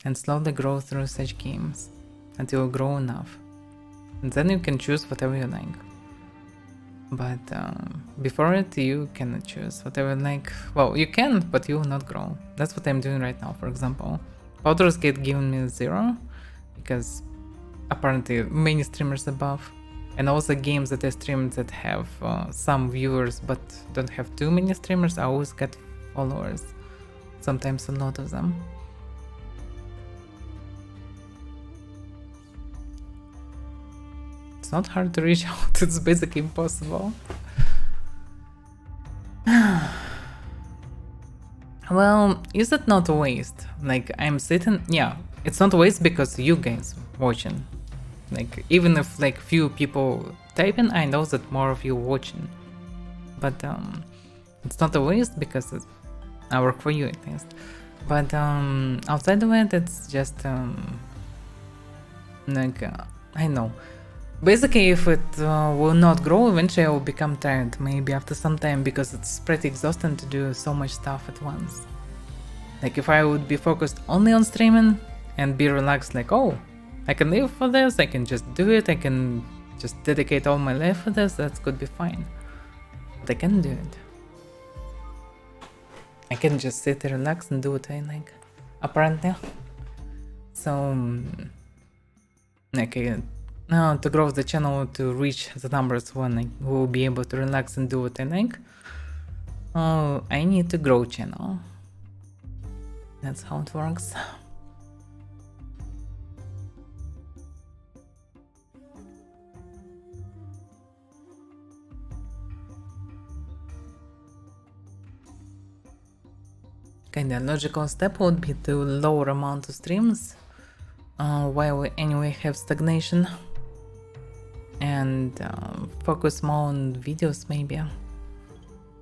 And slowly grow through such games until you grow enough. And then you can choose whatever you like. But before it, you cannot choose whatever you like. Well, you can, but you will not grow. That's what I'm doing right now, for example. Baldur's Gate giving me 0, because apparently many streamers above. And also games that I streamed that have some viewers but don't have too many streamers, I always get followers. Sometimes a lot of them. It's not hard to reach out, it's basically impossible. Well, is it not a waste? Like, I'm sitting... Yeah, it's not a waste because you guys watching. Like, even if, like, few people typing, I know that more of you watching. But, it's not a waste because I work for you, at least. But, outside of it, it's just, like, I know. Basically, if it will not grow, eventually I will become tired, maybe after some time, because it's pretty exhausting to do so much stuff at once. Like, if I would be focused only on streaming and be relaxed, like, oh, I can live for this, I can just do it, I can just dedicate all my life for this, that could be fine. But I can do it. I can just sit and relax and do what I like, apparently. So, like, to grow the channel, to reach the numbers when I will be able to relax and do what I like, I need to grow channel. That's how it works. Kinda logical step would be to lower amount of streams while we anyway have stagnation, and focus more on videos maybe,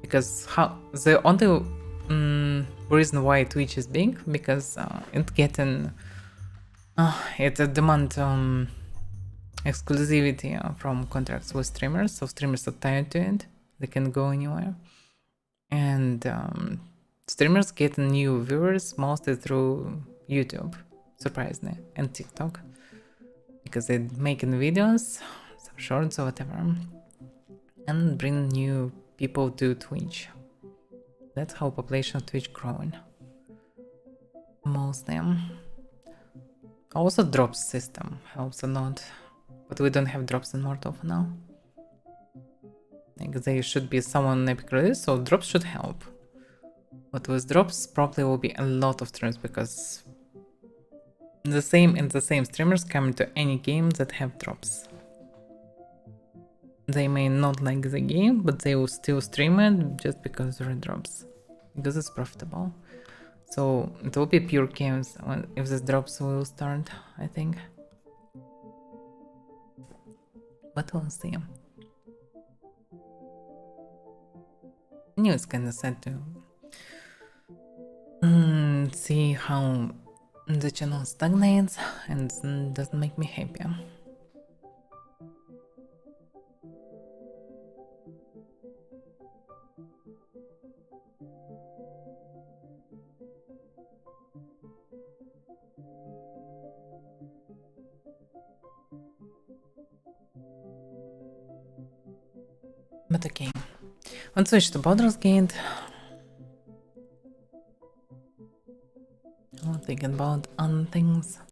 because the only reason why Twitch is big, because it getting it demand exclusivity from contracts with streamers, so streamers are tied to it, they can go anywhere, and streamers get new viewers mostly through YouTube, surprisingly, and TikTok, because they're making videos, some shorts or whatever, and bring new people to Twitch. That's how population of Twitch growing. Mostly. Also drops system helps a lot, but we don't have drops in Mortal for now. Like, there should be someone epic release, so drops should help. But with drops probably will be a lot of streams, because the same streamers come to any game that have drops. They may not like the game, but they will still stream it just because there are drops, because it's profitable. So it will be pure games if the drops will start, I think. But we'll see. I knew it's kinda sad to see how the channel stagnates, and doesn't make me happy. But okay, let's switch to Baldur's Gate. I'll think about other things.